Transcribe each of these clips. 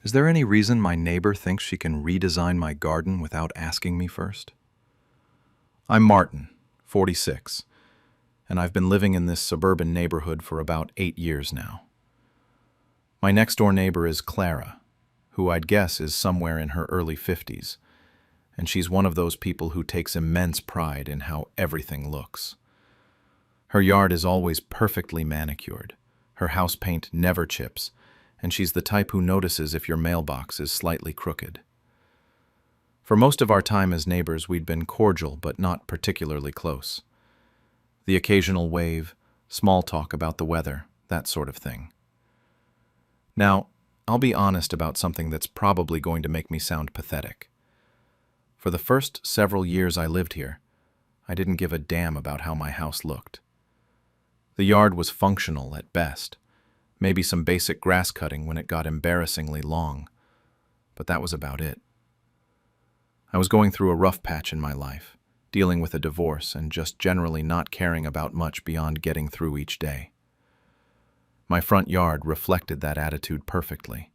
Is there any reason my neighbor thinks she can redesign my garden without asking me first? I'm Martin, 46, and I've been living in this suburban neighborhood for about 8 years now. My next-door neighbor is Clara, who I'd guess is somewhere in her early 50s, and she's one of those people who takes immense pride in how everything looks. Her yard is always perfectly manicured, her house paint never chips, and she's the type who notices if your mailbox is slightly crooked. For most of our time as neighbors, we'd been cordial but not particularly close. The occasional wave, small talk about the weather, that sort of thing. Now, I'll be honest about something that's probably going to make me sound pathetic. For the first several years I lived here, I didn't give a damn about how my house looked. The yard was functional at best, maybe some basic grass cutting when it got embarrassingly long, but that was about it. I was going through a rough patch in my life, dealing with a divorce and just generally not caring about much beyond getting through each day. My front yard reflected that attitude perfectly.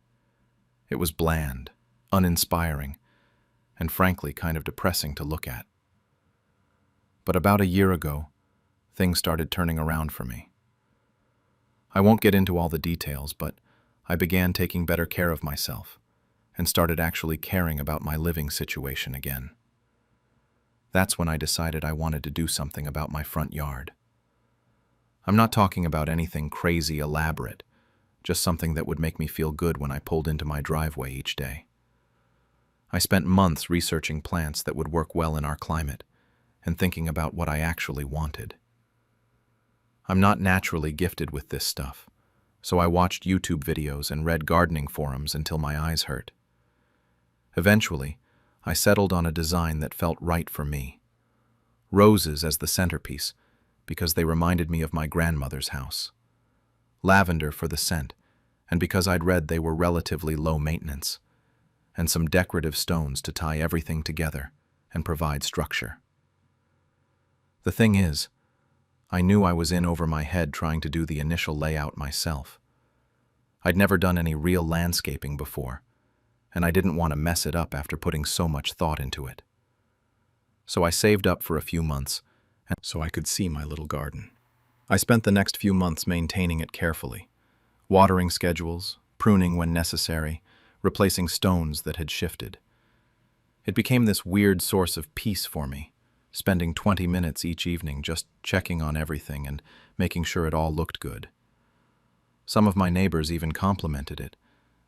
It was bland, uninspiring, and frankly kind of depressing to look at. But about a year ago, things started turning around for me. I won't get into all the details, but I began taking better care of myself and started actually caring about my living situation again. That's when I decided I wanted to do something about my front yard. I'm not talking about anything crazy elaborate, just something that would make me feel good when I pulled into my driveway each day. I spent months researching plants that would work well in our climate and thinking about what I actually wanted. I'm not naturally gifted with this stuff, so I watched YouTube videos and read gardening forums until my eyes hurt. Eventually, I settled on a design that felt right for me. Roses as the centerpiece, because they reminded me of my grandmother's house. Lavender for the scent, and because I'd read they were relatively low maintenance. And some decorative stones to tie everything together and provide structure. The thing is, I knew I was in over my head trying to do the initial layout myself. I'd never done any real landscaping before, and I didn't want to mess it up after putting so much thought into it. So I saved up for a few months so I could see my little garden. I spent the next few months maintaining it carefully, watering schedules, pruning when necessary, replacing stones that had shifted. It became this weird source of peace for me, spending 20 minutes each evening just checking on everything and making sure it all looked good. Some of my neighbors even complimented it,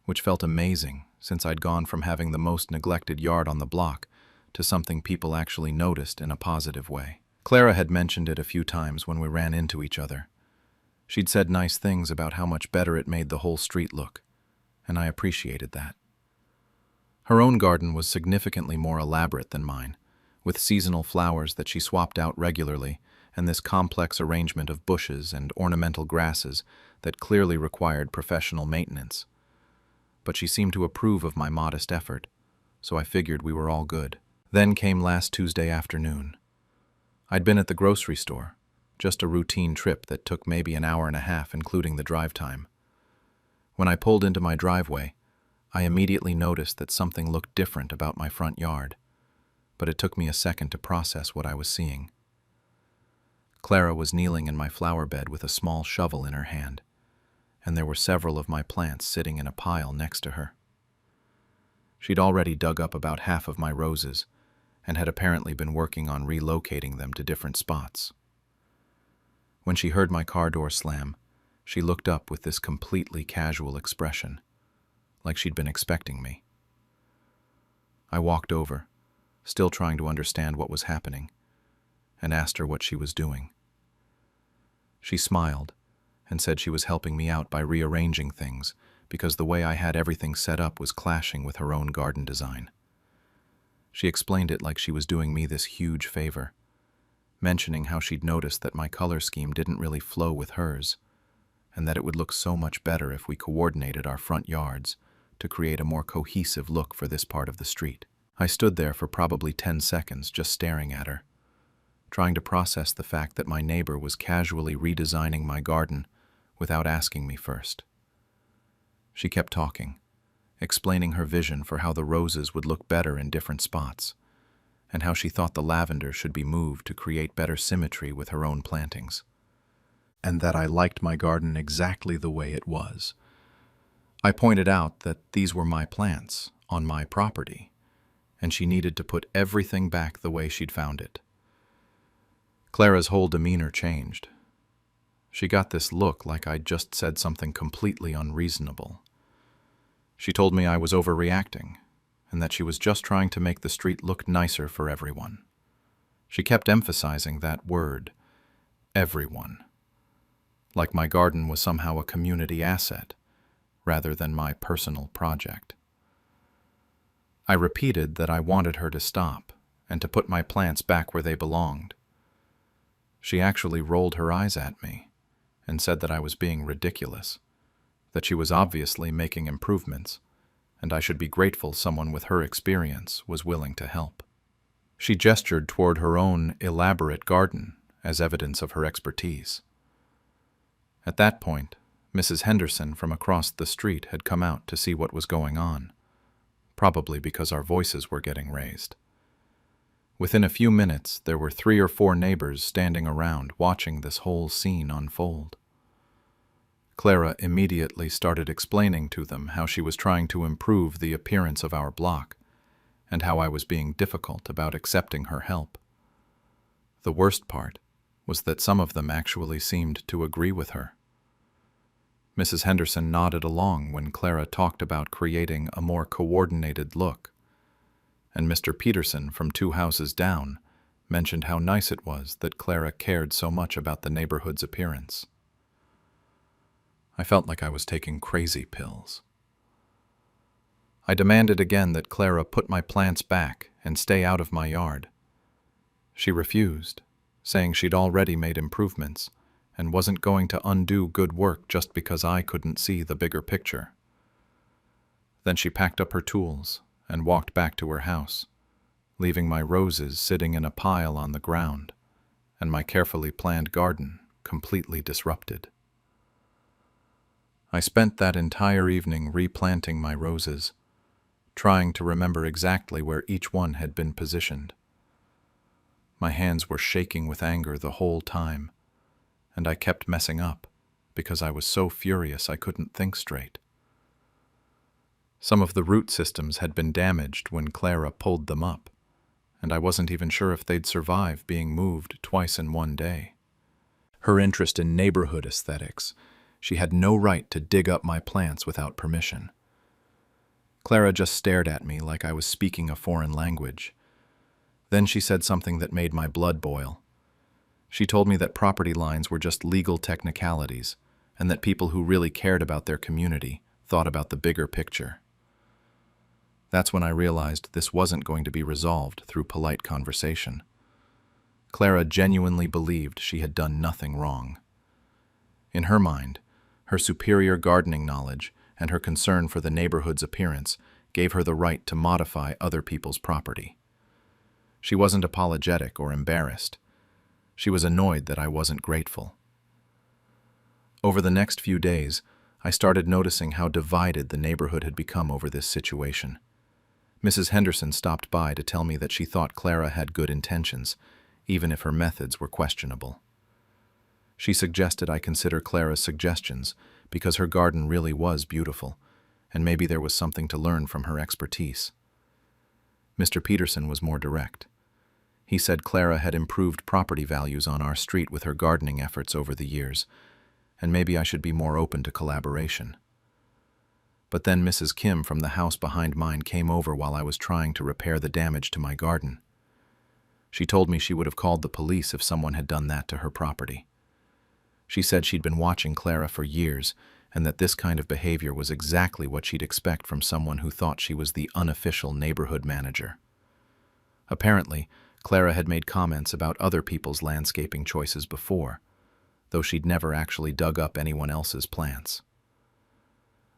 which felt amazing since I'd gone from having the most neglected yard on the block to something people actually noticed in a positive way. Clara had mentioned it a few times when we ran into each other. She'd said nice things about how much better it made the whole street look, and I appreciated that. Her own garden was significantly more elaborate than mine, with seasonal flowers that she swapped out regularly and this complex arrangement of bushes and ornamental grasses that clearly required professional maintenance. But she seemed to approve of my modest effort, so I figured we were all good. Then came last Tuesday afternoon. I'd been at the grocery store, just a routine trip that took maybe an hour and a half, including the drive time. When I pulled into my driveway, I immediately noticed that something looked different about my front yard, but it took me a second to process what I was seeing. Clara was kneeling in my flower bed with a small shovel in her hand, and there were several of my plants sitting in a pile next to her. She'd already dug up about half of my roses and had apparently been working on relocating them to different spots. When she heard my car door slam, she looked up with this completely casual expression, like she'd been expecting me. I walked over, still trying to understand what was happening, and asked her what she was doing. She smiled and said she was helping me out by rearranging things because the way I had everything set up was clashing with her own garden design. She explained it like she was doing me this huge favor, mentioning how she'd noticed that my color scheme didn't really flow with hers, and that it would look so much better if we coordinated our front yards to create a more cohesive look for this part of the street. I stood there for probably 10 seconds just staring at her, trying to process the fact that my neighbor was casually redesigning my garden without asking me first. She kept talking, explaining her vision for how the roses would look better in different spots, and how she thought the lavender should be moved to create better symmetry with her own plantings, and that I liked my garden exactly the way it was. I pointed out that these were my plants, on my property, and she needed to put everything back the way she'd found it. Clara's whole demeanor changed. She got this look like I'd just said something completely unreasonable. She told me I was overreacting, and that she was just trying to make the street look nicer for everyone. She kept emphasizing that word, everyone, like my garden was somehow a community asset, rather than my personal project. I repeated that I wanted her to stop and to put my plants back where they belonged. She actually rolled her eyes at me and said that I was being ridiculous, that she was obviously making improvements, and I should be grateful someone with her experience was willing to help. She gestured toward her own elaborate garden as evidence of her expertise. At that point, Mrs. Henderson from across the street had come out to see what was going on, probably because our voices were getting raised. Within a few minutes, there were 3 or 4 neighbors standing around watching this whole scene unfold. Clara immediately started explaining to them how she was trying to improve the appearance of our block, and how I was being difficult about accepting her help. The worst part was that some of them actually seemed to agree with her. Mrs. Henderson nodded along when Clara talked about creating a more coordinated look, and Mr. Peterson from 2 houses down mentioned how nice it was that Clara cared so much about the neighborhood's appearance. I felt like I was taking crazy pills. I demanded again that Clara put my plants back and stay out of my yard. She refused, saying she'd already made improvements and wasn't going to undo good work just because I couldn't see the bigger picture. Then she packed up her tools and walked back to her house, leaving my roses sitting in a pile on the ground and my carefully planned garden completely disrupted. I spent that entire evening replanting my roses, trying to remember exactly where each one had been positioned. My hands were shaking with anger the whole time, and I kept messing up because I was so furious I couldn't think straight. Some of the root systems had been damaged when Clara pulled them up, and I wasn't even sure if they'd survive being moved twice in one day. Her interest in neighborhood aesthetics, she had no right to dig up my plants without permission. Clara just stared at me like I was speaking a foreign language. Then she said something that made my blood boil. She told me that property lines were just legal technicalities, and that people who really cared about their community thought about the bigger picture. That's when I realized this wasn't going to be resolved through polite conversation. Clara genuinely believed she had done nothing wrong. In her mind, her superior gardening knowledge and her concern for the neighborhood's appearance gave her the right to modify other people's property. She wasn't apologetic or embarrassed. She was annoyed that I wasn't grateful. Over the next few days, I started noticing how divided the neighborhood had become over this situation. Mrs. Henderson stopped by to tell me that she thought Clara had good intentions, even if her methods were questionable. She suggested I consider Clara's suggestions because her garden really was beautiful, and maybe there was something to learn from her expertise. Mr. Peterson was more direct. He said Clara had improved property values on our street with her gardening efforts over the years, and maybe I should be more open to collaboration. But then Mrs. Kim from the house behind mine came over while I was trying to repair the damage to my garden. She told me she would have called the police if someone had done that to her property. She said she'd been watching Clara for years, and that this kind of behavior was exactly what she'd expect from someone who thought she was the unofficial neighborhood manager. Apparently, Clara had made comments about other people's landscaping choices before, though she'd never actually dug up anyone else's plants.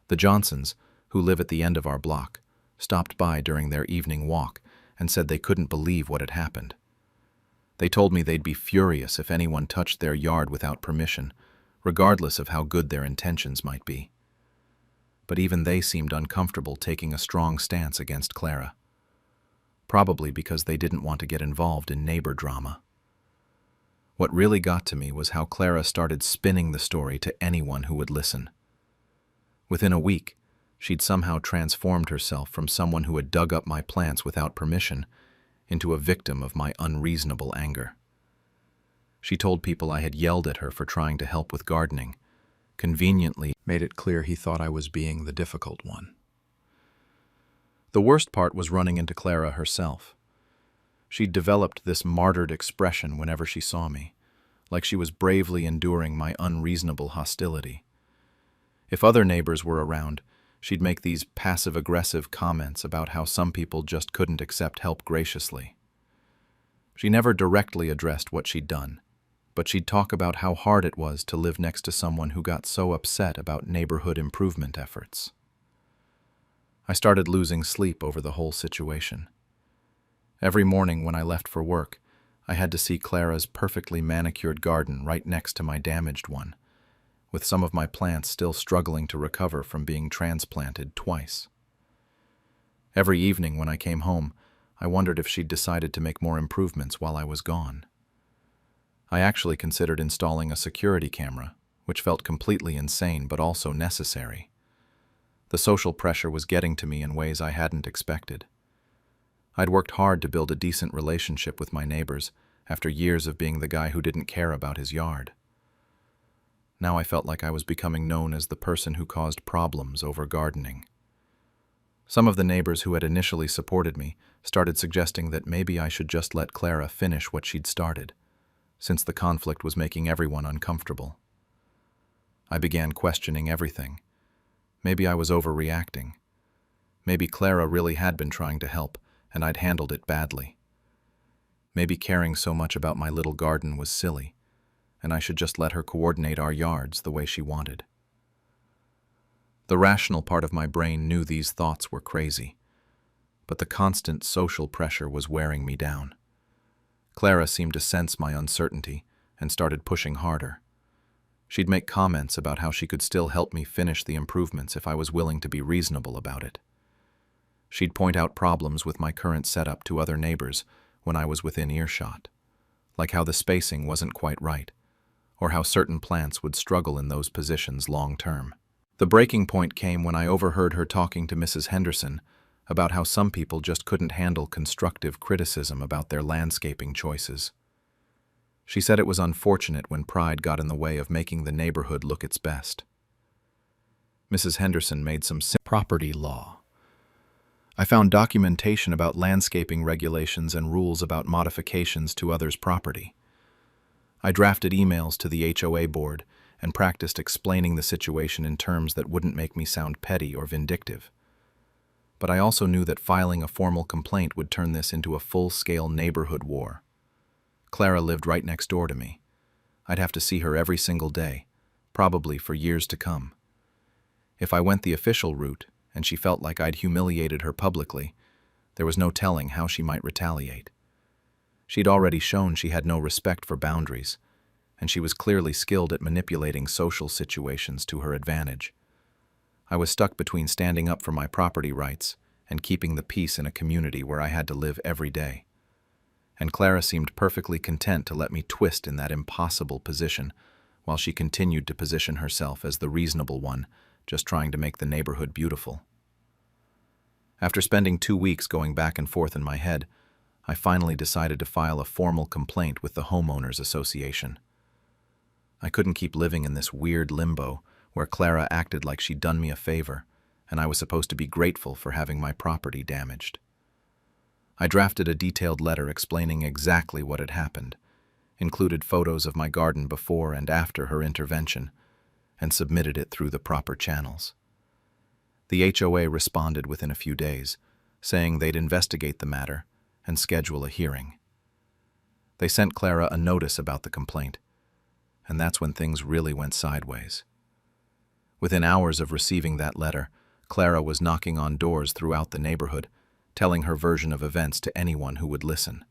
The Johnsons, who live at the end of our block, stopped by during their evening walk and said they couldn't believe what had happened. They told me they'd be furious if anyone touched their yard without permission, regardless of how good their intentions might be. but even they seemed uncomfortable taking a strong stance against Clara. Probably because they didn't want to get involved in neighbor drama. What really got to me was how Clara started spinning the story to anyone who would listen. Within a week, she'd somehow transformed herself from someone who had dug up my plants without permission into a victim of my unreasonable anger. She told people I had yelled at her for trying to help with gardening, conveniently made it clear he thought I was being the difficult one. The worst part was running into Clara herself. She'd developed this martyred expression whenever she saw me, like she was bravely enduring my unreasonable hostility. If other neighbors were around, she'd make these passive-aggressive comments about how some people just couldn't accept help graciously. She never directly addressed what she'd done, but she'd talk about how hard it was to live next to someone who got so upset about neighborhood improvement efforts. I started losing sleep over the whole situation. Every morning when I left for work, I had to see Clara's perfectly manicured garden right next to my damaged one, with some of my plants still struggling to recover from being transplanted twice. Every evening when I came home, I wondered if she'd decided to make more improvements while I was gone. I actually considered installing a security camera, which felt completely insane but also necessary. The social pressure was getting to me in ways I hadn't expected. I'd worked hard to build a decent relationship with my neighbors after years of being the guy who didn't care about his yard. Now I felt like I was becoming known as the person who caused problems over gardening. Some of the neighbors who had initially supported me started suggesting that maybe I should just let Clara finish what she'd started, since the conflict was making everyone uncomfortable. I began questioning everything. Maybe I was overreacting. Maybe Clara really had been trying to help, and I'd handled it badly. Maybe caring so much about my little garden was silly, and I should just let her coordinate our yards the way she wanted. The rational part of my brain knew these thoughts were crazy, but the constant social pressure was wearing me down. Clara seemed to sense my uncertainty and started pushing harder. She'd make comments about how she could still help me finish the improvements if I was willing to be reasonable about it. She'd point out problems with my current setup to other neighbors when I was within earshot, like how the spacing wasn't quite right, or how certain plants would struggle in those positions long term. The breaking point came when I overheard her talking to Mrs. Henderson about how some people just couldn't handle constructive criticism about their landscaping choices. She said it was unfortunate when pride got in the way of making the neighborhood look its best. Mrs. Henderson made some property law. I found documentation about landscaping regulations and rules about modifications to others' property. I drafted emails to the HOA board and practiced explaining the situation in terms that wouldn't make me sound petty or vindictive. But I also knew that filing a formal complaint would turn this into a full-scale neighborhood war. Clara lived right next door to me. I'd have to see her every single day, probably for years to come. If I went the official route, and she felt like I'd humiliated her publicly, there was no telling how she might retaliate. She'd already shown she had no respect for boundaries, and she was clearly skilled at manipulating social situations to her advantage. I was stuck between standing up for my property rights and keeping the peace in a community where I had to live every day. And Clara seemed perfectly content to let me twist in that impossible position, while she continued to position herself as the reasonable one, just trying to make the neighborhood beautiful. After spending 2 weeks going back and forth in my head, I finally decided to file a formal complaint with the Homeowners Association. I couldn't keep living in this weird limbo where Clara acted like she'd done me a favor, and I was supposed to be grateful for having my property damaged. I drafted a detailed letter explaining exactly what had happened, included photos of my garden before and after her intervention, and submitted it through the proper channels. The HOA responded within a few days, saying they'd investigate the matter and schedule a hearing. They sent Clara a notice about the complaint, and that's when things really went sideways. Within hours of receiving that letter, Clara was knocking on doors throughout the neighborhood, telling her version of events to anyone who would listen.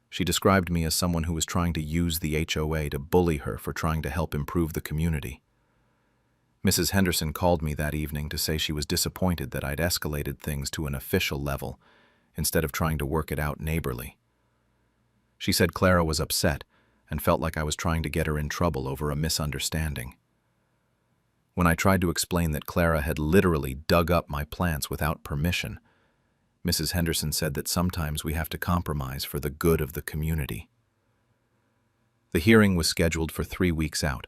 She described me as someone who was trying to use the HOA to bully her for trying to help improve the community. Mrs. Henderson called me that evening to say she was disappointed that I'd escalated things to an official level instead of trying to work it out neighborly. She said Clara was upset and felt like I was trying to get her in trouble over a misunderstanding. When I tried to explain that Clara had literally dug up my plants without permission, Mrs. Henderson said that sometimes we have to compromise for the good of the community. The hearing was scheduled for 3 weeks out,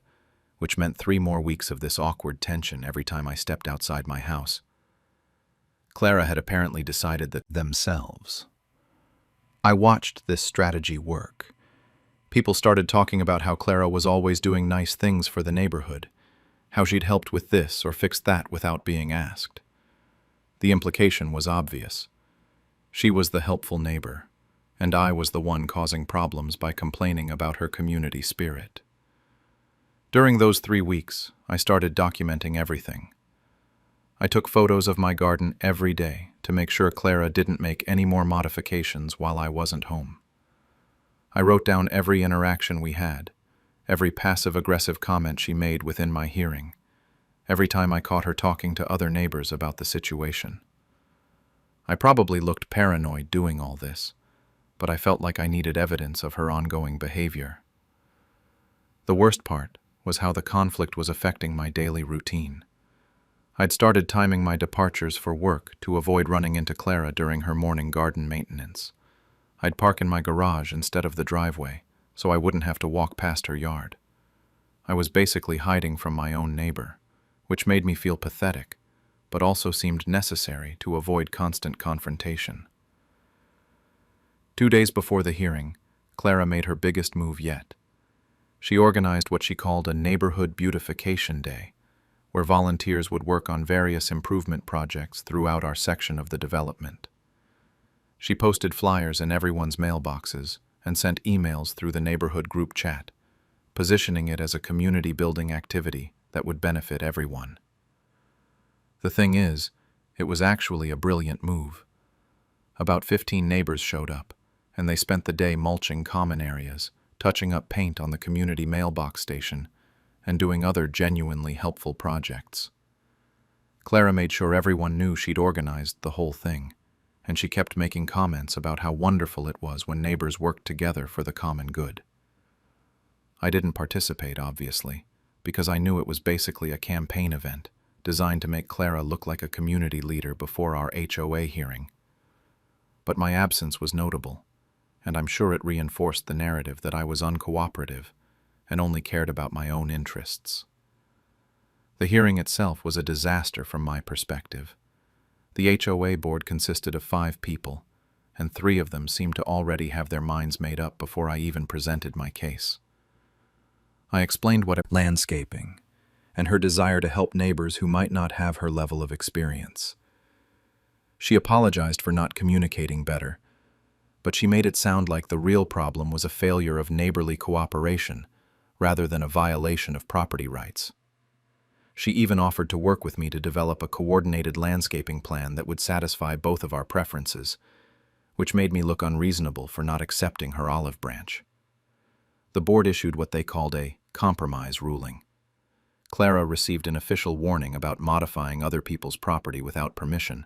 which meant 3 more weeks of this awkward tension every time I stepped outside my house. Clara had apparently decided that themselves. I watched this strategy work. People started talking about how Clara was always doing nice things for the neighborhood, how she'd helped with this or fixed that without being asked. The implication was obvious. She was the helpful neighbor, and I was the one causing problems by complaining about her community spirit. During those 3 weeks, I started documenting everything. I took photos of my garden every day to make sure Clara didn't make any more modifications while I wasn't home. I wrote down every interaction we had, every passive-aggressive comment she made within my hearing, every time I caught her talking to other neighbors about the situation. I probably looked paranoid doing all this, but I felt like I needed evidence of her ongoing behavior. The worst part was how the conflict was affecting my daily routine. I'd started timing my departures for work to avoid running into Clara during her morning garden maintenance. I'd park in my garage instead of the driveway, so I wouldn't have to walk past her yard. I was basically hiding from my own neighbor, which made me feel pathetic, but also seemed necessary to avoid constant confrontation. 2 days before the hearing, Clara made her biggest move yet. She organized what she called a neighborhood beautification day, where volunteers would work on various improvement projects throughout our section of the development. She posted flyers in everyone's mailboxes and sent emails through the neighborhood group chat, positioning it as a community-building activity that would benefit everyone. The thing is, it was actually a brilliant move. About 15 neighbors showed up, and they spent the day mulching common areas, touching up paint on the community mailbox station, and doing other genuinely helpful projects. Clara made sure everyone knew she'd organized the whole thing, and she kept making comments about how wonderful it was when neighbors worked together for the common good. I didn't participate, obviously, because I knew it was basically a campaign event designed to make Clara look like a community leader before our HOA hearing. But my absence was notable, and I'm sure it reinforced the narrative that I was uncooperative and only cared about my own interests. The hearing itself was a disaster from my perspective. The HOA board consisted of 5 people, and 3 of them seemed to already have their minds made up before I even presented my case. I explained what landscaping and her desire to help neighbors who might not have her level of experience. She apologized for not communicating better, but she made it sound like the real problem was a failure of neighborly cooperation rather than a violation of property rights. She even offered to work with me to develop a coordinated landscaping plan that would satisfy both of our preferences, which made me look unreasonable for not accepting her olive branch. The board issued what they called a compromise ruling. Clara received an official warning about modifying other people's property without permission,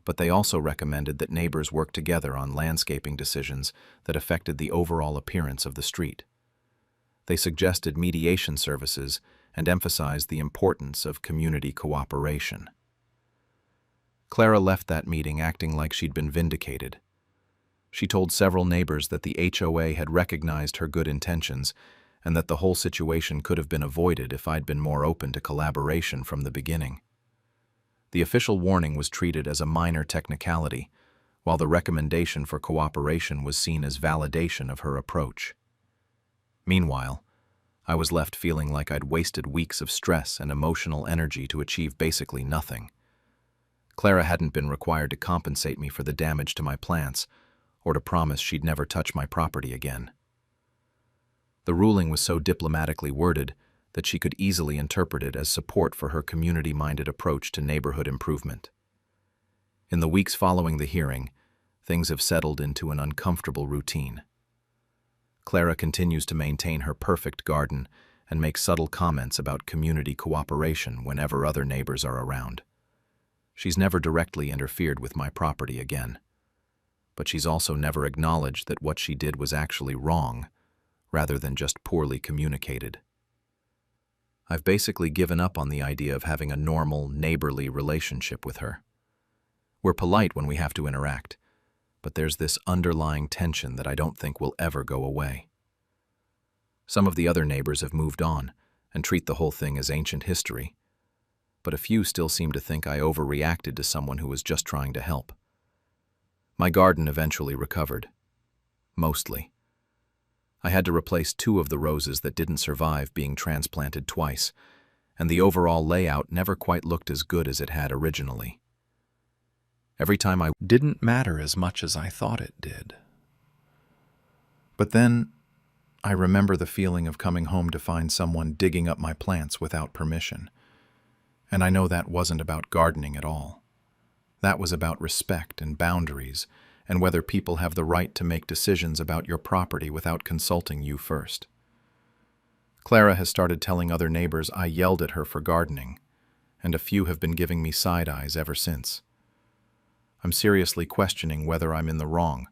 but they also recommended that neighbors work together on landscaping decisions that affected the overall appearance of the street. They suggested mediation services and emphasized the importance of community cooperation. Clara left that meeting acting like she'd been vindicated. She told several neighbors that the HOA had recognized her good intentions and that the whole situation could have been avoided if I'd been more open to collaboration from the beginning. The official warning was treated as a minor technicality, while the recommendation for cooperation was seen as validation of her approach. Meanwhile, I was left feeling like I'd wasted weeks of stress and emotional energy to achieve basically nothing. Clara hadn't been required to compensate me for the damage to my plants, or to promise she'd never touch my property again. The ruling was so diplomatically worded that she could easily interpret it as support for her community-minded approach to neighborhood improvement. In the weeks following the hearing, things have settled into an uncomfortable routine. Clara continues to maintain her perfect garden and make subtle comments about community cooperation whenever other neighbors are around. She's never directly interfered with my property again, but she's also never acknowledged that what she did was actually wrong, rather than just poorly communicated. I've basically given up on the idea of having a normal, neighborly relationship with her. We're polite when we have to interact, but there's this underlying tension that I don't think will ever go away. Some of the other neighbors have moved on and treat the whole thing as ancient history, but a few still seem to think I overreacted to someone who was just trying to help. My garden eventually recovered. Mostly. I had to replace 2 of the roses that didn't survive being transplanted twice, and the overall layout never quite looked as good as it had originally. Every time I didn't matter as much as I thought it did. But then, I remember the feeling of coming home to find someone digging up my plants without permission. And I know that wasn't about gardening at all. That was about respect and boundaries, and whether people have the right to make decisions about your property without consulting you first. Clara has started telling other neighbors I yelled at her for gardening, and a few have been giving me side eyes ever since. I'm seriously questioning whether I'm in the wrong,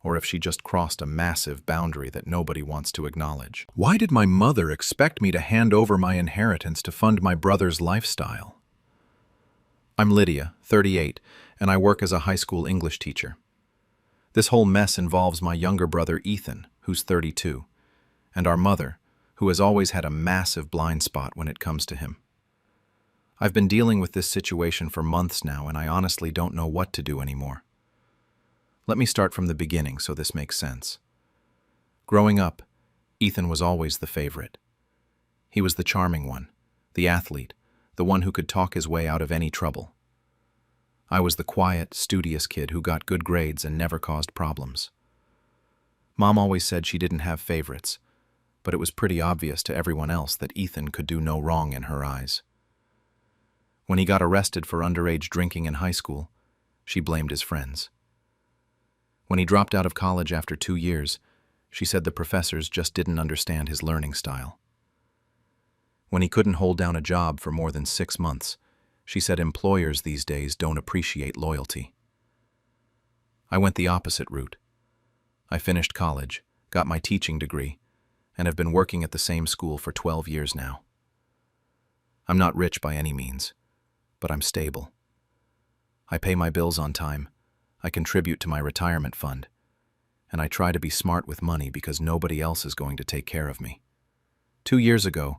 or if she just crossed a massive boundary that nobody wants to acknowledge. Why did my mother expect me to hand over my inheritance to fund my brother's lifestyle? I'm Lydia, 38, and I work as a high school English teacher. This whole mess involves my younger brother Ethan, who's 32, and our mother, who has always had a massive blind spot when it comes to him. I've been dealing with this situation for months now, and I honestly don't know what to do anymore. Let me start from the beginning so this makes sense. Growing up, Ethan was always the favorite. He was the charming one, the athlete, the one who could talk his way out of any trouble. I was the quiet, studious kid who got good grades and never caused problems. Mom always said she didn't have favorites, but it was pretty obvious to everyone else that Ethan could do no wrong in her eyes. When he got arrested for underage drinking in high school, she blamed his friends. When he dropped out of college after 2 years, she said the professors just didn't understand his learning style. When he couldn't hold down a job for more than 6 months, she said employers these days don't appreciate loyalty. I went the opposite route. I finished college, got my teaching degree, and have been working at the same school for 12 years now. I'm not rich by any means, but I'm stable. I pay my bills on time, I contribute to my retirement fund, and I try to be smart with money because nobody else is going to take care of me. 2 years ago,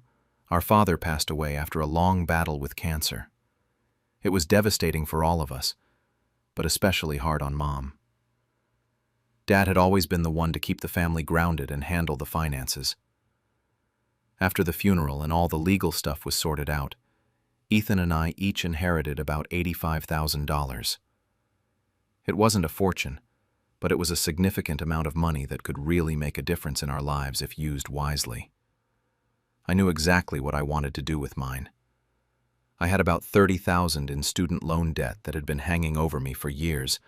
our father passed away after a long battle with cancer. It was devastating for all of us, but especially hard on Mom. Dad had always been the one to keep the family grounded and handle the finances. After the funeral and all the legal stuff was sorted out, Ethan and I each inherited about $85,000. It wasn't a fortune, but it was a significant amount of money that could really make a difference in our lives if used wisely. I knew exactly what I wanted to do with mine. I had about $30,000 in student loan debt that had been hanging over me for years,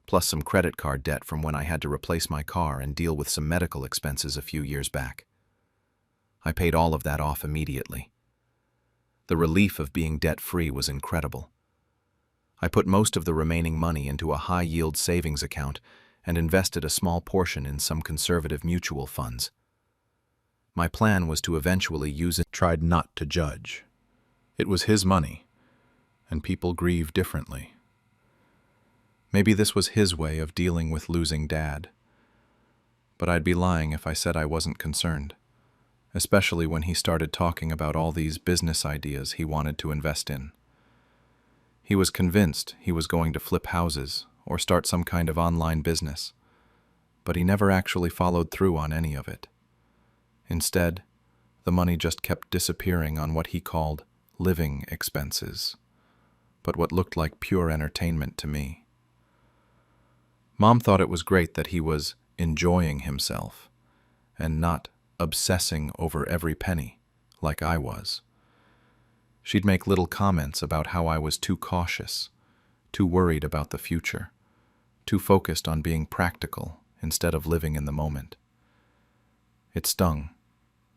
plus some credit card debt from when I had to replace my car and deal with some medical expenses a few years back. I paid all of that off immediately. The relief of being debt-free was incredible. I put most of the remaining money into a high-yield savings account and invested a small portion in some conservative mutual funds. My plan was to eventually use it. Tried not to judge. It was his money, and people grieve differently. Maybe this was his way of dealing with losing Dad. But I'd be lying if I said I wasn't concerned, especially when he started talking about all these business ideas he wanted to invest in. He was convinced he was going to flip houses or start some kind of online business, but he never actually followed through on any of it. Instead, the money just kept disappearing on what he called living expenses, but what looked like pure entertainment to me. Mom thought it was great that he was enjoying himself and not obsessing over every penny like I was. She'd make little comments about how I was too cautious, too worried about the future, too focused on being practical instead of living in the moment. It stung,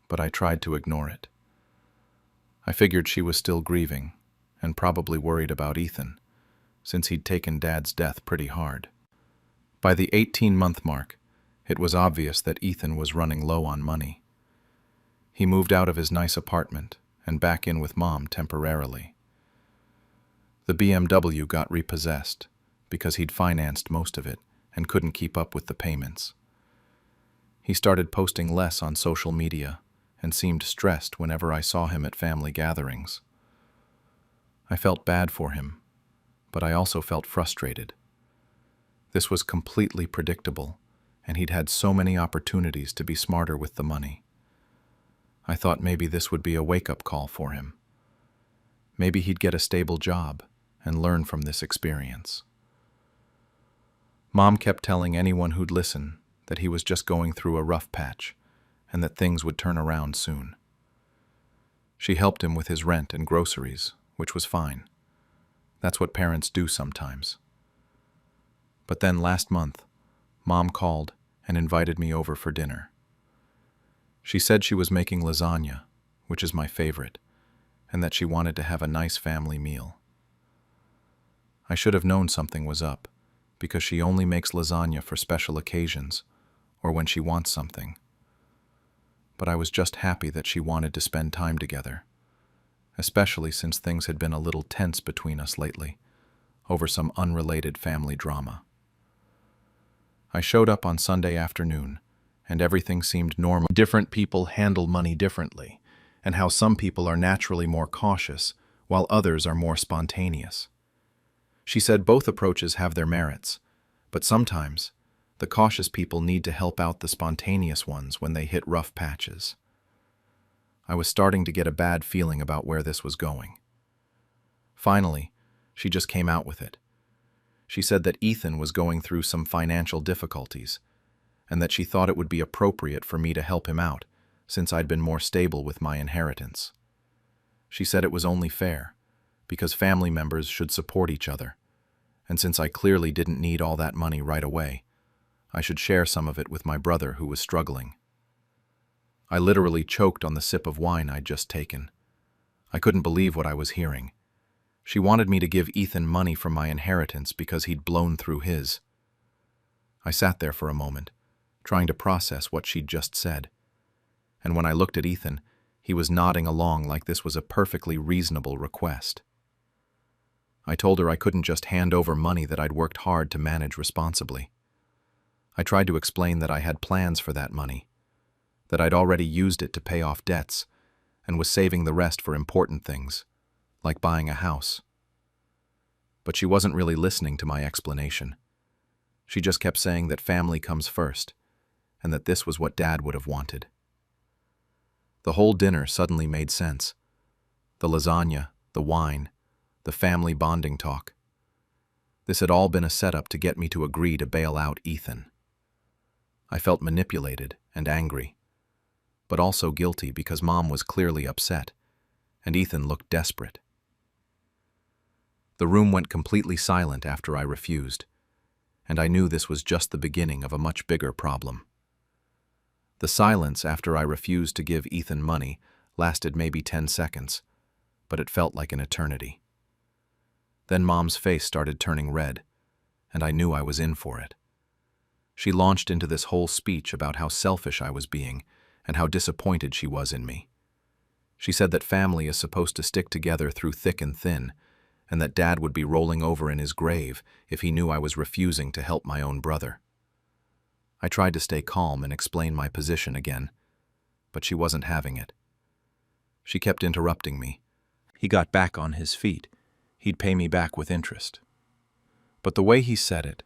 but I tried to ignore it. I figured she was still grieving, and probably worried about Ethan, since he'd taken Dad's death pretty hard. By the 18-month mark, it was obvious that Ethan was running low on money. He moved out of his nice apartment and back in with Mom temporarily. The BMW got repossessed because he'd financed most of it and couldn't keep up with the payments. He started posting less on social media and seemed stressed whenever I saw him at family gatherings. I felt bad for him, but I also felt frustrated. This was completely predictable, and he'd had so many opportunities to be smarter with the money. I thought maybe this would be a wake-up call for him. Maybe he'd get a stable job and learn from this experience. Mom kept telling anyone who'd listen that he was just going through a rough patch and that things would turn around soon. She helped him with his rent and groceries, which was fine. That's what parents do sometimes. But then last month, Mom called and invited me over for dinner. She said she was making lasagna, which is my favorite, and that she wanted to have a nice family meal. I should have known something was up, because she only makes lasagna for special occasions or when she wants something. But I was just happy that she wanted to spend time together, especially since things had been a little tense between us lately, over some unrelated family drama. I showed up on Sunday afternoon, and everything seemed normal. Different people handle money differently, and how some people are naturally more cautious, while others are more spontaneous. She said both approaches have their merits, but sometimes the cautious people need to help out the spontaneous ones when they hit rough patches. I was starting to get a bad feeling about where this was going. Finally, she just came out with it. She said that Ethan was going through some financial difficulties, and that she thought it would be appropriate for me to help him out, since I'd been more stable with my inheritance. She said it was only fair, because family members should support each other, and since I clearly didn't need all that money right away, I should share some of it with my brother who was struggling. I literally choked on the sip of wine I'd just taken. I couldn't believe what I was hearing. She wanted me to give Ethan money from my inheritance because he'd blown through his. I sat there for a moment, trying to process what she'd just said. And when I looked at Ethan, he was nodding along like this was a perfectly reasonable request. I told her I couldn't just hand over money that I'd worked hard to manage responsibly. I tried to explain that I had plans for that money, that I'd already used it to pay off debts, and was saving the rest for important things, like buying a house. But she wasn't really listening to my explanation. She just kept saying that family comes first, and that this was what Dad would have wanted. The whole dinner suddenly made sense. The lasagna, the wine, the family bonding talk. This had all been a setup to get me to agree to bail out Ethan. I felt manipulated and angry, but also guilty because Mom was clearly upset, and Ethan looked desperate. The room went completely silent after I refused, and I knew this was just the beginning of a much bigger problem. The silence after I refused to give Ethan money lasted maybe 10 seconds, but it felt like an eternity. Then Mom's face started turning red, and I knew I was in for it. She launched into this whole speech about how selfish I was being and how disappointed she was in me. She said that family is supposed to stick together through thick and thin, and that Dad would be rolling over in his grave if he knew I was refusing to help my own brother. I tried to stay calm and explain my position again, but she wasn't having it. She kept interrupting me. He got back on his feet. He'd pay me back with interest. But the way he said it,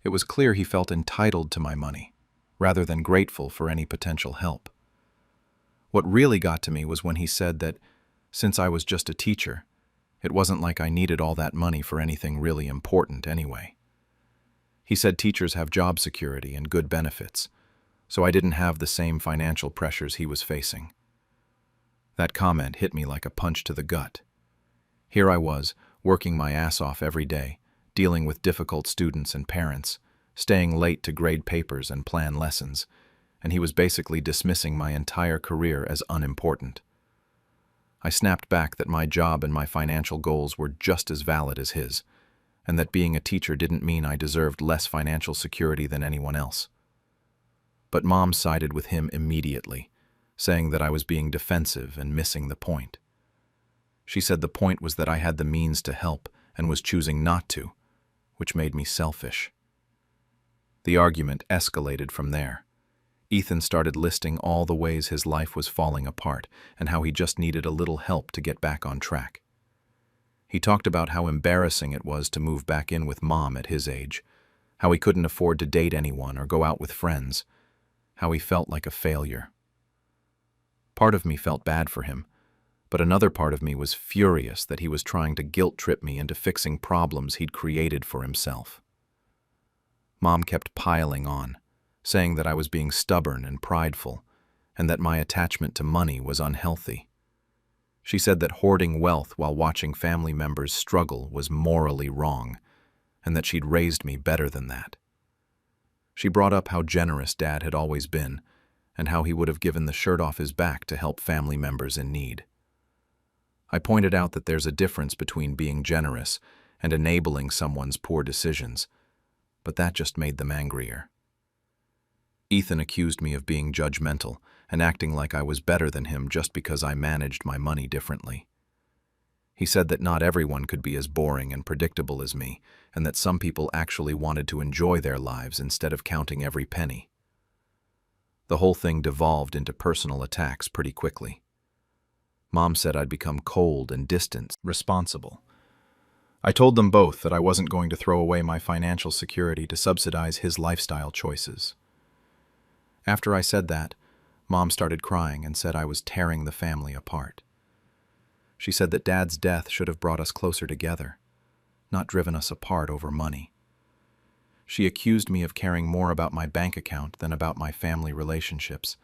it was clear he felt entitled to my money, rather than grateful for any potential help. What really got to me was when he said that, since I was just a teacher, it wasn't like I needed all that money for anything really important anyway. He said teachers have job security and good benefits, so I didn't have the same financial pressures he was facing. That comment hit me like a punch to the gut. Here I was, working my ass off every day, dealing with difficult students and parents, staying late to grade papers and plan lessons, and he was basically dismissing my entire career as unimportant. I snapped back that my job and my financial goals were just as valid as his, and that being a teacher didn't mean I deserved less financial security than anyone else. But Mom sided with him immediately, saying that I was being defensive and missing the point. She said the point was that I had the means to help and was choosing not to, which made me selfish. The argument escalated from there. Ethan started listing all the ways his life was falling apart and how he just needed a little help to get back on track. He talked about how embarrassing it was to move back in with Mom at his age, how he couldn't afford to date anyone or go out with friends, how he felt like a failure. Part of me felt bad for him, but another part of me was furious that he was trying to guilt-trip me into fixing problems he'd created for himself. Mom kept piling on, saying that I was being stubborn and prideful, and that my attachment to money was unhealthy. She said that hoarding wealth while watching family members struggle was morally wrong, and that she'd raised me better than that. She brought up how generous Dad had always been, and how he would have given the shirt off his back to help family members in need. I pointed out that there's a difference between being generous and enabling someone's poor decisions, but that just made them angrier. Ethan accused me of being judgmental and acting like I was better than him just because I managed my money differently. He said that not everyone could be as boring and predictable as me, and that some people actually wanted to enjoy their lives instead of counting every penny. The whole thing devolved into personal attacks pretty quickly. Mom said I'd become cold and distant, responsible. I told them both that I wasn't going to throw away my financial security to subsidize his lifestyle choices. After I said that, Mom started crying and said I was tearing the family apart. She said that Dad's death should have brought us closer together, not driven us apart over money. She accused me of caring more about my bank account than about my family relationships,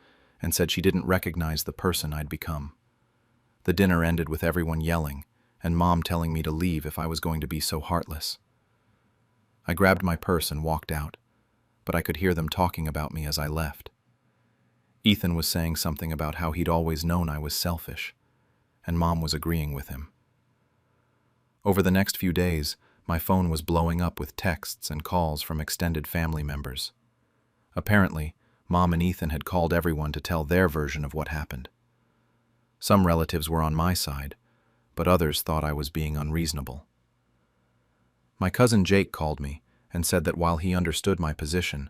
and said she didn't recognize the person I'd become. The dinner ended with everyone yelling, and Mom telling me to leave if I was going to be so heartless. I grabbed my purse and walked out, but I could hear them talking about me as I left. Ethan was saying something about how he'd always known I was selfish, and Mom was agreeing with him. Over the next few days, my phone was blowing up with texts and calls from extended family members. Apparently, Mom and Ethan had called everyone to tell their version of what happened. Some relatives were on my side, but others thought I was being unreasonable. My cousin Jake called me and said that while he understood my position,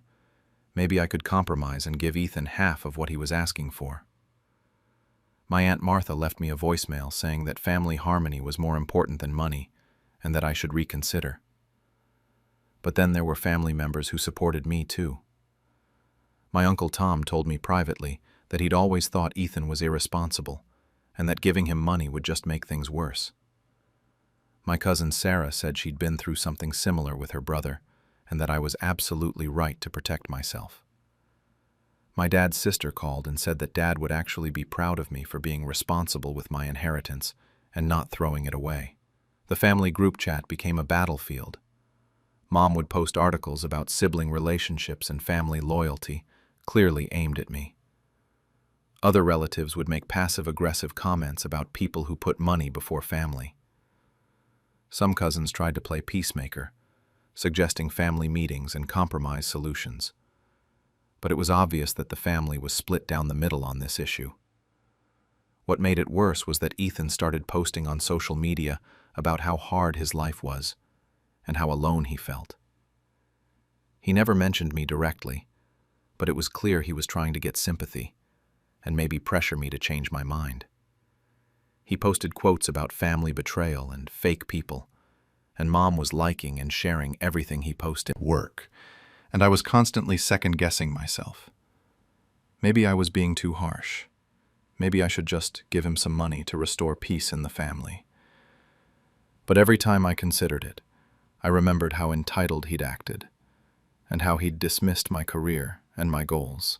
maybe I could compromise and give Ethan half of what he was asking for. My Aunt Martha left me a voicemail saying that family harmony was more important than money and that I should reconsider. But then there were family members who supported me too. My Uncle Tom told me privately that he'd always thought Ethan was irresponsible and that giving him money would just make things worse. My cousin Sarah said she'd been through something similar with her brother and that I was absolutely right to protect myself. My dad's sister called and said that Dad would actually be proud of me for being responsible with my inheritance and not throwing it away. The family group chat became a battlefield. Mom would post articles about sibling relationships and family loyalty, clearly aimed at me. Other relatives would make passive-aggressive comments about people who put money before family. Some cousins tried to play peacemaker, suggesting family meetings and compromise solutions. But it was obvious that the family was split down the middle on this issue. What made it worse was that Ethan started posting on social media about how hard his life was and how alone he felt. He never mentioned me directly, but it was clear he was trying to get sympathy and maybe pressure me to change my mind. He posted quotes about family betrayal and fake people, and Mom was liking and sharing everything he posted. Work, and I was constantly second-guessing myself. Maybe I was being too harsh. Maybe I should just give him some money to restore peace in the family. But every time I considered it, I remembered how entitled he'd acted, and how he'd dismissed my career and my goals.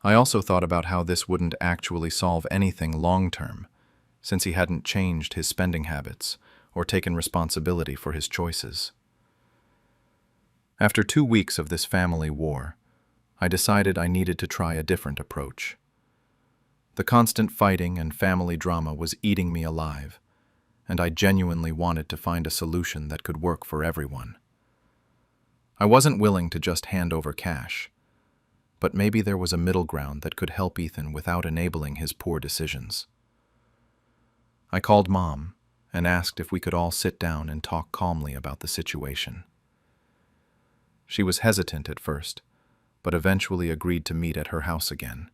I also thought about how this wouldn't actually solve anything long-term, since he hadn't changed his spending habits or taken responsibility for his choices. After 2 weeks of this family war, I decided I needed to try a different approach. The constant fighting and family drama was eating me alive, and I genuinely wanted to find a solution that could work for everyone. I wasn't willing to just hand over cash, but maybe there was a middle ground that could help Ethan without enabling his poor decisions. I called Mom and asked if we could all sit down and talk calmly about the situation. She was hesitant at first, but eventually agreed to meet at her house again.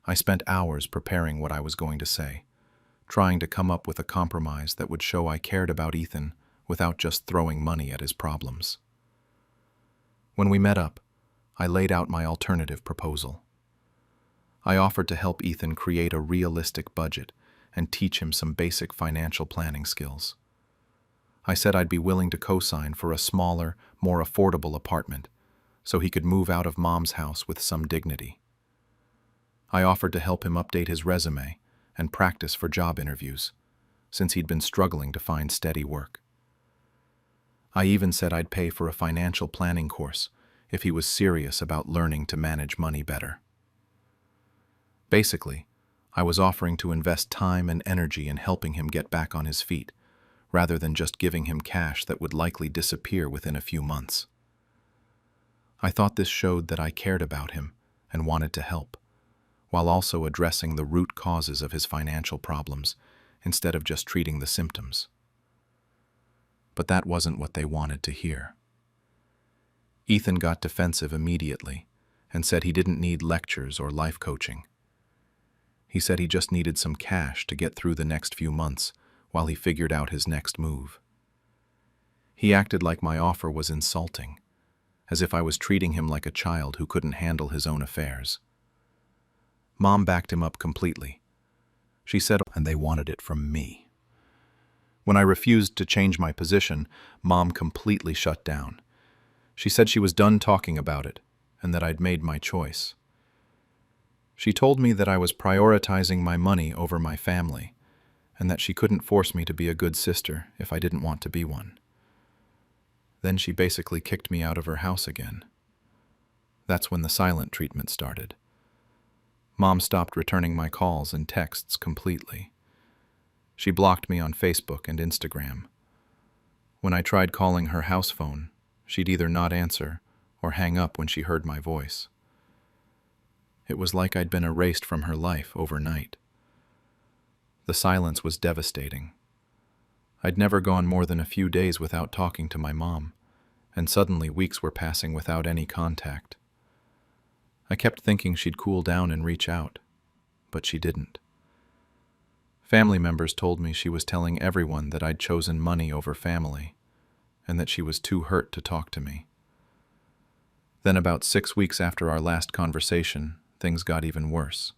I spent hours preparing what I was going to say, trying to come up with a compromise that would show I cared about Ethan without just throwing money at his problems. When we met up, I laid out my alternative proposal. I offered to help Ethan create a realistic budget and teach him some basic financial planning skills. I said I'd be willing to co-sign for a smaller, more affordable apartment so he could move out of Mom's house with some dignity. I offered to help him update his resume and practice for job interviews, since he'd been struggling to find steady work. I even said I'd pay for a financial planning course if he was serious about learning to manage money better. Basically, I was offering to invest time and energy in helping him get back on his feet, rather than just giving him cash that would likely disappear within a few months. I thought this showed that I cared about him and wanted to help, while also addressing the root causes of his financial problems instead of just treating the symptoms. But that wasn't what they wanted to hear. Ethan got defensive immediately and said he didn't need lectures or life coaching. He said he just needed some cash to get through the next few months while he figured out his next move. He acted like my offer was insulting, as if I was treating him like a child who couldn't handle his own affairs. Mom backed him up completely. She said, and they wanted it from me. When I refused to change my position, Mom completely shut down. She said she was done talking about it and that I'd made my choice. She told me that I was prioritizing my money over my family and that she couldn't force me to be a good sister if I didn't want to be one. Then she basically kicked me out of her house again. That's when the silent treatment started. Mom stopped returning my calls and texts completely. She blocked me on Facebook and Instagram. When I tried calling her house phone, she'd either not answer or hang up when she heard my voice. It was like I'd been erased from her life overnight. The silence was devastating. I'd never gone more than a few days without talking to my mom, and suddenly weeks were passing without any contact. I kept thinking she'd cool down and reach out, but she didn't. Family members told me she was telling everyone that I'd chosen money over family, and that she was too hurt to talk to me. Then about 6 weeks after our last conversation, things got even worse.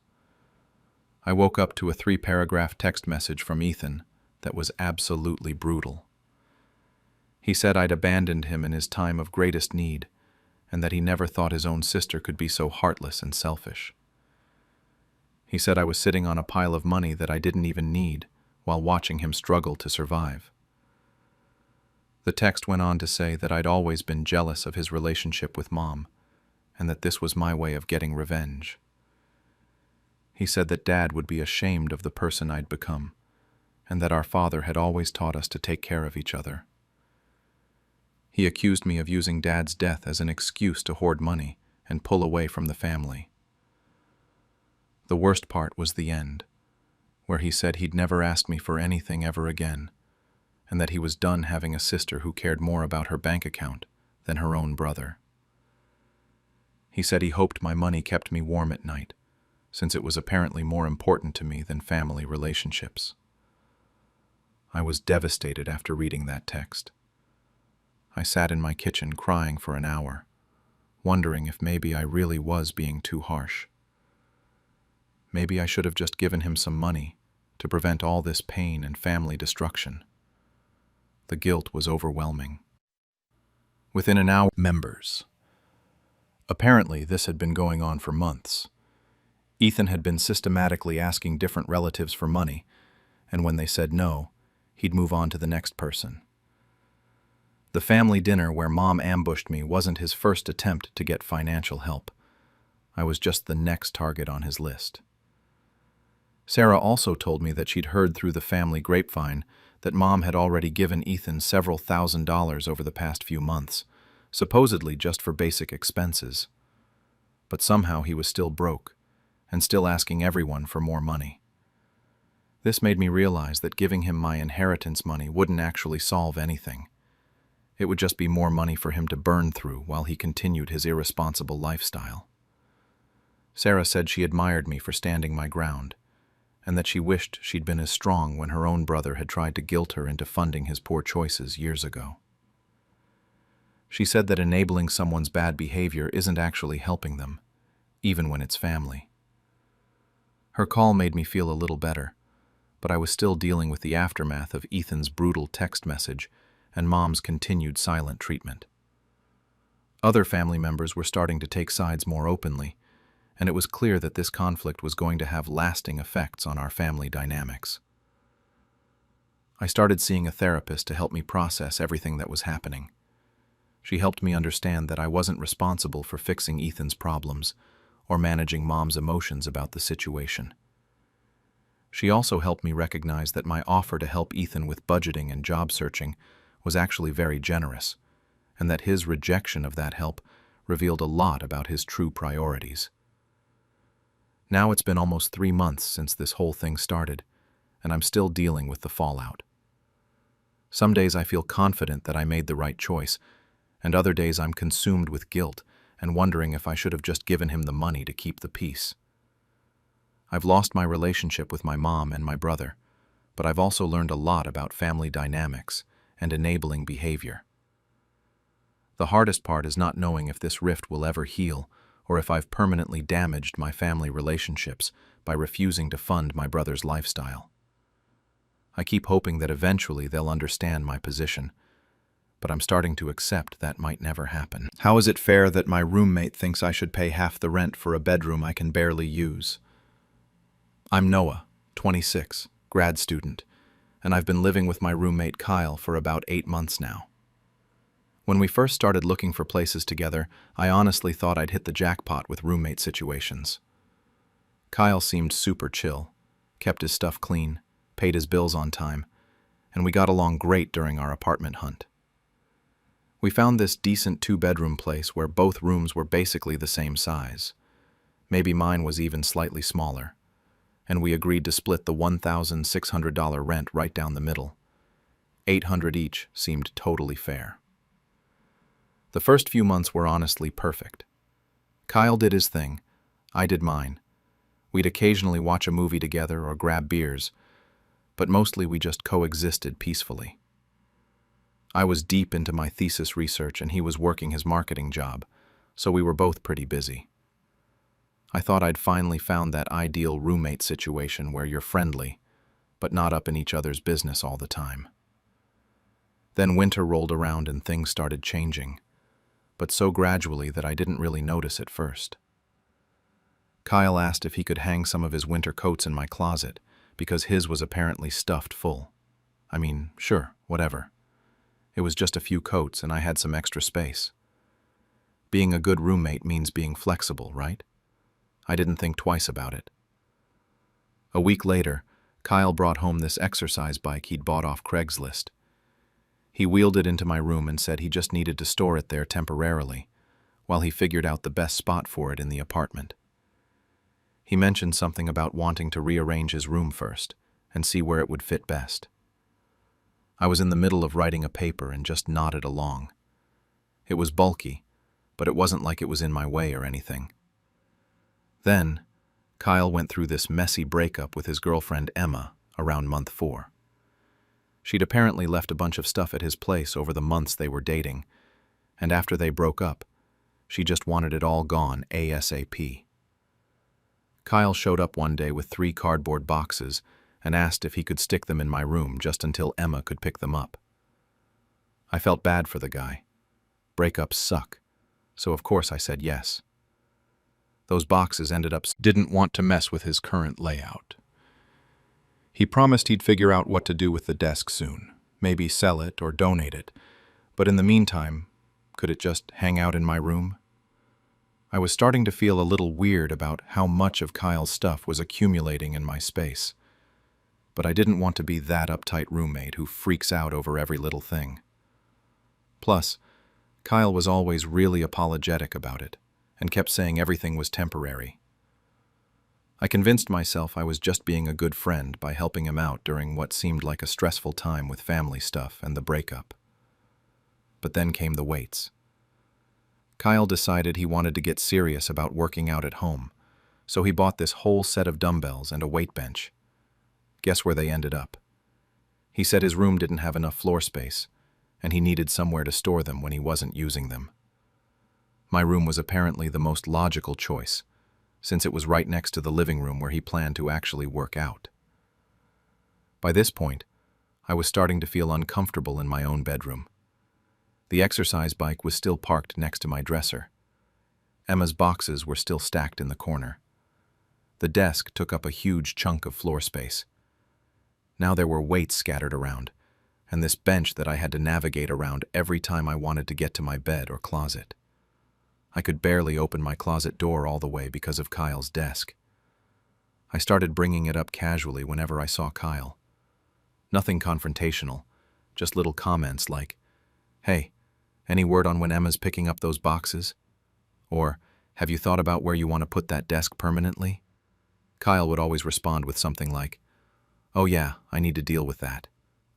I woke up to a 3-paragraph text message from Ethan that was absolutely brutal. He said I'd abandoned him in his time of greatest need, and that he never thought his own sister could be so heartless and selfish. He said I was sitting on a pile of money that I didn't even need while watching him struggle to survive. The text went on to say that I'd always been jealous of his relationship with Mom, and that this was my way of getting revenge. He said that Dad would be ashamed of the person I'd become, and that our father had always taught us to take care of each other. He accused me of using Dad's death as an excuse to hoard money and pull away from the family. The worst part was the end, where he said he'd never ask me for anything ever again, and that he was done having a sister who cared more about her bank account than her own brother. He said he hoped my money kept me warm at night, since it was apparently more important to me than family relationships. I was devastated after reading that text. I sat in my kitchen crying for an hour, wondering if maybe I really was being too harsh. Maybe I should have just given him some money to prevent all this pain and family destruction. The guilt was overwhelming. Within an hour, members. Apparently, this had been going on for months. Ethan had been systematically asking different relatives for money, and when they said no, he'd move on to the next person. The family dinner where Mom ambushed me wasn't his first attempt to get financial help. I was just the next target on his list. Sarah also told me that she'd heard through the family grapevine that Mom had already given Ethan several $1,000s over the past few months, supposedly just for basic expenses. But somehow he was still broke, and still asking everyone for more money. This made me realize that giving him my inheritance money wouldn't actually solve anything. It would just be more money for him to burn through while he continued his irresponsible lifestyle. Sarah said she admired me for standing my ground, and that she wished she'd been as strong when her own brother had tried to guilt her into funding his poor choices years ago. She said that enabling someone's bad behavior isn't actually helping them, even when it's family. Her call made me feel a little better, but I was still dealing with the aftermath of Ethan's brutal text message and Mom's continued silent treatment. Other family members were starting to take sides more openly, and it was clear that this conflict was going to have lasting effects on our family dynamics. I started seeing a therapist to help me process everything that was happening. She helped me understand that I wasn't responsible for fixing Ethan's problems or managing Mom's emotions about the situation. She also helped me recognize that my offer to help Ethan with budgeting and job searching was actually very generous, and that his rejection of that help revealed a lot about his true priorities. Now it's been almost 3 months since this whole thing started, and I'm still dealing with the fallout. Some days I feel confident that I made the right choice, and other days I'm consumed with guilt and wondering if I should have just given him the money to keep the peace. I've lost my relationship with my mom and my brother, but I've also learned a lot about family dynamics and enabling behavior. The hardest part is not knowing if this rift will ever heal or if I've permanently damaged my family relationships by refusing to fund my brother's lifestyle. I keep hoping that eventually they'll understand my position, but I'm starting to accept that might never happen. How is it fair that my roommate thinks I should pay half the rent for a bedroom I can barely use? I'm Noah, 26, grad student, and I've been living with my roommate Kyle for about 8 months now. When we first started looking for places together, I honestly thought I'd hit the jackpot with roommate situations. Kyle seemed super chill, kept his stuff clean, paid his bills on time, and we got along great during our apartment hunt. We found this decent 2-bedroom place where both rooms were basically the same size. Maybe mine was even slightly smaller, and we agreed to split the $1,600 rent right down the middle. $800 each seemed totally fair. The first few months were honestly perfect. Kyle did his thing, I did mine. We'd occasionally watch a movie together or grab beers, but mostly we just coexisted peacefully. I was deep into my thesis research and he was working his marketing job, so we were both pretty busy. I thought I'd finally found that ideal roommate situation where you're friendly, but not up in each other's business all the time. Then winter rolled around and things started changing, but so gradually that I didn't really notice at first. Kyle asked if he could hang some of his winter coats in my closet, because his was apparently stuffed full. I mean, sure, whatever. It was just a few coats and I had some extra space. Being a good roommate means being flexible, right? I didn't think twice about it. A week later, Kyle brought home this exercise bike he'd bought off Craigslist. He wheeled it into my room and said he just needed to store it there temporarily, while he figured out the best spot for it in the apartment. He mentioned something about wanting to rearrange his room first and see where it would fit best. I was in the middle of writing a paper and just nodded along. It was bulky, but it wasn't like it was in my way or anything. Then, Kyle went through this messy breakup with his girlfriend Emma around month 4. She'd apparently left a bunch of stuff at his place over the months they were dating, and after they broke up, she just wanted it all gone ASAP. Kyle showed up one day with 3 cardboard boxes and asked if he could stick them in my room just until Emma could pick them up. I felt bad for the guy. Breakups suck, so of course I said yes. Those boxes ended up didn't want to mess with his current layout. He promised he'd figure out what to do with the desk soon, maybe sell it or donate it, but in the meantime, could it just hang out in my room? I was starting to feel a little weird about how much of Kyle's stuff was accumulating in my space. But I didn't want to be that uptight roommate who freaks out over every little thing. Plus, Kyle was always really apologetic about it and kept saying everything was temporary. I convinced myself I was just being a good friend by helping him out during what seemed like a stressful time with family stuff and the breakup. But then came the weights. Kyle decided he wanted to get serious about working out at home, so he bought this whole set of dumbbells and a weight bench. Guess where they ended up? He said his room didn't have enough floor space, and he needed somewhere to store them when he wasn't using them. My room was apparently the most logical choice, since it was right next to the living room where he planned to actually work out. By this point, I was starting to feel uncomfortable in my own bedroom. The exercise bike was still parked next to my dresser. Emma's boxes were still stacked in the corner. The desk took up a huge chunk of floor space. Now there were weights scattered around, and this bench that I had to navigate around every time I wanted to get to my bed or closet. I could barely open my closet door all the way because of Kyle's desk. I started bringing it up casually whenever I saw Kyle. Nothing confrontational, just little comments like, "Hey, any word on when Emma's picking up those boxes?" Or, "Have you thought about where you want to put that desk permanently?" Kyle would always respond with something like, "Oh yeah, I need to deal with that."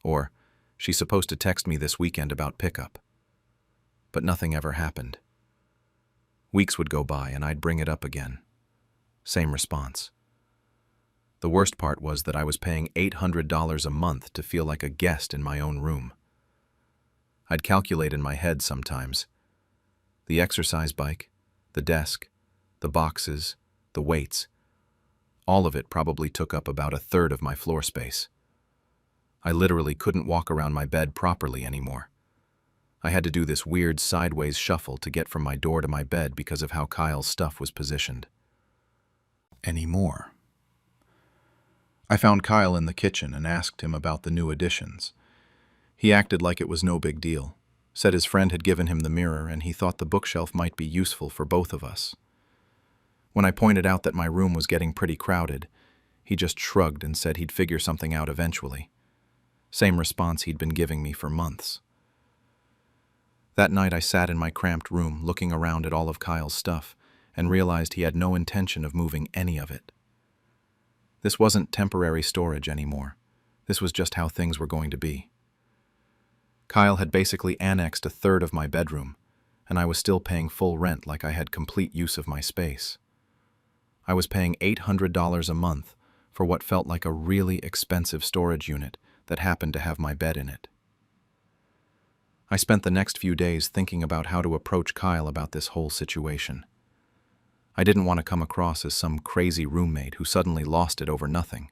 Or, "She's supposed to text me this weekend about pickup." But nothing ever happened. Weeks would go by and I'd bring it up again. Same response. The worst part was that I was paying $800 a month to feel like a guest in my own room. I'd calculate in my head sometimes. The exercise bike, the desk, the boxes, the weights, all of it probably took up about a third of my floor space. I literally couldn't walk around my bed properly anymore. I had to do this weird sideways shuffle to get from my door to my bed because of how Kyle's stuff was positioned. Anymore. I found Kyle in the kitchen and asked him about the new additions. He acted like it was no big deal, said his friend had given him the mirror and he thought the bookshelf might be useful for both of us. When I pointed out that my room was getting pretty crowded, he just shrugged and said he'd figure something out eventually. Same response he'd been giving me for months. That night I sat in my cramped room looking around at all of Kyle's stuff and realized he had no intention of moving any of it. This wasn't temporary storage anymore. This was just how things were going to be. Kyle had basically annexed a third of my bedroom, and I was still paying full rent like I had complete use of my space. I was paying $800 a month for what felt like a really expensive storage unit that happened to have my bed in it. I spent the next few days thinking about how to approach Kyle about this whole situation. I didn't want to come across as some crazy roommate who suddenly lost it over nothing,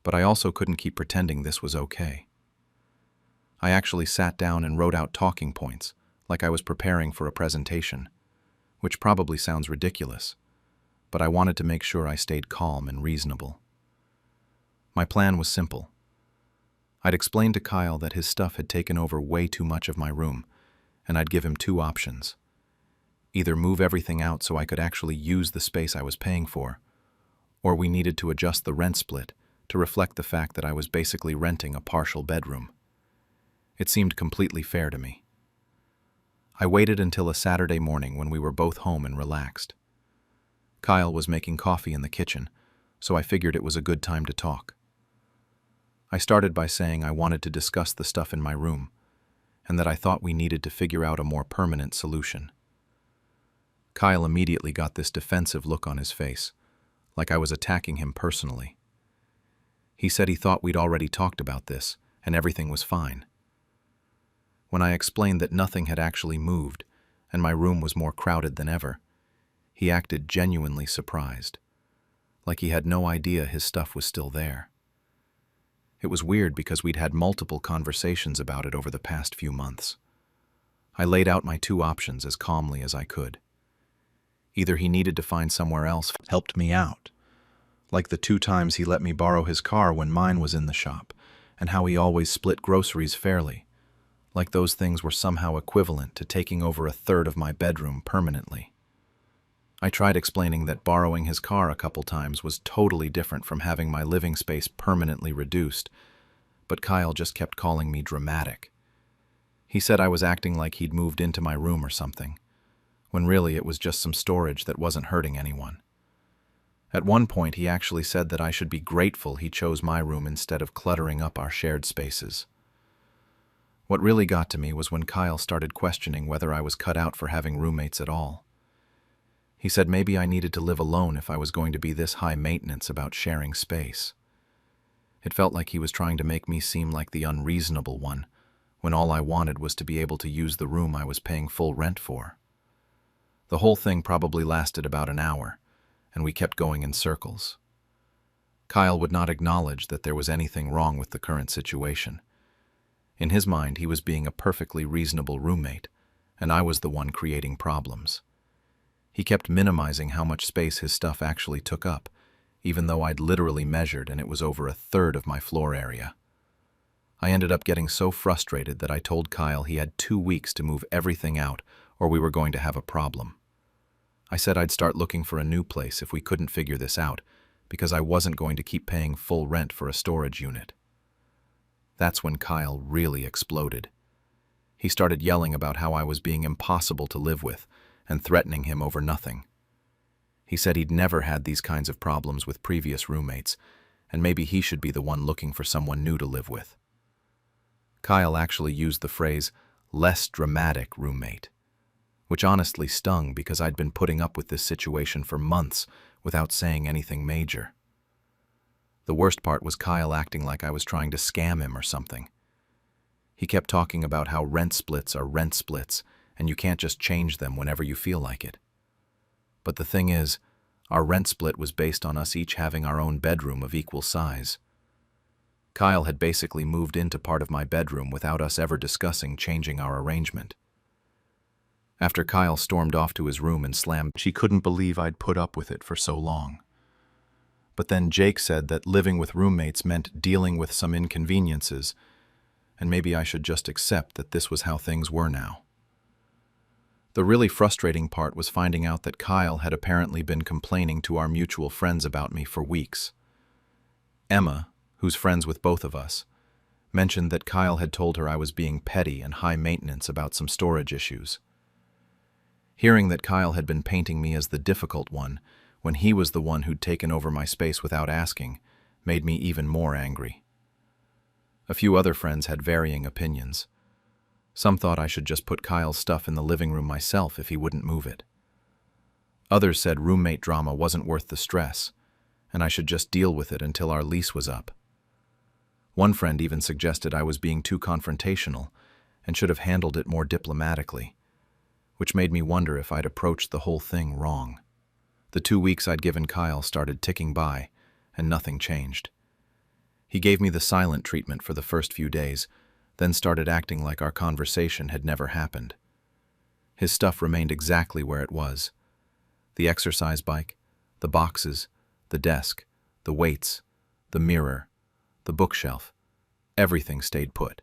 but I also couldn't keep pretending this was okay. I actually sat down and wrote out talking points, like I was preparing for a presentation, which probably sounds ridiculous, but I wanted to make sure I stayed calm and reasonable. My plan was simple. I'd explain to Kyle that his stuff had taken over way too much of my room, and I'd give him two options. Either move everything out so I could actually use the space I was paying for, or we needed to adjust the rent split to reflect the fact that I was basically renting a partial bedroom. It seemed completely fair to me. I waited until a Saturday morning when we were both home and relaxed. Kyle was making coffee in the kitchen, so I figured it was a good time to talk. I started by saying I wanted to discuss the stuff in my room, and that I thought we needed to figure out a more permanent solution. Kyle immediately got this defensive look on his face, like I was attacking him personally. He said he thought we'd already talked about this, and everything was fine. When I explained that nothing had actually moved, and my room was more crowded than ever, he acted genuinely surprised, like he had no idea his stuff was still there. It was weird because we'd had multiple conversations about it over the past few months. I laid out my two options as calmly as I could. Either he needed to find somewhere else, helped me out, like the 2 times he let me borrow his car when mine was in the shop, and how he always split groceries fairly, like those things were somehow equivalent to taking over a third of my bedroom permanently. I tried explaining that borrowing his car a couple times was totally different from having my living space permanently reduced, but Kyle just kept calling me dramatic. He said I was acting like he'd moved into my room or something, when really it was just some storage that wasn't hurting anyone. At one point, he actually said that I should be grateful he chose my room instead of cluttering up our shared spaces. What really got to me was when Kyle started questioning whether I was cut out for having roommates at all. He said maybe I needed to live alone if I was going to be this high maintenance about sharing space. It felt like he was trying to make me seem like the unreasonable one, when all I wanted was to be able to use the room I was paying full rent for. The whole thing probably lasted about an hour, and we kept going in circles. Kyle would not acknowledge that there was anything wrong with the current situation. In his mind, he was being a perfectly reasonable roommate, and I was the one creating problems. He kept minimizing how much space his stuff actually took up, even though I'd literally measured and it was over a third of my floor area. I ended up getting so frustrated that I told Kyle he had 2 weeks to move everything out or we were going to have a problem. I said I'd start looking for a new place if we couldn't figure this out, because I wasn't going to keep paying full rent for a storage unit. That's when Kyle really exploded. He started yelling about how I was being impossible to live with and threatening him over nothing. He said he'd never had these kinds of problems with previous roommates, and maybe he should be the one looking for someone new to live with. Kyle actually used the phrase, "less dramatic roommate," which honestly stung because I'd been putting up with this situation for months without saying anything major. The worst part was Kyle acting like I was trying to scam him or something. He kept talking about how rent splits are rent splits, and you can't just change them whenever you feel like it. But the thing is, our rent split was based on us each having our own bedroom of equal size. Kyle had basically moved into part of my bedroom without us ever discussing changing our arrangement. After Kyle stormed off to his room and slammed, she couldn't believe I'd put up with it for so long. But then Jake said that living with roommates meant dealing with some inconveniences, and maybe I should just accept that this was how things were now. The really frustrating part was finding out that Kyle had apparently been complaining to our mutual friends about me for weeks. Emma, who's friends with both of us, mentioned that Kyle had told her I was being petty and high maintenance about some storage issues. Hearing that Kyle had been painting me as the difficult one, when he was the one who'd taken over my space without asking, made me even more angry. A few other friends had varying opinions. Some thought I should just put Kyle's stuff in the living room myself if he wouldn't move it. Others said roommate drama wasn't worth the stress, and I should just deal with it until our lease was up. One friend even suggested I was being too confrontational and should have handled it more diplomatically, which made me wonder if I'd approached the whole thing wrong. The 2 weeks I'd given Kyle started ticking by, and nothing changed. He gave me the silent treatment for the first few days, then started acting like our conversation had never happened. His stuff remained exactly where it was. The exercise bike, the boxes, the desk, the weights, the mirror, the bookshelf, everything stayed put.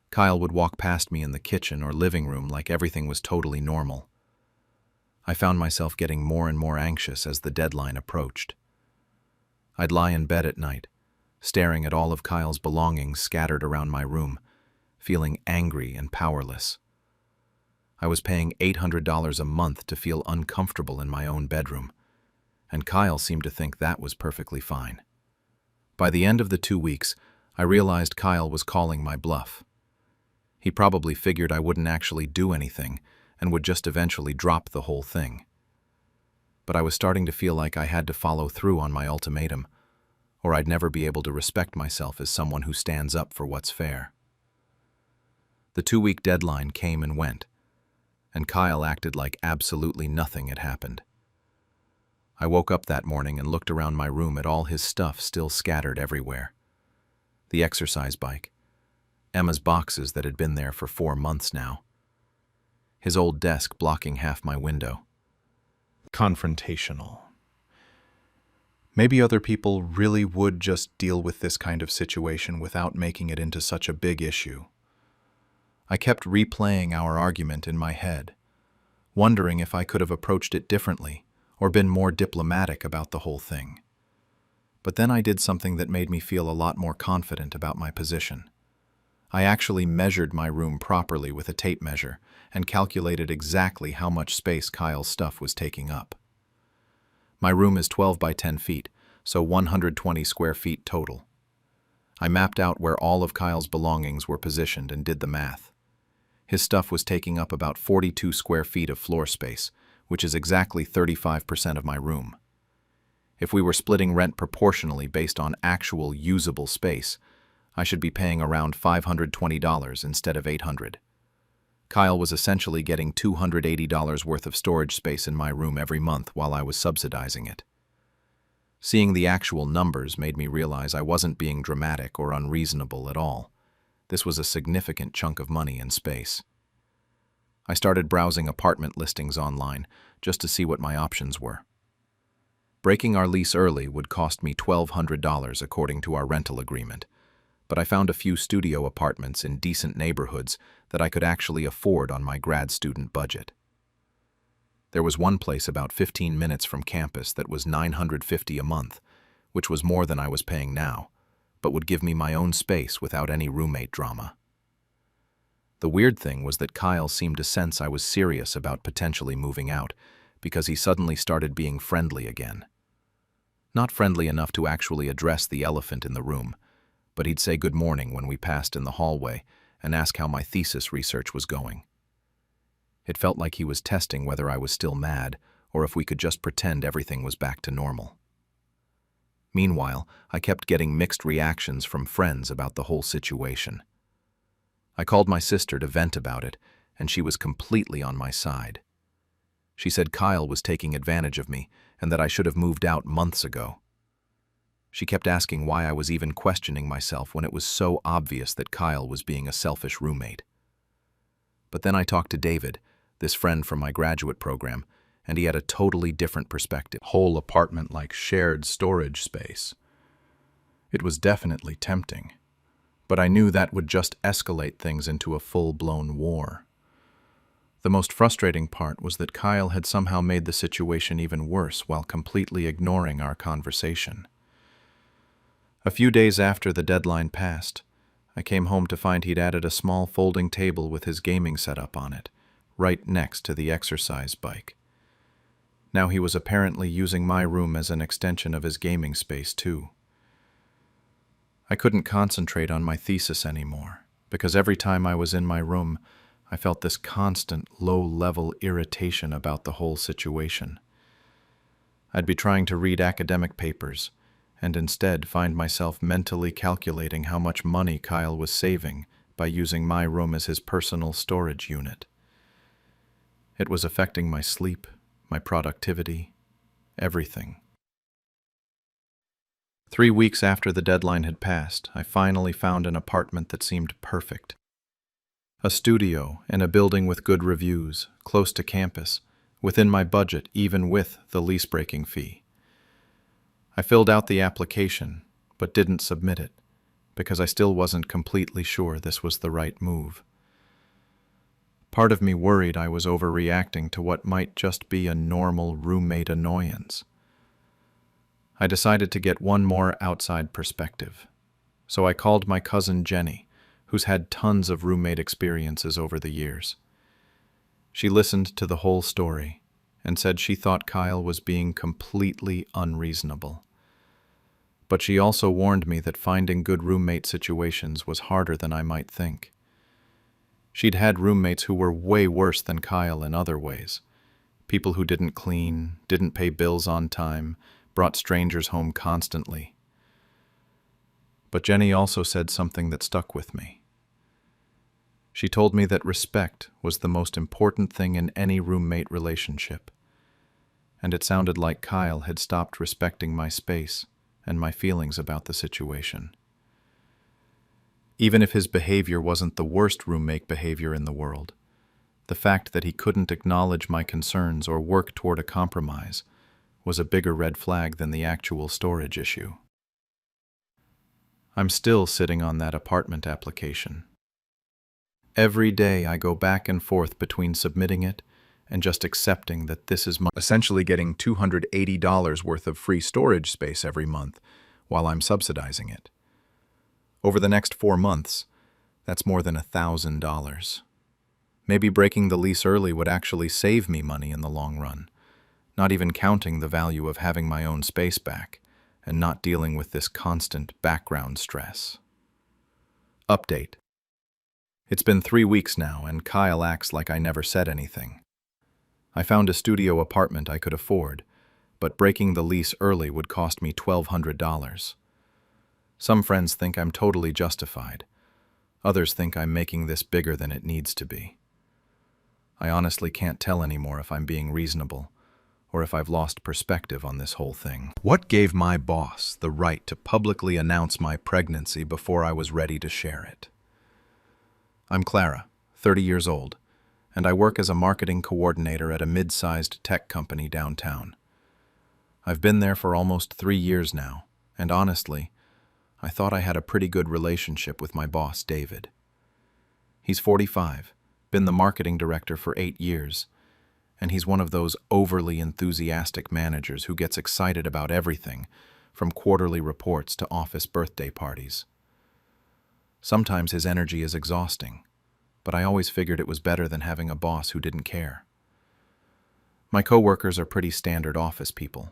Kyle would walk past me in the kitchen or living room like everything was totally normal. I found myself getting more and more anxious as the deadline approached. I'd lie in bed at night, staring at all of Kyle's belongings scattered around my room, feeling angry and powerless. I was paying $800 a month to feel uncomfortable in my own bedroom, and Kyle seemed to think that was perfectly fine. By the end of the 2 weeks, I realized Kyle was calling my bluff. He probably figured I wouldn't actually do anything and would just eventually drop the whole thing. But I was starting to feel like I had to follow through on my ultimatum, or I'd never be able to respect myself as someone who stands up for what's fair. The 2-week deadline came and went, and Kyle acted like absolutely nothing had happened. I woke up that morning and looked around my room at all his stuff still scattered everywhere. The exercise bike, Emma's boxes that had been there for 4 months now, his old desk blocking half my window. Confrontational. Maybe other people really would just deal with this kind of situation without making it into such a big issue. I kept replaying our argument in my head, wondering if I could have approached it differently or been more diplomatic about the whole thing. But then I did something that made me feel a lot more confident about my position. I actually measured my room properly with a tape measure and calculated exactly how much space Kyle's stuff was taking up. My room is 12 by 10 feet, so 120 square feet total. I mapped out where all of Kyle's belongings were positioned and did the math. His stuff was taking up about 42 square feet of floor space, which is exactly 35% of my room. If we were splitting rent proportionally based on actual usable space, I should be paying around $520 instead of $800. Kyle was essentially getting $280 worth of storage space in my room every month while I was subsidizing it. Seeing the actual numbers made me realize I wasn't being dramatic or unreasonable at all. This was a significant chunk of money and space. I started browsing apartment listings online just to see what my options were. Breaking our lease early would cost me $1,200 according to our rental agreement, but I found a few studio apartments in decent neighborhoods that I could actually afford on my grad student budget. There was one place about 15 minutes from campus that was $950 a month, which was more than I was paying now, but would give me my own space without any roommate drama. The weird thing was that Kyle seemed to sense I was serious about potentially moving out because he suddenly started being friendly again. Not friendly enough to actually address the elephant in the room, but he'd say good morning when we passed in the hallway and ask how my thesis research was going. It felt like he was testing whether I was still mad or if we could just pretend everything was back to normal. Meanwhile, I kept getting mixed reactions from friends about the whole situation. I called my sister to vent about it, and she was completely on my side. She said Kyle was taking advantage of me and that I should have moved out months ago. She kept asking why I was even questioning myself when it was so obvious that Kyle was being a selfish roommate. But then I talked to David, this friend from my graduate program, and he had a totally different perspective. Whole apartment like shared storage space. It was definitely tempting, but I knew that would just escalate things into a full-blown war. The most frustrating part was that Kyle had somehow made the situation even worse while completely ignoring our conversation. A few days after the deadline passed, I came home to find he'd added a small folding table with his gaming setup on it, right next to the exercise bike. Now he was apparently using my room as an extension of his gaming space too. I couldn't concentrate on my thesis anymore, because every time I was in my room, I felt this constant, low-level irritation about the whole situation. I'd be trying to read academic papers, and instead find myself mentally calculating how much money Kyle was saving by using my room as his personal storage unit. It was affecting my sleep, my productivity, everything. 3 weeks after the deadline had passed, I finally found an apartment that seemed perfect. A studio in a building with good reviews, close to campus, within my budget even with the lease-breaking fee. I filled out the application, but didn't submit it, because I still wasn't completely sure this was the right move. Part of me worried I was overreacting to what might just be a normal roommate annoyance. I decided to get one more outside perspective, so I called my cousin Jenny, who's had tons of roommate experiences over the years. She listened to the whole story and said she thought Kyle was being completely unreasonable. But she also warned me that finding good roommate situations was harder than I might think. She'd had roommates who were way worse than Kyle in other ways. People who didn't clean, didn't pay bills on time, brought strangers home constantly. But Jenny also said something that stuck with me. She told me that respect was the most important thing in any roommate relationship. And it sounded like Kyle had stopped respecting my space and my feelings about the situation. Even if his behavior wasn't the worst roommate behavior in the world, the fact that he couldn't acknowledge my concerns or work toward a compromise was a bigger red flag than the actual storage issue. I'm still sitting on that apartment application. Every day I go back and forth between submitting it and just accepting that this is essentially getting $280 worth of free storage space every month while I'm subsidizing it. Over the next 4 months, that's more than $1,000. Maybe breaking the lease early would actually save me money in the long run, not even counting the value of having my own space back and not dealing with this constant background stress. Update. It's been 3 weeks now, and Kyle acts like I never said anything. I found a studio apartment I could afford, but breaking the lease early would cost me $1,200. Some friends think I'm totally justified. Others think I'm making this bigger than it needs to be. I honestly can't tell anymore if I'm being reasonable or if I've lost perspective on this whole thing. What gave my boss the right to publicly announce my pregnancy before I was ready to share it? I'm Clara, 30 years old, and I work as a marketing coordinator at a mid-sized tech company downtown. I've been there for almost 3 years now, and honestly, I thought I had a pretty good relationship with my boss, David. He's 45, been the marketing director for 8 years, and he's one of those overly enthusiastic managers who gets excited about everything, from quarterly reports to office birthday parties. Sometimes his energy is exhausting, but I always figured it was better than having a boss who didn't care. My coworkers are pretty standard office people.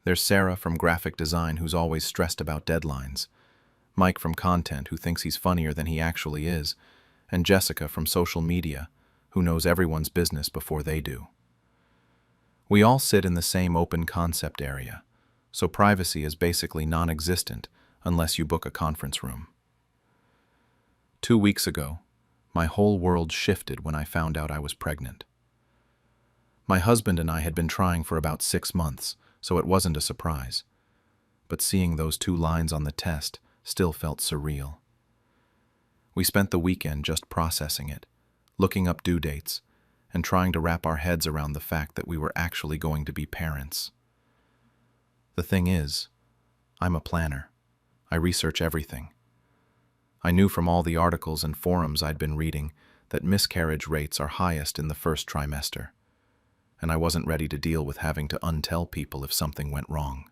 There's Sarah from graphic design, who's always stressed about deadlines, Mike from content, who thinks he's funnier than he actually is, and Jessica from social media, who knows everyone's business before they do. We all sit in the same open concept area, so privacy is basically non-existent unless you book a conference room. 2 weeks ago, my whole world shifted when I found out I was pregnant. My husband and I had been trying for about 6 months, so it wasn't a surprise. But seeing those 2 lines on the test still felt surreal. We spent the weekend just processing it, looking up due dates, and trying to wrap our heads around the fact that we were actually going to be parents. The thing is, I'm a planner. I research everything. I knew from all the articles and forums I'd been reading that miscarriage rates are highest in the first trimester, and I wasn't ready to deal with having to untell people if something went wrong.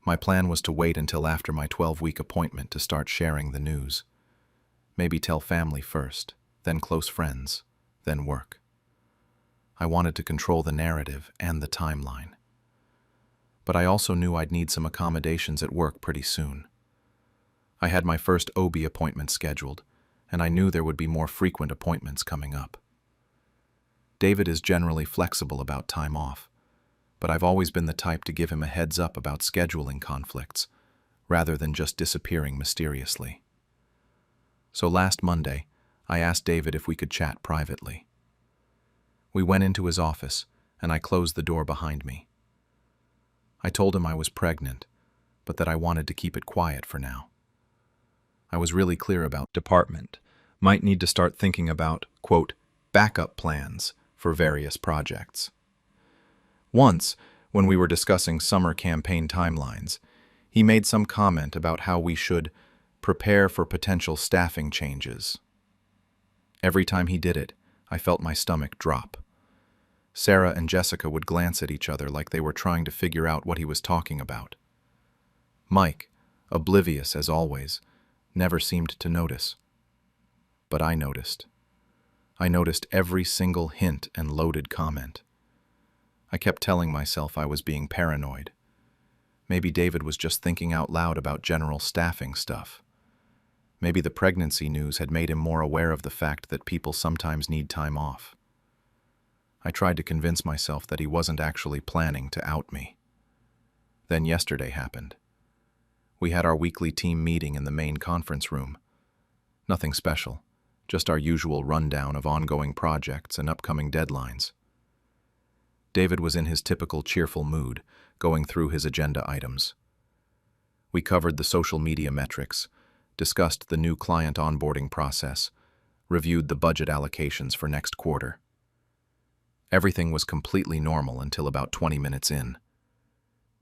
My plan was to wait until after my 12-week appointment to start sharing the news. Maybe tell family first, then close friends, then work. I wanted to control the narrative and the timeline. But I also knew I'd need some accommodations at work pretty soon. I had my first OB appointment scheduled, and I knew there would be more frequent appointments coming up. David is generally flexible about time off, but I've always been the type to give him a heads up about scheduling conflicts, rather than just disappearing mysteriously. So last Monday, I asked David if we could chat privately. We went into his office, and I closed the door behind me. I told him I was pregnant, but that I wanted to keep it quiet for now. I was really clear about department might need to start thinking about, quote, backup plans for various projects. Once, when we were discussing summer campaign timelines, he made some comment about how we should prepare for potential staffing changes. Every time he did it, I felt my stomach drop. Sarah and Jessica would glance at each other like they were trying to figure out what he was talking about. Mike, oblivious as always, never seemed to notice. But I noticed. I noticed every single hint and loaded comment. I kept telling myself I was being paranoid. Maybe David was just thinking out loud about general staffing stuff. Maybe the pregnancy news had made him more aware of the fact that people sometimes need time off. I tried to convince myself that he wasn't actually planning to out me. Then yesterday happened. We had our weekly team meeting in the main conference room. Nothing special, just our usual rundown of ongoing projects and upcoming deadlines. David was in his typical cheerful mood, going through his agenda items. We covered the social media metrics, discussed the new client onboarding process, reviewed the budget allocations for next quarter. Everything was completely normal until about 20 minutes in.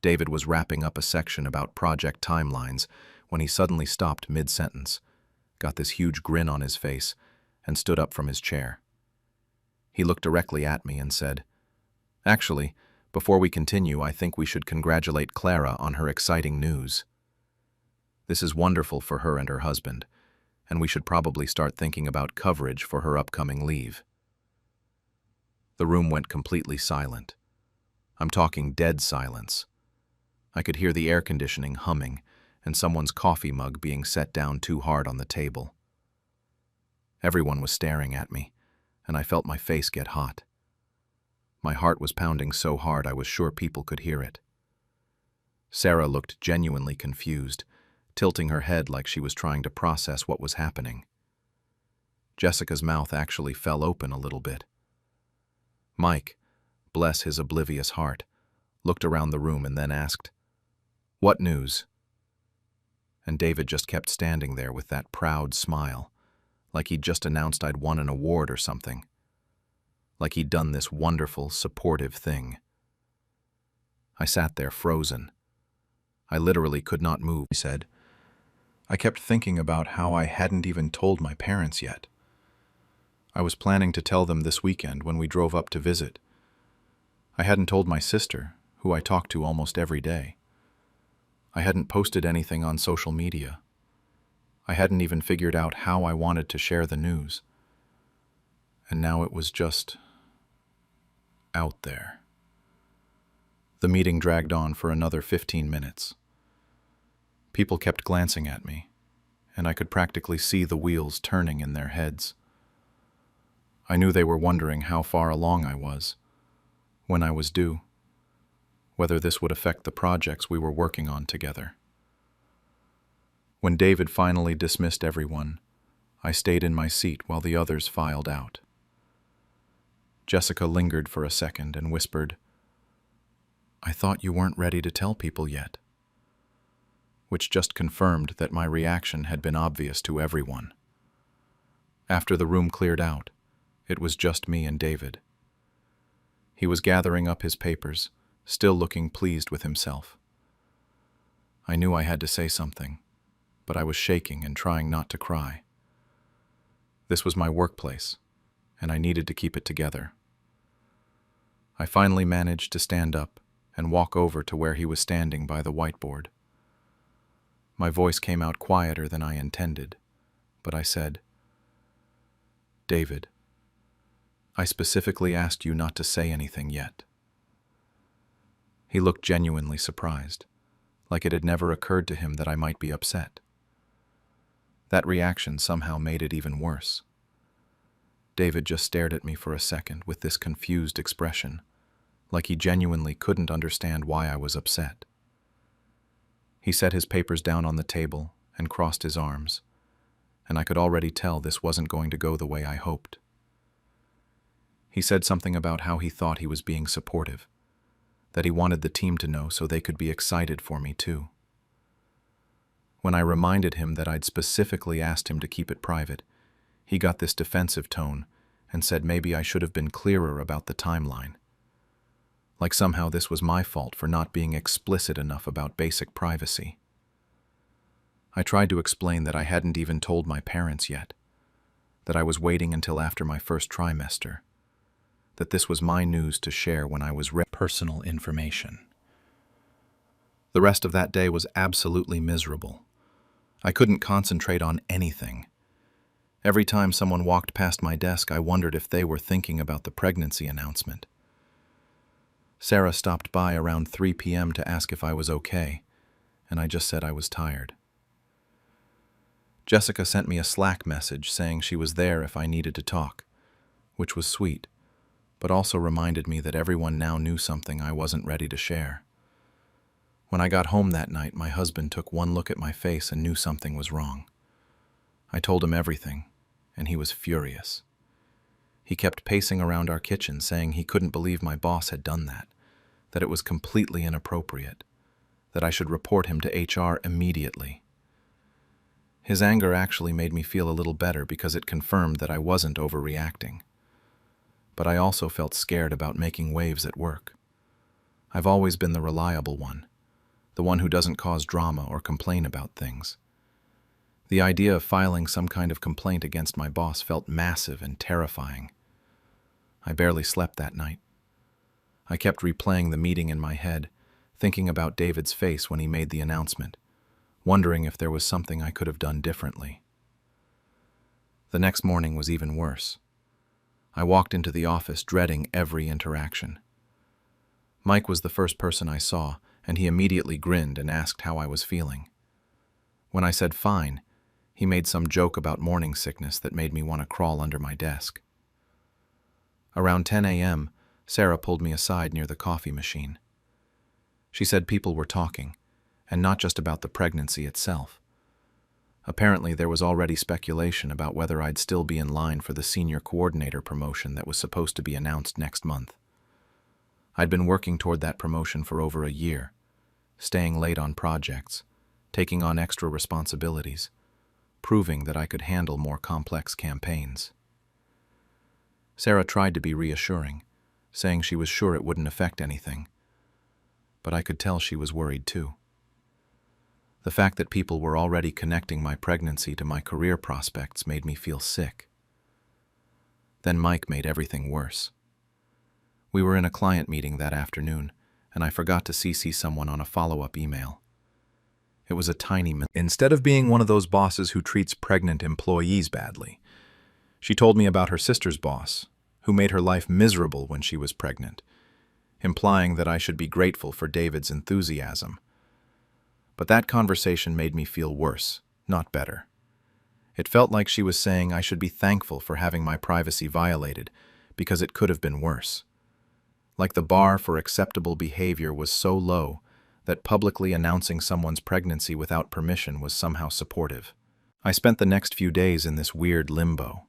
David was wrapping up a section about project timelines when he suddenly stopped mid-sentence, got this huge grin on his face, and stood up from his chair. He looked directly at me and said, "Actually, before we continue, I think we should congratulate Clara on her exciting news. This is wonderful for her and her husband, and we should probably start thinking about coverage for her upcoming leave." The room went completely silent. I'm talking dead silence. I could hear the air conditioning humming and someone's coffee mug being set down too hard on the table. Everyone was staring at me, and I felt my face get hot. My heart was pounding so hard I was sure people could hear it. Sarah looked genuinely confused, tilting her head like she was trying to process what was happening. Jessica's mouth actually fell open a little bit. Mike, bless his oblivious heart, looked around the room and then asked, "What news?" And David just kept standing there with that proud smile, like he'd just announced I'd won an award or something. Like he'd done this wonderful, supportive thing. I sat there frozen. I literally could not move, he said. I kept thinking about how I hadn't even told my parents yet. I was planning to tell them this weekend when we drove up to visit. I hadn't told my sister, who I talk to almost every day. I hadn't posted anything on social media. I hadn't even figured out how I wanted to share the news. And now it was just out there. The meeting dragged on for another 15 minutes. People kept glancing at me, and I could practically see the wheels turning in their heads. I knew they were wondering how far along I was, when I was due, whether this would affect the projects we were working on together. When David finally dismissed everyone, I stayed in my seat while the others filed out. Jessica lingered for a second and whispered, "I thought you weren't ready to tell people yet," which just confirmed that my reaction had been obvious to everyone. After the room cleared out, it was just me and David. He was gathering up his papers, still looking pleased with himself. I knew I had to say something, but I was shaking and trying not to cry. This was my workplace, and I needed to keep it together. I finally managed to stand up and walk over to where he was standing by the whiteboard. My voice came out quieter than I intended, but I said, "David, I specifically asked you not to say anything yet." He looked genuinely surprised, like it had never occurred to him that I might be upset. That reaction somehow made it even worse. David just stared at me for a second with this confused expression, like he genuinely couldn't understand why I was upset. He set his papers down on the table and crossed his arms, and I could already tell this wasn't going to go the way I hoped. He said something about how he thought he was being supportive, that he wanted the team to know so they could be excited for me too. When I reminded him that I'd specifically asked him to keep it private, he got this defensive tone and said maybe I should have been clearer about the timeline. Like somehow this was my fault for not being explicit enough about basic privacy. I tried to explain that I hadn't even told my parents yet, that I was waiting until after my first trimester, that this was my news to share when I was personal information. The rest of that day was absolutely miserable. I couldn't concentrate on anything. Every time someone walked past my desk, I wondered if they were thinking about the pregnancy announcement. Sarah stopped by around 3 p.m. to ask if I was okay, and I just said I was tired. Jessica sent me a Slack message saying she was there if I needed to talk, which was sweet, but also reminded me that everyone now knew something I wasn't ready to share. When I got home that night, my husband took one look at my face and knew something was wrong. I told him everything, and he was furious. He kept pacing around our kitchen, saying he couldn't believe my boss had done that it was completely inappropriate, that I should report him to HR immediately. His anger actually made me feel a little better because it confirmed that I wasn't overreacting. But I also felt scared about making waves at work. I've always been the reliable one, the one who doesn't cause drama or complain about things. The idea of filing some kind of complaint against my boss felt massive and terrifying. I barely slept that night. I kept replaying the meeting in my head, thinking about David's face when he made the announcement, wondering if there was something I could have done differently. The next morning was even worse. I walked into the office dreading every interaction. Mike was the first person I saw, and he immediately grinned and asked how I was feeling. When I said fine, he made some joke about morning sickness that made me want to crawl under my desk. Around 10 a.m., Sarah pulled me aside near the coffee machine. She said people were talking, and not just about the pregnancy itself. Apparently, there was already speculation about whether I'd still be in line for the senior coordinator promotion that was supposed to be announced next month. I'd been working toward that promotion for over a year, staying late on projects, taking on extra responsibilities, proving that I could handle more complex campaigns. Sarah tried to be reassuring, saying she was sure it wouldn't affect anything, but I could tell she was worried too. The fact that people were already connecting my pregnancy to my career prospects made me feel sick. Then Mike made everything worse. We were in a client meeting that afternoon, and I forgot to CC someone on a follow-up email. It was a tiny mistake. Instead of being one of those bosses who treats pregnant employees badly, she told me about her sister's boss, who made her life miserable when she was pregnant, implying that I should be grateful for David's enthusiasm. But that conversation made me feel worse, not better. It felt like she was saying I should be thankful for having my privacy violated, because it could have been worse. Like the bar for acceptable behavior was so low that publicly announcing someone's pregnancy without permission was somehow supportive. I spent the next few days in this weird limbo.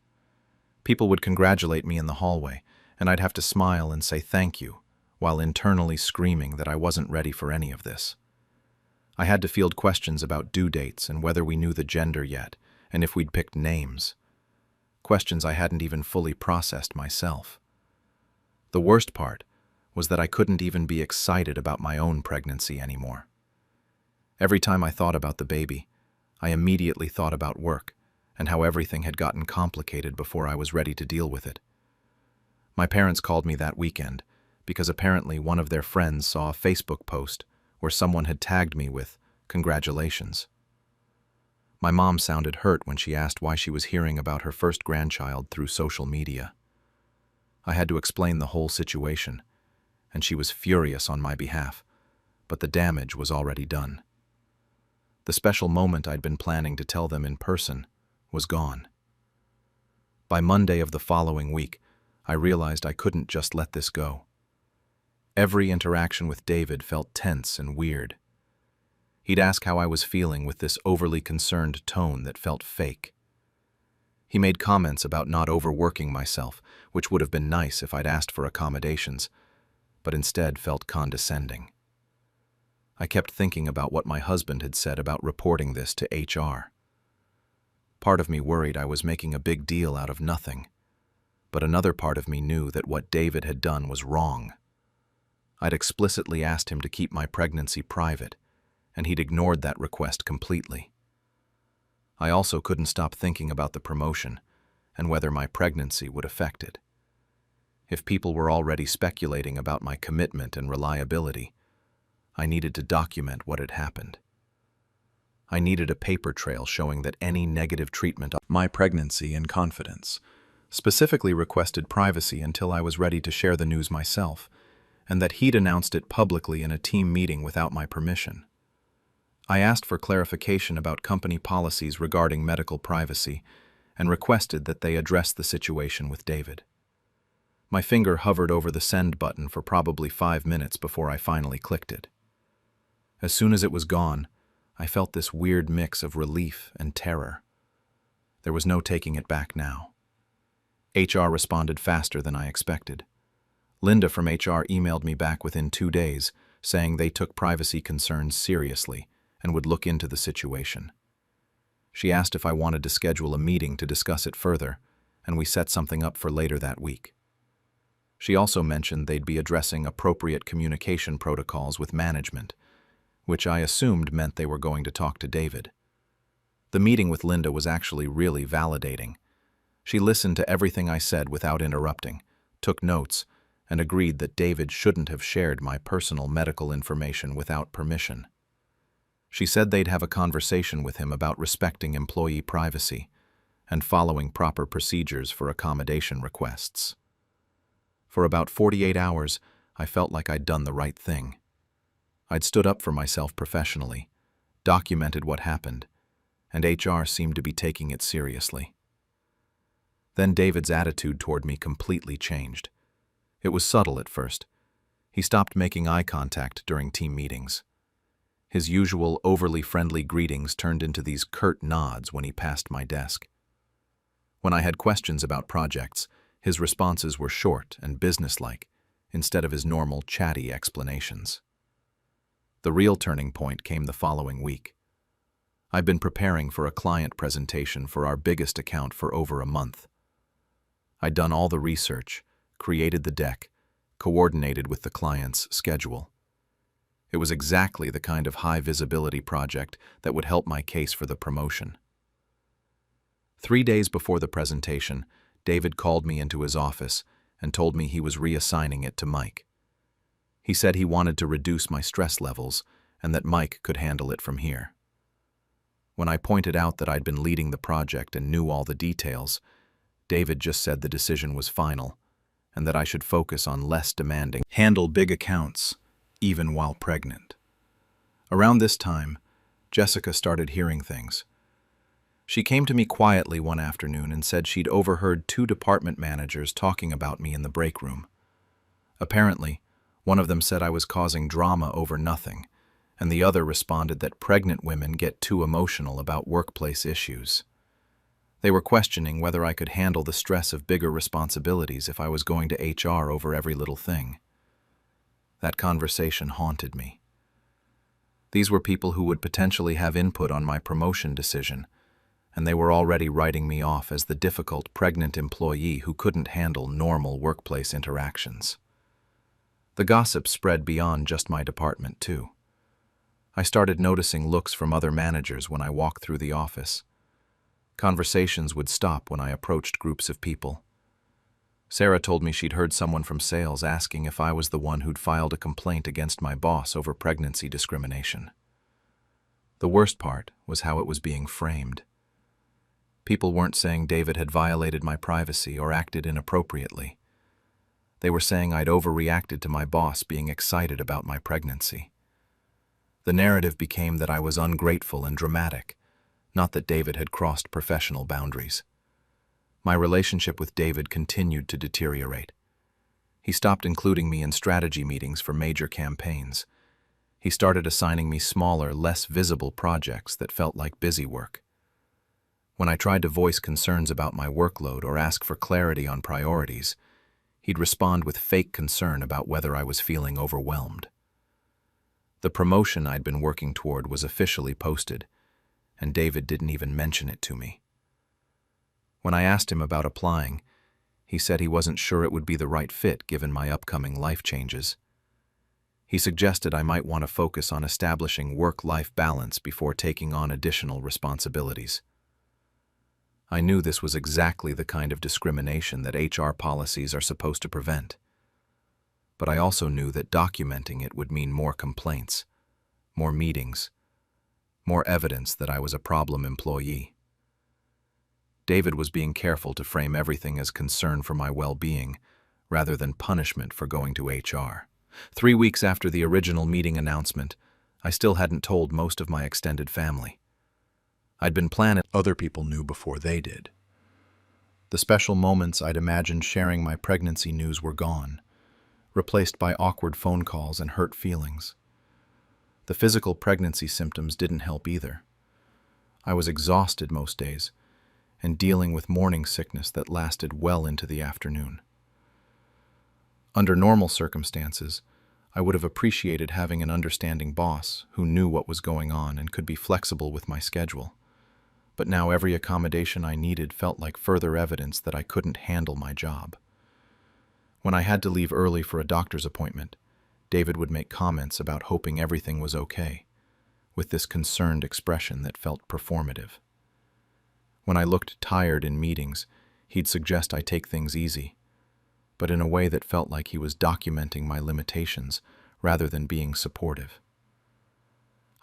People would congratulate me in the hallway, and I'd have to smile and say thank you, while internally screaming that I wasn't ready for any of this. I had to field questions about due dates and whether we knew the gender yet, and if we'd picked names. Questions I hadn't even fully processed myself. The worst part was that I couldn't even be excited about my own pregnancy anymore. Every time I thought about the baby, I immediately thought about work and how everything had gotten complicated before I was ready to deal with it. My parents called me that weekend because apparently one of their friends saw a Facebook post where someone had tagged me with "Congratulations." My mom sounded hurt when she asked why she was hearing about her first grandchild through social media. I had to explain the whole situation, and she was furious on my behalf, but the damage was already done. The special moment I'd been planning to tell them in person was gone. By Monday of the following week, I realized I couldn't just let this go. Every interaction with David felt tense and weird. He'd ask how I was feeling with this overly concerned tone that felt fake. He made comments about not overworking myself, which would have been nice if I'd asked for accommodations, but instead felt condescending. I kept thinking about what my husband had said about reporting this to HR. Part of me worried I was making a big deal out of nothing, but another part of me knew that what David had done was wrong. I'd explicitly asked him to keep my pregnancy private, and he'd ignored that request completely. I also couldn't stop thinking about the promotion and whether my pregnancy would affect it. If people were already speculating about my commitment and reliability, I needed to document what had happened. I needed a paper trail showing that any negative treatment of my pregnancy in confidence, specifically requested privacy until I was ready to share the news myself, and that he'd announced it publicly in a team meeting without my permission. I asked for clarification about company policies regarding medical privacy and requested that they address the situation with David. My finger hovered over the send button for probably 5 minutes before I finally clicked it. As soon as it was gone, I felt this weird mix of relief and terror. There was no taking it back now. HR responded faster than I expected. Linda from HR emailed me back within 2 days, saying they took privacy concerns seriously and would look into the situation. She asked if I wanted to schedule a meeting to discuss it further, and we set something up for later that week. She also mentioned they'd be addressing appropriate communication protocols with management, which I assumed meant they were going to talk to David. The meeting with Linda was actually really validating. She listened to everything I said without interrupting, took notes, and agreed that David shouldn't have shared my personal medical information without permission. She said they'd have a conversation with him about respecting employee privacy and following proper procedures for accommodation requests. For about 48 hours, I felt like I'd done the right thing. I'd stood up for myself professionally, documented what happened, and HR seemed to be taking it seriously. Then David's attitude toward me completely changed. It was subtle at first. He stopped making eye contact during team meetings. His usual overly friendly greetings turned into these curt nods when he passed my desk. When I had questions about projects, his responses were short and businesslike, instead of his normal chatty explanations. The real turning point came the following week. I'd been preparing for a client presentation for our biggest account for over a month. I'd done all the research, created the deck, coordinated with the client's schedule. It was exactly the kind of high-visibility project that would help my case for the promotion. 3 days before the presentation, David called me into his office and told me he was reassigning it to Mike. He said he wanted to reduce my stress levels and that Mike could handle it from here. When I pointed out that I'd been leading the project and knew all the details, David just said the decision was final and that I should focus on less demanding, handle big accounts, even while pregnant. Around this time, Jessica started hearing things. She came to me quietly one afternoon and said she'd overheard 2 department managers talking about me in the break room. Apparently, one of them said I was causing drama over nothing, and the other responded that pregnant women get too emotional about workplace issues. They were questioning whether I could handle the stress of bigger responsibilities if I was going to HR over every little thing. That conversation haunted me. These were people who would potentially have input on my promotion decision, and they were already writing me off as the difficult pregnant employee who couldn't handle normal workplace interactions. The gossip spread beyond just my department, too. I started noticing looks from other managers when I walked through the office. Conversations would stop when I approached groups of people. Sarah told me she'd heard someone from sales asking if I was the one who'd filed a complaint against my boss over pregnancy discrimination. The worst part was how it was being framed. People weren't saying David had violated my privacy or acted inappropriately. They were saying I'd overreacted to my boss being excited about my pregnancy. The narrative became that I was ungrateful and dramatic, not that David had crossed professional boundaries. My relationship with David continued to deteriorate. He stopped including me in strategy meetings for major campaigns. He started assigning me smaller, less visible projects that felt like busy work. When I tried to voice concerns about my workload or ask for clarity on priorities, he'd respond with fake concern about whether I was feeling overwhelmed. The promotion I'd been working toward was officially posted, and David didn't even mention it to me. When I asked him about applying, he said he wasn't sure it would be the right fit given my upcoming life changes. He suggested I might want to focus on establishing work-life balance before taking on additional responsibilities. I knew this was exactly the kind of discrimination that HR policies are supposed to prevent. But I also knew that documenting it would mean more complaints, more meetings, more evidence that I was a problem employee. David was being careful to frame everything as concern for my well-being, rather than punishment for going to HR. 3 weeks after the original meeting announcement, I still hadn't told most of my extended family. I'd been planning. Other people knew before they did. The special moments I'd imagined sharing my pregnancy news were gone, replaced by awkward phone calls and hurt feelings. The physical pregnancy symptoms didn't help either. I was exhausted most days, and dealing with morning sickness that lasted well into the afternoon. Under normal circumstances, I would have appreciated having an understanding boss who knew what was going on and could be flexible with my schedule. But now every accommodation I needed felt like further evidence that I couldn't handle my job. When I had to leave early for a doctor's appointment, David would make comments about hoping everything was okay, with this concerned expression that felt performative. When I looked tired in meetings, he'd suggest I take things easy. but in a way that felt like he was documenting my limitations rather than being supportive.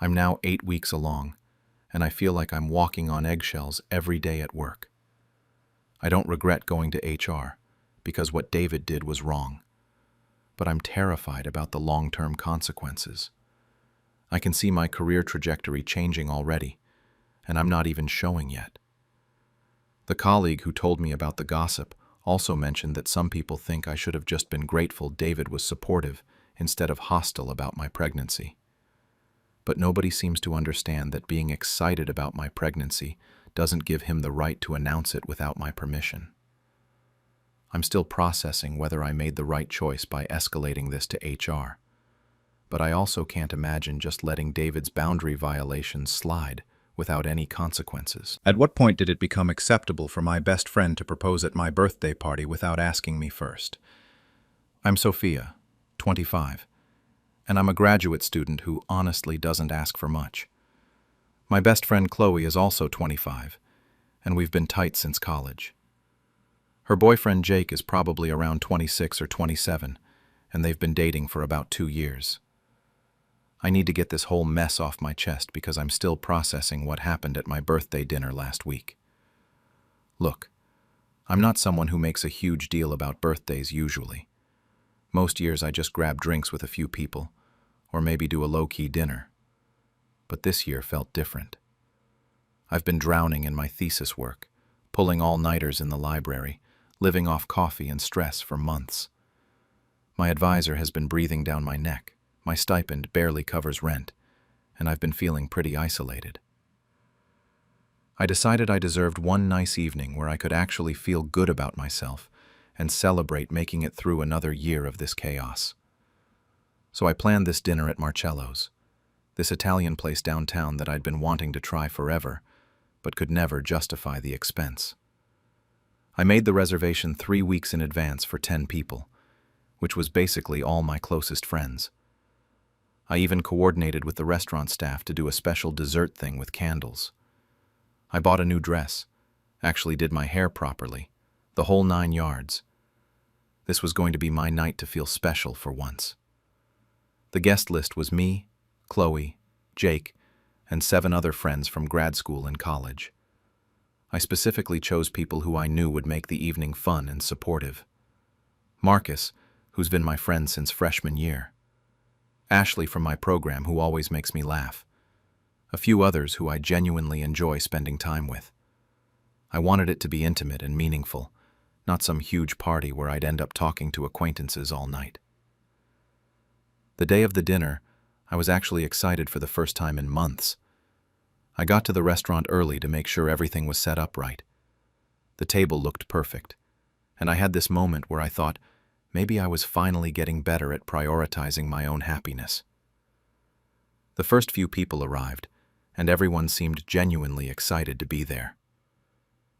I'm now 8 weeks along, and I feel like I'm walking on eggshells every day at work. I don't regret going to HR, because what David did was wrong. But I'm terrified about the long-term consequences. I can see my career trajectory changing already, and I'm not even showing yet. The colleague who told me about the gossip also mentioned that some people think I should have just been grateful David was supportive instead of hostile about my pregnancy. But nobody seems to understand that being excited about my pregnancy doesn't give him the right to announce it without my permission. I'm still processing whether I made the right choice by escalating this to HR. But I also can't imagine just letting David's boundary violations slide without any consequences. At what point did it become acceptable for my best friend to propose at my birthday party without asking me first? I'm Sophia, 25, and I'm a graduate student who honestly doesn't ask for much. My best friend Chloe is also 25, and we've been tight since college. Her boyfriend Jake is probably around 26 or 27, and they've been dating for about 2 years. I need to get this whole mess off my chest because I'm still processing what happened at my birthday dinner last week. Look, I'm not someone who makes a huge deal about birthdays usually. Most years I just grab drinks with a few people, or maybe do a low-key dinner. But this year felt different. I've been drowning in my thesis work, pulling all-nighters in the library, living off coffee and stress for months. My advisor has been breathing down my neck. My stipend barely covers rent, and I've been feeling pretty isolated. I decided I deserved one nice evening where I could actually feel good about myself and celebrate making it through another year of this chaos. So I planned this dinner at Marcello's, this Italian place downtown that I'd been wanting to try forever, but could never justify the expense. I made the reservation 3 weeks in advance for 10 people, which was basically all my closest friends. I even coordinated with the restaurant staff to do a special dessert thing with candles. I bought a new dress, actually did my hair properly, the whole 9 yards. This was going to be my night to feel special for once. The guest list was me, Chloe, Jake, and 7 other friends from grad school and college. I specifically chose people who I knew would make the evening fun and supportive. Marcus, who's been my friend since freshman year. Ashley from my program, who always makes me laugh. A few others who I genuinely enjoy spending time with. I wanted it to be intimate and meaningful, not some huge party where I'd end up talking to acquaintances all night. The day of the dinner, I was actually excited for the first time in months. I got to the restaurant early to make sure everything was set up right. The table looked perfect, and I had this moment where I thought, maybe I was finally getting better at prioritizing my own happiness. The first few people arrived, and everyone seemed genuinely excited to be there.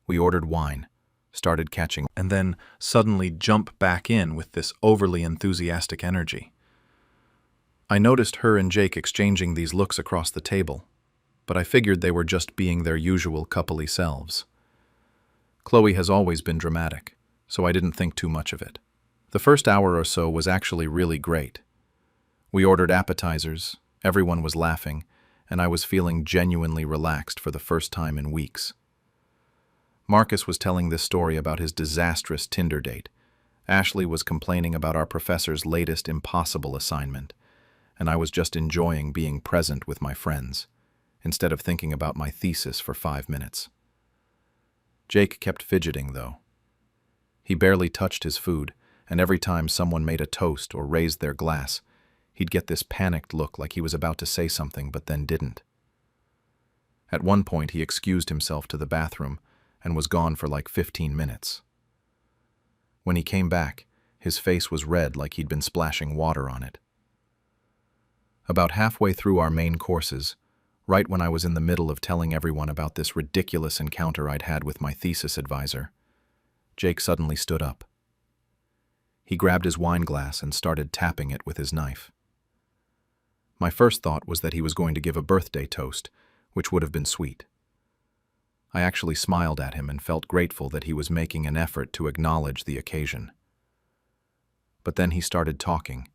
We ordered wine, started catching, and then suddenly jump back in with this overly enthusiastic energy. I noticed her and Jake exchanging these looks across the table, but I figured they were just being their usual coupley selves. Chloe has always been dramatic, so I didn't think too much of it. The first hour or so was actually really great. We ordered appetizers, everyone was laughing, and I was feeling genuinely relaxed for the first time in weeks. Marcus was telling this story about his disastrous Tinder date. Ashley was complaining about our professor's latest impossible assignment, and I was just enjoying being present with my friends, instead of thinking about my thesis for 5 minutes. Jake kept fidgeting, though. He barely touched his food, and every time someone made a toast or raised their glass, he'd get this panicked look like he was about to say something but then didn't. At one point, he excused himself to the bathroom and was gone for like 15 minutes. When he came back, his face was red like he'd been splashing water on it. About halfway through our main courses, right when I was in the middle of telling everyone about this ridiculous encounter I'd had with my thesis advisor, Jake suddenly stood up. He grabbed his wine glass and started tapping it with his knife. My first thought was that he was going to give a birthday toast, which would have been sweet. I actually smiled at him and felt grateful that he was making an effort to acknowledge the occasion. But then he started talking,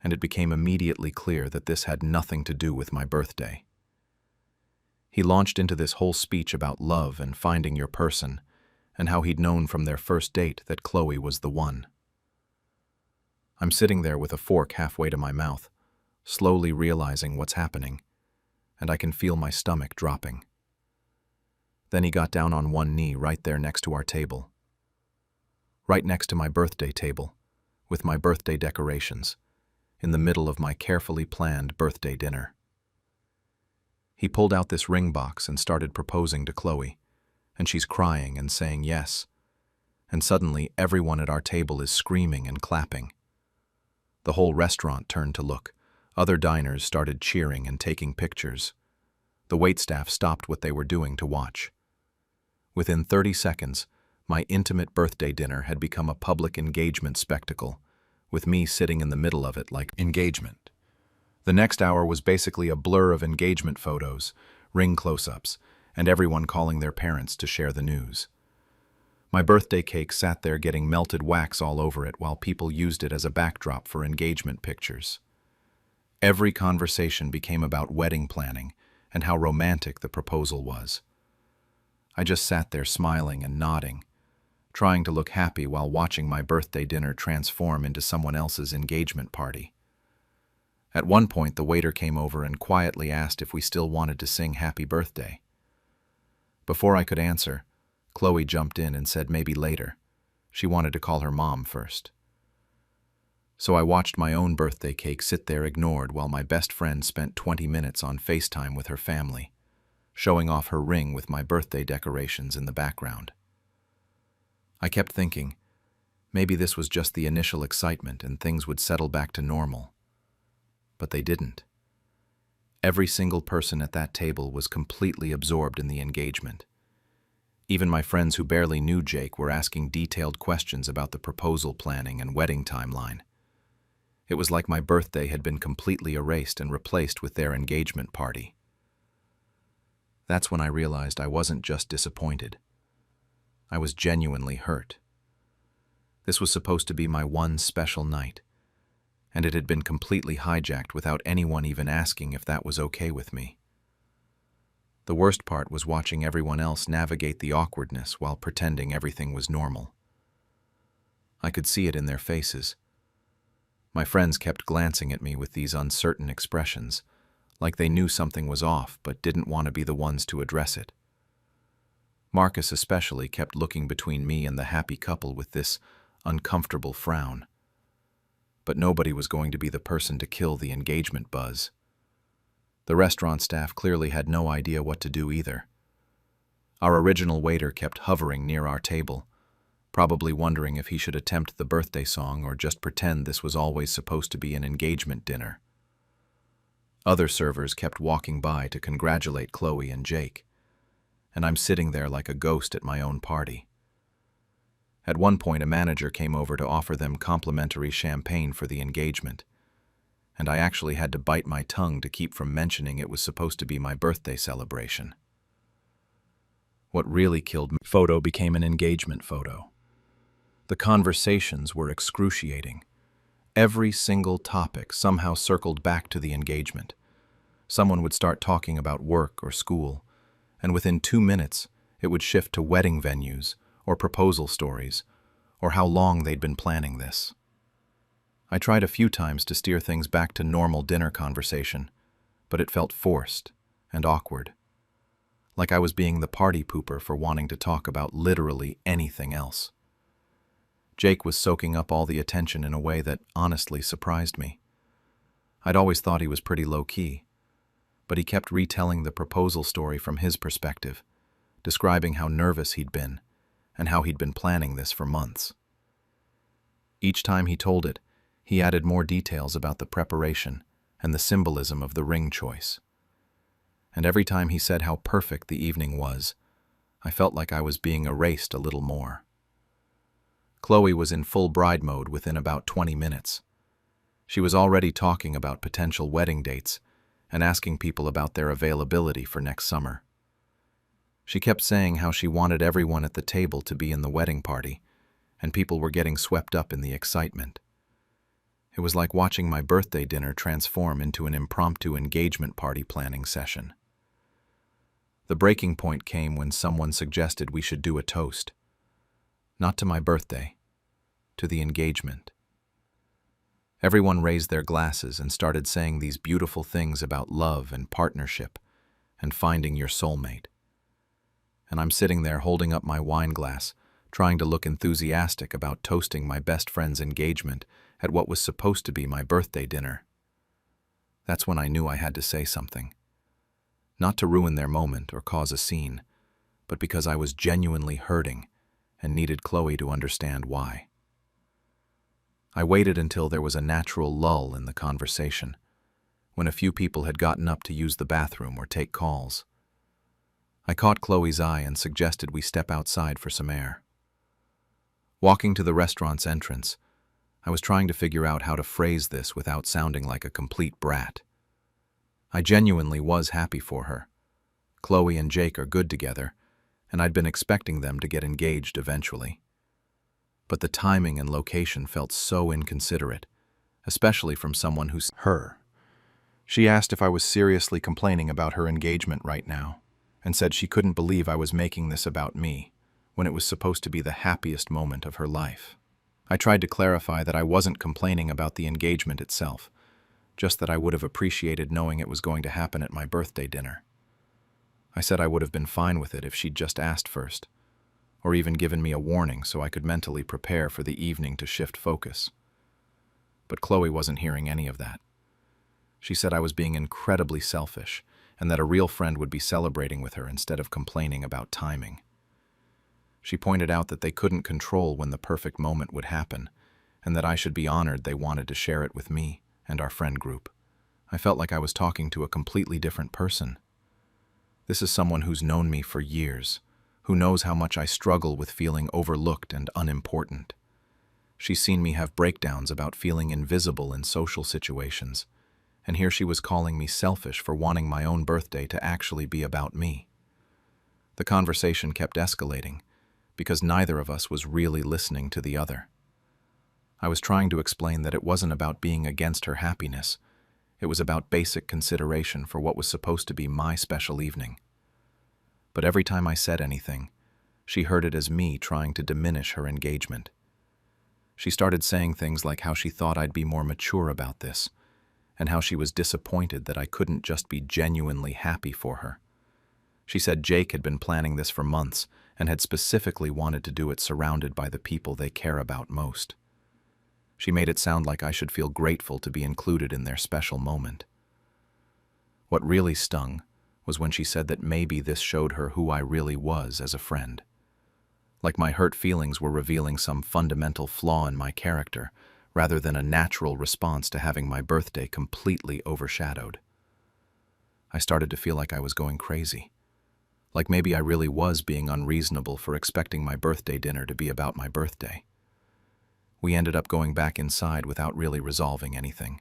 and it became immediately clear that this had nothing to do with my birthday. He launched into this whole speech about love and finding your person, and how he'd known from their first date that Chloe was the one. I'm sitting there with a fork halfway to my mouth, slowly realizing what's happening, and I can feel my stomach dropping. Then he got down on one knee right there next to our table. Right next to my birthday table, with my birthday decorations, in the middle of my carefully planned birthday dinner. He pulled out this ring box and started proposing to Chloe, and she's crying and saying yes, and suddenly everyone at our table is screaming and clapping. The whole restaurant turned to look. Other diners started cheering and taking pictures. The waitstaff stopped what they were doing to watch. Within 30 seconds, my intimate birthday dinner had become a public engagement spectacle, with me sitting in the middle of it like engagement. The next hour was basically a blur of engagement photos, ring close-ups, and everyone calling their parents to share the news. My birthday cake sat there getting melted wax all over it while people used it as a backdrop for engagement pictures. Every conversation became about wedding planning and how romantic the proposal was. I just sat there smiling and nodding, trying to look happy while watching my birthday dinner transform into someone else's engagement party. At one point, the waiter came over and quietly asked if we still wanted to sing Happy Birthday. Before I could answer, Chloe jumped in and said maybe later. She wanted to call her mom first. So I watched my own birthday cake sit there ignored while my best friend spent 20 minutes on FaceTime with her family, showing off her ring with my birthday decorations in the background. I kept thinking, maybe this was just the initial excitement and things would settle back to normal. But they didn't. Every single person at that table was completely absorbed in the engagement. Even my friends who barely knew Jake were asking detailed questions about the proposal planning and wedding timeline. It was like my birthday had been completely erased and replaced with their engagement party. That's when I realized I wasn't just disappointed. I was genuinely hurt. This was supposed to be my one special night, and it had been completely hijacked without anyone even asking if that was okay with me. The worst part was watching everyone else navigate the awkwardness while pretending everything was normal. I could see it in their faces. My friends kept glancing at me with these uncertain expressions, like they knew something was off but didn't want to be the ones to address it. Marcus especially kept looking between me and the happy couple with this uncomfortable frown. But nobody was going to be the person to kill the engagement buzz. The restaurant staff clearly had no idea what to do either. Our original waiter kept hovering near our table, probably wondering if he should attempt the birthday song or just pretend this was always supposed to be an engagement dinner. Other servers kept walking by to congratulate Chloe and Jake, and I'm sitting there like a ghost at my own party. At one point, a manager came over to offer them complimentary champagne for the engagement, and I actually had to bite my tongue to keep from mentioning it was supposed to be my birthday celebration. What really killed me, photo became an engagement photo. The conversations were excruciating. Every single topic somehow circled back to the engagement. Someone would start talking about work or school, and within 2 minutes, it would shift to wedding venues or proposal stories, or how long they'd been planning this. I tried a few times to steer things back to normal dinner conversation, but it felt forced and awkward, like I was being the party pooper for wanting to talk about literally anything else. Jake was soaking up all the attention in a way that honestly surprised me. I'd always thought he was pretty low-key, but he kept retelling the proposal story from his perspective, describing how nervous he'd been and how he'd been planning this for months. Each time he told it, he added more details about the preparation and the symbolism of the ring choice. And every time he said how perfect the evening was, I felt like I was being erased a little more. Chloe was in full bride mode within about 20 minutes. She was already talking about potential wedding dates and asking people about their availability for next summer. She kept saying how she wanted everyone at the table to be in the wedding party, and people were getting swept up in the excitement. It was like watching my birthday dinner transform into an impromptu engagement party planning session. The breaking point came when someone suggested we should do a toast. Not to my birthday, to the engagement. Everyone raised their glasses and started saying these beautiful things about love and partnership and finding your soulmate. And I'm sitting there holding up my wine glass, trying to look enthusiastic about toasting my best friend's engagement at what was supposed to be my birthday dinner. That's when I knew I had to say something. Not to ruin their moment or cause a scene, but because I was genuinely hurting and needed Chloe to understand why. I waited until there was a natural lull in the conversation, when a few people had gotten up to use the bathroom or take calls. I caught Chloe's eye and suggested we step outside for some air. Walking to the restaurant's entrance, I was trying to figure out how to phrase this without sounding like a complete brat. I genuinely was happy for her. Chloe and Jake are good together, and I'd been expecting them to get engaged eventually. But the timing and location felt so inconsiderate, especially from someone who's her. She asked if I was seriously complaining about her engagement right now, and said she couldn't believe I was making this about me, when it was supposed to be the happiest moment of her life. I tried to clarify that I wasn't complaining about the engagement itself, just that I would have appreciated knowing it was going to happen at my birthday dinner. I said I would have been fine with it if she'd just asked first, or even given me a warning so I could mentally prepare for the evening to shift focus. But Chloe wasn't hearing any of that. She said I was being incredibly selfish, and that a real friend would be celebrating with her instead of complaining about timing. She pointed out that they couldn't control when the perfect moment would happen, and that I should be honored they wanted to share it with me and our friend group. I felt like I was talking to a completely different person. This is someone who's known me for years, who knows how much I struggle with feeling overlooked and unimportant. She's seen me have breakdowns about feeling invisible in social situations, and here she was calling me selfish for wanting my own birthday to actually be about me. The conversation kept escalating, because neither of us was really listening to the other. I was trying to explain that it wasn't about being against her happiness. It was about basic consideration for what was supposed to be my special evening. But every time I said anything, she heard it as me trying to diminish her engagement. She started saying things like how she thought I'd be more mature about this, and how she was disappointed that I couldn't just be genuinely happy for her. She said Jake had been planning this for months and had specifically wanted to do it surrounded by the people they care about most. She made it sound like I should feel grateful to be included in their special moment. What really stung was when she said that maybe this showed her who I really was as a friend. Like my hurt feelings were revealing some fundamental flaw in my character, rather than a natural response to having my birthday completely overshadowed. I started to feel like I was going crazy. Like maybe I really was being unreasonable for expecting my birthday dinner to be about my birthday. We ended up going back inside without really resolving anything.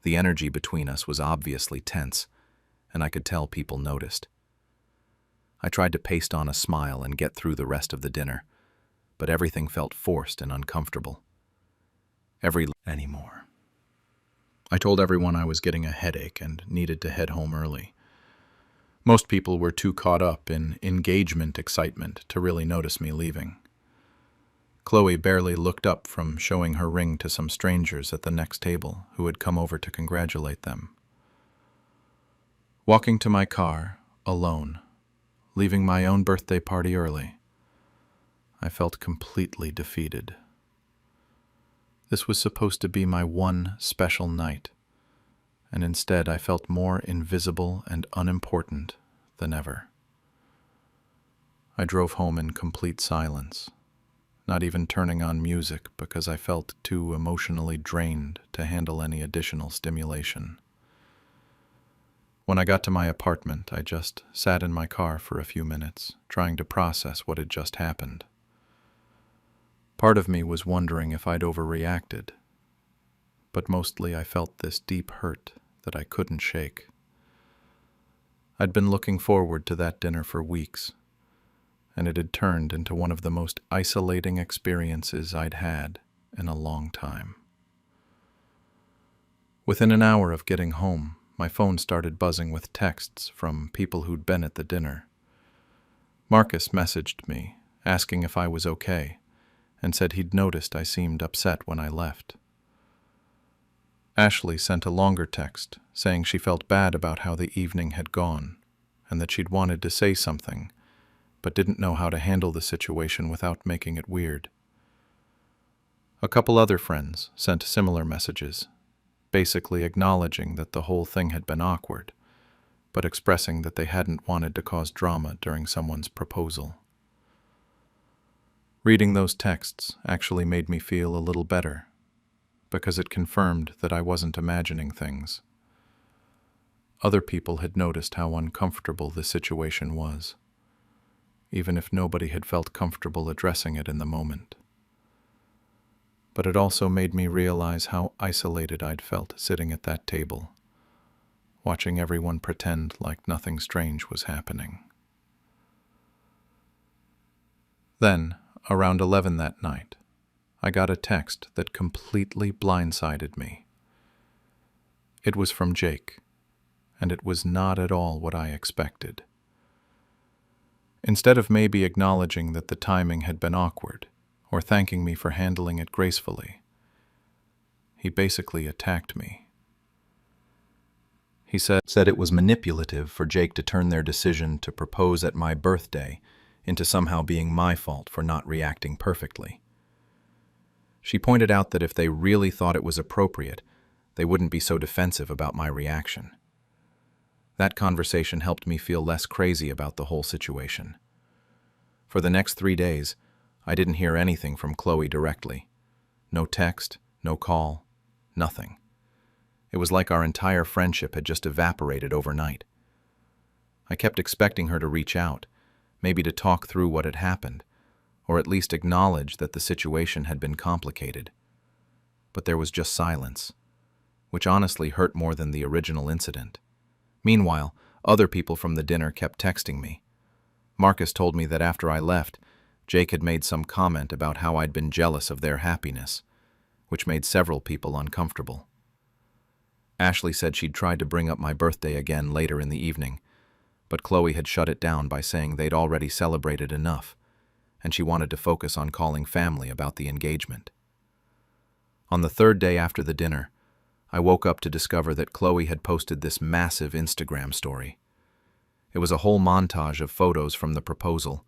The energy between us was obviously tense, and I could tell people noticed. I tried to paste on a smile and get through the rest of the dinner, but everything felt forced and uncomfortable. Anymore. I told everyone I was getting a headache and needed to head home early. Most people were too caught up in engagement excitement to really notice me leaving. Chloe barely looked up from showing her ring to some strangers at the next table who had come over to congratulate them. Walking to my car, alone, leaving my own birthday party early, I felt completely defeated. This was supposed to be my one special night, and instead I felt more invisible and unimportant than ever. I drove home in complete silence, not even turning on music because I felt too emotionally drained to handle any additional stimulation. When I got to my apartment, I just sat in my car for a few minutes, trying to process what had just happened. Part of me was wondering if I'd overreacted, but mostly I felt this deep hurt that I couldn't shake. I'd been looking forward to that dinner for weeks, and it had turned into one of the most isolating experiences I'd had in a long time. Within an hour of getting home, my phone started buzzing with texts from people who'd been at the dinner. Marcus messaged me, asking if I was okay, and said he'd noticed I seemed upset when I left. Ashley sent a longer text, saying she felt bad about how the evening had gone, and that she'd wanted to say something, but didn't know how to handle the situation without making it weird. A couple other friends sent similar messages, basically acknowledging that the whole thing had been awkward, but expressing that they hadn't wanted to cause drama during someone's proposal. Reading those texts actually made me feel a little better, because it confirmed that I wasn't imagining things. Other people had noticed how uncomfortable the situation was, even if nobody had felt comfortable addressing it in the moment. But it also made me realize how isolated I'd felt sitting at that table, watching everyone pretend like nothing strange was happening. Then, around 11 that night, I got a text that completely blindsided me. It was from Jake, and it was not at all what I expected. Instead of maybe acknowledging that the timing had been awkward, or thanking me for handling it gracefully, he basically attacked me. He said it was manipulative for Jake to turn their decision to propose at my birthday into somehow being my fault for not reacting perfectly. She pointed out that if they really thought it was appropriate, they wouldn't be so defensive about my reaction. That conversation helped me feel less crazy about the whole situation. For the next 3 days, I didn't hear anything from Chloe directly. No text, no call, nothing. It was like our entire friendship had just evaporated overnight. I kept expecting her to reach out, maybe to talk through what had happened, or at least acknowledge that the situation had been complicated. But there was just silence, which honestly hurt more than the original incident. Meanwhile, other people from the dinner kept texting me. Marcus told me that after I left, Jake had made some comment about how I'd been jealous of their happiness, which made several people uncomfortable. Ashley said she'd tried to bring up my birthday again later in the evening, but Chloe had shut it down by saying they'd already celebrated enough, and she wanted to focus on calling family about the engagement. On the 3rd day after the dinner, I woke up to discover that Chloe had posted this massive Instagram story. It was a whole montage of photos from the proposal,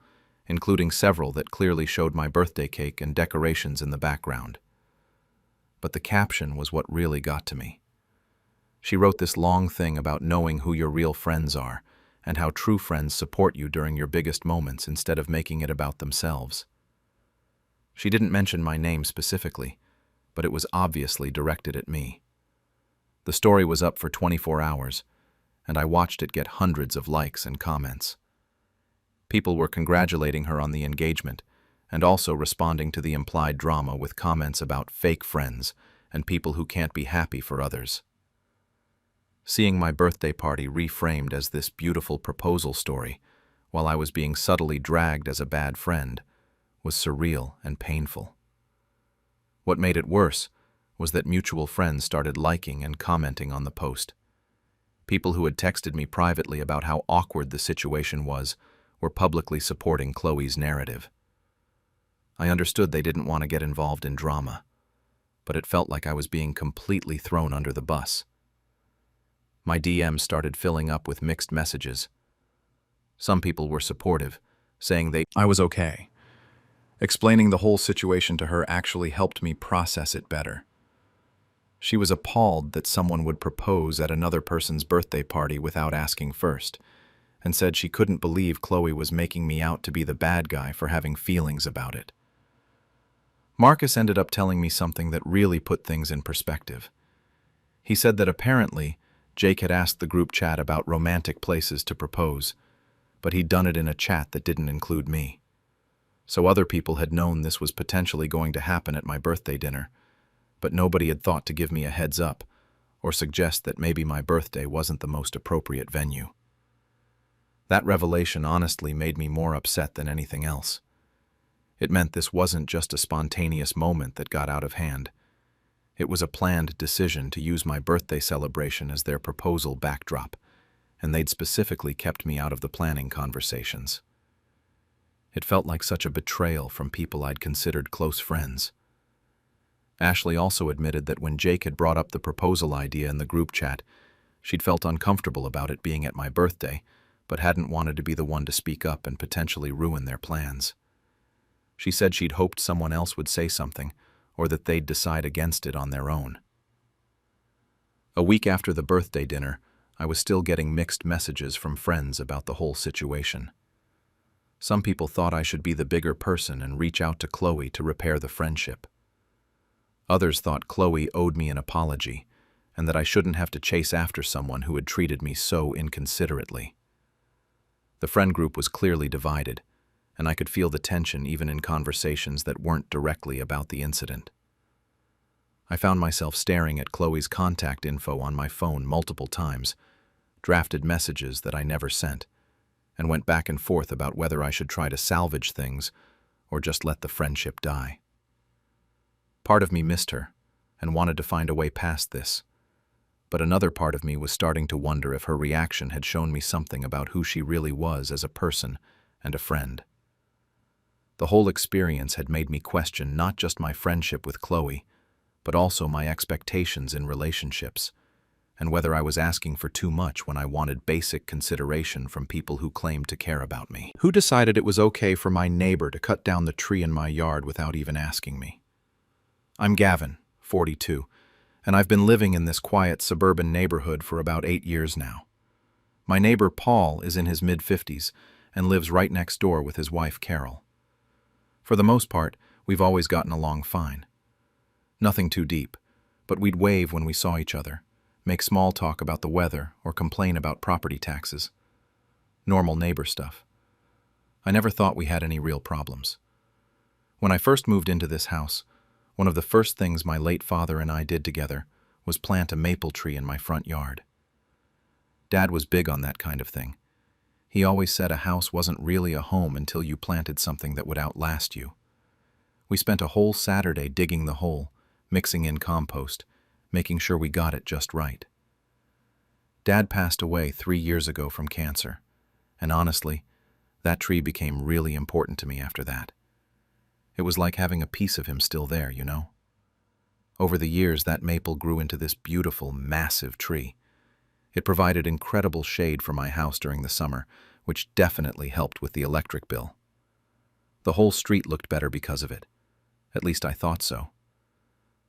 including several that clearly showed my birthday cake and decorations in the background. But the caption was what really got to me. She wrote this long thing about knowing who your real friends are and how true friends support you during your biggest moments instead of making it about themselves. She didn't mention my name specifically, but it was obviously directed at me. The story was up for 24 hours, and I watched it get hundreds of likes and comments. People were congratulating her on the engagement and also responding to the implied drama with comments about fake friends and people who can't be happy for others. Seeing my birthday party reframed as this beautiful proposal story while I was being subtly dragged as a bad friend was surreal and painful. What made it worse was that mutual friends started liking and commenting on the post. People who had texted me privately about how awkward the situation was were publicly supporting Chloe's narrative. I understood they didn't want to get involved in drama, but it felt like I was being completely thrown under the bus. My DMs started filling up with mixed messages. Some people were supportive, saying I was okay. Explaining the whole situation to her actually helped me process it better. She was appalled that someone would propose at another person's birthday party without asking first, and said she couldn't believe Chloe was making me out to be the bad guy for having feelings about it. Marcus ended up telling me something that really put things in perspective. He said that apparently Jake had asked the group chat about romantic places to propose, but he'd done it in a chat that didn't include me. So other people had known this was potentially going to happen at my birthday dinner, but nobody had thought to give me a heads up or suggest that maybe my birthday wasn't the most appropriate venue. That revelation honestly made me more upset than anything else. It meant this wasn't just a spontaneous moment that got out of hand. It was a planned decision to use my birthday celebration as their proposal backdrop, and they'd specifically kept me out of the planning conversations. It felt like such a betrayal from people I'd considered close friends. Ashley also admitted that when Jake had brought up the proposal idea in the group chat, she'd felt uncomfortable about it being at my birthday, but hadn't wanted to be the one to speak up and potentially ruin their plans. She said she'd hoped someone else would say something, or that they'd decide against it on their own. A week after the birthday dinner, I was still getting mixed messages from friends about the whole situation. Some people thought I should be the bigger person and reach out to Chloe to repair the friendship. Others thought Chloe owed me an apology, and that I shouldn't have to chase after someone who had treated me so inconsiderately. The friend group was clearly divided, and I could feel the tension even in conversations that weren't directly about the incident. I found myself staring at Chloe's contact info on my phone multiple times, drafted messages that I never sent, and went back and forth about whether I should try to salvage things or just let the friendship die. Part of me missed her and wanted to find a way past this, but another part of me was starting to wonder if her reaction had shown me something about who she really was as a person and a friend. The whole experience had made me question not just my friendship with Chloe, but also my expectations in relationships, and whether I was asking for too much when I wanted basic consideration from people who claimed to care about me. Who decided it was okay for my neighbor to cut down the tree in my yard without even asking me? I'm Gavin, 42, and I've been living in this quiet suburban neighborhood for about 8 years now. My neighbor Paul is in his mid-50s and lives right next door with his wife Carol. For the most part, we've always gotten along fine. Nothing too deep, but we'd wave when we saw each other, make small talk about the weather, or complain about property taxes. Normal neighbor stuff. I never thought we had any real problems. When I first moved into this house, one of the first things my late father and I did together was plant a maple tree in my front yard. Dad was big on that kind of thing. He always said a house wasn't really a home until you planted something that would outlast you. We spent a whole Saturday digging the hole, mixing in compost, making sure we got it just right. Dad passed away 3 years ago from cancer, and honestly, that tree became really important to me after that. It was like having a piece of him still there, you know? Over the years, that maple grew into this beautiful, massive tree. It provided incredible shade for my house during the summer, which definitely helped with the electric bill. The whole street looked better because of it. At least I thought so.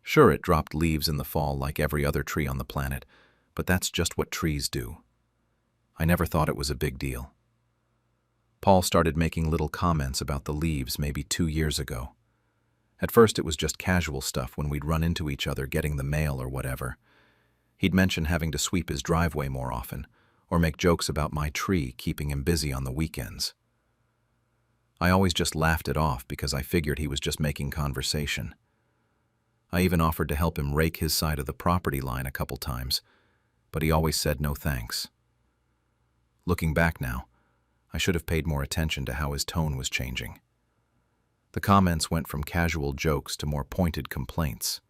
Sure, it dropped leaves in the fall like every other tree on the planet, but that's just what trees do. I never thought it was a big deal. Paul started making little comments about the leaves maybe 2 years ago. At first it was just casual stuff when we'd run into each other getting the mail or whatever. He'd mention having to sweep his driveway more often, or make jokes about my tree keeping him busy on the weekends. I always just laughed it off because I figured he was just making conversation. I even offered to help him rake his side of the property line a couple times, but he always said no thanks. Looking back now, I should have paid more attention to how his tone was changing. The comments went from casual jokes to more pointed complaints.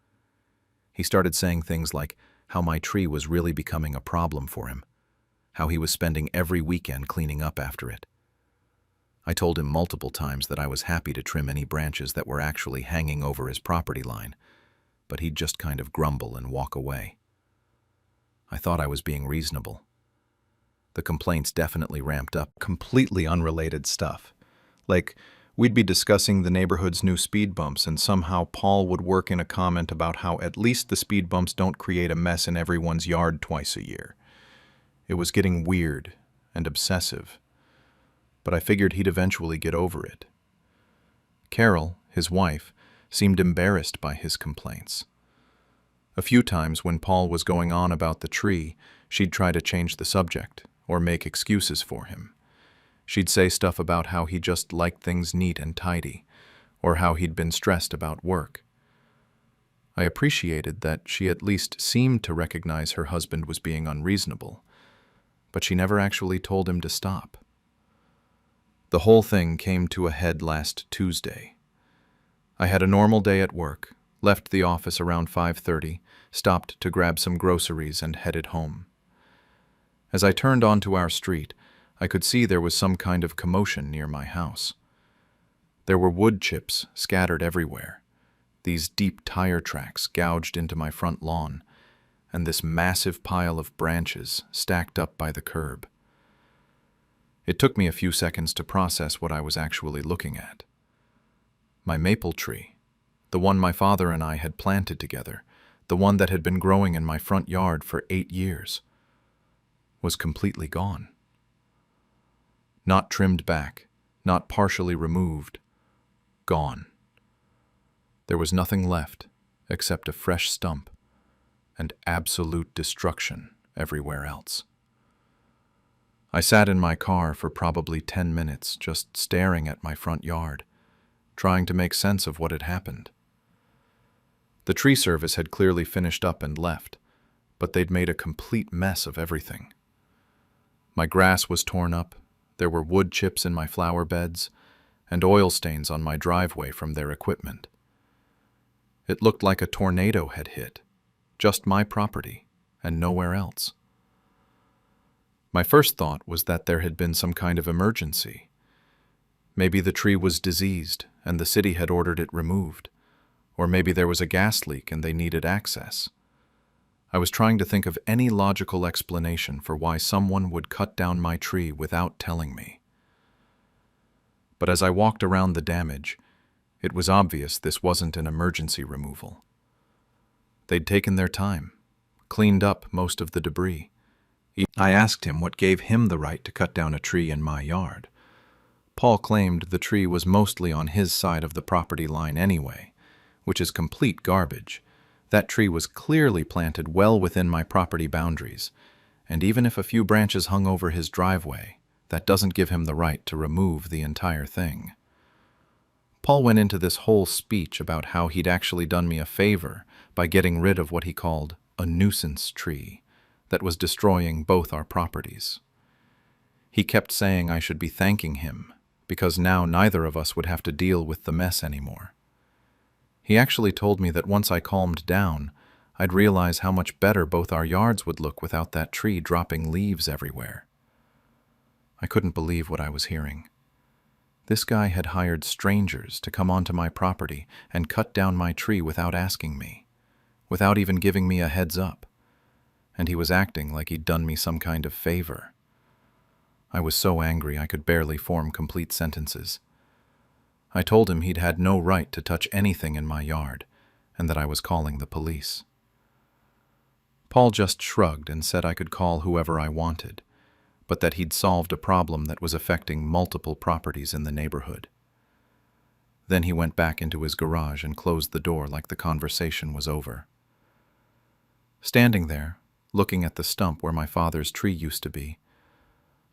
He started saying things like how my tree was really becoming a problem for him, how he was spending every weekend cleaning up after it. I told him multiple times that I was happy to trim any branches that were actually hanging over his property line, but he'd just kind of grumble and walk away. I thought I was being reasonable. The complaints definitely ramped up. Completely unrelated stuff. Like, we'd be discussing the neighborhood's new speed bumps, and somehow Paul would work in a comment about how at least the speed bumps don't create a mess in everyone's yard twice a year. It was getting weird and obsessive, but I figured he'd eventually get over it. Carol, his wife, seemed embarrassed by his complaints. A few times when Paul was going on about the tree, she'd try to change the subject or make excuses for him. She'd say stuff about how he just liked things neat and tidy, or how he'd been stressed about work. I appreciated that she at least seemed to recognize her husband was being unreasonable, but she never actually told him to stop. The whole thing came to a head last Tuesday. I had a normal day at work, left the office around 5:30, stopped to grab some groceries, and headed home. As I turned onto our street, I could see there was some kind of commotion near my house. There were wood chips scattered everywhere, these deep tire tracks gouged into my front lawn, and this massive pile of branches stacked up by the curb. It took me a few seconds to process what I was actually looking at. My maple tree, the one my father and I had planted together, the one that had been growing in my front yard for 8 years, was completely gone. Not trimmed back, not partially removed, gone. There was nothing left except a fresh stump and absolute destruction everywhere else. I sat in my car for probably 10 minutes just staring at my front yard, trying to make sense of what had happened. The tree service had clearly finished up and left, but they'd made a complete mess of everything. My grass was torn up, there were wood chips in my flower beds, and oil stains on my driveway from their equipment. It looked like a tornado had hit, just my property and nowhere else. My first thought was that there had been some kind of emergency. Maybe the tree was diseased and the city had ordered it removed, or maybe there was a gas leak and they needed access. I was trying to think of any logical explanation for why someone would cut down my tree without telling me. But as I walked around the damage, it was obvious this wasn't an emergency removal. They'd taken their time, cleaned up most of the debris. I asked him what gave him the right to cut down a tree in my yard. Paul claimed the tree was mostly on his side of the property line anyway, which is complete garbage. That tree was clearly planted well within my property boundaries, and even if a few branches hung over his driveway, that doesn't give him the right to remove the entire thing. Paul went into this whole speech about how he'd actually done me a favor by getting rid of what he called a nuisance tree that was destroying both our properties. He kept saying I should be thanking him because now neither of us would have to deal with the mess anymore. He actually told me that once I calmed down, I'd realize how much better both our yards would look without that tree dropping leaves everywhere. I couldn't believe what I was hearing. This guy had hired strangers to come onto my property and cut down my tree without asking me, without even giving me a heads up, and he was acting like he'd done me some kind of favor. I was so angry I could barely form complete sentences. I told him he'd had no right to touch anything in my yard, and that I was calling the police. Paul just shrugged and said I could call whoever I wanted, but that he'd solved a problem that was affecting multiple properties in the neighborhood. Then he went back into his garage and closed the door like the conversation was over. Standing there, looking at the stump where my father's tree used to be,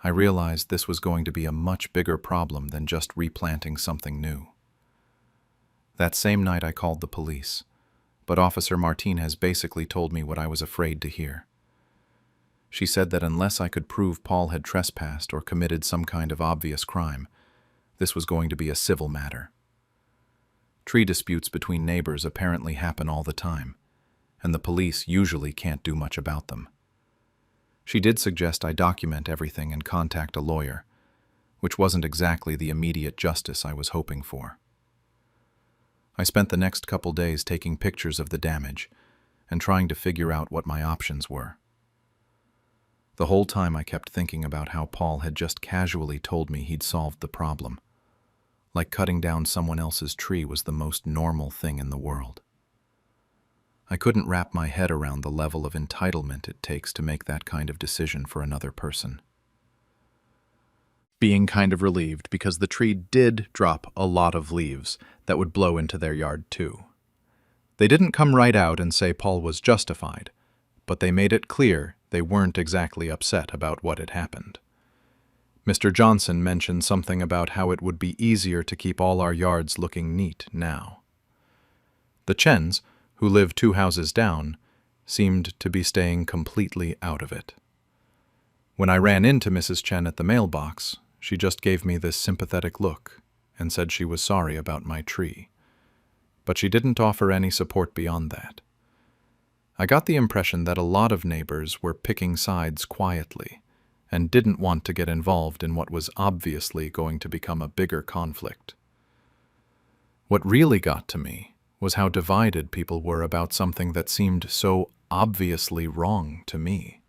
I realized this was going to be a much bigger problem than just replanting something new. That same night I called the police, but Officer Martinez basically told me what I was afraid to hear. She said that unless I could prove Paul had trespassed or committed some kind of obvious crime, this was going to be a civil matter. Tree disputes between neighbors apparently happen all the time, and the police usually can't do much about them. She did suggest I document everything and contact a lawyer, which wasn't exactly the immediate justice I was hoping for. I spent the next couple days taking pictures of the damage and trying to figure out what my options were. The whole time I kept thinking about how Paul had just casually told me he'd solved the problem, like cutting down someone else's tree was the most normal thing in the world. I couldn't wrap my head around the level of entitlement it takes to make that kind of decision for another person. Being kind of relieved because the tree did drop a lot of leaves that would blow into their yard too. They didn't come right out and say Paul was justified, but they made it clear they weren't exactly upset about what had happened. Mr. Johnson mentioned something about how it would be easier to keep all our yards looking neat now. The Chens, who lived 2 houses down, seemed to be staying completely out of it. When I ran into Mrs. Chen at the mailbox, she just gave me this sympathetic look and said she was sorry about my tree. but she didn't offer any support beyond that. I got the impression that a lot of neighbors were picking sides quietly and didn't want to get involved in what was obviously going to become a bigger conflict. What really got to me was how divided people were about something that seemed so obviously wrong to me.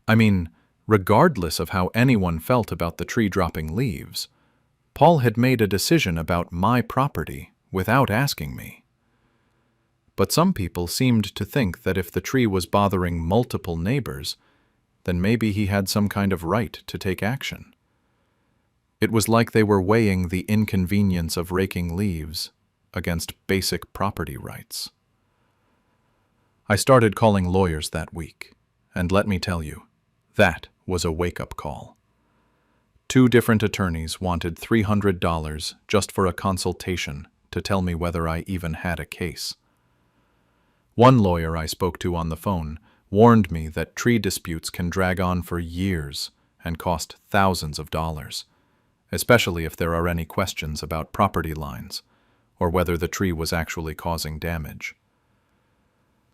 I mean, regardless of how anyone felt about the tree dropping leaves, Paul had made a decision about my property without asking me. But some people seemed to think that if the tree was bothering multiple neighbors, then maybe he had some kind of right to take action. It was like they were weighing the inconvenience of raking leaves against basic property rights. I started calling lawyers that week, and let me tell you, that was a wake-up call. 2 different attorneys wanted $300 just for a consultation to tell me whether I even had a case. One lawyer I spoke to on the phone warned me that tree disputes can drag on for years and cost thousands of dollars, especially if there are any questions about property lines or whether the tree was actually causing damage.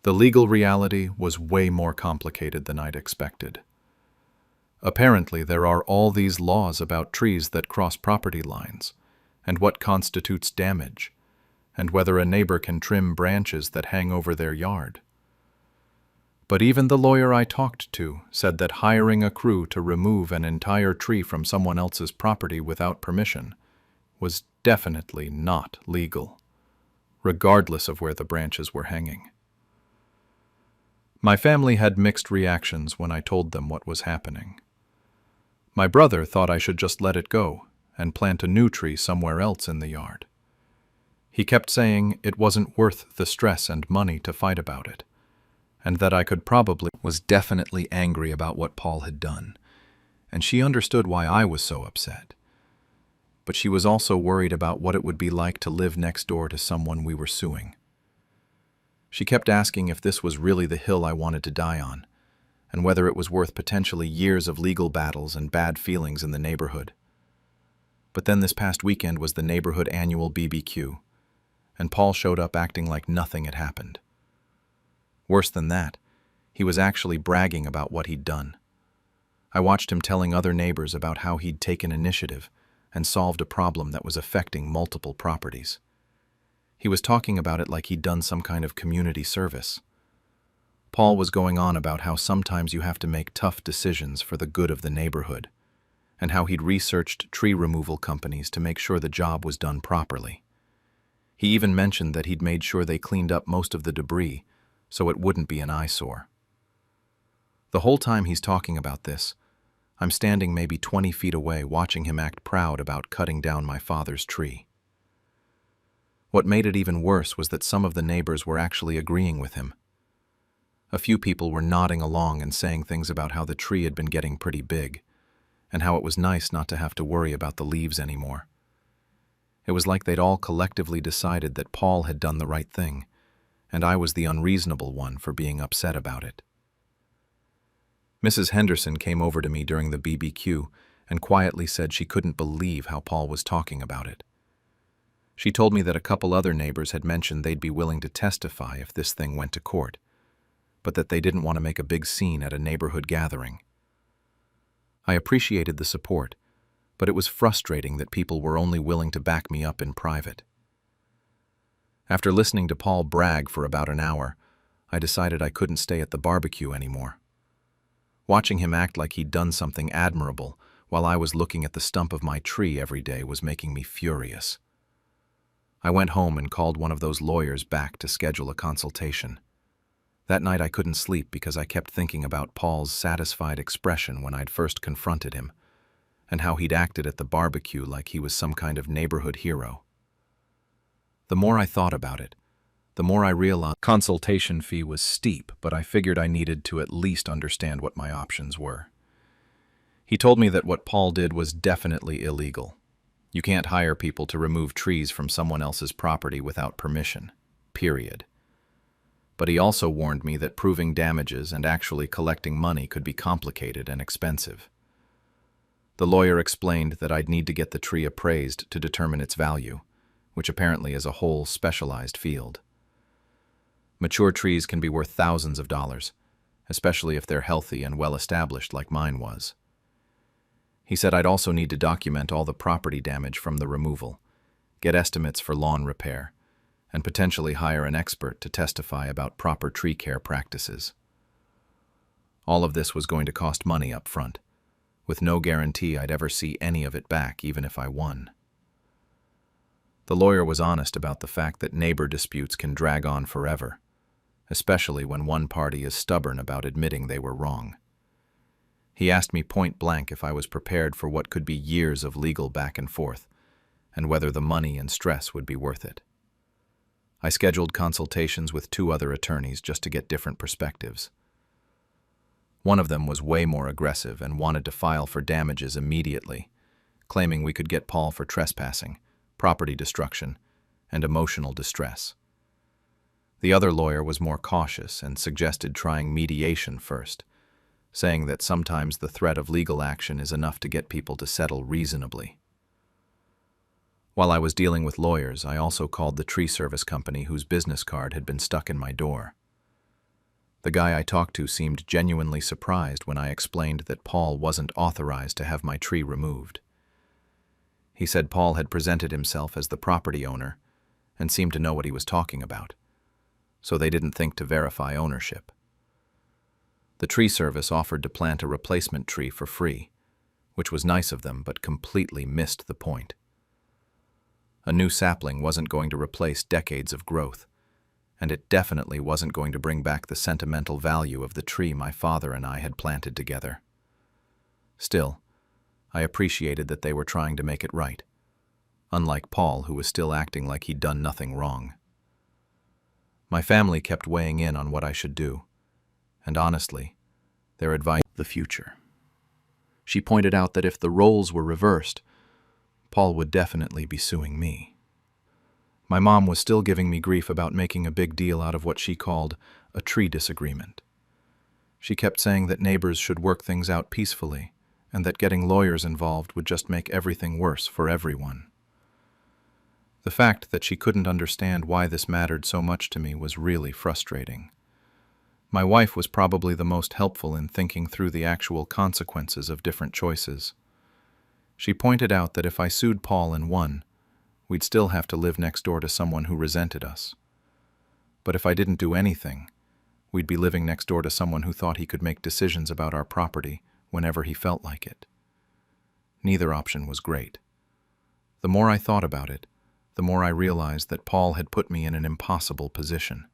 The legal reality was way more complicated than I'd expected. Apparently, there are all these laws about trees that cross property lines, and what constitutes damage, and whether a neighbor can trim branches that hang over their yard. But even the lawyer I talked to said that hiring a crew to remove an entire tree from someone else's property without permission was definitely not legal, regardless of where the branches were hanging. My family had mixed reactions when I told them what was happening. My brother thought I should just let it go and plant a new tree somewhere else in the yard. He kept saying it wasn't worth the stress and money to fight about it, and that I could probably was definitely angry about what Paul had done, and she understood why I was so upset. But she was also worried about what it would be like to live next door to someone we were suing. She kept asking if this was really the hill I wanted to die on, and whether it was worth potentially years of legal battles and bad feelings in the neighborhood. But then this past weekend was the neighborhood annual BBQ, and Paul showed up acting like nothing had happened. Worse than that, he was actually bragging about what he'd done. I watched him telling other neighbors about how he'd taken initiative and solved a problem that was affecting multiple properties. He was talking about it like he'd done some kind of community service. Paul was going on about how sometimes you have to make tough decisions for the good of the neighborhood, and how he'd researched tree removal companies to make sure the job was done properly. He even mentioned that he'd made sure they cleaned up most of the debris so it wouldn't be an eyesore. The whole time he's talking about this, I'm standing maybe 20 feet away watching him act proud about cutting down my father's tree. What made it even worse was that some of the neighbors were actually agreeing with him. A few people were nodding along and saying things about how the tree had been getting pretty big, and how it was nice not to have to worry about the leaves anymore. It was like they'd all collectively decided that Paul had done the right thing, and I was the unreasonable one for being upset about it. Mrs. Henderson came over to me during the BBQ and quietly said she couldn't believe how Paul was talking about it. She told me that a couple other neighbors had mentioned they'd be willing to testify if this thing went to court, but that they didn't want to make a big scene at a neighborhood gathering. I appreciated the support, but it was frustrating that people were only willing to back me up in private. After listening to Paul brag for about an hour, I decided I couldn't stay at the barbecue anymore. Watching him act like he'd done something admirable while I was looking at the stump of my tree every day was making me furious. I went home and called one of those lawyers back to schedule a consultation. That night I couldn't sleep because I kept thinking about Paul's satisfied expression when I'd first confronted him, and how he'd acted at the barbecue like he was some kind of neighborhood hero. The more I thought about it, the more I realized the consultation fee was steep, but I figured I needed to at least understand what my options were. He told me that what Paul did was definitely illegal. You can't hire people to remove trees from someone else's property without permission, period. But he also warned me that proving damages and actually collecting money could be complicated and expensive. The lawyer explained that I'd need to get the tree appraised to determine its value, which apparently is a whole specialized field. Mature trees can be worth thousands of dollars, especially if they're healthy and well-established like mine was. He said I'd also need to document all the property damage from the removal, get estimates for lawn repair, and potentially hire an expert to testify about proper tree care practices. All of this was going to cost money up front, with no guarantee I'd ever see any of it back even if I won. The lawyer was honest about the fact that neighbor disputes can drag on forever, especially when one party is stubborn about admitting they were wrong. He asked me point blank if I was prepared for what could be years of legal back and forth, and whether the money and stress would be worth it. I scheduled consultations with 2 other attorneys just to get different perspectives. One of them was way more aggressive and wanted to file for damages immediately, claiming we could get Paul for trespassing, property destruction, and emotional distress. The other lawyer was more cautious and suggested trying mediation first, saying that sometimes the threat of legal action is enough to get people to settle reasonably. While I was dealing with lawyers, I also called the tree service company whose business card had been stuck in my door. The guy I talked to seemed genuinely surprised when I explained that Paul wasn't authorized to have my tree removed. He said Paul had presented himself as the property owner and seemed to know what he was talking about, so they didn't think to verify ownership. The tree service offered to plant a replacement tree for free, which was nice of them but completely missed the point. A new sapling wasn't going to replace decades of growth, and it definitely wasn't going to bring back the sentimental value of the tree my father and I had planted together. Still, I appreciated that they were trying to make it right, unlike Paul, who was still acting like he'd done nothing wrong. My family kept weighing in on what I should do, and honestly, their advice the future. She pointed out that if the roles were reversed, Paul would definitely be suing me. My mom was still giving me grief about making a big deal out of what she called a tree disagreement. She kept saying that neighbors should work things out peacefully, and that getting lawyers involved would just make everything worse for everyone. The fact that she couldn't understand why this mattered so much to me was really frustrating. My wife was probably the most helpful in thinking through the actual consequences of different choices. She pointed out that if I sued Paul and won, we'd still have to live next door to someone who resented us. But if I didn't do anything, we'd be living next door to someone who thought he could make decisions about our property whenever he felt like it. Neither option was great. The more I thought about it, the more I realized that Paul had put me in an impossible position.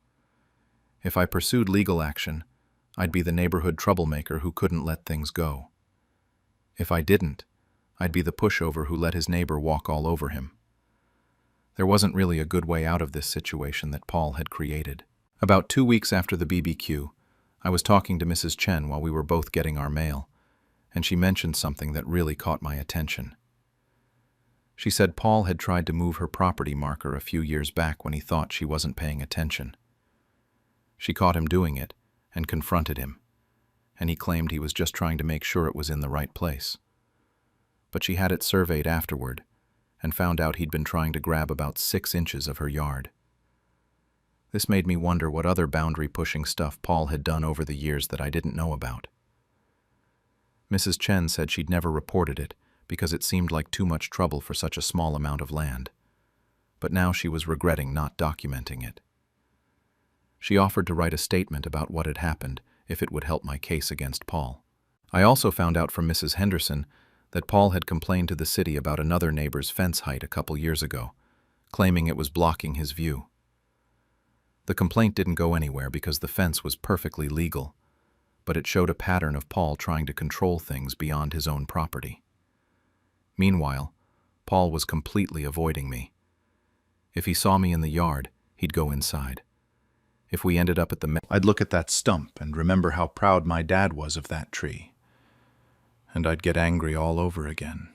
If I pursued legal action, I'd be the neighborhood troublemaker who couldn't let things go. If I didn't, I'd be the pushover who let his neighbor walk all over him. There wasn't really a good way out of this situation that Paul had created. About 2 weeks after the BBQ, I was talking to Mrs. Chen while we were both getting our mail, and she mentioned something that really caught my attention. She said Paul had tried to move her property marker a few years back when he thought she wasn't paying attention. She caught him doing it and confronted him, and he claimed he was just trying to make sure it was in the right place. But she had it surveyed afterward and found out he'd been trying to grab about 6 inches of her yard. This made me wonder what other boundary-pushing stuff Paul had done over the years that I didn't know about. Mrs. Chen said she'd never reported it because it seemed like too much trouble for such a small amount of land, but now she was regretting not documenting it. She offered to write a statement about what had happened if it would help my case against Paul. I also found out from Mrs. Henderson that Paul had complained to the city about another neighbor's fence height a couple years ago, claiming it was blocking his view. The complaint didn't go anywhere because the fence was perfectly legal, but it showed a pattern of Paul trying to control things beyond his own property. Meanwhile, Paul was completely avoiding me. If he saw me in the yard, he'd go inside. If we ended up at I'd look at that stump and remember how proud my dad was of that tree. And I'd get angry all over again.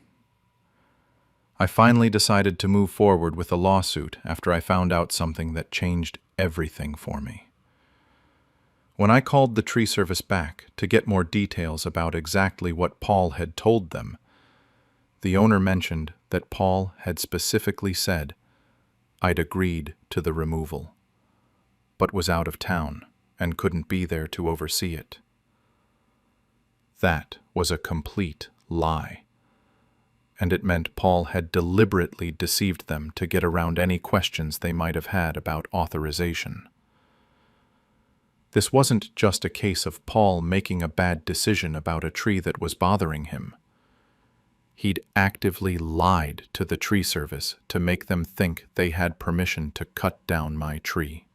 I finally decided to move forward with a lawsuit after I found out something that changed everything for me. When I called the tree service back to get more details about exactly what Paul had told them, the owner mentioned that Paul had specifically said I'd agreed to the removal, but was out of town and couldn't be there to oversee it. That was a complete lie, and it meant Paul had deliberately deceived them to get around any questions they might have had about authorization. This wasn't just a case of Paul making a bad decision about a tree that was bothering him. He'd actively lied to the tree service to make them think they had permission to cut down my tree.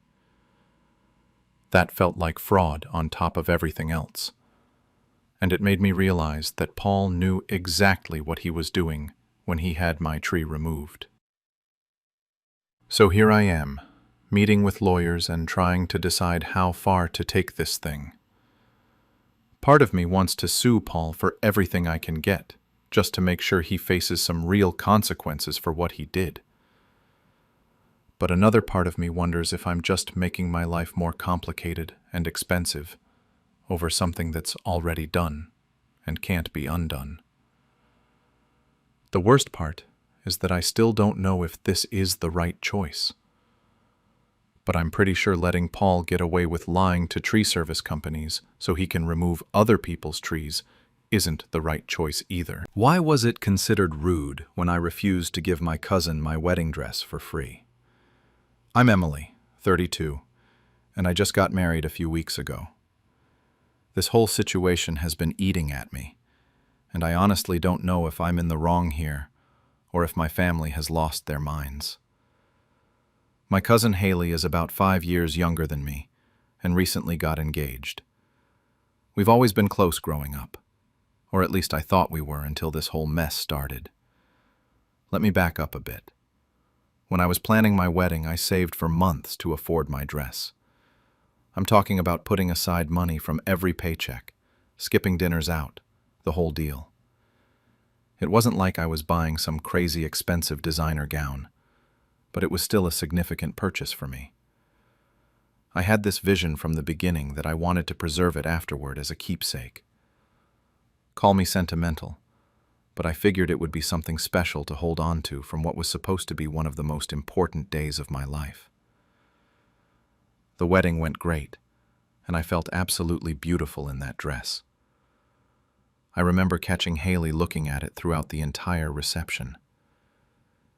That felt like fraud on top of everything else, and it made me realize that Paul knew exactly what he was doing when he had my tree removed. So here I am, meeting with lawyers and trying to decide how far to take this thing. Part of me wants to sue Paul for everything I can get, just to make sure he faces some real consequences for what he did. But another part of me wonders if I'm just making my life more complicated and expensive over something that's already done and can't be undone. The worst part is that I still don't know if this is the right choice. But I'm pretty sure letting Paul get away with lying to tree service companies so he can remove other people's trees isn't the right choice either. Why was it considered rude when I refused to give my cousin my wedding dress for free? I'm Emily, 32, and I just got married a few weeks ago. This whole situation has been eating at me, and I honestly don't know if I'm in the wrong here or if my family has lost their minds. My cousin Haley is about 5 years younger than me and recently got engaged. We've always been close growing up, or at least I thought we were until this whole mess started. Let me back up a bit. When I was planning my wedding, I saved for months to afford my dress. I'm talking about putting aside money from every paycheck, skipping dinners out, the whole deal. It wasn't like I was buying some crazy expensive designer gown, but it was still a significant purchase for me. I had this vision from the beginning that I wanted to preserve it afterward as a keepsake. Call me sentimental, but I figured it would be something special to hold on to from what was supposed to be one of the most important days of my life. The wedding went great, and I felt absolutely beautiful in that dress. I remember catching Haley looking at it throughout the entire reception.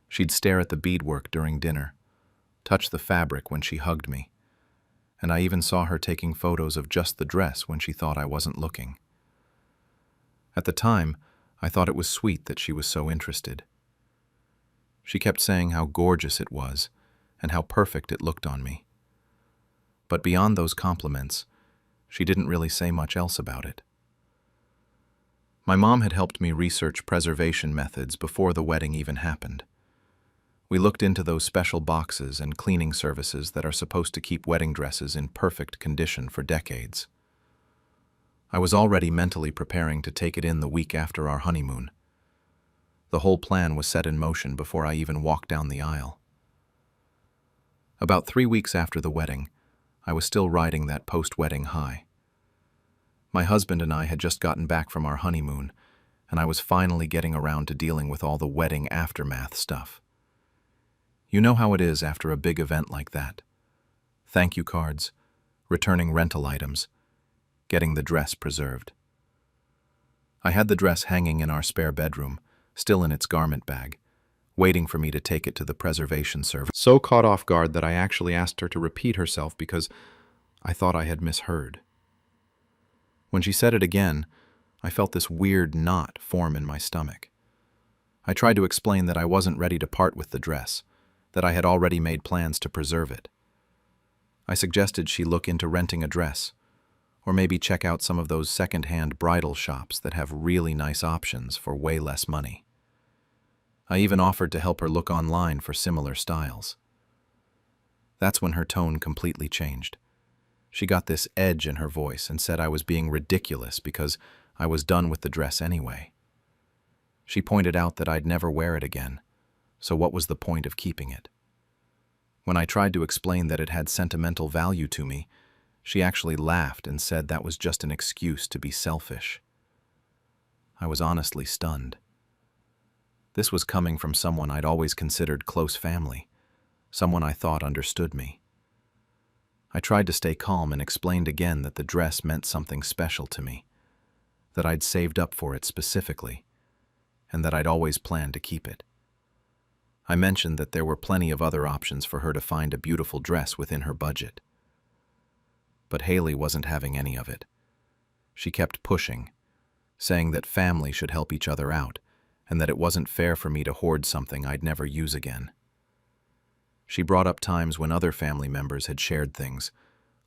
She'd stare at the beadwork during dinner, touch the fabric when she hugged me, and I even saw her taking photos of just the dress when she thought I wasn't looking. At the time, I thought it was sweet that she was so interested. She kept saying how gorgeous it was and how perfect it looked on me. But beyond those compliments, she didn't really say much else about it. My mom had helped me research preservation methods before the wedding even happened. We looked into those special boxes and cleaning services that are supposed to keep wedding dresses in perfect condition for decades. I was already mentally preparing to take it in the week after our honeymoon. The whole plan was set in motion before I even walked down the aisle. About 3 weeks after the wedding, I was still riding that post-wedding high. My husband and I had just gotten back from our honeymoon, and I was finally getting around to dealing with all the wedding aftermath stuff. You know how it is after a big event like that. Thank you cards, returning rental items, getting the dress preserved. I had the dress hanging in our spare bedroom, still in its garment bag, waiting for me to take it to the preservation service. So caught off guard that I actually asked her to repeat herself because I thought I had misheard. When she said it again, I felt this weird knot form in my stomach. I tried to explain that I wasn't ready to part with the dress, that I had already made plans to preserve it. I suggested she look into renting a dress, or maybe check out some of those second-hand bridal shops that have really nice options for way less money. I even offered to help her look online for similar styles. That's when her tone completely changed. She got this edge in her voice and said I was being ridiculous because I was done with the dress anyway. She pointed out that I'd never wear it again, so what was the point of keeping it? When I tried to explain that it had sentimental value to me, she actually laughed and said that was just an excuse to be selfish. I was honestly stunned. This was coming from someone I'd always considered close family, someone I thought understood me. I tried to stay calm and explained again that the dress meant something special to me, that I'd saved up for it specifically, and that I'd always planned to keep it. I mentioned that there were plenty of other options for her to find a beautiful dress within her budget. But Haley wasn't having any of it. She kept pushing, saying that family should help each other out, and that it wasn't fair for me to hoard something I'd never use again. She brought up times when other family members had shared things,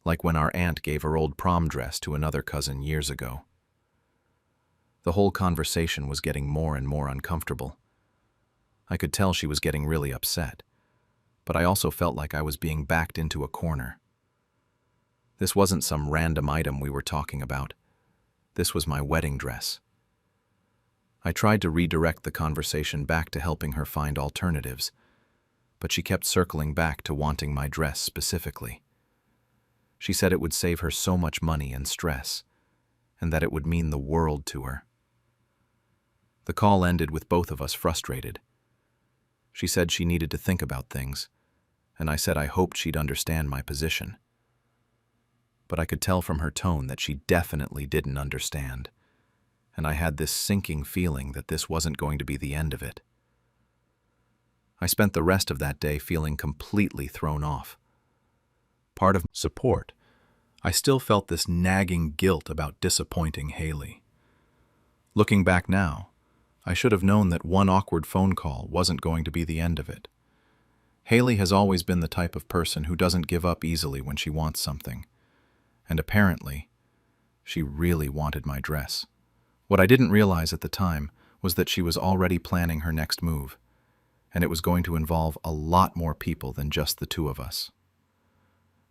like when our aunt gave her old prom dress to another cousin years ago. The whole conversation was getting more and more uncomfortable. I could tell she was getting really upset, but I also felt like I was being backed into a corner. This wasn't some random item we were talking about. This was my wedding dress. I tried to redirect the conversation back to helping her find alternatives, but she kept circling back to wanting my dress specifically. She said it would save her so much money and stress, and that it would mean the world to her. The call ended with both of us frustrated. She said she needed to think about things, and I said I hoped she'd understand my position. But I could tell from her tone that she definitely didn't understand, and I had this sinking feeling that this wasn't going to be the end of it. I spent the rest of that day feeling completely thrown off. Part of support, I still felt this nagging guilt about disappointing Haley. Looking back now, I should have known that one awkward phone call wasn't going to be the end of it. Haley has always been the type of person who doesn't give up easily when she wants something. And apparently, she really wanted my dress. What I didn't realize at the time was that she was already planning her next move, and it was going to involve a lot more people than just the two of us.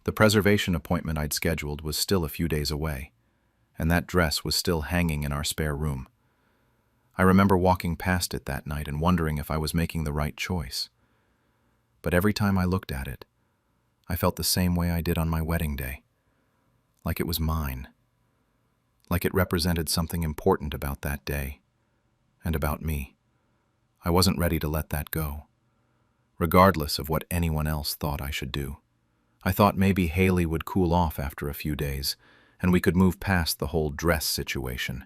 The preservation appointment I'd scheduled was still a few days away, and that dress was still hanging in our spare room. I remember walking past it that night and wondering if I was making the right choice. But every time I looked at it, I felt the same way I did on my wedding day. Like it was mine. Like it represented something important about that day, and about me. I wasn't ready to let that go, regardless of what anyone else thought I should do. I thought maybe Haley would cool off after a few days, and we could move past the whole dress situation.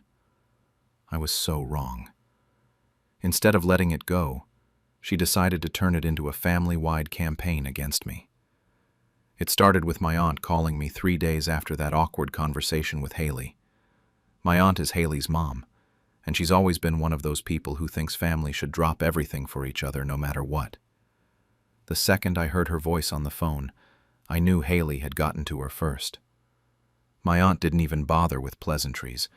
I was so wrong. Instead of letting it go, she decided to turn it into a family-wide campaign against me. It started with my aunt calling me 3 days after that awkward conversation with Haley. My aunt is Haley's mom, and she's always been one of those people who thinks family should drop everything for each other no matter what. The second I heard her voice on the phone, I knew Haley had gotten to her first. My aunt didn't even bother with pleasantries.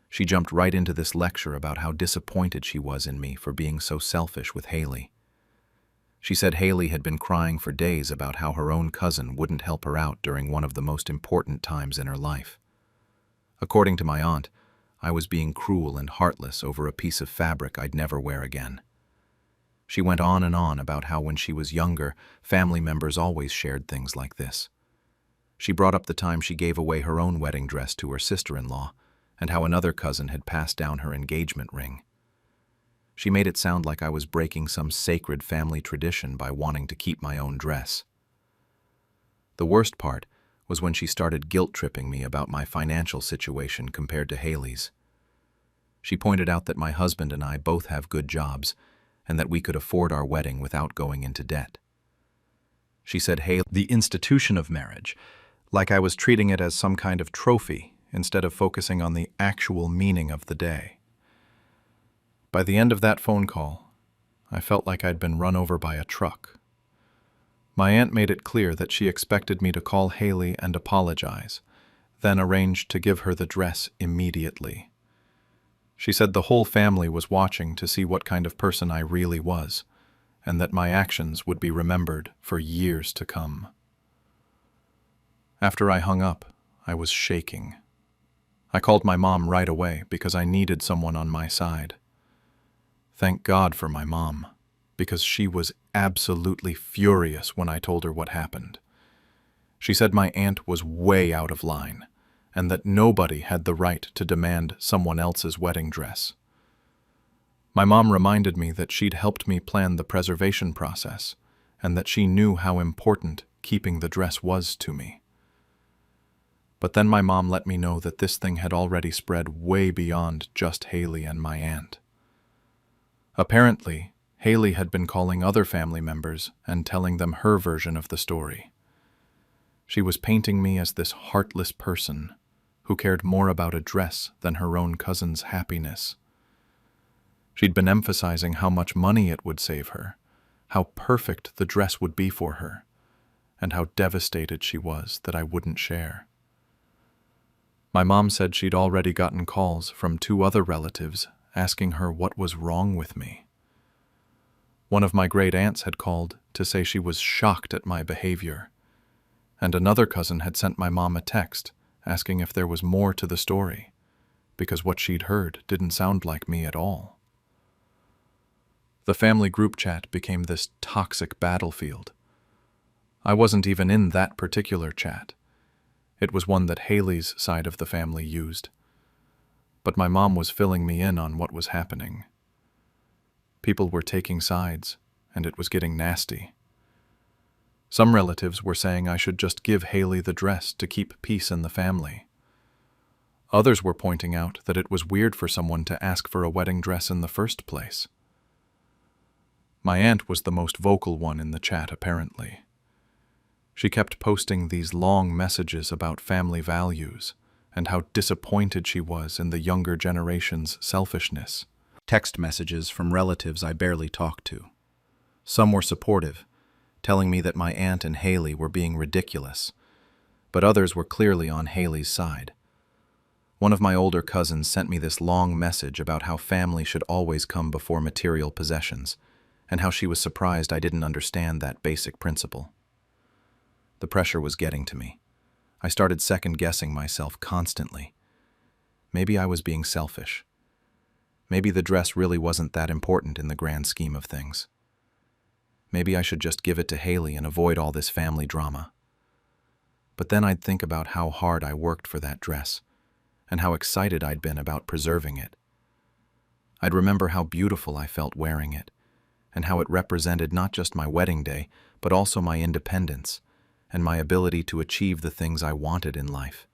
She jumped right into this lecture about how disappointed she was in me for being so selfish with Haley. She said Haley had been crying for days about how her own cousin wouldn't help her out during one of the most important times in her life. According to my aunt, I was being cruel and heartless over a piece of fabric I'd never wear again. She went on and on about how when she was younger, family members always shared things like this. She brought up the time she gave away her own wedding dress to her sister-in-law, and how another cousin had passed down her engagement ring. She made it sound like I was breaking some sacred family tradition by wanting to keep my own dress. The worst part was when she started guilt-tripping me about my financial situation compared to Haley's. She pointed out that my husband and I both have good jobs, and that we could afford our wedding without going into debt. She said the institution of marriage, like I was treating it as some kind of trophy, instead of focusing on the actual meaning of the day. By the end of that phone call, I felt like I'd been run over by a truck. My aunt made it clear that she expected me to call Haley and apologize, then arranged to give her the dress immediately. She said the whole family was watching to see what kind of person I really was, and that my actions would be remembered for years to come. After I hung up, I was shaking. I called my mom right away because I needed someone on my side. Thank God for my mom, because she was absolutely furious when I told her what happened. She said my aunt was way out of line, and that nobody had the right to demand someone else's wedding dress. My mom reminded me that she'd helped me plan the preservation process, and that she knew how important keeping the dress was to me. But then my mom let me know that this thing had already spread way beyond just Haley and my aunt. Apparently, Haley had been calling other family members and telling them her version of the story. She was painting me as this heartless person who cared more about a dress than her own cousin's happiness. She'd been emphasizing how much money it would save her, how perfect the dress would be for her, and how devastated she was that I wouldn't share. My mom said she'd already gotten calls from 2 other relatives asking her what was wrong with me. One of my great aunts had called to say she was shocked at my behavior, and another cousin had sent my mom a text asking if there was more to the story, because what she'd heard didn't sound like me at all. The family group chat became this toxic battlefield. I wasn't even in that particular chat. It was one that Haley's side of the family used. But my mom was filling me in on what was happening. People were taking sides, and it was getting nasty. Some relatives were saying I should just give Haley the dress to keep peace in the family. Others were pointing out that it was weird for someone to ask for a wedding dress in the first place. My aunt was the most vocal one in the chat, apparently. She kept posting these long messages about family values and how disappointed she was in the younger generation's selfishness. Text messages from relatives I barely talked to. Some were supportive, telling me that my aunt and Haley were being ridiculous, but others were clearly on Haley's side. One of my older cousins sent me this long message about how family should always come before material possessions, and how she was surprised I didn't understand that basic principle. The pressure was getting to me. I started second-guessing myself constantly. Maybe I was being selfish. Maybe the dress really wasn't that important in the grand scheme of things. Maybe I should just give it to Haley and avoid all this family drama. But then I'd think about how hard I worked for that dress, and how excited I'd been about preserving it. I'd remember how beautiful I felt wearing it, and how it represented not just my wedding day, but also my independence, and my ability to achieve the things I wanted in life.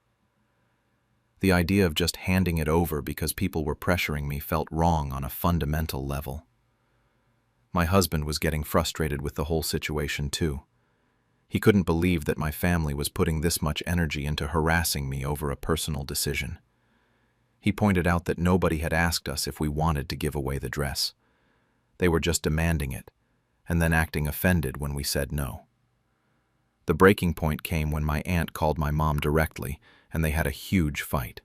The idea of just handing it over because people were pressuring me felt wrong on a fundamental level. My husband was getting frustrated with the whole situation too. He couldn't believe that my family was putting this much energy into harassing me over a personal decision. He pointed out that nobody had asked us if we wanted to give away the dress. They were just demanding it, and then acting offended when we said no. The breaking point came when my aunt called my mom directly, and they had a huge fight.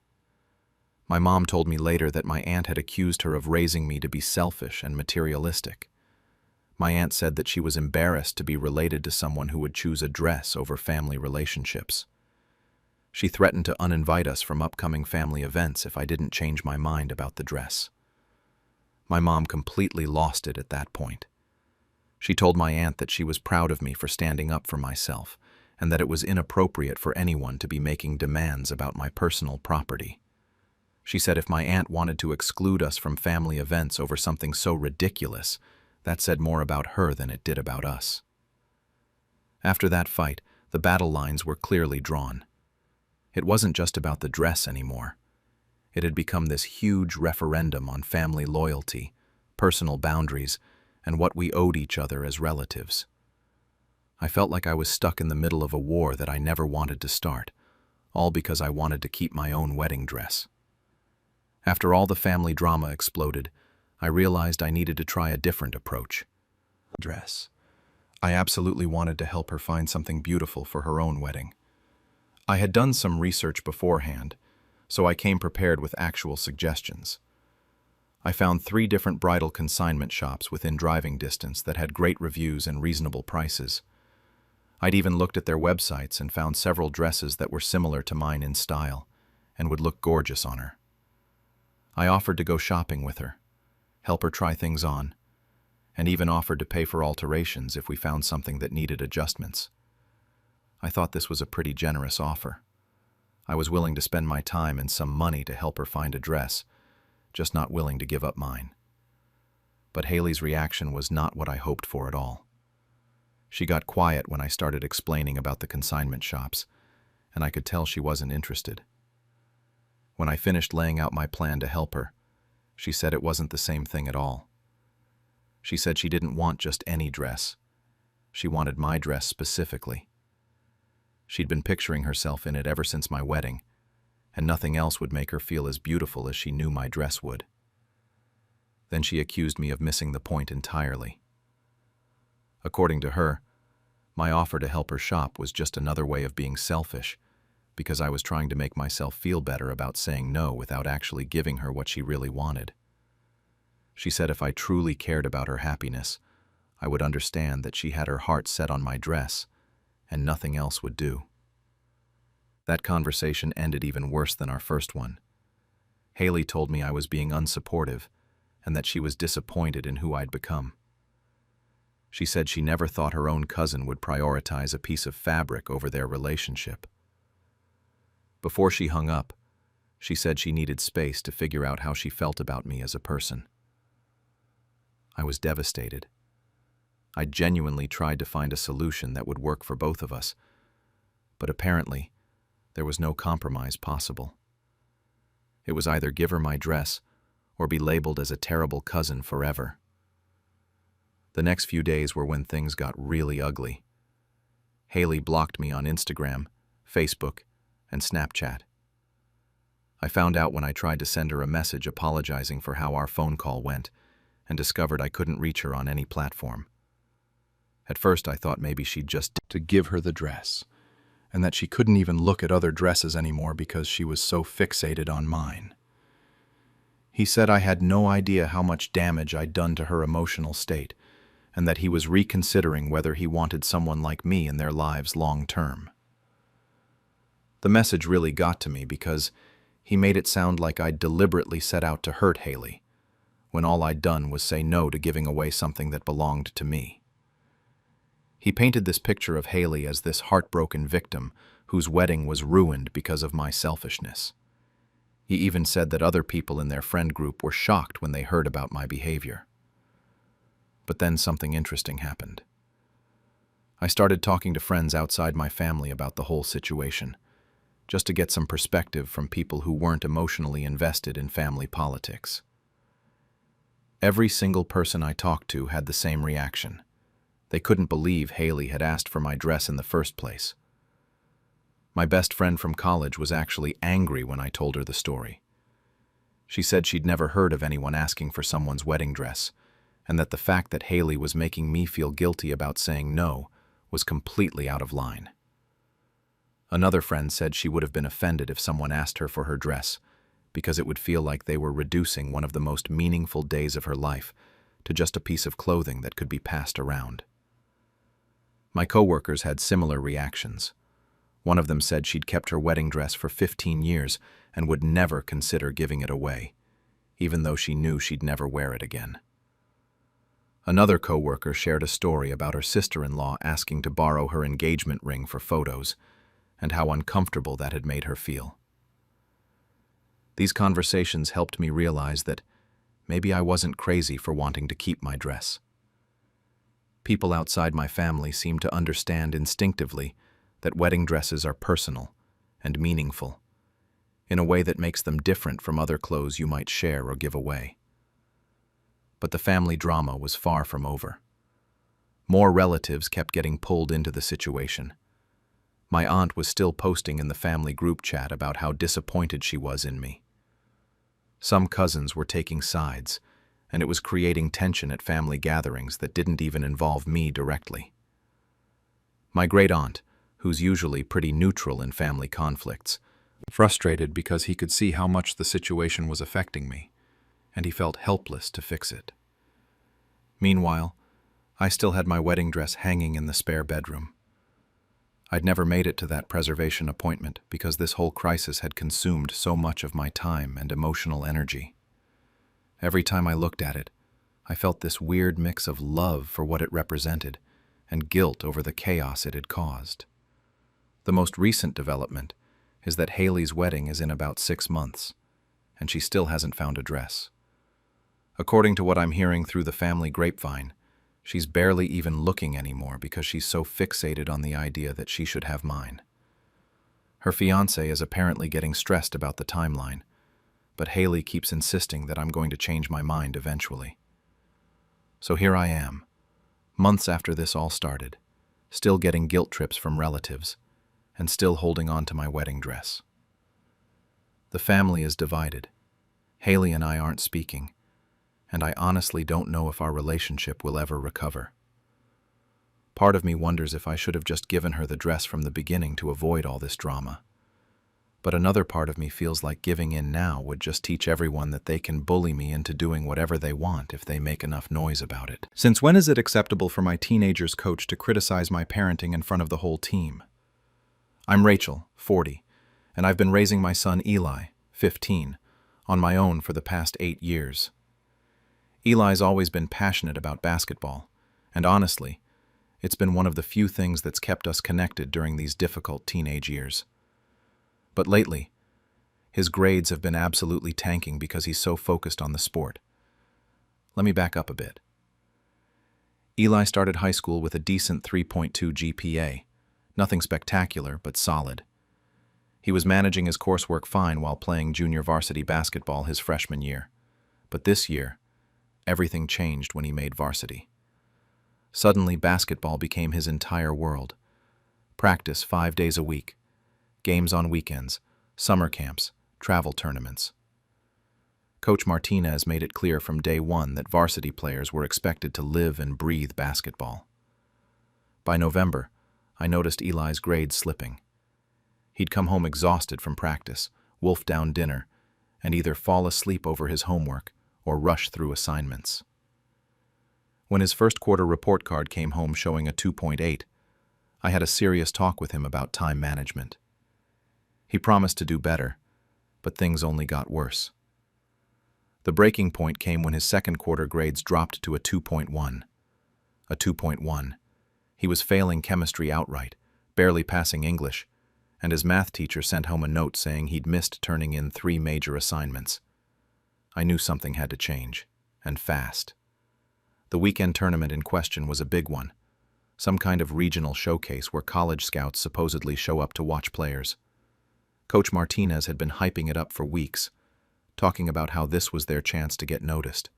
My mom told me later that my aunt had accused her of raising me to be selfish and materialistic. My aunt said that she was embarrassed to be related to someone who would choose a dress over family relationships. She threatened to uninvite us from upcoming family events if I didn't change my mind about the dress. My mom completely lost it at that point. She told my aunt that she was proud of me for standing up for myself, and that it was inappropriate for anyone to be making demands about my personal property. She said if my aunt wanted to exclude us from family events over something so ridiculous, that said more about her than it did about us. After that fight, the battle lines were clearly drawn. It wasn't just about the dress anymore. It had become this huge referendum on family loyalty, personal boundaries, and what we owed each other as relatives. I felt like I was stuck in the middle of a war that I never wanted to start, all because I wanted to keep my own wedding dress. After all the family drama exploded, I realized I needed to try a different approach. Dress. I absolutely wanted to help her find something beautiful for her own wedding. I had done some research beforehand, so I came prepared with actual suggestions. I found 3 different bridal consignment shops within driving distance that had great reviews and reasonable prices. I'd even looked at their websites and found several dresses that were similar to mine in style and would look gorgeous on her. I offered to go shopping with her, help her try things on, and even offered to pay for alterations if we found something that needed adjustments. I thought this was a pretty generous offer. I was willing to spend my time and some money to help her find a dress, just not willing to give up mine. But Haley's reaction was not what I hoped for at all. She got quiet when I started explaining about the consignment shops, and I could tell she wasn't interested. When I finished laying out my plan to help her, she said it wasn't the same thing at all. She said she didn't want just any dress. She wanted my dress specifically. She'd been picturing herself in it ever since my wedding, and nothing else would make her feel as beautiful as she knew my dress would. Then she accused me of missing the point entirely. According to her, my offer to help her shop was just another way of being selfish, because I was trying to make myself feel better about saying no without actually giving her what she really wanted. She said if I truly cared about her happiness, I would understand that she had her heart set on my dress, and nothing else would do. That conversation ended even worse than our first one. Haley told me I was being unsupportive, and that she was disappointed in who I'd become. She said she never thought her own cousin would prioritize a piece of fabric over their relationship. Before she hung up, she said she needed space to figure out how she felt about me as a person. I was devastated. I genuinely tried to find a solution that would work for both of us, but apparently, there was no compromise possible. It was either give her my dress or be labeled as a terrible cousin forever. The next few days were when things got really ugly. Haley blocked me on Instagram, Facebook, and Snapchat. I found out when I tried to send her a message apologizing for how our phone call went, and discovered I couldn't reach her on any platform. At first I thought maybe she'd just To give her the dress, and that she couldn't even look at other dresses anymore because she was so fixated on mine. He said I had no idea how much damage I'd done to her emotional state, and that he was reconsidering whether he wanted someone like me in their lives long term. The message really got to me because he made it sound like I'd deliberately set out to hurt Haley, when all I'd done was say no to giving away something that belonged to me. He painted this picture of Haley as this heartbroken victim whose wedding was ruined because of my selfishness. He even said that other people in their friend group were shocked when they heard about my behavior. But then something interesting happened. I started talking to friends outside my family about the whole situation, just to get some perspective from people who weren't emotionally invested in family politics. Every single person I talked to had the same reaction. They couldn't believe Haley had asked for my dress in the first place. My best friend from college was actually angry when I told her the story. She said she'd never heard of anyone asking for someone's wedding dress, and that the fact that Haley was making me feel guilty about saying no was completely out of line. Another friend said she would have been offended if someone asked her for her dress, because it would feel like they were reducing one of the most meaningful days of her life to just a piece of clothing that could be passed around. My coworkers had similar reactions. One of them said she'd kept her wedding dress for 15 years and would never consider giving it away, even though she knew she'd never wear it again. Another coworker shared a story about her sister-in-law asking to borrow her engagement ring for photos, and how uncomfortable that had made her feel. These conversations helped me realize that maybe I wasn't crazy for wanting to keep my dress. People outside my family seem to understand instinctively that wedding dresses are personal and meaningful, in a way that makes them different from other clothes you might share or give away. But the family drama was far from over. More relatives kept getting pulled into the situation. My aunt was still posting in the family group chat about how disappointed she was in me. Some cousins were taking sides, and it was creating tension at family gatherings that didn't even involve me directly. My great-aunt, who's usually pretty neutral in family conflicts, frustrated because he could see how much the situation was affecting me, and he felt helpless to fix it. Meanwhile, I still had my wedding dress hanging in the spare bedroom. I'd never made it to that preservation appointment because this whole crisis had consumed so much of my time and emotional energy. Every time I looked at it, I felt this weird mix of love for what it represented and guilt over the chaos it had caused. The most recent development is that Haley's wedding is in about 6 months, and she still hasn't found a dress. According to what I'm hearing through the family grapevine, She's barely even looking anymore because she's so fixated on the idea that she should have mine. Her fiancé is apparently getting stressed about the timeline, but Haley keeps insisting that I'm going to change my mind eventually. So here I am, months after this all started, still getting guilt trips from relatives, and still holding on to my wedding dress. The family is divided. Haley and I aren't speaking, and I honestly don't know if our relationship will ever recover. Part of me wonders if I should have just given her the dress from the beginning to avoid all this drama. But another part of me feels like giving in now would just teach everyone that they can bully me into doing whatever they want if they make enough noise about it. Since when is it acceptable for my teenager's coach to criticize my parenting in front of the whole team? I'm Rachel, 40, and I've been raising my son Eli, 15, on my own for the past 8 years. Eli's always been passionate about basketball, and honestly, it's been one of the few things that's kept us connected during these difficult teenage years. But lately, his grades have been absolutely tanking because he's so focused on the sport. Let me back up a bit. Eli started high school with a decent 3.2 GPA, nothing spectacular, but solid. He was managing his coursework fine while playing junior varsity basketball his freshman year. But this year, everything changed when he made varsity. Suddenly, basketball became his entire world. Practice 5 days a week, games on weekends, summer camps, travel tournaments. Coach Martinez made it clear from day one that varsity players were expected to live and breathe basketball. By November, I noticed Eli's grades slipping. He'd come home exhausted from practice, wolf down dinner, and either fall asleep over his homework or rush through assignments. When his first quarter report card came home showing a 2.8, I had a serious talk with him about time management. He promised to do better, but things only got worse. The breaking point came when his second quarter grades dropped to a 2.1. A 2.1. He was failing chemistry outright, barely passing English, and his math teacher sent home a note saying he'd missed turning in 3 major assignments. I knew something had to change, and fast. The weekend tournament in question was a big one, some kind of regional showcase where college scouts supposedly show up to watch players. Coach Martinez had been hyping it up for weeks, talking about how this was their chance to get noticed.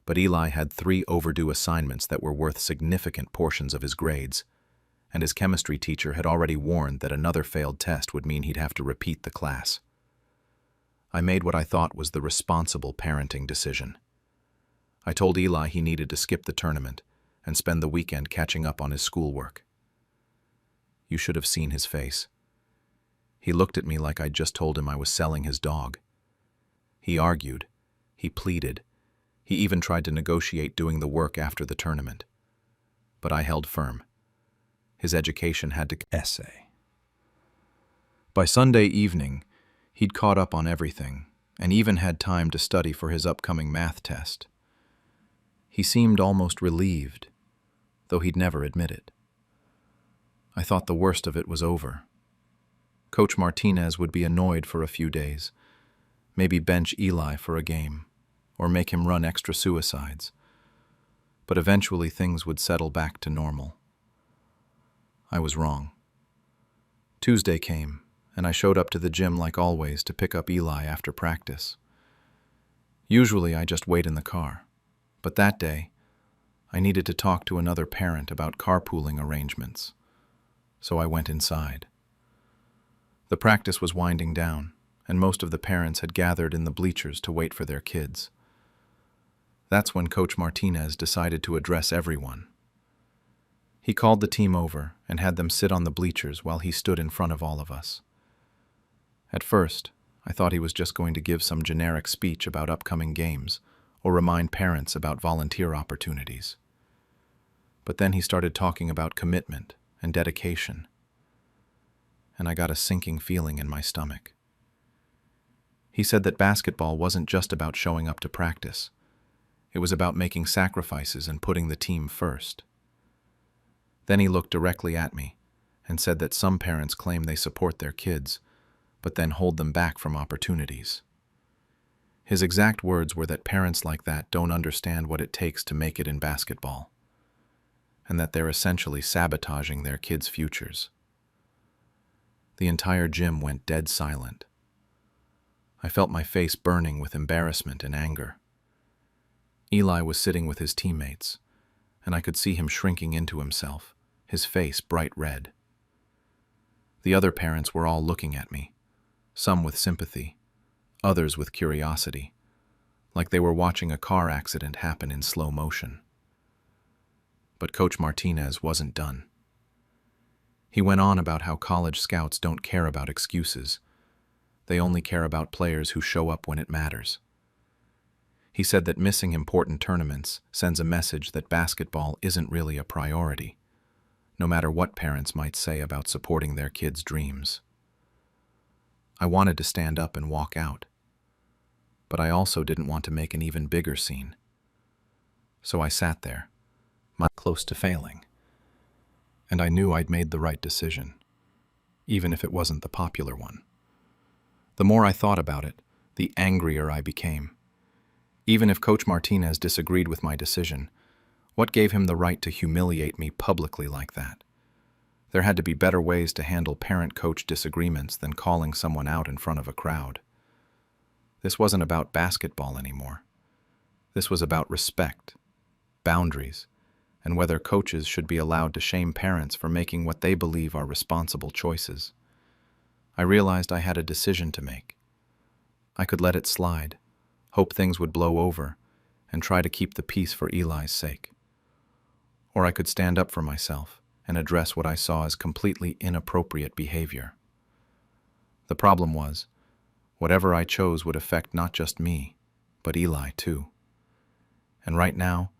But Eli had 3 overdue assignments that were worth significant portions of his grades, and his chemistry teacher had already warned that another failed test would mean he'd have to repeat the class. I made what I thought was the responsible parenting decision. I told Eli he needed to skip the tournament and spend the weekend catching up on his schoolwork. You should have seen his face. He looked at me like I'd just told him I was selling his dog. He argued. He pleaded. He even tried to negotiate doing the work after the tournament. But I held firm. His education had to essay. By Sunday evening, he'd caught up on everything and even had time to study for his upcoming math test. He seemed almost relieved, though he'd never admit it. I thought the worst of it was over. Coach Martinez would be annoyed for a few days, maybe bench Eli for a game, or make him run extra suicides. But eventually things would settle back to normal. I was wrong. Tuesday came, and I showed up to the gym like always to pick up Eli after practice. Usually I just wait in the car, but that day I needed to talk to another parent about carpooling arrangements, so I went inside. The practice was winding down, and most of the parents had gathered in the bleachers to wait for their kids. That's when Coach Martinez decided to address everyone. He called the team over and had them sit on the bleachers while he stood in front of all of us. At first, I thought he was just going to give some generic speech about upcoming games or remind parents about volunteer opportunities. But then he started talking about commitment and dedication, and I got a sinking feeling in my stomach. He said that basketball wasn't just about showing up to practice. It was about making sacrifices and putting the team first. Then he looked directly at me and said that some parents claim they support their kids, but then hold them back from opportunities. His exact words were that parents like that don't understand what it takes to make it in basketball. and that they're essentially sabotaging their kids' futures. The entire gym went dead silent. I felt my face burning with embarrassment and anger. Eli was sitting with his teammates, and I could see him shrinking into himself, his face bright red. The other parents were all looking at me, some with sympathy, others with curiosity, like they were watching a car accident happen in slow motion. But Coach Martinez wasn't done. He went on about how college scouts don't care about excuses. They only care about players who show up when it matters. He said that missing important tournaments sends a message that basketball isn't really a priority, no matter what parents might say about supporting their kids' dreams. I wanted to stand up and walk out, but I also didn't want to make an even bigger scene. So I sat there, close to failing, and I knew I'd made the right decision, even if it wasn't the popular one. The more I thought about it, the angrier I became. Even if Coach Martinez disagreed with my decision, what gave him the right to humiliate me publicly like that? There had to be better ways to handle parent-coach disagreements than calling someone out in front of a crowd. This wasn't about basketball anymore. This was about respect, boundaries, and whether coaches should be allowed to shame parents for making what they believe are responsible choices. I realized I had a decision to make. I could let it slide, hope things would blow over, and try to keep the peace for Eli's sake. Or I could stand up for myself and address what I saw as completely inappropriate behavior. The problem was, whatever I chose would affect not just me, but Eli too. And right now,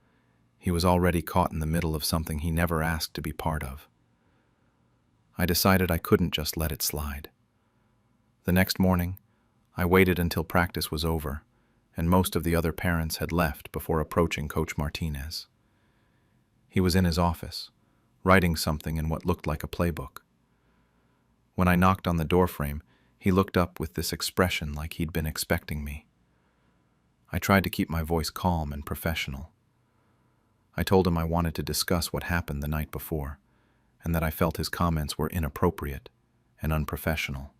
he was already caught in the middle of something he never asked to be part of. I decided I couldn't just let it slide. The next morning, I waited until practice was over, and most of the other parents had left before approaching Coach Martinez. He was in his office, writing something in what looked like a playbook. When I knocked on the doorframe, he looked up with this expression like he'd been expecting me. I tried to keep my voice calm and professional. I told him I wanted to discuss what happened the night before, and that I felt his comments were inappropriate and unprofessional.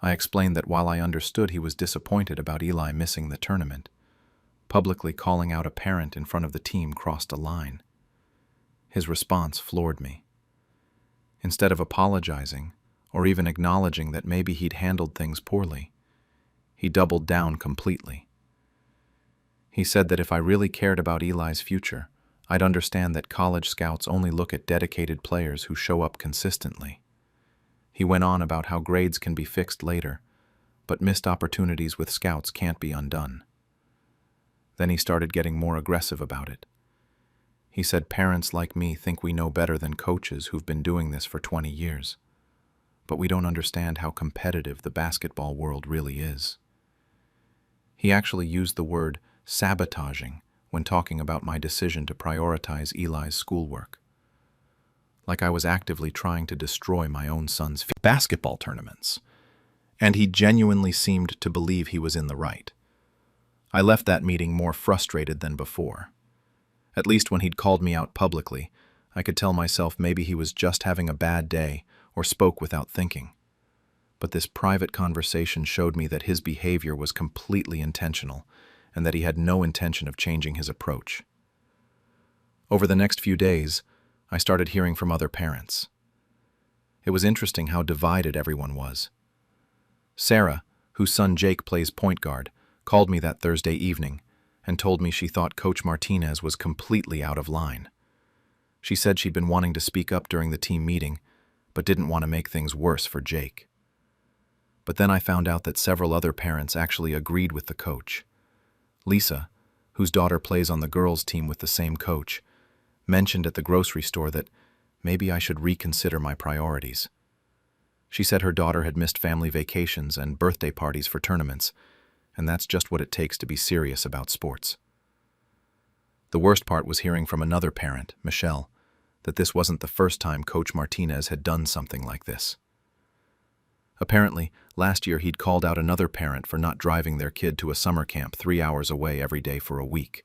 I explained that while I understood he was disappointed about Eli missing the tournament, publicly calling out a parent in front of the team crossed a line. His response floored me. Instead of apologizing, or even acknowledging that maybe he'd handled things poorly, he doubled down completely. He said that if I really cared about Eli's future, I'd understand that college scouts only look at dedicated players who show up consistently. He went on about how grades can be fixed later, but missed opportunities with scouts can't be undone. Then he started getting more aggressive about it. He said parents like me think we know better than coaches who've been doing this for 20 years, but we don't understand how competitive the basketball world really is. He actually used the word sabotaging when talking about my decision to prioritize Eli's schoolwork, like I was actively trying to destroy my own son's basketball tournaments. And he genuinely seemed to believe he was in the right. I left that meeting more frustrated than before. At least when he'd called me out publicly, I could tell myself maybe he was just having a bad day or spoke without thinking. But this private conversation showed me that his behavior was completely intentional and that he had no intention of changing his approach. Over the next few days, I started hearing from other parents. It was interesting how divided everyone was. Sarah, whose son Jake plays point guard, called me that Thursday evening and told me she thought Coach Martinez was completely out of line. She said she'd been wanting to speak up during the team meeting, but didn't want to make things worse for Jake. But then I found out that several other parents actually agreed with the coach. Lisa, whose daughter plays on the girls' team with the same coach, mentioned at the grocery store that maybe I should reconsider my priorities. She said her daughter had missed family vacations and birthday parties for tournaments, and that's just what it takes to be serious about sports. The worst part was hearing from another parent, Michelle, that this wasn't the first time Coach Martinez had done something like this. Apparently, last year he'd called out another parent for not driving their kid to a summer camp 3 hours away every day for a week.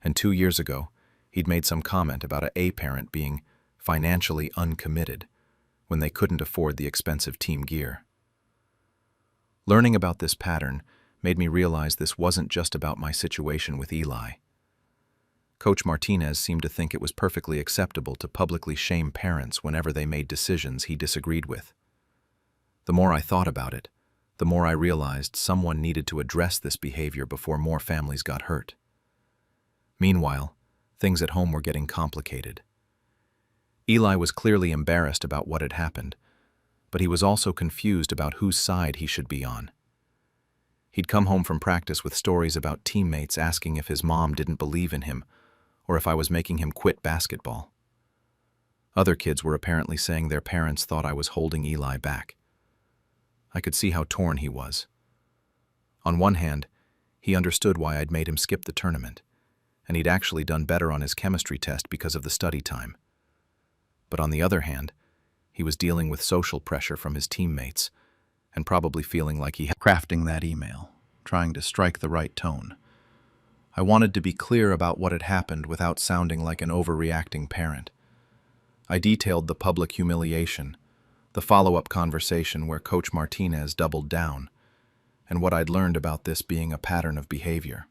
And 2 years ago, He'd made some comment about a A parent being financially uncommitted when they couldn't afford the expensive team gear. Learning about this pattern made me realize this wasn't just about my situation with Eli. Coach Martinez seemed to think it was perfectly acceptable to publicly shame parents whenever they made decisions he disagreed with. The more I thought about it, the more I realized someone needed to address this behavior before more families got hurt. Meanwhile, things at home were getting complicated. Eli was clearly embarrassed about what had happened, but he was also confused about whose side he should be on. He'd come home from practice with stories about teammates asking if his mom didn't believe in him or if I was making him quit basketball. Other kids were apparently saying their parents thought I was holding Eli back. I could see how torn he was. On one hand, he understood why I'd made him skip the tournament, and he'd actually done better on his chemistry test because of the study time. But on the other hand, he was dealing with social pressure from his teammates and probably feeling like he had crafting that email, trying to strike the right tone. I wanted to be clear about what had happened without sounding like an overreacting parent. I detailed the public humiliation, the follow-up conversation where Coach Martinez doubled down, and what I'd learned about this being a pattern of behavior.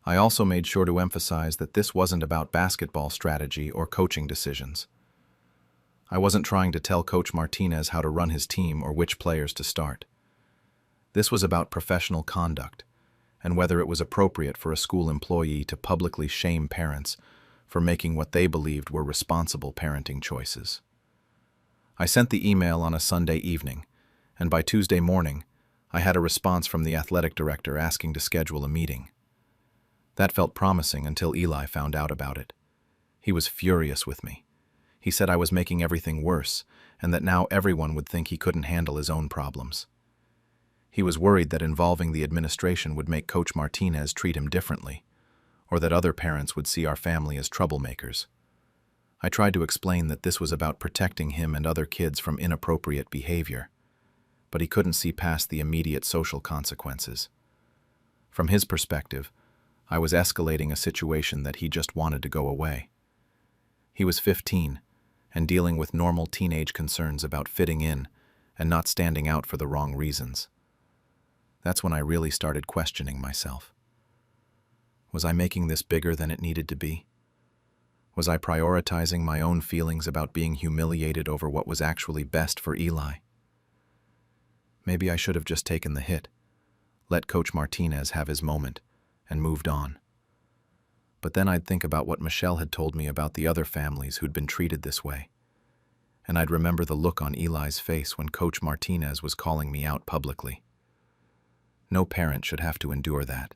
I also made sure to emphasize that this wasn't about basketball strategy or coaching decisions. I wasn't trying to tell Coach Martinez how to run his team or which players to start. This was about professional conduct and whether it was appropriate for a school employee to publicly shame parents for making what they believed were responsible parenting choices. I sent the email on a Sunday evening, and by Tuesday morning, I had a response from the athletic director asking to schedule a meeting. That felt promising until Eli found out about it. He was furious with me. He said I was making everything worse, and that now everyone would think he couldn't handle his own problems. He was worried that involving the administration would make Coach Martinez treat him differently, or that other parents would see our family as troublemakers. I tried to explain that this was about protecting him and other kids from inappropriate behavior, but he couldn't see past the immediate social consequences. From his perspective, I was escalating a situation that he just wanted to go away. He was 15 and dealing with normal teenage concerns about fitting in and not standing out for the wrong reasons. That's when I really started questioning myself. Was I making this bigger than it needed to be? Was I prioritizing my own feelings about being humiliated over what was actually best for Eli? Maybe I should have just taken the hit, let Coach Martinez have his moment, and moved on. But then I'd think about what Michelle had told me about the other families who'd been treated this way, and I'd remember the look on Eli's face when Coach Martinez was calling me out publicly. No parent should have to endure that,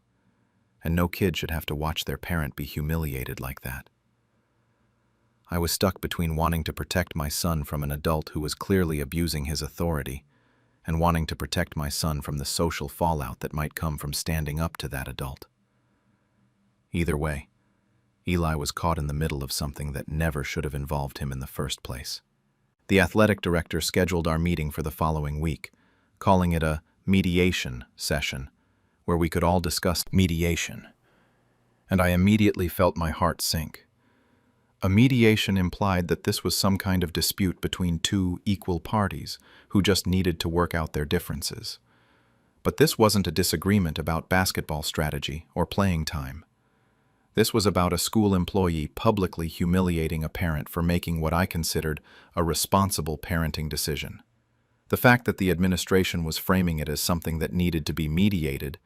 and no kid should have to watch their parent be humiliated like that. I was stuck between wanting to protect my son from an adult who was clearly abusing his authority and wanting to protect my son from the social fallout that might come from standing up to that adult. Either way, Eli was caught in the middle of something that never should have involved him in the first place. The athletic director scheduled our meeting for the following week, calling it a mediation session, where we could all discuss mediation. And I immediately felt my heart sink. A mediation implied that this was some kind of dispute between two equal parties who just needed to work out their differences. But this wasn't a disagreement about basketball strategy or playing time. This was about a school employee publicly humiliating a parent for making what I considered a responsible parenting decision. The fact that the administration was framing it as something that needed to be mediated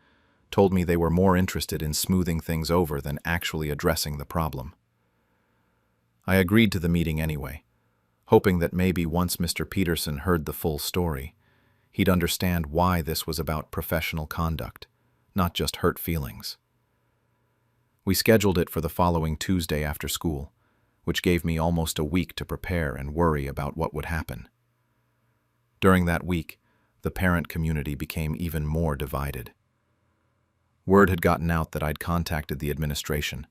told me they were more interested in smoothing things over than actually addressing the problem. I agreed to the meeting anyway, hoping that maybe once Mr. Peterson heard the full story, he'd understand why this was about professional conduct, not just hurt feelings. We scheduled it for the following Tuesday after school, which gave me almost a week to prepare and worry about what would happen. During that week, the parent community became even more divided. Word had gotten out that I'd contacted the administration,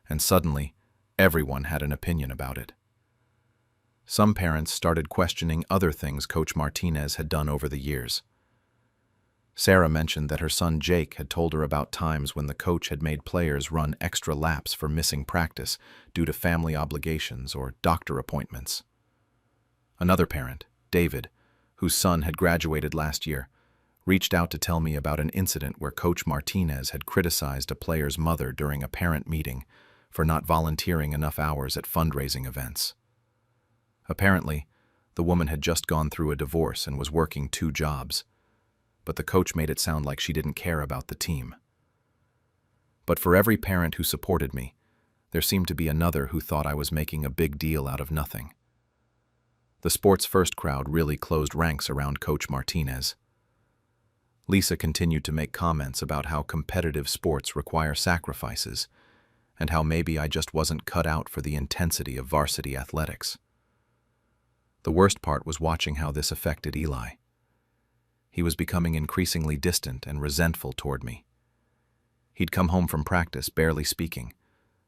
and suddenly, everyone had an opinion about it. Some parents started questioning other things Coach Martinez had done over the years. Sarah mentioned that her son Jake had told her about times when the coach had made players run extra laps for missing practice due to family obligations or doctor appointments. Another parent, David, whose son had graduated last year, reached out to tell me about an incident where Coach Martinez had criticized a player's mother during a parent meeting for not volunteering enough hours at fundraising events. Apparently, the woman had just gone through a divorce and was working 2 jobs, but the coach made it sound like she didn't care about the team. But for every parent who supported me, there seemed to be another who thought I was making a big deal out of nothing. The Sports First crowd really closed ranks around Coach Martinez. Lisa continued to make comments about how competitive sports require sacrifices and how maybe I just wasn't cut out for the intensity of varsity athletics. The worst part was watching how this affected Eli. He was becoming increasingly distant and resentful toward me. He'd come home from practice barely speaking,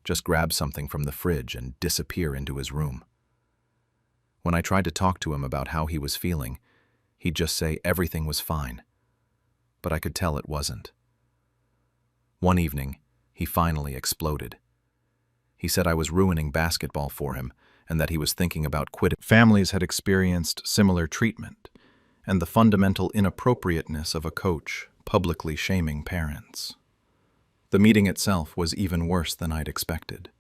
just grab something from the fridge and disappear into his room. When I tried to talk to him about how he was feeling, he'd just say everything was fine, but I could tell it wasn't. One evening, he finally exploded. He said I was ruining basketball for him and that he was thinking about quitting. Families had experienced similar treatment, and the fundamental inappropriateness of a coach publicly shaming parents. The meeting itself was even worse than I'd expected.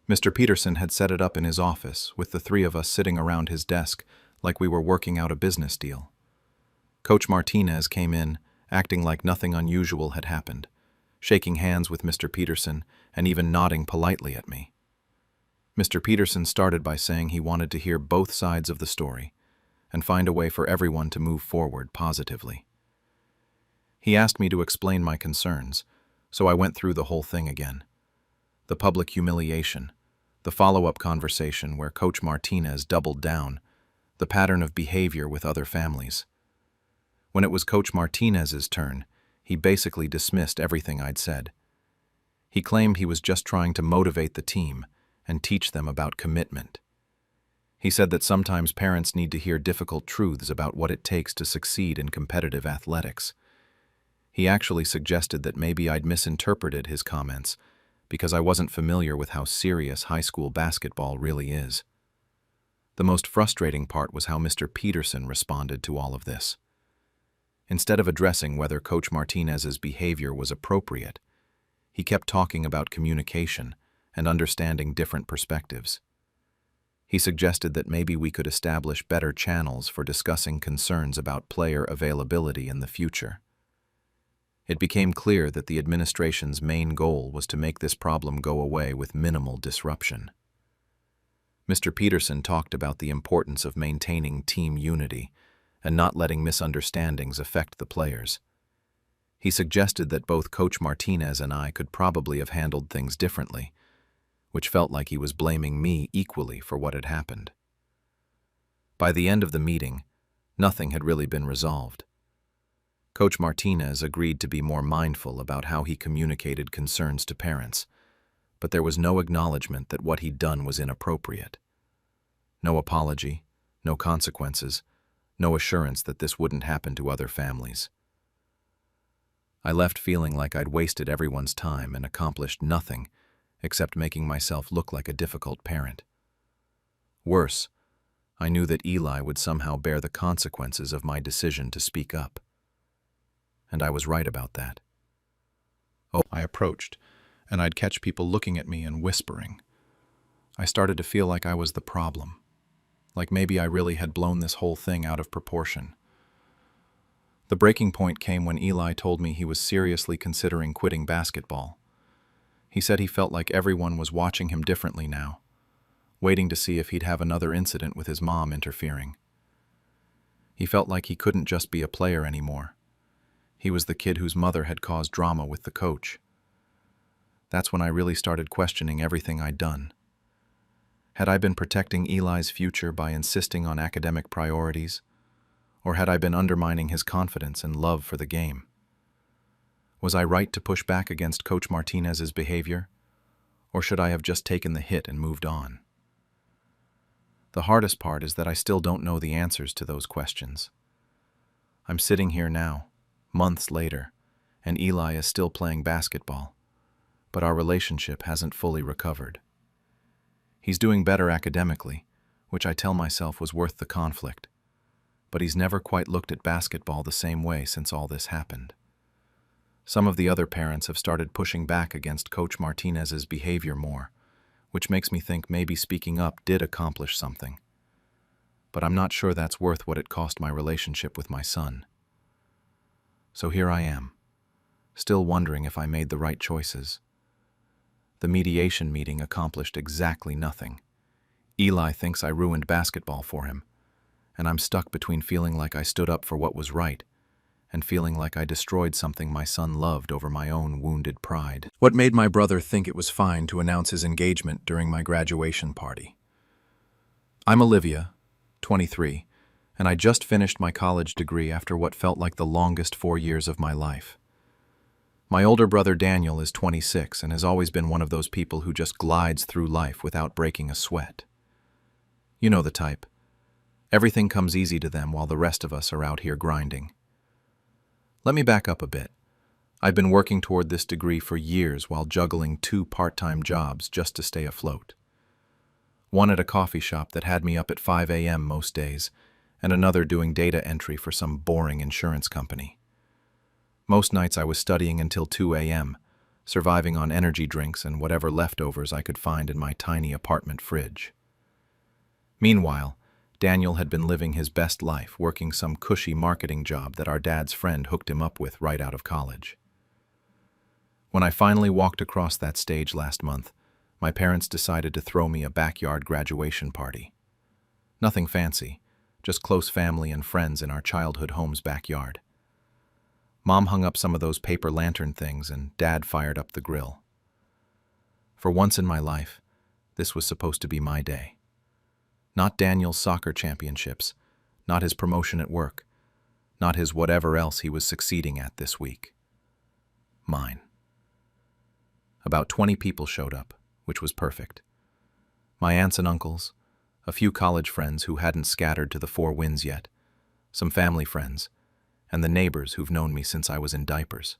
Mr. Peterson had set it up in his office, with the 3 of us sitting around his desk like we were working out a business deal. Coach Martinez came in, acting like nothing unusual had happened, shaking hands with Mr. Peterson and even nodding politely at me. Mr. Peterson started by saying he wanted to hear both sides of the story and find a way for everyone to move forward positively. He asked me to explain my concerns, so I went through the whole thing again. The public humiliation, the follow-up conversation where Coach Martinez doubled down, the pattern of behavior with other families. When it was Coach Martinez's turn, he basically dismissed everything I'd said. He claimed he was just trying to motivate the team and teach them about commitment. He said that sometimes parents need to hear difficult truths about what it takes to succeed in competitive athletics. He actually suggested that maybe I'd misinterpreted his comments because I wasn't familiar with how serious high school basketball really is. The most frustrating part was how Mr. Peterson responded to all of this. Instead of addressing whether Coach Martinez's behavior was appropriate, he kept talking about communication and understanding different perspectives. He suggested that maybe we could establish better channels for discussing concerns about player availability in the future. It became clear that the administration's main goal was to make this problem go away with minimal disruption. Mr. Peterson talked about the importance of maintaining team unity and not letting misunderstandings affect the players. He suggested that both Coach Martinez and I could probably have handled things differently, which felt like he was blaming me equally for what had happened. By the end of the meeting, nothing had really been resolved. Coach Martinez agreed to be more mindful about how he communicated concerns to parents, but there was no acknowledgement that what he'd done was inappropriate. No apology, no consequences, no assurance that this wouldn't happen to other families. I left feeling like I'd wasted everyone's time and accomplished nothing except making myself look like a difficult parent. Worse, I knew that Eli would somehow bear the consequences of my decision to speak up. And I was right about that. I approached, and I'd catch people looking at me and whispering. I started to feel like I was the problem, like maybe I really had blown this whole thing out of proportion. The breaking point came when Eli told me he was seriously considering quitting basketball. He said he felt like everyone was watching him differently now, waiting to see if he'd have another incident with his mom interfering. He felt like he couldn't just be a player anymore. He was the kid whose mother had caused drama with the coach. That's when I really started questioning everything I'd done. Had I been protecting Eli's future by insisting on academic priorities, or had I been undermining his confidence and love for the game? Was I right to push back against Coach Martinez's behavior, or should I have just taken the hit and moved on? The hardest part is that I still don't know the answers to those questions. I'm sitting here now, Months later, and Eli is still playing basketball, but our relationship hasn't fully recovered. He's doing better academically, which I tell myself was worth the conflict, but he's never quite looked at basketball the same way since all this happened. Some of the other parents have started pushing back against Coach Martinez's behavior more, which makes me think maybe speaking up did accomplish something. But I'm not sure that's worth what it cost my relationship with my son. So here I am, still wondering if I made the right choices. The mediation meeting accomplished exactly nothing. Eli thinks I ruined basketball for him, and I'm stuck between feeling like I stood up for what was right and feeling like I destroyed something my son loved over my own wounded pride. What made my brother think it was fine to announce his engagement during my graduation party? I'm Olivia, 23, and I just finished my college degree after what felt like the longest 4 years of my life. My older brother Daniel is 26 and has always been one of those people who just glides through life without breaking a sweat. You know the type. Everything comes easy to them while the rest of us are out here grinding. Let me back up a bit. I've been working toward this degree for years while juggling 2 part-time jobs just to stay afloat. One at a coffee shop that had me up at 5 a.m. most days, and another doing data entry for some boring insurance company. Most nights I was studying until 2 a.m., surviving on energy drinks and whatever leftovers I could find in my tiny apartment fridge. Meanwhile, Daniel had been living his best life, working some cushy marketing job that our dad's friend hooked him up with right out of college. When I finally walked across that stage last month, my parents decided to throw me a backyard graduation party. Nothing fancy, just close family and friends in our childhood home's backyard. Mom hung up some of those paper lantern things and Dad fired up the grill. For once in my life, this was supposed to be my day. Not Daniel's soccer championships, not his promotion at work, not his whatever else he was succeeding at this week. Mine. About 20 people showed up, which was perfect. My aunts and uncles, a few college friends who hadn't scattered to the 4 winds yet, some family friends, and the neighbors who've known me since I was in diapers.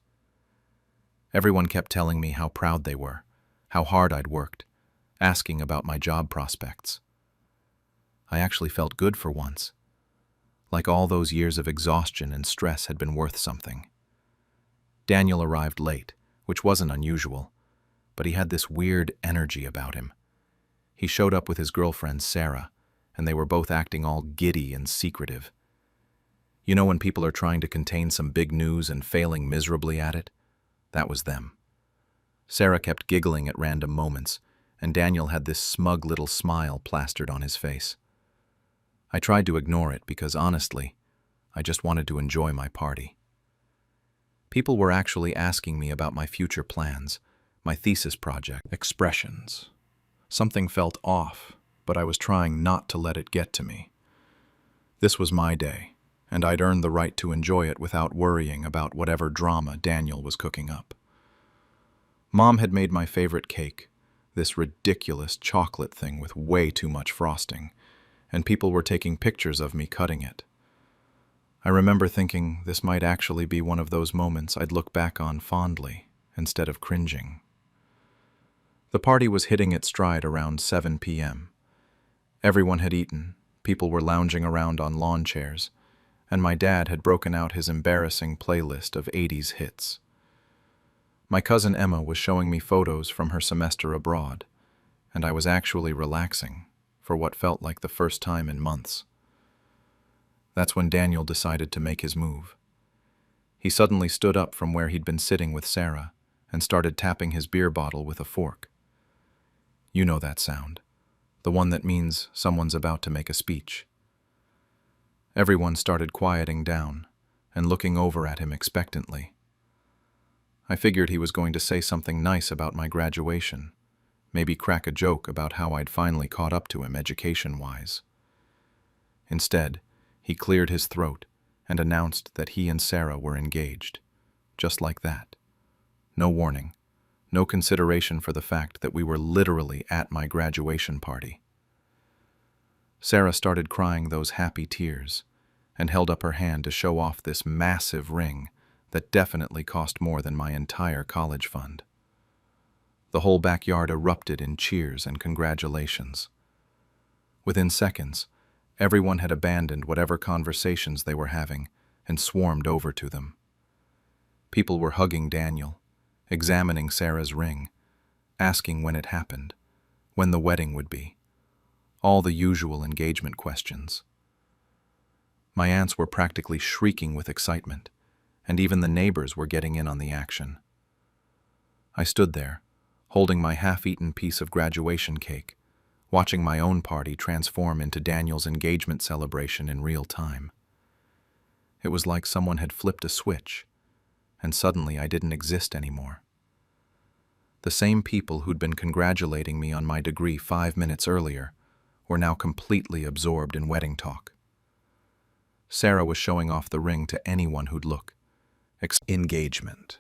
Everyone kept telling me how proud they were, how hard I'd worked, asking about my job prospects. I actually felt good for once, like all those years of exhaustion and stress had been worth something. Daniel arrived late, which wasn't unusual, but he had this weird energy about him. He showed up with his girlfriend, Sarah, and they were both acting all giddy and secretive. You know when people are trying to contain some big news and failing miserably at it? That was them. Sarah kept giggling at random moments, and Daniel had this smug little smile plastered on his face. I tried to ignore it because, honestly, I just wanted to enjoy my party. People were actually asking me about my future plans, my thesis project, expressions. Something felt off, but I was trying not to let it get to me. This was my day, and I'd earned the right to enjoy it without worrying about whatever drama Daniel was cooking up. Mom had made my favorite cake, this ridiculous chocolate thing with way too much frosting, and people were taking pictures of me cutting it. I remember thinking this might actually be one of those moments I'd look back on fondly instead of cringing. The party was hitting its stride around 7 p.m. Everyone had eaten, people were lounging around on lawn chairs, and my dad had broken out his embarrassing playlist of 80s hits. My cousin Emma was showing me photos from her semester abroad, and I was actually relaxing for what felt like the first time in months. That's when Daniel decided to make his move. He suddenly stood up from where he'd been sitting with Sarah and started tapping his beer bottle with a fork. You know that sound, the one that means someone's about to make a speech. Everyone started quieting down and looking over at him expectantly. I figured he was going to say something nice about my graduation, maybe crack a joke about how I'd finally caught up to him education-wise. Instead, he cleared his throat and announced that he and Sarah were engaged, just like that. No warning, no consideration for the fact that we were literally at my graduation party. Sarah started crying those happy tears and held up her hand to show off this massive ring that definitely cost more than my entire college fund. The whole backyard erupted in cheers and congratulations. Within seconds, everyone had abandoned whatever conversations they were having and swarmed over to them. People were hugging Daniel, examining Sarah's ring, asking when it happened, when the wedding would be, all the usual engagement questions. My aunts were practically shrieking with excitement, and even the neighbors were getting in on the action. I stood there, holding my half-eaten piece of graduation cake, watching my own party transform into Daniel's engagement celebration in real time. It was like someone had flipped a switch, and suddenly I didn't exist anymore. The same people who'd been congratulating me on my degree 5 minutes earlier were now completely absorbed in wedding talk. Sarah was showing off the ring to anyone who'd look. Engagement.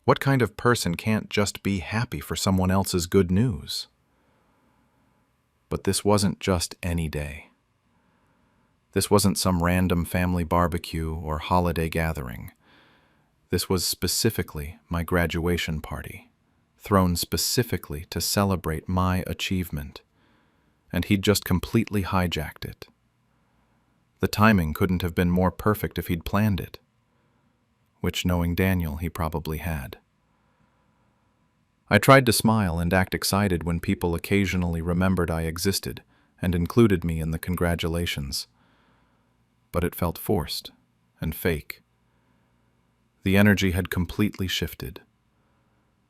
What kind of person can't just be happy for someone else's good news? But this wasn't just any day. This wasn't some random family barbecue or holiday gathering. This was specifically my graduation party, thrown specifically to celebrate my achievement, and he'd just completely hijacked it. The timing couldn't have been more perfect if he'd planned it, which, knowing Daniel, he probably had. I tried to smile and act excited when people occasionally remembered I existed and included me in the congratulations, but it felt forced and fake. The energy had completely shifted.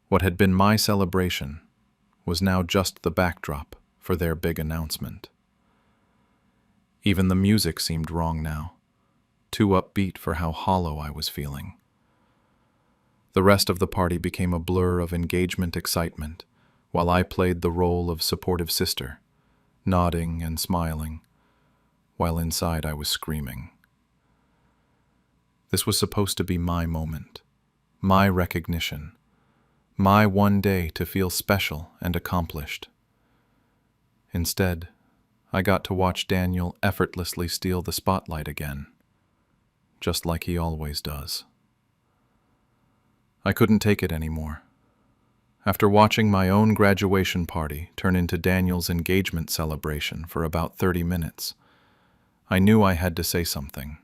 What had been my celebration was now just the backdrop for their big announcement. Even the music seemed wrong now, too upbeat for how hollow I was feeling. The rest of the party became a blur of engagement excitement, while I played the role of supportive sister, nodding and smiling, while inside I was screaming. This was supposed to be my moment, my recognition, my one day to feel special and accomplished. Instead, I got to watch Daniel effortlessly steal the spotlight again, just like he always does. I couldn't take it anymore. After watching my own graduation party turn into Daniel's engagement celebration for about 30 minutes, I knew I had to say something,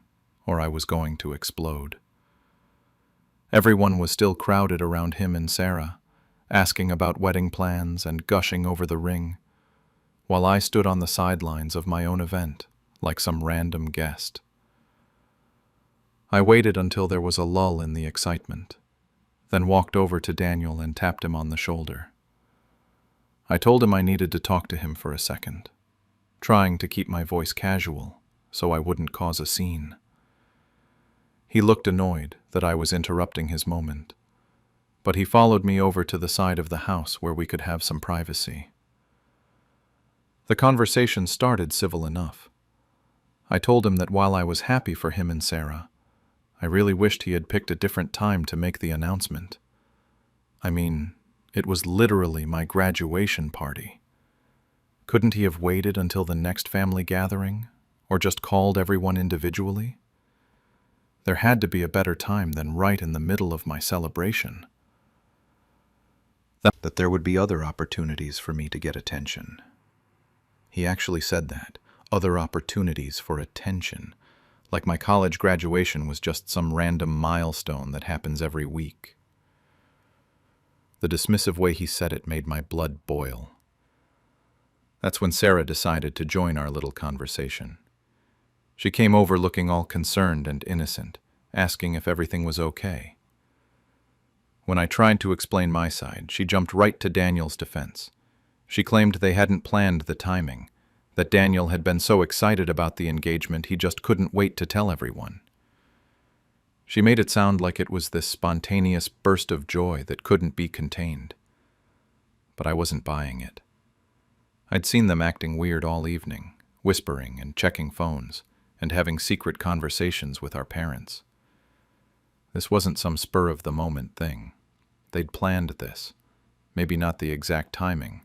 or I was going to explode. Everyone was still crowded around him and Sarah, asking about wedding plans and gushing over the ring, while I stood on the sidelines of my own event like some random guest. I waited until there was a lull in the excitement, then walked over to Daniel and tapped him on the shoulder. I told him I needed to talk to him for a second, trying to keep my voice casual so I wouldn't cause a scene. He looked annoyed that I was interrupting his moment, but he followed me over to the side of the house where we could have some privacy. The conversation started civil enough. I told him that while I was happy for him and Sarah, I really wished he had picked a different time to make the announcement. I mean, it was literally my graduation party. Couldn't he have waited until the next family gathering, or just called everyone individually? There had to be a better time than right in the middle of my celebration. That there would be other opportunities for me to get attention. He actually said that, other opportunities for attention, like my college graduation was just some random milestone that happens every week. The dismissive way he said it made my blood boil. That's when Sarah decided to join our little conversation. She came over looking all concerned and innocent, asking if everything was okay. When I tried to explain my side, she jumped right to Daniel's defense. She claimed they hadn't planned the timing, that Daniel had been so excited about the engagement he just couldn't wait to tell everyone. She made it sound like it was this spontaneous burst of joy that couldn't be contained. But I wasn't buying it. I'd seen them acting weird all evening, whispering and checking phones, and having secret conversations with our parents. This wasn't some spur-of-the-moment thing. They'd planned this, maybe not the exact timing,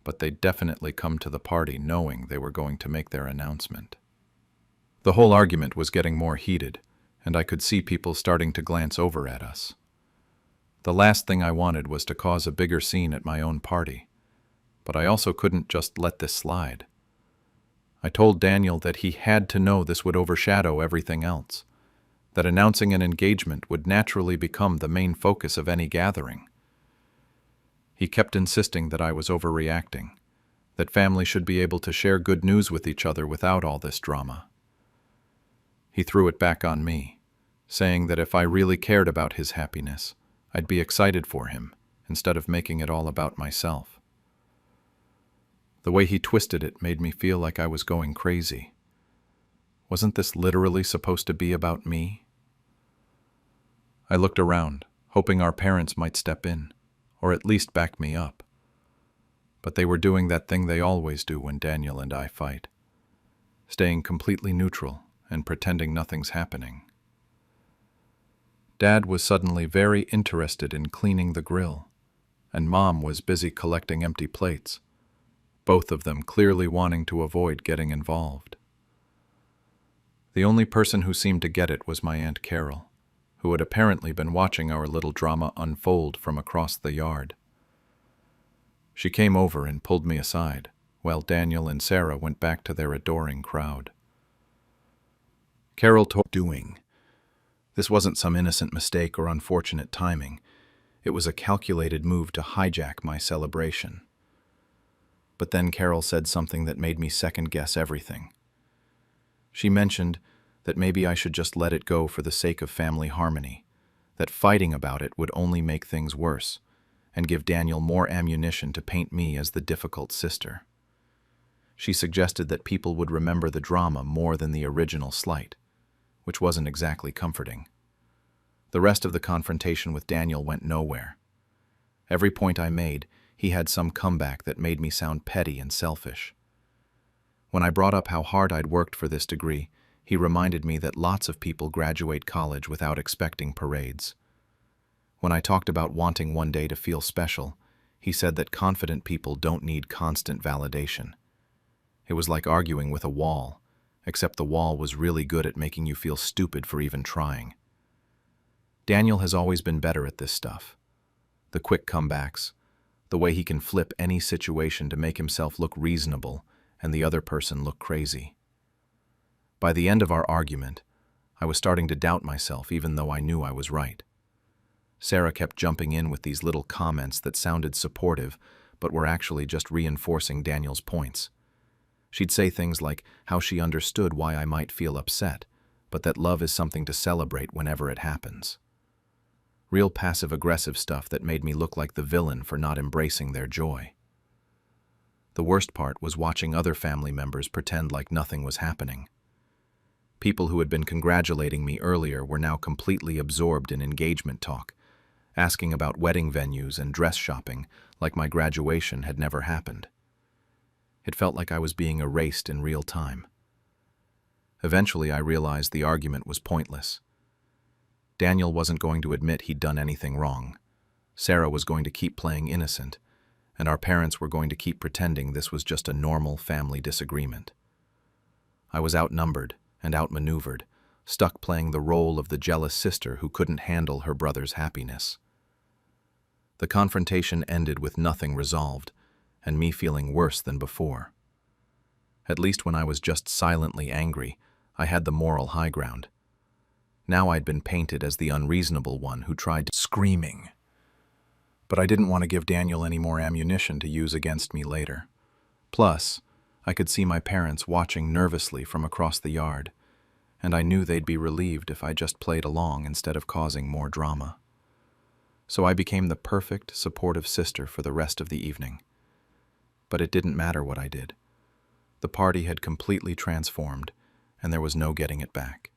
but they'd definitely come to the party knowing they were going to make their announcement. The whole argument was getting more heated, and I could see people starting to glance over at us. The last thing I wanted was to cause a bigger scene at my own party, but I also couldn't just let this slide. I told Daniel that he had to know this would overshadow everything else, that announcing an engagement would naturally become the main focus of any gathering. He kept insisting that I was overreacting, that family should be able to share good news with each other without all this drama. He threw it back on me, saying that if I really cared about his happiness, I'd be excited for him, instead of making it all about myself. The way he twisted it made me feel like I was going crazy. Wasn't this literally supposed to be about me? I looked around, hoping our parents might step in, or at least back me up. But they were doing that thing they always do when Daniel and I fight, staying completely neutral and pretending nothing's happening. Dad was suddenly very interested in cleaning the grill, and Mom was busy collecting empty plates, both of them clearly wanting to avoid getting involved. The only person who seemed to get it was my Aunt Carol, who had apparently been watching our little drama unfold from across the yard. She came over and pulled me aside, while Daniel and Sarah went back to their adoring crowd. Carol told doing. This wasn't some innocent mistake or unfortunate timing. It was a calculated move to hijack my celebration. But then Carol said something that made me second-guess everything. She mentioned that maybe I should just let it go for the sake of family harmony, that fighting about it would only make things worse, and give Daniel more ammunition to paint me as the difficult sister. She suggested that people would remember the drama more than the original slight, which wasn't exactly comforting. The rest of the confrontation with Daniel went nowhere. Every point I made, he had some comeback that made me sound petty and selfish. When I brought up how hard I'd worked for this degree, he reminded me that lots of people graduate college without expecting parades. When I talked about wanting one day to feel special, he said that confident people don't need constant validation. It was like arguing with a wall, except the wall was really good at making you feel stupid for even trying. Daniel has always been better at this stuff. The quick comebacks, the way he can flip any situation to make himself look reasonable and the other person look crazy. By the end of our argument, I was starting to doubt myself even though I knew I was right. Sarah kept jumping in with these little comments that sounded supportive but were actually just reinforcing Daniel's points. She'd say things like how she understood why I might feel upset, but that love is something to celebrate whenever it happens. Real passive-aggressive stuff that made me look like the villain for not embracing their joy. The worst part was watching other family members pretend like nothing was happening. People who had been congratulating me earlier were now completely absorbed in engagement talk, asking about wedding venues and dress shopping like my graduation had never happened. It felt like I was being erased in real time. Eventually, I realized the argument was pointless. Daniel wasn't going to admit he'd done anything wrong. Sarah was going to keep playing innocent, and our parents were going to keep pretending this was just a normal family disagreement. I was outnumbered and outmaneuvered, stuck playing the role of the jealous sister who couldn't handle her brother's happiness. The confrontation ended with nothing resolved, and me feeling worse than before. At least when I was just silently angry, I had the moral high ground. Now I'd been painted as the unreasonable one who tried screaming. But I didn't want to give Daniel any more ammunition to use against me later. Plus, I could see my parents watching nervously from across the yard, and I knew they'd be relieved if I just played along instead of causing more drama. So I became the perfect, supportive sister for the rest of the evening. But it didn't matter what I did. The party had completely transformed, and there was no getting it back.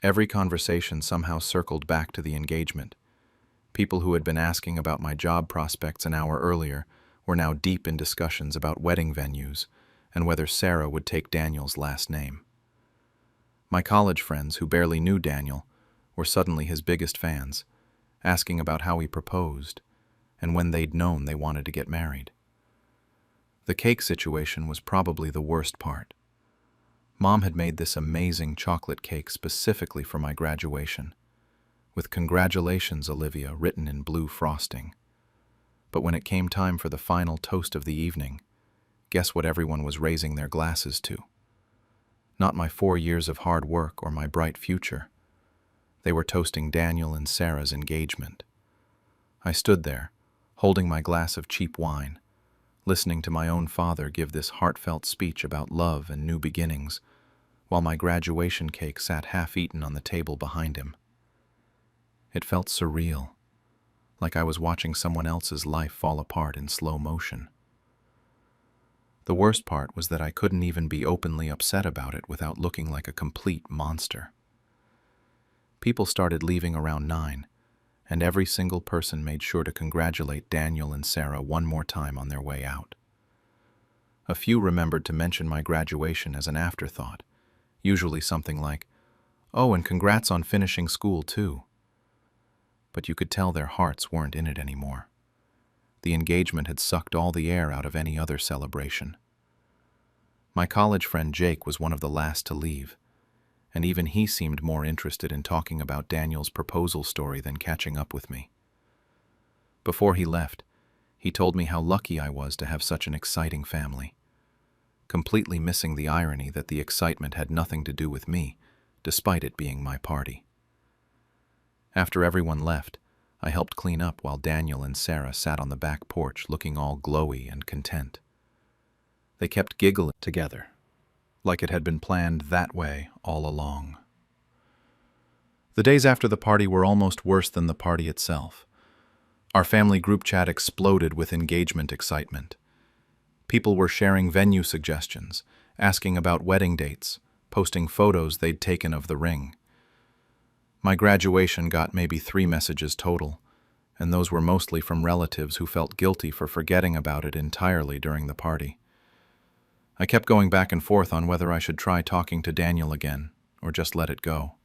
Every conversation somehow circled back to the engagement. People who had been asking about my job prospects an hour earlier were now deep in discussions about wedding venues and whether Sarah would take Daniel's last name. My college friends, who barely knew Daniel, were suddenly his biggest fans, asking about how he proposed and when they'd known they wanted to get married. The cake situation was probably the worst part. Mom had made this amazing chocolate cake specifically for my graduation, with "Congratulations, Olivia" written in blue frosting. But when it came time for the final toast of the evening, guess what everyone was raising their glasses to? Not my 4 years of hard work or my bright future. They were toasting Daniel and Sarah's engagement. I stood there, holding my glass of cheap wine, listening to my own father give this heartfelt speech about love and new beginnings, while my graduation cake sat half-eaten on the table behind him. It felt surreal, like I was watching someone else's life fall apart in slow motion. The worst part was that I couldn't even be openly upset about it without looking like a complete monster. People started leaving around 9, and every single person made sure to congratulate Daniel and Sarah one more time on their way out. A few remembered to mention my graduation as an afterthought, usually something like, "Oh, and congrats on finishing school too." But you could tell their hearts weren't in it anymore. The engagement had sucked all the air out of any other celebration. My college friend Jake was one of the last to leave, and even he seemed more interested in talking about Daniel's proposal story than catching up with me. Before he left, he told me how lucky I was to have such an exciting family, completely missing the irony that the excitement had nothing to do with me, despite it being my party. After everyone left, I helped clean up while Daniel and Sarah sat on the back porch looking all glowy and content. They kept giggling together, like it had been planned that way all along. The days after the party were almost worse than the party itself. Our family group chat exploded with engagement excitement. People were sharing venue suggestions, asking about wedding dates, posting photos they'd taken of the ring. My graduation got maybe 3 messages total, and those were mostly from relatives who felt guilty for forgetting about it entirely during the party. I kept going back and forth on whether I should try talking to Daniel again, or just let it go.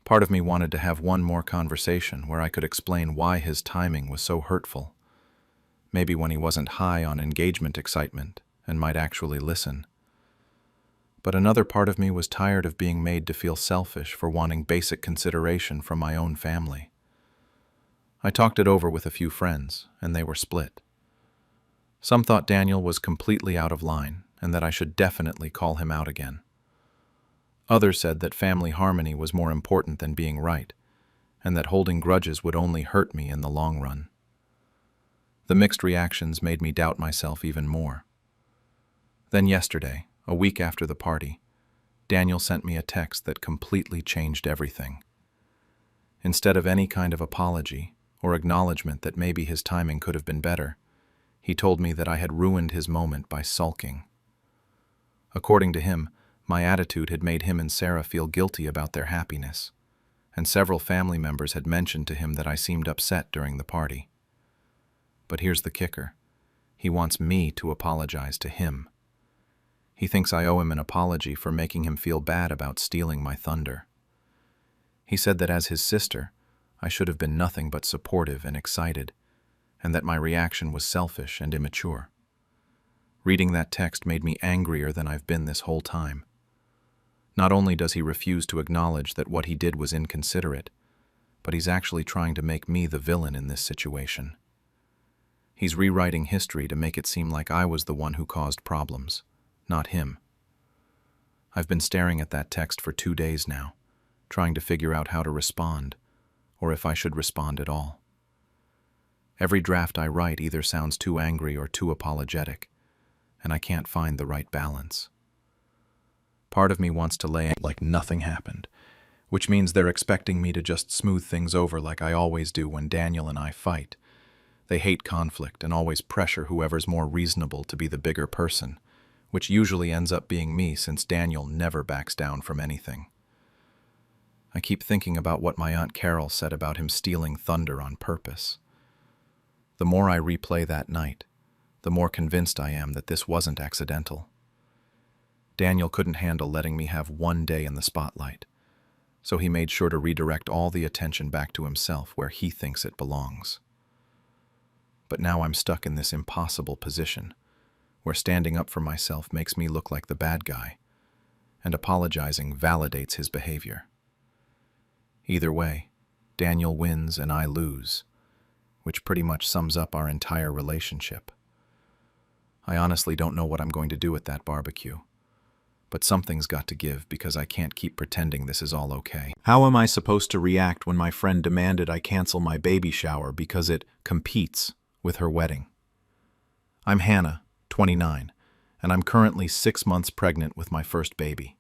Part of me wanted to have one more conversation where I could explain why his timing was so hurtful, maybe when he wasn't high on engagement excitement and might actually listen. But another part of me was tired of being made to feel selfish for wanting basic consideration from my own family. I talked it over with a few friends, and they were split. Some thought Daniel was completely out of line, and that I should definitely call him out again. Others said that family harmony was more important than being right, and that holding grudges would only hurt me in the long run. The mixed reactions made me doubt myself even more. Then yesterday, a week after the party, Daniel sent me a text that completely changed everything. Instead of any kind of apology or acknowledgement that maybe his timing could have been better, he told me that I had ruined his moment by sulking. According to him, my attitude had made him and Sarah feel guilty about their happiness, and several family members had mentioned to him that I seemed upset during the party. But here's the kicker. He wants me to apologize to him. He thinks I owe him an apology for making him feel bad about stealing my thunder. He said that as his sister, I should have been nothing but supportive and excited, and that my reaction was selfish and immature. Reading that text made me angrier than I've been this whole time. Not only does he refuse to acknowledge that what he did was inconsiderate, but he's actually trying to make me the villain in this situation. He's rewriting history to make it seem like I was the one who caused problems, not him. I've been staring at that text for 2 days now, trying to figure out how to respond, or if I should respond at all. Every draft I write either sounds too angry or too apologetic, and I can't find the right balance. Part of me wants to lay like nothing happened, which means they're expecting me to just smooth things over like I always do when Daniel and I fight. They hate conflict and always pressure whoever's more reasonable to be the bigger person, which usually ends up being me since Daniel never backs down from anything. I keep thinking about what my Aunt Carol said about him stealing thunder on purpose. The more I replay that night, the more convinced I am that this wasn't accidental. Daniel couldn't handle letting me have one day in the spotlight, so he made sure to redirect all the attention back to himself where he thinks it belongs. But now I'm stuck in this impossible position, where standing up for myself makes me look like the bad guy, and apologizing validates his behavior. Either way, Daniel wins and I lose, which pretty much sums up our entire relationship. I honestly don't know what I'm going to do at that barbecue, but something's got to give because I can't keep pretending this is all okay. How am I supposed to react when my friend demanded I cancel my baby shower because it competes with her wedding? I'm Hannah, 29, and I'm currently 6 months pregnant with my first baby.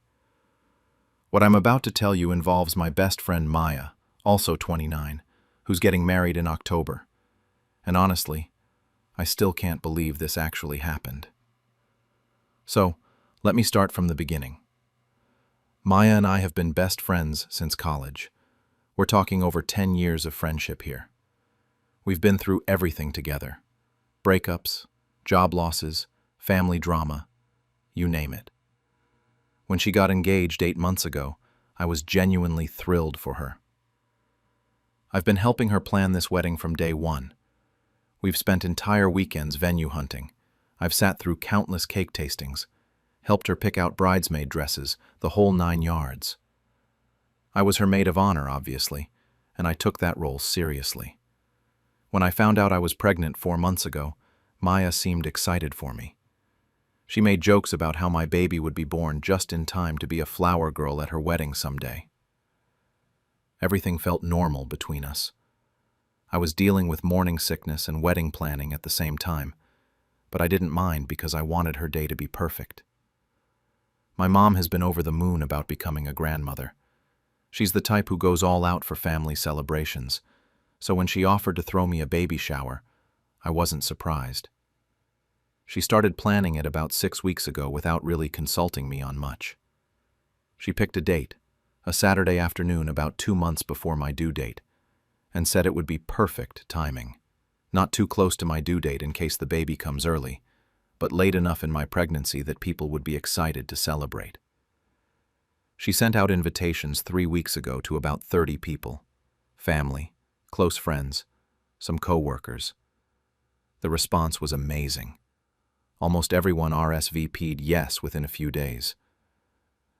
What I'm about to tell you involves my best friend Maya, also 29, who's getting married in October. And honestly, I still can't believe this actually happened. So, let me start from the beginning. Maya and I have been best friends since college. We're talking over 10 years of friendship here. We've been through everything together. Breakups, job losses, family drama, you name it. When she got engaged 8 months ago, I was genuinely thrilled for her. I've been helping her plan this wedding from day one. We've spent entire weekends venue hunting. I've sat through countless cake tastings, helped her pick out bridesmaid dresses, the whole 9 yards. I was her maid of honor, obviously, and I took that role seriously. When I found out I was pregnant 4 months ago, Maya seemed excited for me. She made jokes about how my baby would be born just in time to be a flower girl at her wedding someday. Everything felt normal between us. I was dealing with morning sickness and wedding planning at the same time, but I didn't mind because I wanted her day to be perfect. My mom has been over the moon about becoming a grandmother. She's the type who goes all out for family celebrations, so when she offered to throw me a baby shower, I wasn't surprised. She started planning it about 6 weeks ago without really consulting me on much. She picked a date, a Saturday afternoon about 2 months before my due date, and said it would be perfect timing. Not too close to my due date in case the baby comes early, but late enough in my pregnancy that people would be excited to celebrate. She sent out invitations 3 weeks ago to about 30 people, family, close friends, some co-workers. The response was amazing. Almost everyone RSVP'd yes within a few days.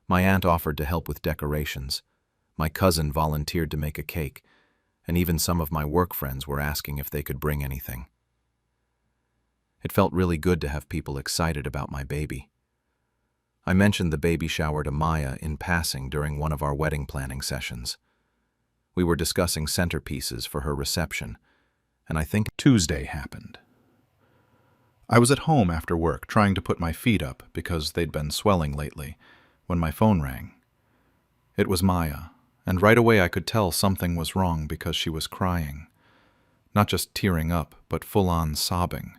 My aunt offered to help with decorations. My cousin volunteered to make a cake, and even some of my work friends were asking if they could bring anything. It felt really good to have people excited about my baby. I mentioned the baby shower to Maya in passing during one of our wedding planning sessions. We were discussing centerpieces for her reception, and I think Tuesday happened. I was at home after work trying to put my feet up because they'd been swelling lately, when my phone rang. It was Maya, and right away I could tell something was wrong because she was crying. Not just tearing up, but full-on sobbing.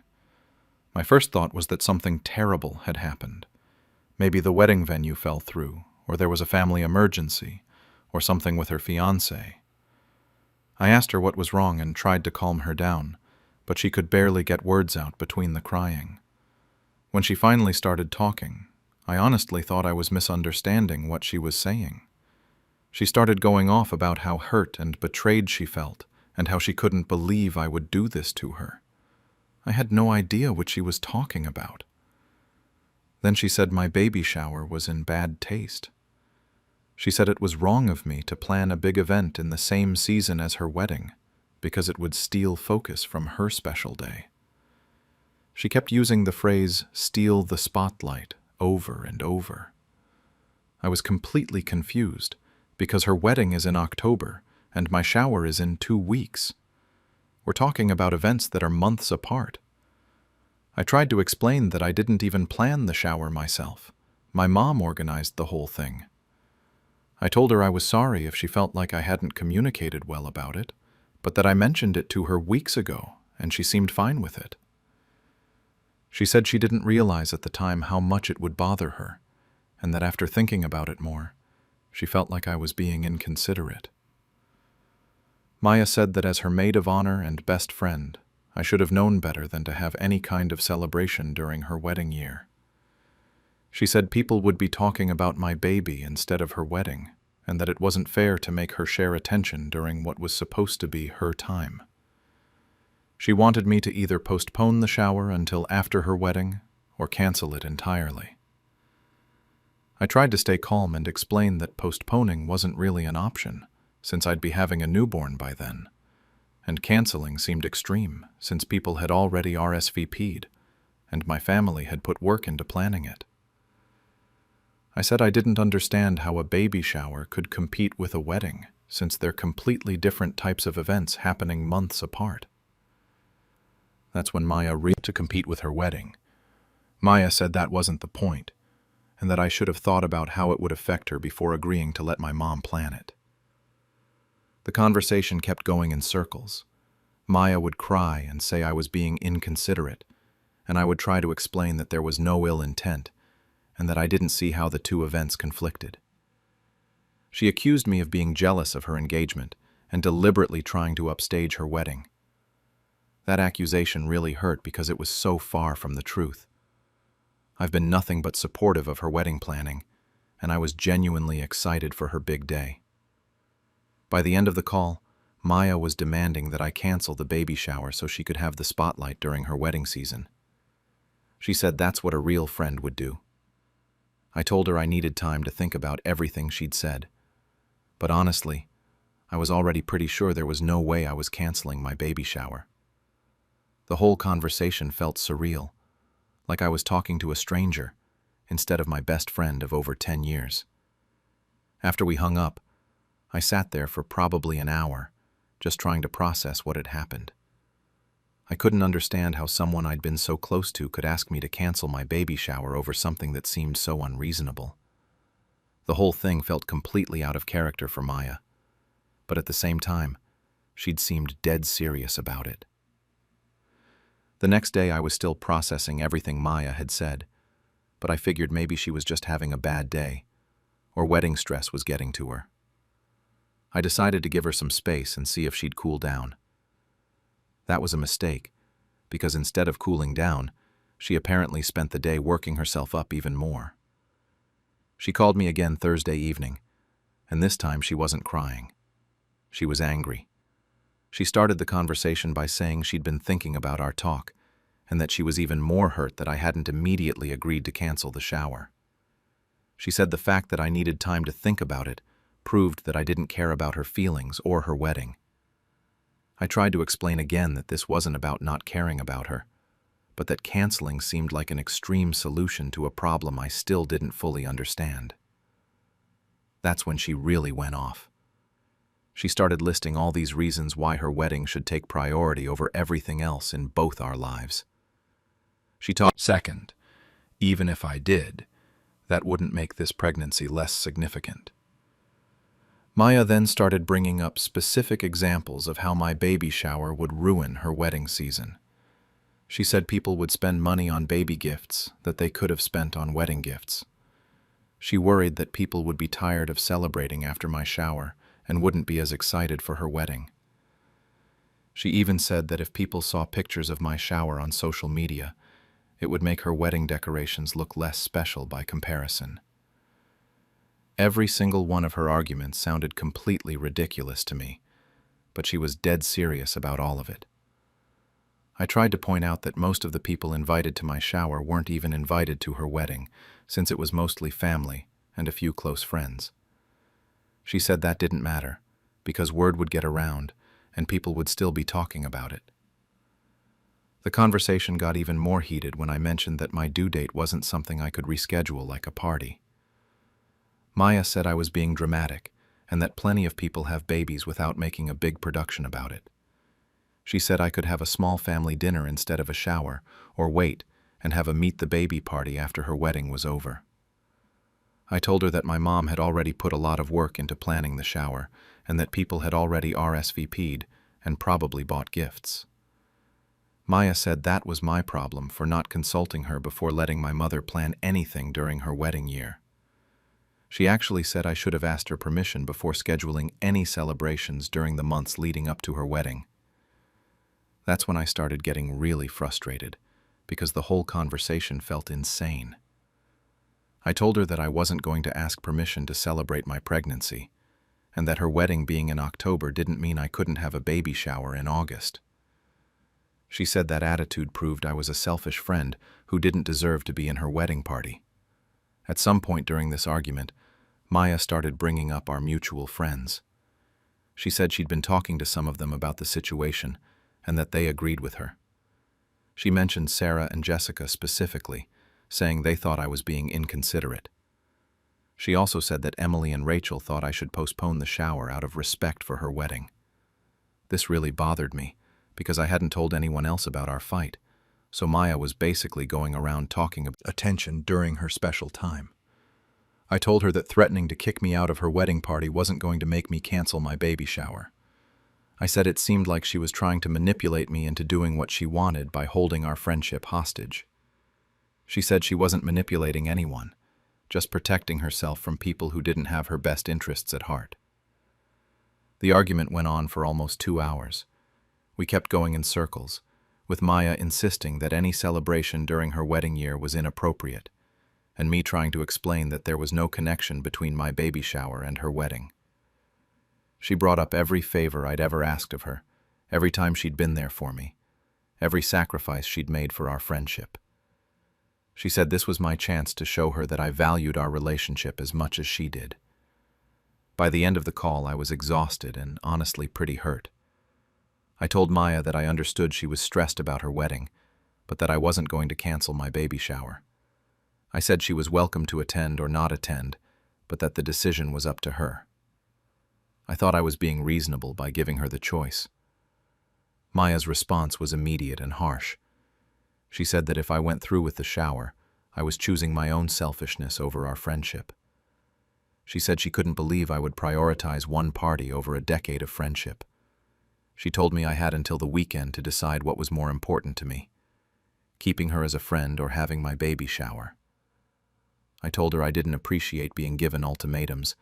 My first thought was that something terrible had happened. Maybe the wedding venue fell through, or there was a family emergency, or something with her fiancé. I asked her what was wrong and tried to calm her down, but she could barely get words out between the crying. When she finally started talking, I honestly thought I was misunderstanding what she was saying. She started going off about how hurt and betrayed she felt, and how she couldn't believe I would do this to her. I had no idea what she was talking about. Then she said my baby shower was in bad taste. She said it was wrong of me to plan a big event in the same season as her wedding, because it would steal focus from her special day. She kept using the phrase, "steal the spotlight," over and over. I was completely confused, because her wedding is in October, and my shower is in 2 weeks. We're talking about events that are months apart. I tried to explain that I didn't even plan the shower myself. My mom organized the whole thing. I told her I was sorry if she felt like I hadn't communicated well about it, but that I mentioned it to her weeks ago, and she seemed fine with it. She said she didn't realize at the time how much it would bother her, and that after thinking about it more, she felt like I was being inconsiderate. Maya said that as her maid of honor and best friend, I should have known better than to have any kind of celebration during her wedding year. She said people would be talking about my baby instead of her wedding, and that it wasn't fair to make her share attention during what was supposed to be her time. She wanted me to either postpone the shower until after her wedding or cancel it entirely. I tried to stay calm and explain that postponing wasn't really an option, since I'd be having a newborn by then, and canceling seemed extreme, since people had already RSVP'd, and my family had put work into planning it. I said I didn't understand how a baby shower could compete with a wedding, since they're completely different types of events happening months apart. That's when Maya reached to compete with her wedding. Maya said that wasn't the point, and that I should have thought about how it would affect her before agreeing to let my mom plan it. The conversation kept going in circles. Maya would cry and say I was being inconsiderate, and I would try to explain that there was no ill intent, and that I didn't see how the two events conflicted. She accused me of being jealous of her engagement and deliberately trying to upstage her wedding. That accusation really hurt because it was so far from the truth. I've been nothing but supportive of her wedding planning, and I was genuinely excited for her big day. By the end of the call, Maya was demanding that I cancel the baby shower so she could have the spotlight during her wedding season. She said that's what a real friend would do. I told her I needed time to think about everything she'd said. But honestly, I was already pretty sure there was no way I was canceling my baby shower. The whole conversation felt surreal, like I was talking to a stranger instead of my best friend of over 10 years. After we hung up, I sat there for probably an hour, just trying to process what had happened. I couldn't understand how someone I'd been so close to could ask me to cancel my baby shower over something that seemed so unreasonable. The whole thing felt completely out of character for Maya, but at the same time, she'd seemed dead serious about it. The next day I was still processing everything Maya had said, but I figured maybe she was just having a bad day, or wedding stress was getting to her. I decided to give her some space and see if she'd cool down. That was a mistake, because instead of cooling down, she apparently spent the day working herself up even more. She called me again Thursday evening, and this time she wasn't crying. She was angry. She started the conversation by saying she'd been thinking about our talk, and that she was even more hurt that I hadn't immediately agreed to cancel the shower. She said the fact that I needed time to think about it proved that I didn't care about her feelings or her wedding. I tried to explain again that this wasn't about not caring about her, but that canceling seemed like an extreme solution to a problem I still didn't fully understand. That's when she really went off. She started listing all these reasons why her wedding should take priority over everything else in both our lives. She talked, second, even if I did, that wouldn't make this pregnancy less significant. Maya then started bringing up specific examples of how my baby shower would ruin her wedding season. She said people would spend money on baby gifts that they could have spent on wedding gifts. She worried that people would be tired of celebrating after my shower and wouldn't be as excited for her wedding. She even said that if people saw pictures of my shower on social media, it would make her wedding decorations look less special by comparison. Every single one of her arguments sounded completely ridiculous to me, but she was dead serious about all of it. I tried to point out that most of the people invited to my shower weren't even invited to her wedding, since it was mostly family and a few close friends. She said that didn't matter, because word would get around and people would still be talking about it. The conversation got even more heated when I mentioned that my due date wasn't something I could reschedule like a party. Maya said I was being dramatic and that plenty of people have babies without making a big production about it. She said I could have a small family dinner instead of a shower, or wait and have a meet the baby party after her wedding was over. I told her that my mom had already put a lot of work into planning the shower and that people had already RSVP'd and probably bought gifts. Maya said that was my problem for not consulting her before letting my mother plan anything during her wedding year. She actually said I should have asked her permission before scheduling any celebrations during the months leading up to her wedding. That's when I started getting really frustrated, because the whole conversation felt insane. I told her that I wasn't going to ask permission to celebrate my pregnancy, and that her wedding being in October didn't mean I couldn't have a baby shower in August. She said that attitude proved I was a selfish friend who didn't deserve to be in her wedding party. At some point during this argument, Maya started bringing up our mutual friends. She said she'd been talking to some of them about the situation and that they agreed with her. She mentioned Sarah and Jessica specifically, saying they thought I was being inconsiderate. She also said that Emily and Rachel thought I should postpone the shower out of respect for her wedding. This really bothered me, because I hadn't told anyone else about our fight, so Maya was basically going around talking about attention during her special time. I told her that threatening to kick me out of her wedding party wasn't going to make me cancel my baby shower. I said it seemed like she was trying to manipulate me into doing what she wanted by holding our friendship hostage. She said she wasn't manipulating anyone, just protecting herself from people who didn't have her best interests at heart. The argument went on for almost 2 hours. We kept going in circles, with Maya insisting that any celebration during her wedding year was inappropriate, and me trying to explain that there was no connection between my baby shower and her wedding. She brought up every favor I'd ever asked of her, every time she'd been there for me, every sacrifice she'd made for our friendship. She said this was my chance to show her that I valued our relationship as much as she did. By the end of the call, I was exhausted and honestly pretty hurt. I told Maya that I understood she was stressed about her wedding, but that I wasn't going to cancel my baby shower. I said she was welcome to attend or not attend, but that the decision was up to her. I thought I was being reasonable by giving her the choice. Maya's response was immediate and harsh. She said that if I went through with the shower, I was choosing my own selfishness over our friendship. She said she couldn't believe I would prioritize one party over a decade of friendship. She told me I had until the weekend to decide what was more important to me, keeping her as a friend or having my baby shower. I told her I didn't appreciate being given ultimatums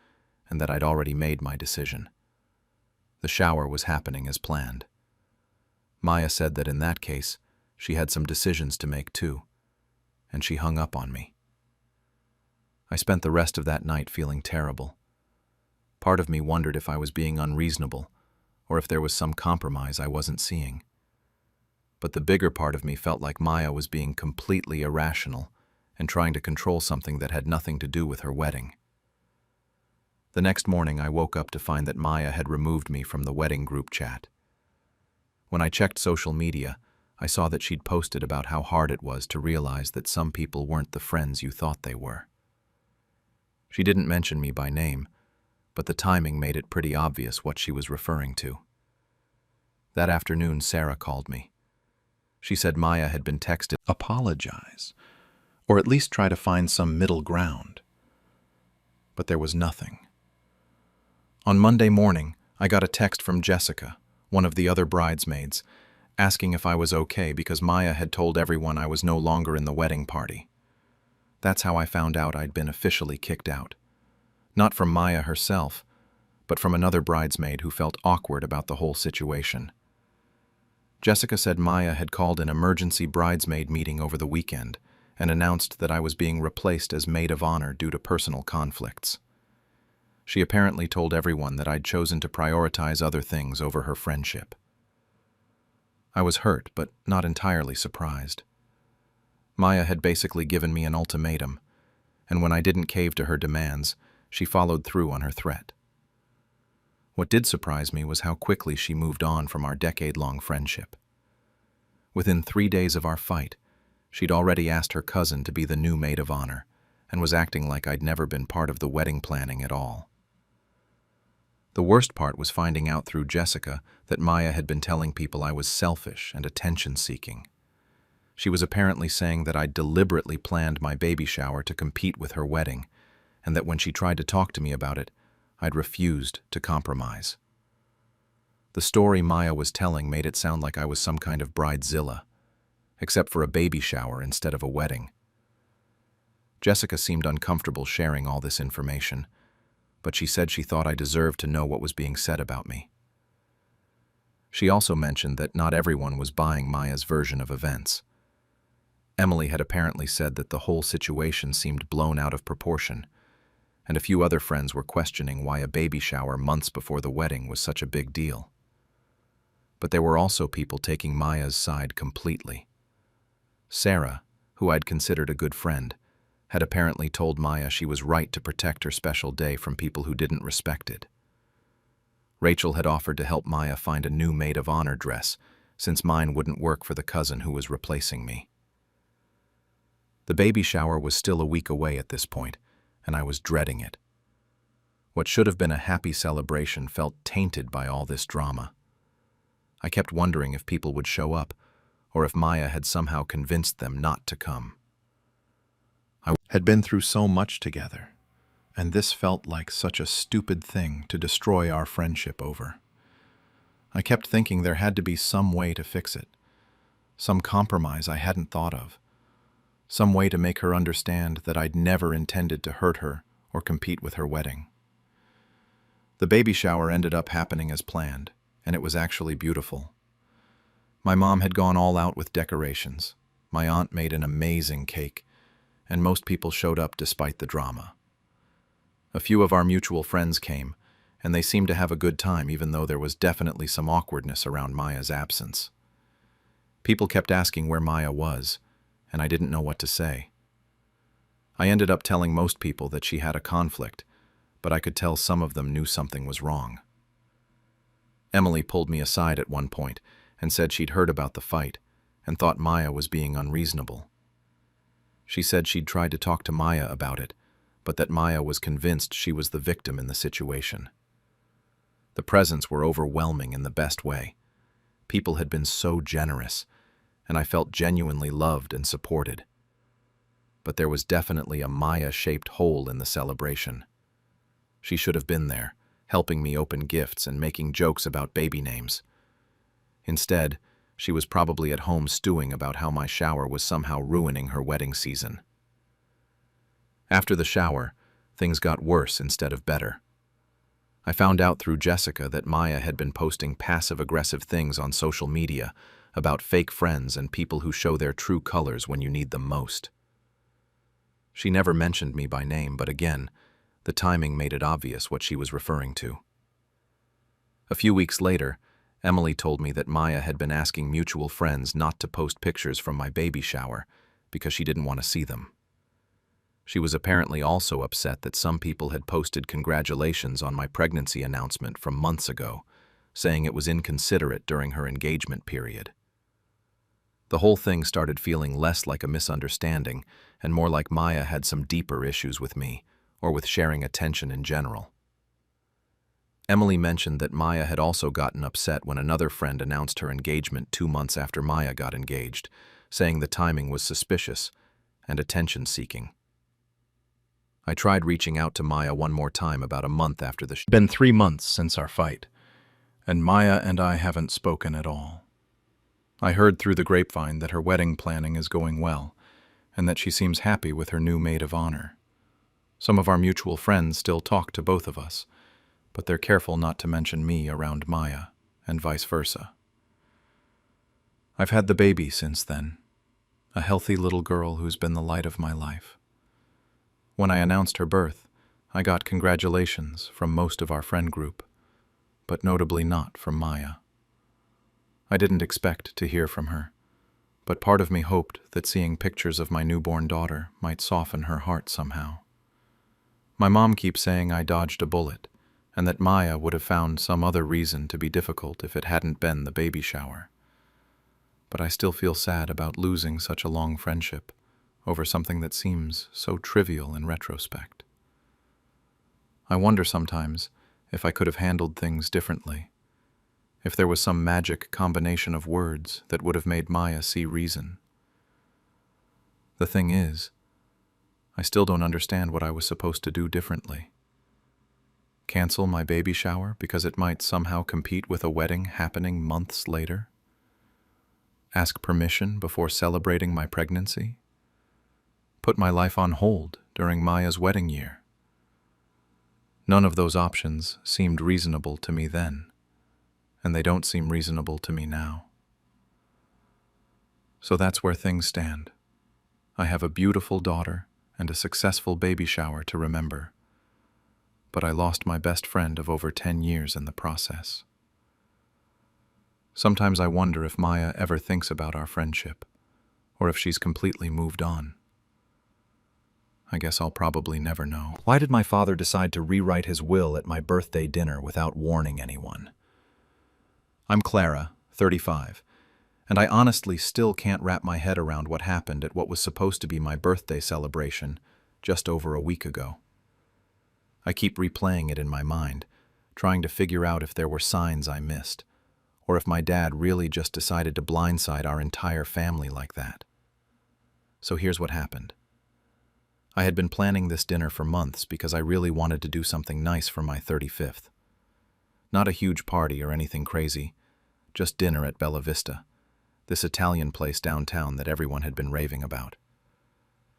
and that I'd already made my decision. The shower was happening as planned. Maya said that in that case, she had some decisions to make too, and she hung up on me. I spent the rest of that night feeling terrible. Part of me wondered if I was being unreasonable, or if there was some compromise I wasn't seeing. But the bigger part of me felt like Maya was being completely irrational and trying to control something that had nothing to do with her wedding. The next morning, I woke up to find that Maya had removed me from the wedding group chat. When I checked social media, I saw that she'd posted about how hard it was to realize that some people weren't the friends you thought they were. She didn't mention me by name, but the timing made it pretty obvious what she was referring to. That afternoon, Sarah called me. She said Maya had been texted, apologize, or at least try to find some middle ground. But there was nothing. On Monday morning, I got a text from Jessica, one of the other bridesmaids, asking if I was okay because Maya had told everyone I was no longer in the wedding party. That's how I found out I'd been officially kicked out. Not from Maya herself, but from another bridesmaid who felt awkward about the whole situation. Jessica said Maya had called an emergency bridesmaid meeting over the weekend and announced that I was being replaced as maid of honor due to personal conflicts. She apparently told everyone that I'd chosen to prioritize other things over her friendship. I was hurt, but not entirely surprised. Maya had basically given me an ultimatum, and when I didn't cave to her demands, she followed through on her threat. What did surprise me was how quickly she moved on from our decade-long friendship. Within 3 days of our fight, she'd already asked her cousin to be the new maid of honor, and was acting like I'd never been part of the wedding planning at all. The worst part was finding out through Jessica that Maya had been telling people I was selfish and attention-seeking. She was apparently saying that I'd deliberately planned my baby shower to compete with her wedding, and that when she tried to talk to me about it, I'd refused to compromise. The story Maya was telling made it sound like I was some kind of bridezilla, except for a baby shower instead of a wedding. Jessica seemed uncomfortable sharing all this information, but she said she thought I deserved to know what was being said about me. She also mentioned that not everyone was buying Maya's version of events. Emily had apparently said that the whole situation seemed blown out of proportion, and a few other friends were questioning why a baby shower months before the wedding was such a big deal. But there were also people taking Maya's side completely. Sarah, who I'd considered a good friend, had apparently told Maya she was right to protect her special day from people who didn't respect it. Rachel had offered to help Maya find a new maid of honor dress, since mine wouldn't work for the cousin who was replacing me. The baby shower was still a week away at this point, and I was dreading it. What should have been a happy celebration felt tainted by all this drama. I kept wondering if people would show up, or if Maya had somehow convinced them not to come. I had been through so much together, and this felt like such a stupid thing to destroy our friendship over. I kept thinking there had to be some way to fix it, some compromise I hadn't thought of, some way to make her understand that I'd never intended to hurt her or compete with her wedding. The baby shower ended up happening as planned, and it was actually beautiful. My mom had gone all out with decorations. My aunt made an amazing cake, and most people showed up despite the drama. A few of our mutual friends came, and they seemed to have a good time even though there was definitely some awkwardness around Maya's absence. People kept asking where Maya was, and I didn't know what to say. I ended up telling most people that she had a conflict, but I could tell some of them knew something was wrong. Emily pulled me aside at one point and said she'd heard about the fight and thought Maya was being unreasonable. She said she'd tried to talk to Maya about it, but that Maya was convinced she was the victim in the situation. The presents were overwhelming in the best way. People had been so generous, and I felt genuinely loved and supported. But there was definitely a Maya-shaped hole in the celebration. She should have been there, helping me open gifts and making jokes about baby names. Instead, she was probably at home stewing about how my shower was somehow ruining her wedding season. After the shower, things got worse instead of better. I found out through Jessica that Maya had been posting passive-aggressive things on social media about fake friends and people who show their true colors when you need them most. She never mentioned me by name, but again, the timing made it obvious what she was referring to. A few weeks later, Emily told me that Maya had been asking mutual friends not to post pictures from my baby shower because she didn't want to see them. She was apparently also upset that some people had posted congratulations on my pregnancy announcement from months ago, saying it was inconsiderate during her engagement period. The whole thing started feeling less like a misunderstanding and more like Maya had some deeper issues with me, or with sharing attention in general. Emily mentioned that Maya had also gotten upset when another friend announced her engagement 2 months after Maya got engaged, saying the timing was suspicious and attention-seeking. I tried reaching out to Maya one more time about a month after the show. It's been 3 months since our fight, and Maya and I haven't spoken at all. I heard through the grapevine that her wedding planning is going well, and that she seems happy with her new maid of honor. Some of our mutual friends still talk to both of us, but they're careful not to mention me around Maya, and vice versa. I've had the baby since then, a healthy little girl who's been the light of my life. When I announced her birth, I got congratulations from most of our friend group, but notably not from Maya. I didn't expect to hear from her, but part of me hoped that seeing pictures of my newborn daughter might soften her heart somehow. My mom keeps saying I dodged a bullet, and that Maya would have found some other reason to be difficult if it hadn't been the baby shower. But I still feel sad about losing such a long friendship over something that seems so trivial in retrospect. I wonder sometimes if I could have handled things differently, if there was some magic combination of words that would have made Maya see reason. The thing is, I still don't understand what I was supposed to do differently. Cancel my baby shower because it might somehow compete with a wedding happening months later? Ask permission before celebrating my pregnancy? Put my life on hold during Maya's wedding year? None of those options seemed reasonable to me then, and they don't seem reasonable to me now. So that's where things stand. I have a beautiful daughter and a successful baby shower to remember, but I lost my best friend of over 10 years in the process. Sometimes I wonder if Maya ever thinks about our friendship, or if she's completely moved on. I guess I'll probably never know. Why did my father decide to rewrite his will at my birthday dinner without warning anyone? I'm Clara, 35, and I honestly still can't wrap my head around what happened at what was supposed to be my birthday celebration just over a week ago. I keep replaying it in my mind, trying to figure out if there were signs I missed, or if my dad really just decided to blindside our entire family like that. So here's what happened. I had been planning this dinner for months because I really wanted to do something nice for my 35th. Not a huge party or anything crazy, just dinner at Bella Vista, this Italian place downtown that everyone had been raving about.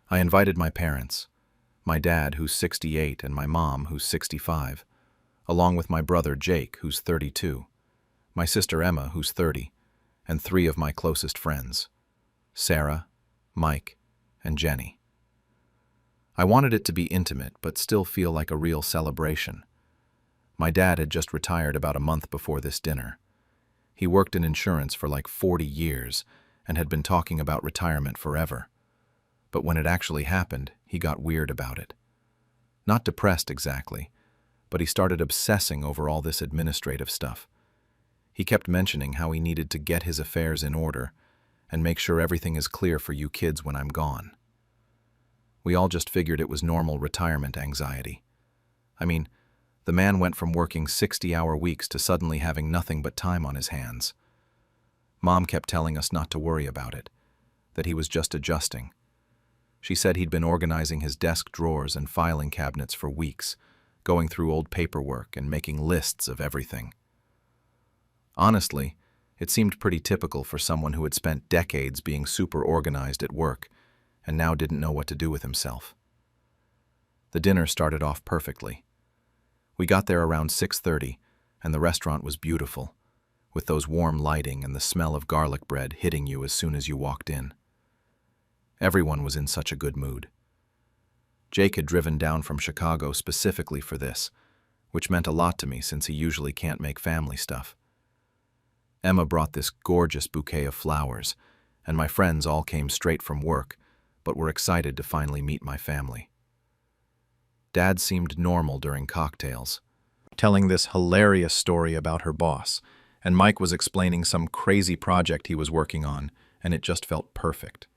I invited my parents, my dad, who's 68, and my mom, who's 65, along with my brother Jake, who's 32, my sister Emma, who's 30, and 3 of my closest friends, Sarah, Mike, and Jenny. I wanted it to be intimate, but still feel like a real celebration. My dad had just retired about a month before this dinner. He worked in insurance for like 40 years and had been talking about retirement forever. But when it actually happened, he got weird about it. Not depressed exactly, but he started obsessing over all this administrative stuff. He kept mentioning how he needed to get his affairs in order and make sure everything is clear for you kids when I'm gone. We all just figured it was normal retirement anxiety. I mean, the man went from working 60-hour weeks to suddenly having nothing but time on his hands. Mom kept telling us not to worry about it, that he was just adjusting. She said he'd been organizing his desk drawers and filing cabinets for weeks, going through old paperwork and making lists of everything. Honestly, it seemed pretty typical for someone who had spent decades being super organized at work and now didn't know what to do with himself. The dinner started off perfectly. We got there around 6:30, and the restaurant was beautiful, with those warm lighting and the smell of garlic bread hitting you as soon as you walked in. Everyone was in such a good mood. Jake had driven down from Chicago specifically for this, which meant a lot to me since he usually can't make family stuff. Emma brought this gorgeous bouquet of flowers, and my friends all came straight from work, but were excited to finally meet my family. Dad seemed normal during cocktails, telling this hilarious story about her boss, and Mike was explaining some crazy project he was working on, and it just felt perfect.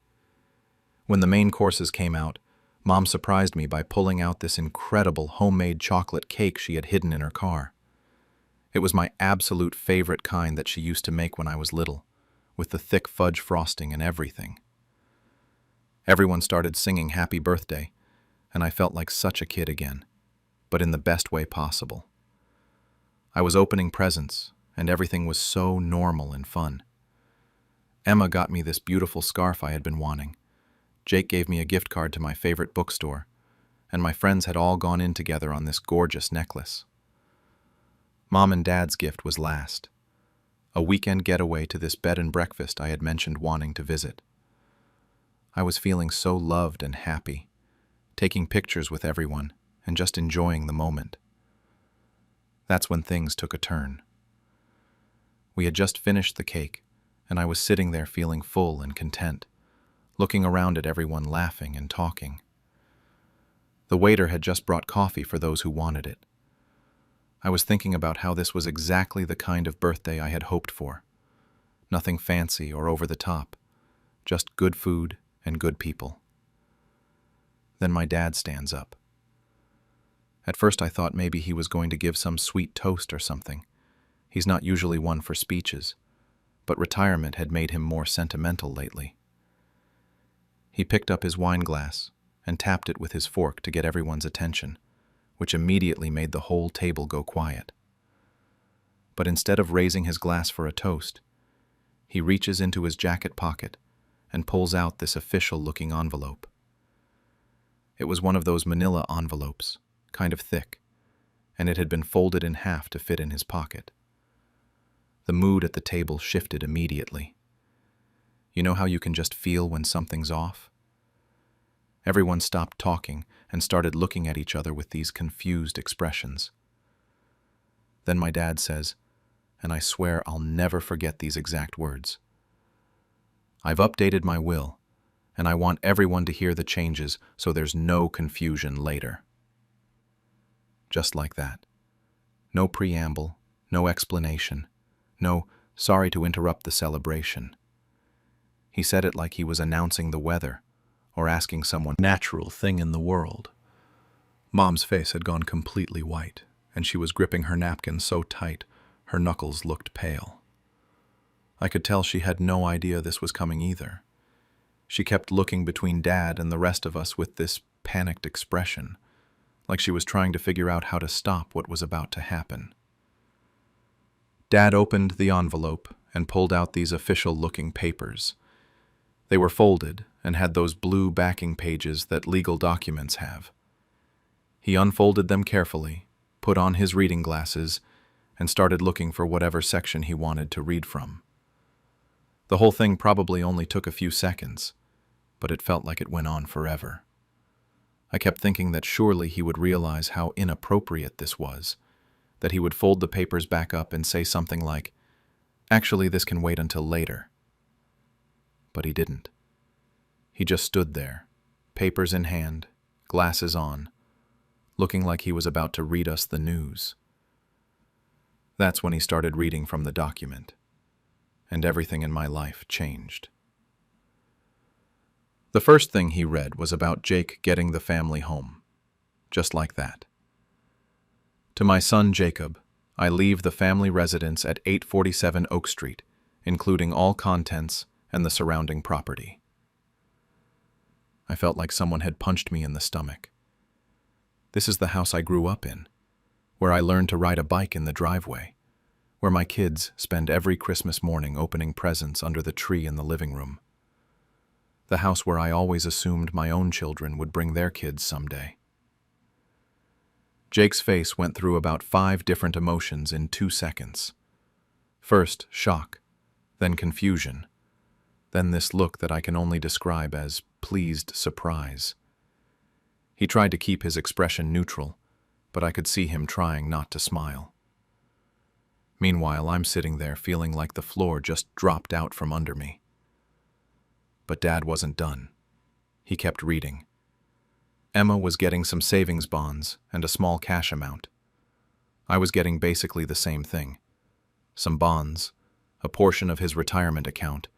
When the main courses came out, Mom surprised me by pulling out this incredible homemade chocolate cake she had hidden in her car. It was my absolute favorite kind that she used to make when I was little, with the thick fudge frosting and everything. Everyone started singing Happy Birthday, and I felt like such a kid again, but in the best way possible. I was opening presents, and everything was so normal and fun. Emma got me this beautiful scarf I had been wanting. Jake gave me a gift card to my favorite bookstore, and my friends had all gone in together on this gorgeous necklace. Mom and Dad's gift was last, a weekend getaway to this bed and breakfast I had mentioned wanting to visit. I was feeling so loved and happy, taking pictures with everyone and just enjoying the moment. That's when things took a turn. We had just finished the cake, and I was sitting there feeling full and content, looking around at everyone laughing and talking. The waiter had just brought coffee for those who wanted it. I was thinking about how this was exactly the kind of birthday I had hoped for. Nothing fancy or over the top, just good food and good people. Then my dad stands up. At first I thought maybe he was going to give some sweet toast or something. He's not usually one for speeches, but retirement had made him more sentimental lately. He picked up his wine glass and tapped it with his fork to get everyone's attention, which immediately made the whole table go quiet. But instead of raising his glass for a toast, he reaches into his jacket pocket and pulls out this official-looking envelope. It was one of those manila envelopes, kind of thick, and it had been folded in half to fit in his pocket. The mood at the table shifted immediately. You know how you can just feel when something's off? Everyone stopped talking and started looking at each other with these confused expressions. Then my dad says, and I swear I'll never forget these exact words, "I've updated my will, and I want everyone to hear the changes so there's no confusion later. Just like that. No preamble, no explanation, no sorry to interrupt the celebration. He said it like he was announcing the weather or asking someone natural thing in the world. Mom's face had gone completely white, and she was gripping her napkin so tight her knuckles looked pale. I could tell she had no idea this was coming either. She kept looking between Dad and the rest of us with this panicked expression, like she was trying to figure out how to stop what was about to happen. Dad opened the envelope and pulled out these official-looking papers. They were folded and had those blue backing pages that legal documents have. He unfolded them carefully, put on his reading glasses, and started looking for whatever section he wanted to read from. The whole thing probably only took a few seconds, but it felt like it went on forever. I kept thinking that surely he would realize how inappropriate this was, that he would fold the papers back up and say something like, "Actually, this can wait until later." But he didn't. He just stood there, papers in hand, glasses on, looking like he was about to read us the news. That's when he started reading from the document, and everything in my life changed. The first thing he read was about Jake getting the family home, just like that. To my son Jacob, I leave the family residence at 847 Oak Street, including all contents and the surrounding property. I felt like someone had punched me in the stomach. This is the house I grew up in, where I learned to ride a bike in the driveway, where my kids spend every Christmas morning opening presents under the tree in the living room. The house where I always assumed my own children would bring their kids someday. Jake's face went through about 5 different emotions in 2 seconds. First, shock, then confusion, then this look that I can only describe as pleased surprise. He tried to keep his expression neutral, but I could see him trying not to smile. Meanwhile, I'm sitting there feeling like the floor just dropped out from under me. But Dad wasn't done. He kept reading. Emma was getting some savings bonds and a small cash amount. I was getting basically the same thing. Some bonds, a portion of his retirement account,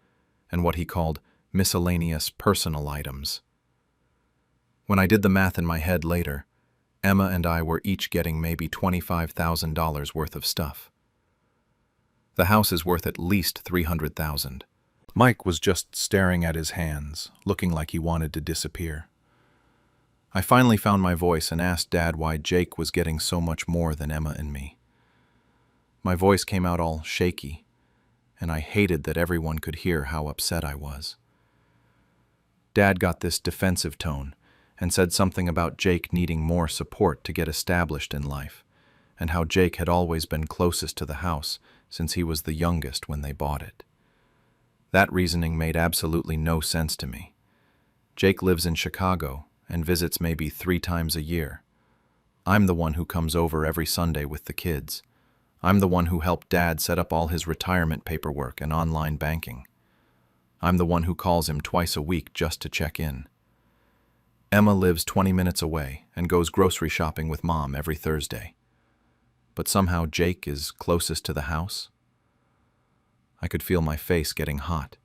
and what he called miscellaneous personal items. When I did the math in my head later, Emma and I were each getting maybe $25,000 worth of stuff. The house is worth at least $300,000. Mike was just staring at his hands, looking like he wanted to disappear. I finally found my voice and asked Dad why Jake was getting so much more than Emma and me. My voice came out all shaky, and I hated that everyone could hear how upset I was. Dad got this defensive tone and said something about Jake needing more support to get established in life, and how Jake had always been closest to the house since he was the youngest when they bought it. That reasoning made absolutely no sense to me. Jake lives in Chicago and visits maybe 3 times a year. I'm the one who comes over every Sunday with the kids. I'm the one who helped Dad set up all his retirement paperwork and online banking. I'm the one who calls him twice a week just to check in. Emma lives 20 minutes away and goes grocery shopping with Mom every Thursday. But somehow Jake is closest to the house. I could feel my face getting hot,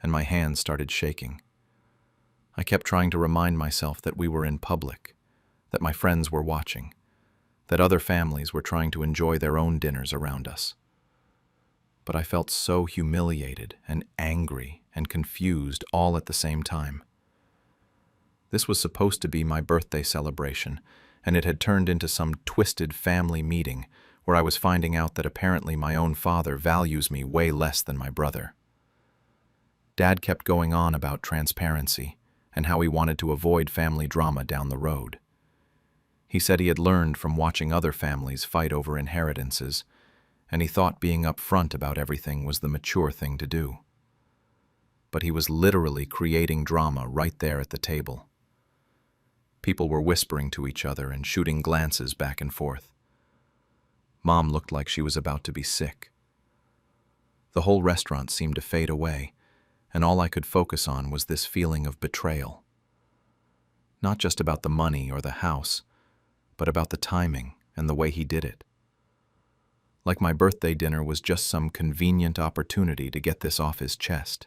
and my hands started shaking. I kept trying to remind myself that we were in public, that my friends were watching, that other families were trying to enjoy their own dinners around us. But I felt so humiliated and angry and confused all at the same time. This was supposed to be my birthday celebration, and it had turned into some twisted family meeting where I was finding out that apparently my own father values me way less than my brother. Dad kept going on about transparency and how he wanted to avoid family drama down the road. He said he had learned from watching other families fight over inheritances, and he thought being upfront about everything was the mature thing to do. But he was literally creating drama right there at the table. People were whispering to each other and shooting glances back and forth. Mom looked like she was about to be sick. The whole restaurant seemed to fade away, and all I could focus on was this feeling of betrayal. Not just about the money or the house, but about the timing and the way he did it. Like my birthday dinner was just some convenient opportunity to get this off his chest.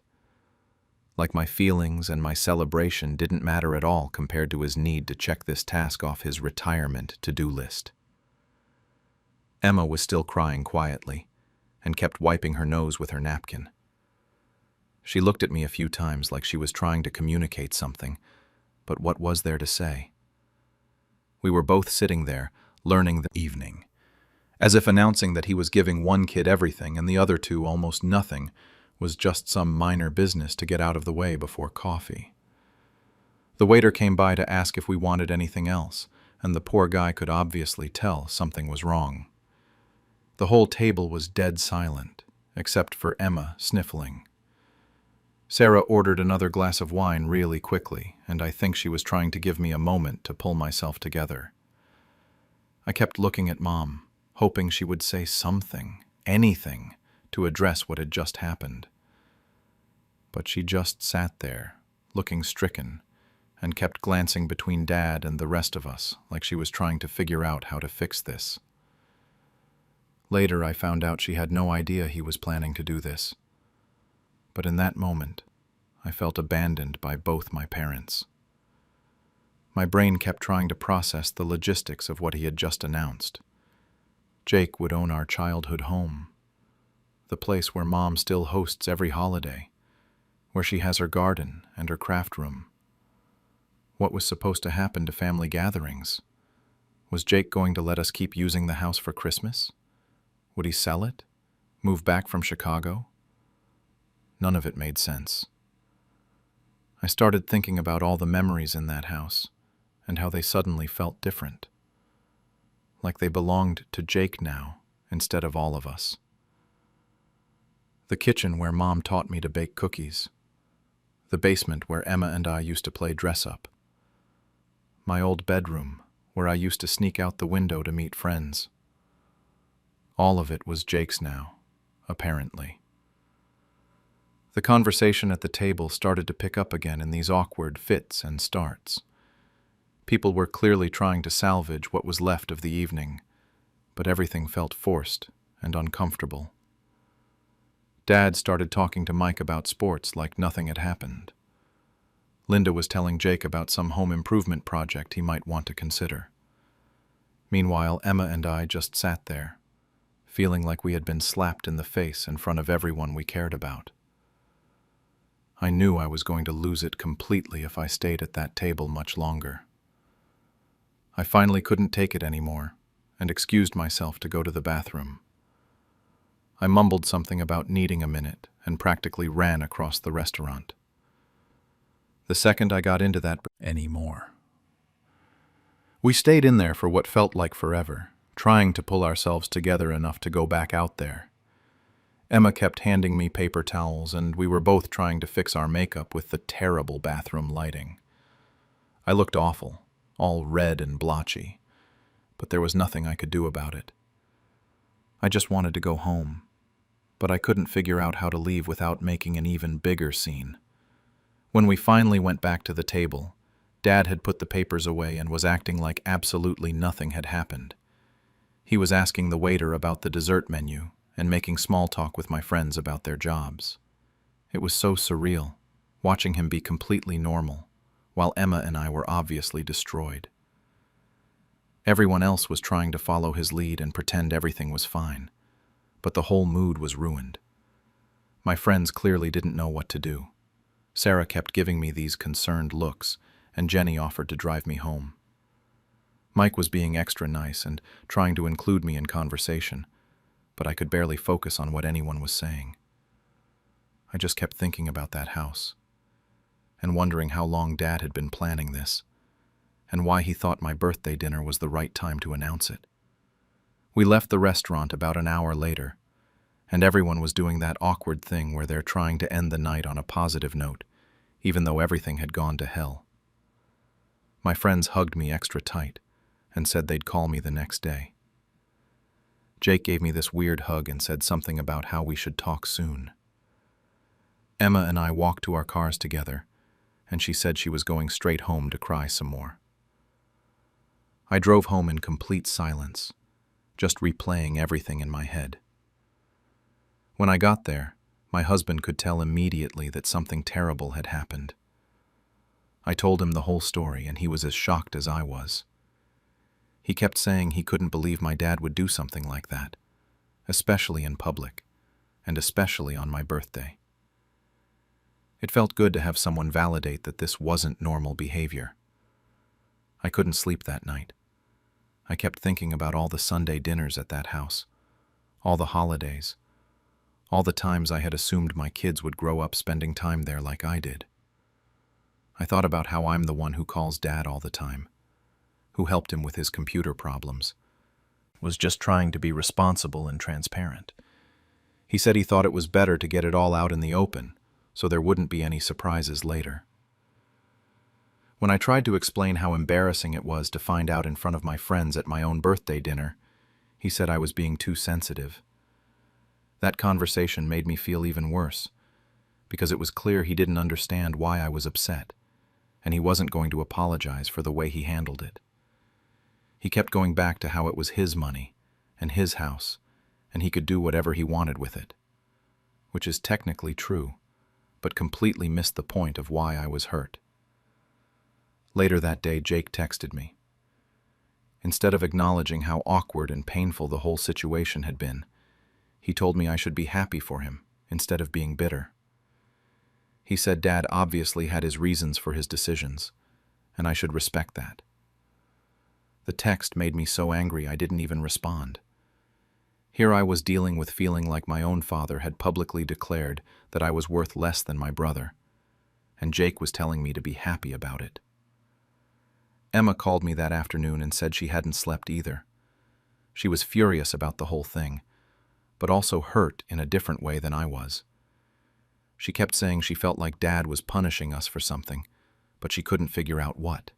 Like my feelings and my celebration didn't matter at all compared to his need to check this task off his retirement to-do list. Emma was still crying quietly and kept wiping her nose with her napkin. She looked at me a few times like she was trying to communicate something, but what was there to say? We were both sitting there, learning the evening, as if announcing that he was giving one kid everything and the other two almost nothing was just some minor business to get out of the way before coffee. The waiter came by to ask if we wanted anything else, and the poor guy could obviously tell something was wrong. The whole table was dead silent, except for Emma sniffling. Sarah ordered another glass of wine really quickly, and I think she was trying to give me a moment to pull myself together. I kept looking at Mom, hoping she would say something, anything, to address what had just happened. But she just sat there, looking stricken, and kept glancing between Dad and the rest of us like she was trying to figure out how to fix this. Later, I found out she had no idea he was planning to do this. But in that moment, I felt abandoned by both my parents. My brain kept trying to process the logistics of what he had just announced. Jake would own our childhood home, the place where Mom still hosts every holiday, where she has her garden and her craft room. What was supposed to happen to family gatherings? Was Jake going to let us keep using the house for Christmas? Would he sell it? Move back from Chicago? None of it made sense. I started thinking about all the memories in that house and how they suddenly felt different, like they belonged to Jake now instead of all of us. The kitchen where Mom taught me to bake cookies. The basement where Emma and I used to play dress-up. My old bedroom where I used to sneak out the window to meet friends. All of it was Jake's now, apparently. The conversation at the table started to pick up again in these awkward fits and starts. People were clearly trying to salvage what was left of the evening, but everything felt forced and uncomfortable. Dad started talking to Mike about sports like nothing had happened. Linda was telling Jake about some home improvement project he might want to consider. Meanwhile, Emma and I just sat there, feeling like we had been slapped in the face in front of everyone we cared about. I knew I was going to lose it completely if I stayed at that table much longer. I finally couldn't take it anymore and excused myself to go to the bathroom. I mumbled something about needing a minute and practically ran across the restaurant. The second I got into that anymore. We stayed in there for what felt like forever, trying to pull ourselves together enough to go back out there. Emma kept handing me paper towels, and we were both trying to fix our makeup with the terrible bathroom lighting. I looked awful, all red and blotchy, but there was nothing I could do about it. I just wanted to go home, but I couldn't figure out how to leave without making an even bigger scene. When we finally went back to the table, Dad had put the papers away and was acting like absolutely nothing had happened. He was asking the waiter about the dessert menu and making small talk with my friends about their jobs. It was so surreal, watching him be completely normal, while Emma and I were obviously destroyed. Everyone else was trying to follow his lead and pretend everything was fine, but the whole mood was ruined. My friends clearly didn't know what to do. Sarah kept giving me these concerned looks, and Jenny offered to drive me home. Mike was being extra nice and trying to include me in conversation, but I could barely focus on what anyone was saying. I just kept thinking about that house, and wondering how long Dad had been planning this, and why he thought my birthday dinner was the right time to announce it. We left the restaurant about an hour later, and everyone was doing that awkward thing where they're trying to end the night on a positive note, even though everything had gone to hell. My friends hugged me extra tight and said they'd call me the next day. Jake gave me this weird hug and said something about how we should talk soon. Emma and I walked to our cars together, and she said she was going straight home to cry some more. I drove home in complete silence, just replaying everything in my head. When I got there, my husband could tell immediately that something terrible had happened. I told him the whole story, and he was as shocked as I was. He kept saying he couldn't believe my dad would do something like that, especially in public, and especially on my birthday. It felt good to have someone validate that this wasn't normal behavior. I couldn't sleep that night. I kept thinking about all the Sunday dinners at that house, all the holidays, all the times I had assumed my kids would grow up spending time there like I did. I thought about how I'm the one who calls Dad all the time, who helped him with his computer problems, was just trying to be responsible and transparent. He said he thought it was better to get it all out in the open, so there wouldn't be any surprises later. When I tried to explain how embarrassing it was to find out in front of my friends at my own birthday dinner, he said I was being too sensitive. That conversation made me feel even worse, because it was clear he didn't understand why I was upset, and he wasn't going to apologize for the way he handled it. He kept going back to how it was his money and his house, and he could do whatever he wanted with it, which is technically true, but completely missed the point of why I was hurt. Later that day, Jake texted me. Instead of acknowledging how awkward and painful the whole situation had been, he told me I should be happy for him instead of being bitter. He said Dad obviously had his reasons for his decisions, and I should respect that. The text made me so angry I didn't even respond. Here I was dealing with feeling like my own father had publicly declared that I was worth less than my brother, and Jake was telling me to be happy about it. Emma called me that afternoon and said she hadn't slept either. She was furious about the whole thing, but also hurt in a different way than I was. She kept saying she felt like Dad was punishing us for something, but she couldn't figure out what.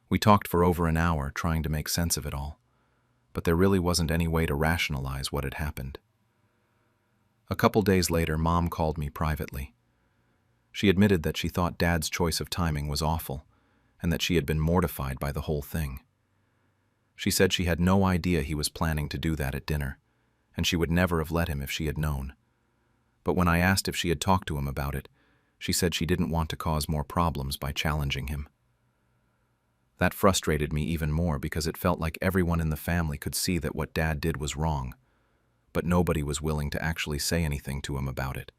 We talked for over an hour trying to make sense of it all, but there really wasn't any way to rationalize what had happened. A couple days later, Mom called me privately. She admitted that she thought Dad's choice of timing was awful, and that she had been mortified by the whole thing. She said she had no idea he was planning to do that at dinner, and she would never have let him if she had known. But when I asked if she had talked to him about it, she said she didn't want to cause more problems by challenging him. That frustrated me even more because it felt like everyone in the family could see that what Dad did was wrong, but nobody was willing to actually say anything to him about it.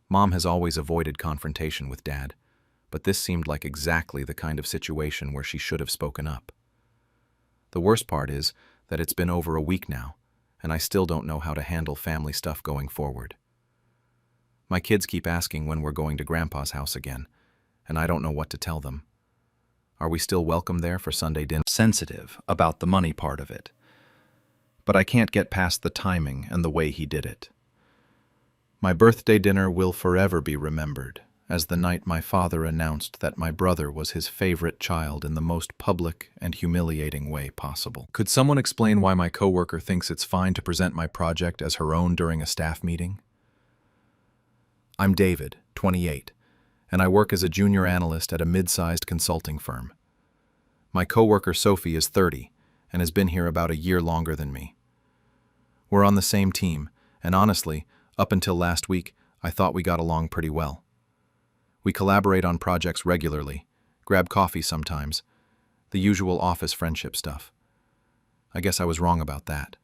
Mom has always avoided confrontation with Dad, but this seemed like exactly the kind of situation where she should have spoken up. The worst part is that it's been over a week now, and I still don't know how to handle family stuff going forward. My kids keep asking when we're going to Grandpa's house again, and I don't know what to tell them. Are we still welcome there for Sunday dinner? Sensitive about the money part of it, but I can't get past the timing and the way he did it. My birthday dinner will forever be remembered as the night my father announced that my brother was his favorite child in the most public and humiliating way possible. Could someone explain why my coworker thinks it's fine to present my project as her own during a staff meeting? I'm David, 28, and I work as a junior analyst at a mid-sized consulting firm. My coworker Sophie is 30 and has been here about a year longer than me. We're on the same team, and honestly, up until last week, I thought we got along pretty well. We collaborate on projects regularly, grab coffee sometimes, the usual office friendship stuff. I guess I was wrong about that.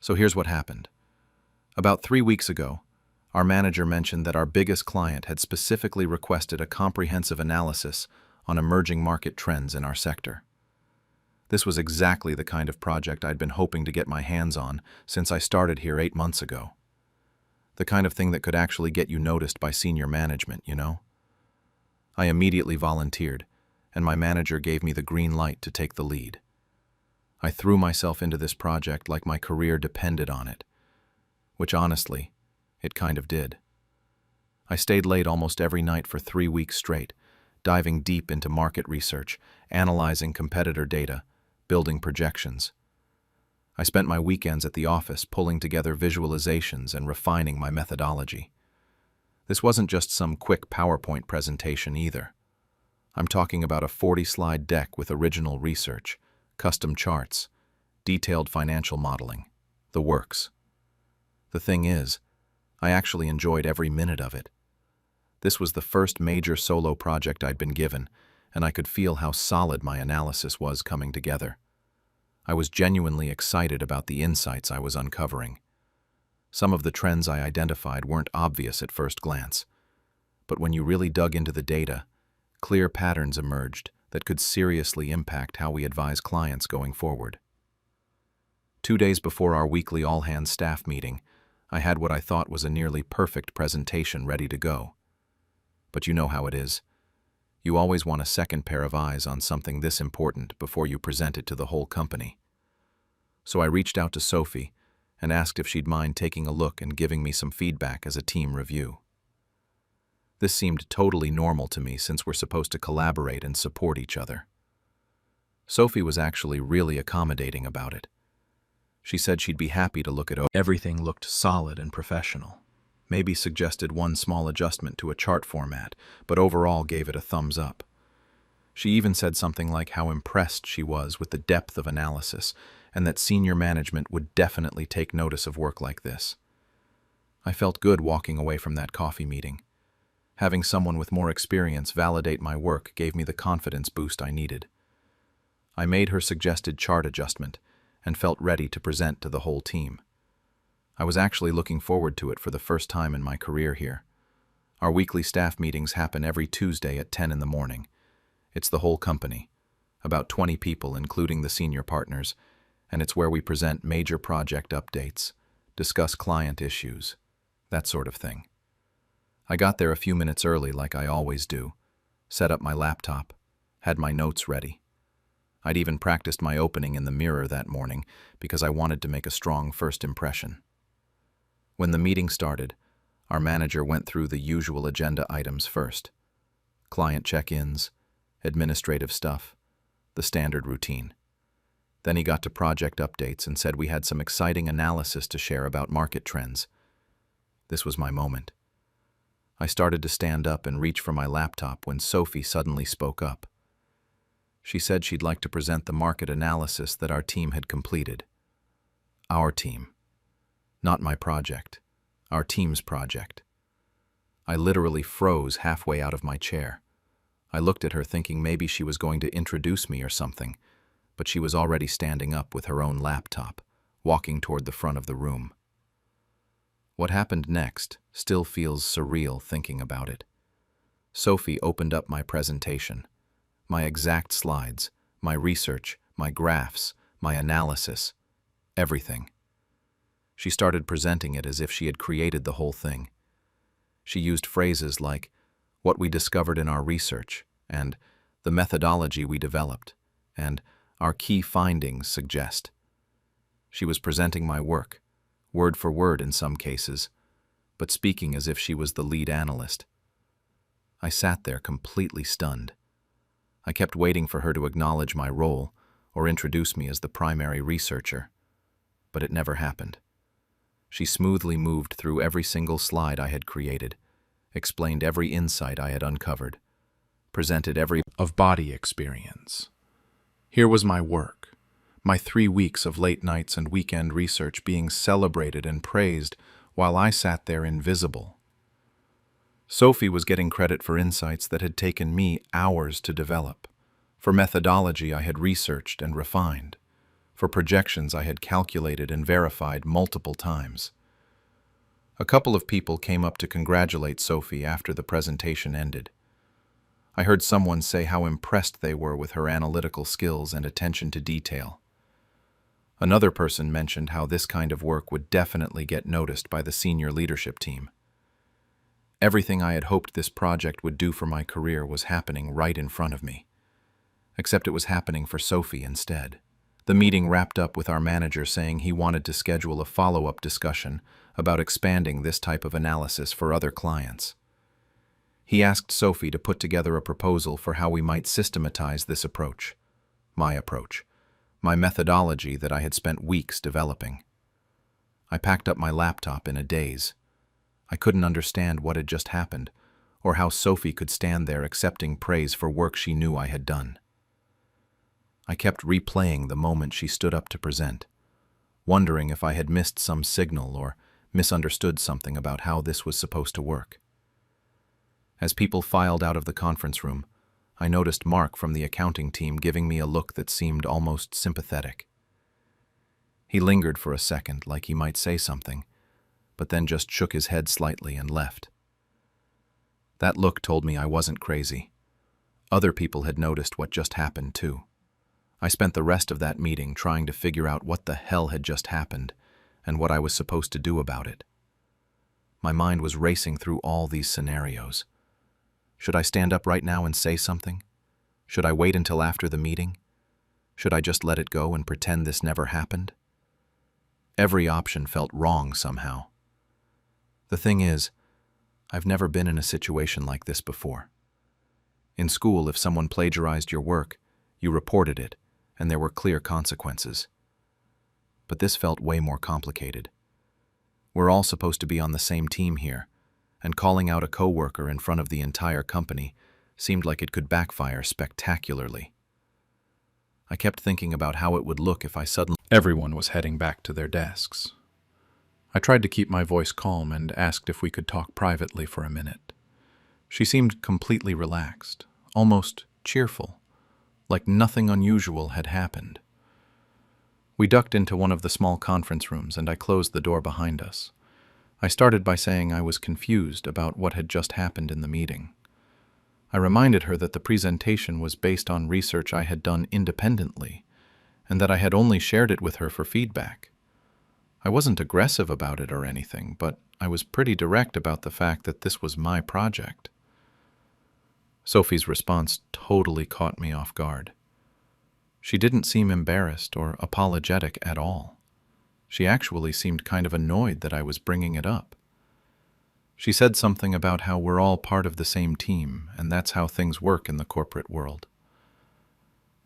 So here's what happened. About 3 weeks ago, our manager mentioned that our biggest client had specifically requested a comprehensive analysis on emerging market trends in our sector. This was exactly the kind of project I'd been hoping to get my hands on since I started here 8 months ago. The kind of thing that could actually get you noticed by senior management, you know? I immediately volunteered, and my manager gave me the green light to take the lead. I threw myself into this project like my career depended on it, which honestly, it kind of did. I stayed late almost every night for 3 weeks straight, diving deep into market research, analyzing competitor data, building projections. I spent my weekends at the office pulling together visualizations and refining my methodology. This wasn't just some quick PowerPoint presentation either. I'm talking about a 40-slide deck with original research, custom charts, detailed financial modeling, the works. The thing is, I actually enjoyed every minute of it. This was the first major solo project I'd been given, and I could feel how solid my analysis was coming together. I was genuinely excited about the insights I was uncovering. Some of the trends I identified weren't obvious at first glance, but when you really dug into the data, clear patterns emerged that could seriously impact how we advise clients going forward. 2 days before our weekly all-hands staff meeting, I had what I thought was a nearly perfect presentation ready to go. But you know how it is. You always want a second pair of eyes on something this important before you present it to the whole company. So I reached out to Sophie and asked if she'd mind taking a look and giving me some feedback as a team review. This seemed totally normal to me since we're supposed to collaborate and support each other. Sophie was actually really accommodating about it. She said she'd be happy to look it over. Everything looked solid and professional. Maybe suggested one small adjustment to a chart format, but overall gave it a thumbs up. She even said something like how impressed she was with the depth of analysis and that senior management would definitely take notice of work like this. I felt good walking away from that coffee meeting. Having someone with more experience validate my work gave me the confidence boost I needed. I made her suggested chart adjustment and felt ready to present to the whole team. I was actually looking forward to it for the first time in my career here. Our weekly staff meetings happen every Tuesday at 10 in the morning. It's the whole company, about 20 people including the senior partners, and it's where we present major project updates, discuss client issues, that sort of thing. I got there a few minutes early like I always do, set up my laptop, had my notes ready. I'd even practiced my opening in the mirror that morning because I wanted to make a strong first impression. When the meeting started, our manager went through the usual agenda items first. Client check-ins, administrative stuff, the standard routine. Then he got to project updates and said we had some exciting analysis to share about market trends. This was my moment. I started to stand up and reach for my laptop when Sophie suddenly spoke up. She said she'd like to present the market analysis that our team had completed. Our team. Not my project. Our team's project. I literally froze halfway out of my chair. I looked at her thinking maybe she was going to introduce me or something, but she was already standing up with her own laptop, walking toward the front of the room. What happened next still feels surreal thinking about it. Sophie opened up my presentation, my exact slides, my research, my graphs, my analysis, everything. She started presenting it as if she had created the whole thing. She used phrases like, what we discovered in our research, and the methodology we developed, and our key findings suggest. She was presenting my work, word for word in some cases, but speaking as if she was the lead analyst. I sat there completely stunned. I kept waiting for her to acknowledge my role or introduce me as the primary researcher, but it never happened. She smoothly moved through every single slide I had created, explained every insight I had uncovered, presented every of body experience. Here was my work, my 3 weeks of late nights and weekend research being celebrated and praised while I sat there invisible. Sophie was getting credit for insights that had taken me hours to develop, for methodology I had researched and refined, for projections I had calculated and verified multiple times. A couple of people came up to congratulate Sophie after the presentation ended. I heard someone say how impressed they were with her analytical skills and attention to detail. Another person mentioned how this kind of work would definitely get noticed by the senior leadership team. Everything I had hoped this project would do for my career was happening right in front of me, except it was happening for Sophie instead. The meeting wrapped up with our manager saying he wanted to schedule a follow-up discussion about expanding this type of analysis for other clients. He asked Sophie to put together a proposal for how we might systematize this approach, my approach, my methodology that I had spent weeks developing. I packed up my laptop in a daze. I couldn't understand what had just happened, or how Sophie could stand there accepting praise for work she knew I had done. I kept replaying the moment she stood up to present, wondering if I had missed some signal or misunderstood something about how this was supposed to work. As people filed out of the conference room, I noticed Mark from the accounting team giving me a look that seemed almost sympathetic. He lingered for a second, like he might say something, but then just shook his head slightly and left. That look told me I wasn't crazy. Other people had noticed what just happened, too. I spent the rest of that meeting trying to figure out what the hell had just happened and what I was supposed to do about it. My mind was racing through all these scenarios. Should I stand up right now and say something? Should I wait until after the meeting? Should I just let it go and pretend this never happened? Every option felt wrong somehow. The thing is, I've never been in a situation like this before. In school, if someone plagiarized your work, you reported it, and there were clear consequences. But this felt way more complicated. We're all supposed to be on the same team here, and calling out a coworker in front of the entire company seemed like it could backfire spectacularly. I kept thinking about how it would look if I suddenly... Everyone was heading back to their desks. I tried to keep my voice calm and asked if we could talk privately for a minute. She seemed completely relaxed, almost cheerful, like nothing unusual had happened. We ducked into one of the small conference rooms and I closed the door behind us. I started by saying I was confused about what had just happened in the meeting. I reminded her that the presentation was based on research I had done independently, and that I had only shared it with her for feedback. I wasn't aggressive about it or anything, but I was pretty direct about the fact that this was my project. Sophie's response totally caught me off guard. She didn't seem embarrassed or apologetic at all. She actually seemed kind of annoyed that I was bringing it up. She said something about how we're all part of the same team, and that's how things work in the corporate world.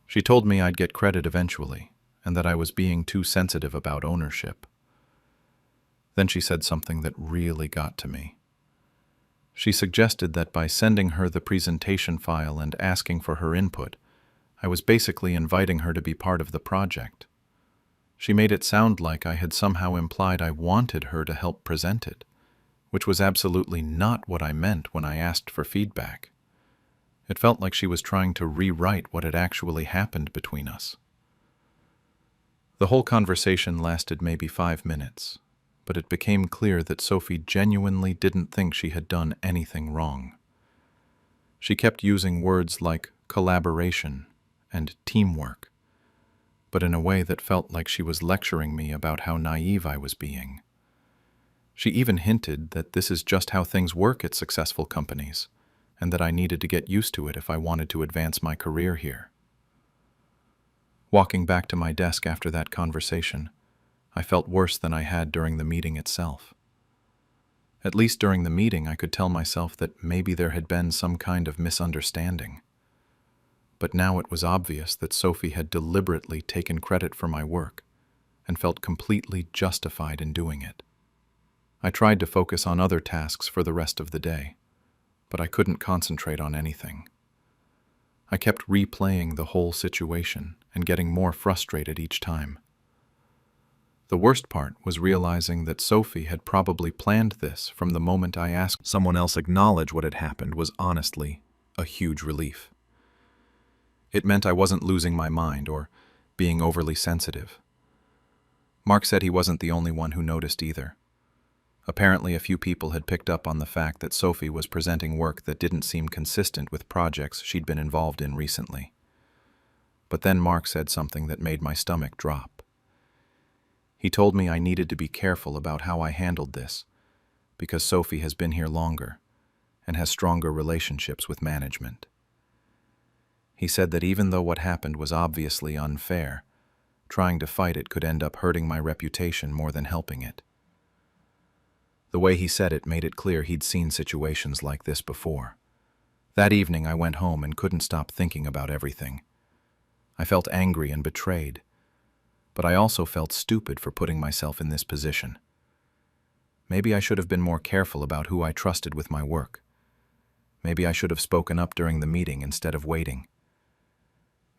She told me I'd get credit eventually, and that I was being too sensitive about ownership. Then she said something that really got to me. She suggested that by sending her the presentation file and asking for her input, I was basically inviting her to be part of the project. She made it sound like I had somehow implied I wanted her to help present it, which was absolutely not what I meant when I asked for feedback. It felt like she was trying to rewrite what had actually happened between us. The whole conversation lasted maybe 5 minutes, but it became clear that Sophie genuinely didn't think she had done anything wrong. She kept using words like collaboration and teamwork, but in a way that felt like she was lecturing me about how naive I was being. She even hinted that this is just how things work at successful companies, and that I needed to get used to it if I wanted to advance my career here. Walking back to my desk after that conversation, I felt worse than I had during the meeting itself. At least during the meeting, I could tell myself that maybe there had been some kind of misunderstanding. But now it was obvious that Sophie had deliberately taken credit for my work and felt completely justified in doing it. I tried to focus on other tasks for the rest of the day, but I couldn't concentrate on anything. I kept replaying the whole situation and getting more frustrated each time. The worst part was realizing that Sophie had probably planned this from the moment I asked someone else acknowledge what had happened was honestly a huge relief. It meant I wasn't losing my mind or being overly sensitive. Mark said he wasn't the only one who noticed either. Apparently, a few people had picked up on the fact that Sophie was presenting work that didn't seem consistent with projects she'd been involved in recently. But then Mark said something that made my stomach drop. He told me I needed to be careful about how I handled this, because Sophie has been here longer and has stronger relationships with management. He said that even though what happened was obviously unfair, trying to fight it could end up hurting my reputation more than helping it. The way he said it made it clear he'd seen situations like this before. That evening I went home and couldn't stop thinking about everything. I felt angry and betrayed, but I also felt stupid for putting myself in this position. Maybe I should have been more careful about who I trusted with my work. Maybe I should have spoken up during the meeting instead of waiting.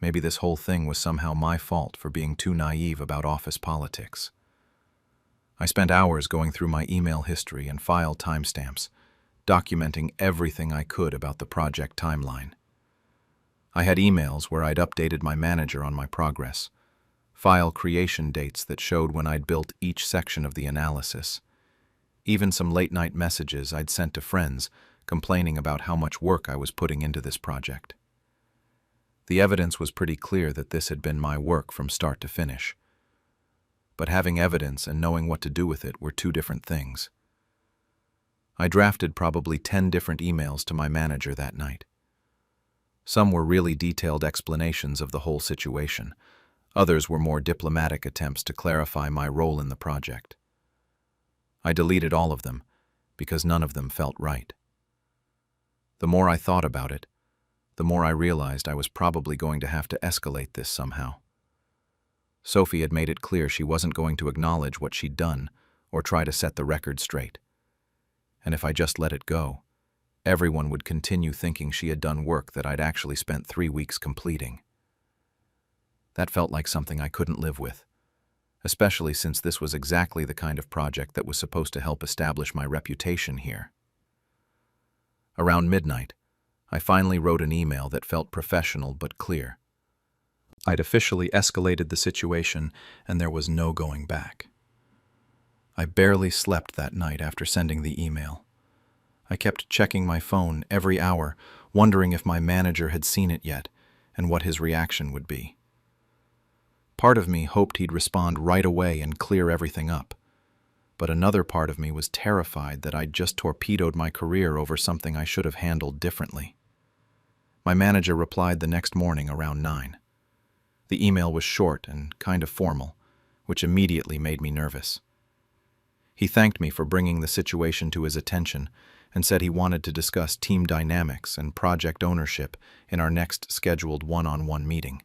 Maybe this whole thing was somehow my fault for being too naive about office politics. I spent hours going through my email history and file timestamps, documenting everything I could about the project timeline. I had emails where I'd updated my manager on my progress, file creation dates that showed when I'd built each section of the analysis, even some late-night messages I'd sent to friends complaining about how much work I was putting into this project. The evidence was pretty clear that this had been my work from start to finish. But having evidence and knowing what to do with it were two different things. I drafted probably 10 different emails to my manager that night. Some were really detailed explanations of the whole situation. Others were more diplomatic attempts to clarify my role in the project. I deleted all of them because none of them felt right. The more I thought about it, the more I realized I was probably going to have to escalate this somehow. Sophie had made it clear she wasn't going to acknowledge what she'd done or try to set the record straight. And if I just let it go, everyone would continue thinking she had done work that I'd actually spent 3 weeks completing. That felt like something I couldn't live with, especially since this was exactly the kind of project that was supposed to help establish my reputation here. Around midnight, I finally wrote an email that felt professional but clear. I'd officially escalated the situation, and there was no going back. I barely slept that night after sending the email. I kept checking my phone every hour, wondering if my manager had seen it yet and what his reaction would be. Part of me hoped he'd respond right away and clear everything up, but another part of me was terrified that I'd just torpedoed my career over something I should have handled differently. My manager replied the next morning around 9. The email was short and kind of formal, which immediately made me nervous. He thanked me for bringing the situation to his attention and said he wanted to discuss team dynamics and project ownership in our next scheduled one-on-one meeting,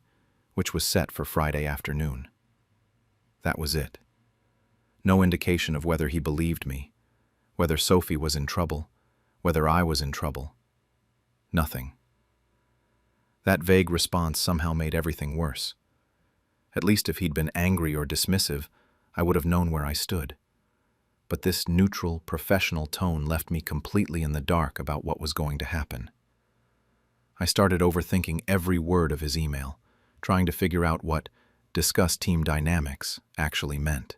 which was set for Friday afternoon. That was it. No indication of whether he believed me, whether Sophie was in trouble, whether I was in trouble. Nothing. That vague response somehow made everything worse. At least if he'd been angry or dismissive, I would have known where I stood. But this neutral, professional tone left me completely in the dark about what was going to happen. I started overthinking every word of his email, trying to figure out what "discuss team dynamics" actually meant.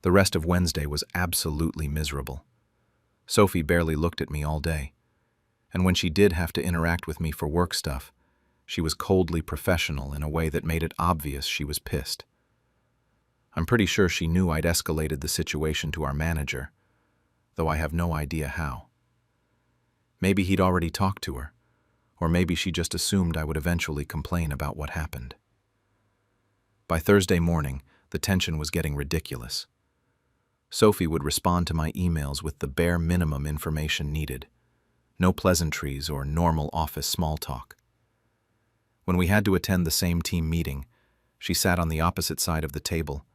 The rest of Wednesday was absolutely miserable. Sophie barely looked at me all day, and when she did have to interact with me for work stuff, she was coldly professional in a way that made it obvious she was pissed. I'm pretty sure she knew I'd escalated the situation to our manager, though I have no idea how. Maybe he'd already talked to her, or maybe she just assumed I would eventually complain about what happened. By Thursday morning, the tension was getting ridiculous. Sophie would respond to my emails with the bare minimum information needed. No pleasantries or normal office small talk. When we had to attend the same team meeting, she sat on the opposite side of the table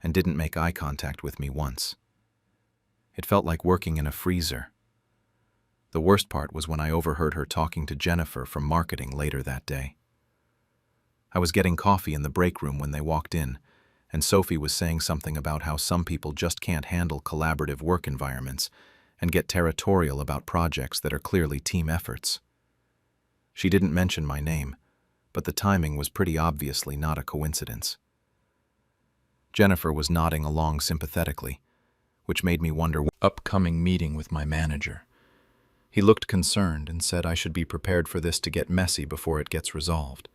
and didn't make eye contact with me once. It felt like working in a freezer. The worst part was when I overheard her talking to Jennifer from marketing later that day. I was getting coffee in the break room when they walked in, and Sophie was saying something about how some people just can't handle collaborative work environments and get territorial about projects that are clearly team efforts. She didn't mention my name, but the timing was pretty obviously not a coincidence. Jennifer was nodding along sympathetically, which made me wonder what upcoming meeting with my manager. He looked concerned and said I should be prepared for this to get messy before it gets resolved.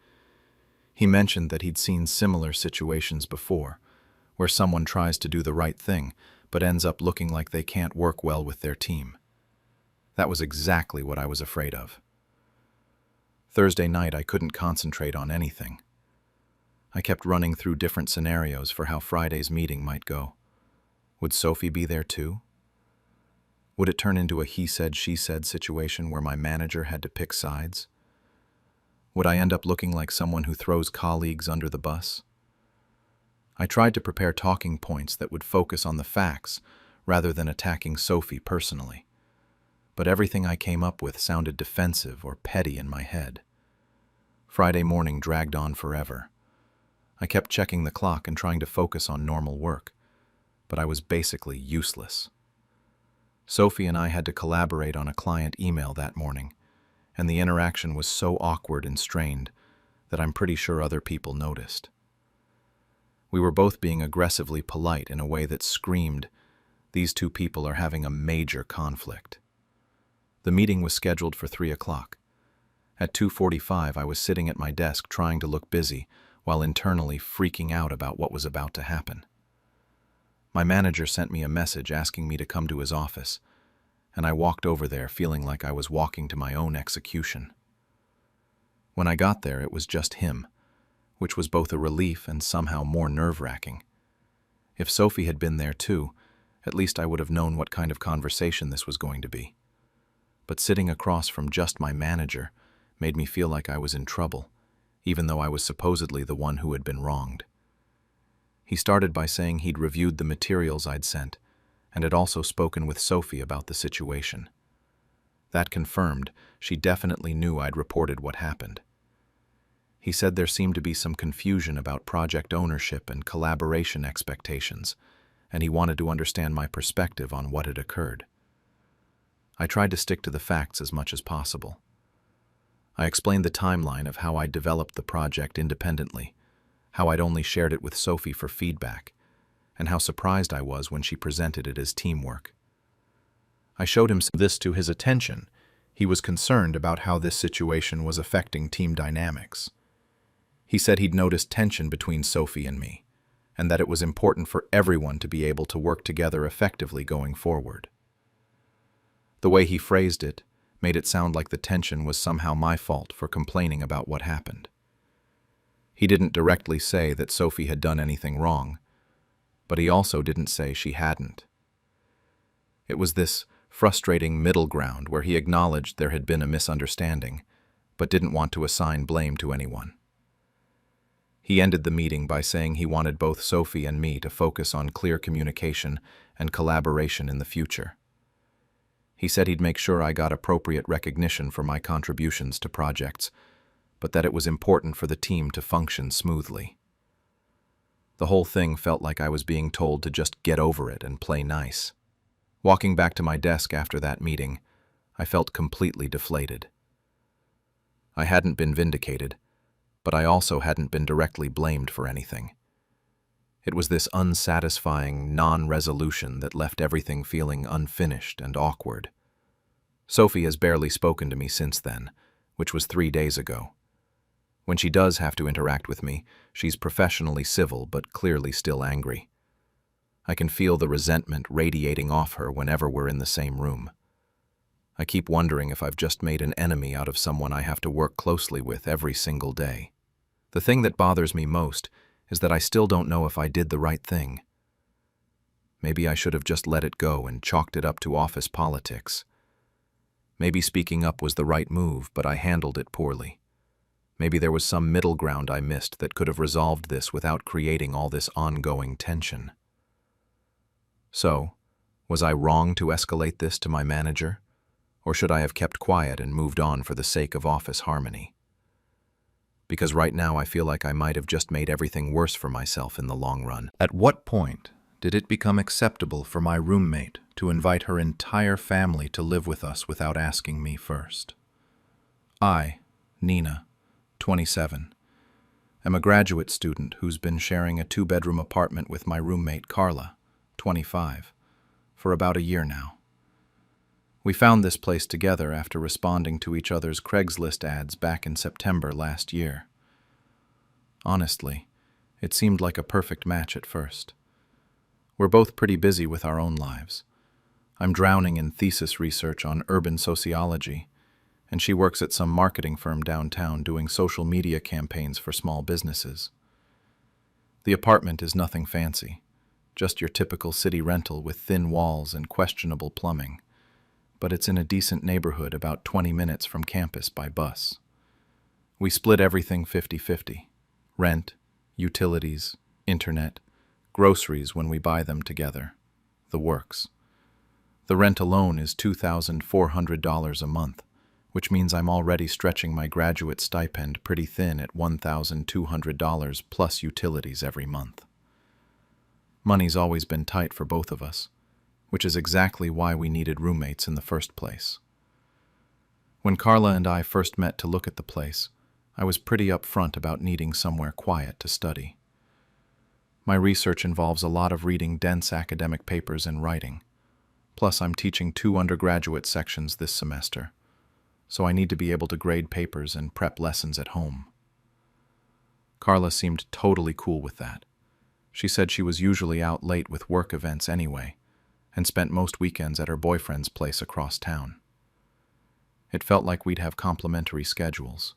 He mentioned that he'd seen similar situations before, where someone tries to do the right thing but ends up looking like they can't work well with their team. That was exactly what I was afraid of. Thursday night I couldn't concentrate on anything. I kept running through different scenarios for how Friday's meeting might go. Would Sophie be there too? Would it turn into a he said, she said situation where my manager had to pick sides? Would I end up looking like someone who throws colleagues under the bus? I tried to prepare talking points that would focus on the facts rather than attacking Sophie personally. But everything I came up with sounded defensive or petty in my head. Friday morning dragged on forever. I kept checking the clock and trying to focus on normal work, but I was basically useless. Sophie and I had to collaborate on a client email that morning, and the interaction was so awkward and strained that I'm pretty sure other people noticed. We were both being aggressively polite in a way that screamed, "These two people are having a major conflict." The meeting was scheduled for 3 o'clock. At 2:45, I was sitting at my desk trying to look busy while internally freaking out about what was about to happen. My manager sent me a message asking me to come to his office, and I walked over there feeling like I was walking to my own execution. When I got there, it was just him, which was both a relief and somehow more nerve-wracking. If Sophie had been there too, at least I would have known what kind of conversation this was going to be. But sitting across from just my manager made me feel like I was in trouble, even though I was supposedly the one who had been wronged. He started by saying he'd reviewed the materials I'd sent, and had also spoken with Sophie about the situation. That confirmed she definitely knew I'd reported what happened. He said there seemed to be some confusion about project ownership and collaboration expectations, and he wanted to understand my perspective on what had occurred. I tried to stick to the facts as much as possible. I explained the timeline of how I'd developed the project independently, how I'd only shared it with Sophie for feedback, and how surprised I was when she presented it as teamwork. I showed him this to his attention. He was concerned about how this situation was affecting team dynamics. He said he'd noticed tension between Sophie and me, and that it was important for everyone to be able to work together effectively going forward. The way he phrased it made it sound like the tension was somehow my fault for complaining about what happened. He didn't directly say that Sophie had done anything wrong, but he also didn't say she hadn't. It was this frustrating middle ground where he acknowledged there had been a misunderstanding, but didn't want to assign blame to anyone. He ended the meeting by saying he wanted both Sophie and me to focus on clear communication and collaboration in the future. He said he'd make sure I got appropriate recognition for my contributions to projects, but that it was important for the team to function smoothly. The whole thing felt like I was being told to just get over it and play nice. Walking back to my desk after that meeting, I felt completely deflated. I hadn't been vindicated, but I also hadn't been directly blamed for anything. It was this unsatisfying non-resolution that left everything feeling unfinished and awkward. Sophie has barely spoken to me since then, which was 3 days ago. When she does have to interact with me, she's professionally civil but clearly still angry. I can feel the resentment radiating off her whenever we're in the same room. I keep wondering if I've just made an enemy out of someone I have to work closely with every single day. The thing that bothers me most is that I still don't know if I did the right thing. Maybe I should have just let it go and chalked it up to office politics. Maybe speaking up was the right move, but I handled it poorly. Maybe there was some middle ground I missed that could have resolved this without creating all this ongoing tension. So, was I wrong to escalate this to my manager? Or should I have kept quiet and moved on for the sake of office harmony? Because right now I feel like I might have just made everything worse for myself in the long run. At what point did it become acceptable for my roommate to invite her entire family to live with us without asking me first? I, Nina, 27, am a graduate student who's been sharing a 2-bedroom apartment with my roommate Carla, 25, for about a year now. We found this place together after responding to each other's Craigslist ads back in September last year. Honestly, it seemed like a perfect match at first. We're both pretty busy with our own lives. I'm drowning in thesis research on urban sociology, and she works at some marketing firm downtown doing social media campaigns for small businesses. The apartment is nothing fancy, just your typical city rental with thin walls and questionable plumbing, but it's in a decent neighborhood about 20 minutes from campus by bus. We split everything 50-50, rent, utilities, internet, Groceries when we buy them together. The works. The rent alone is $2,400 a month, which means I'm already stretching my graduate stipend pretty thin at $1,200 plus utilities every month. Money's always been tight for both of us, which is exactly why we needed roommates in the first place. When Carla and I first met to look at the place, I was pretty upfront about needing somewhere quiet to study. My research involves a lot of reading dense academic papers and writing. Plus, I'm teaching 2 undergraduate sections this semester, so I need to be able to grade papers and prep lessons at home. Carla seemed totally cool with that. She said she was usually out late with work events anyway, and spent most weekends at her boyfriend's place across town. It felt like we'd have complementary schedules.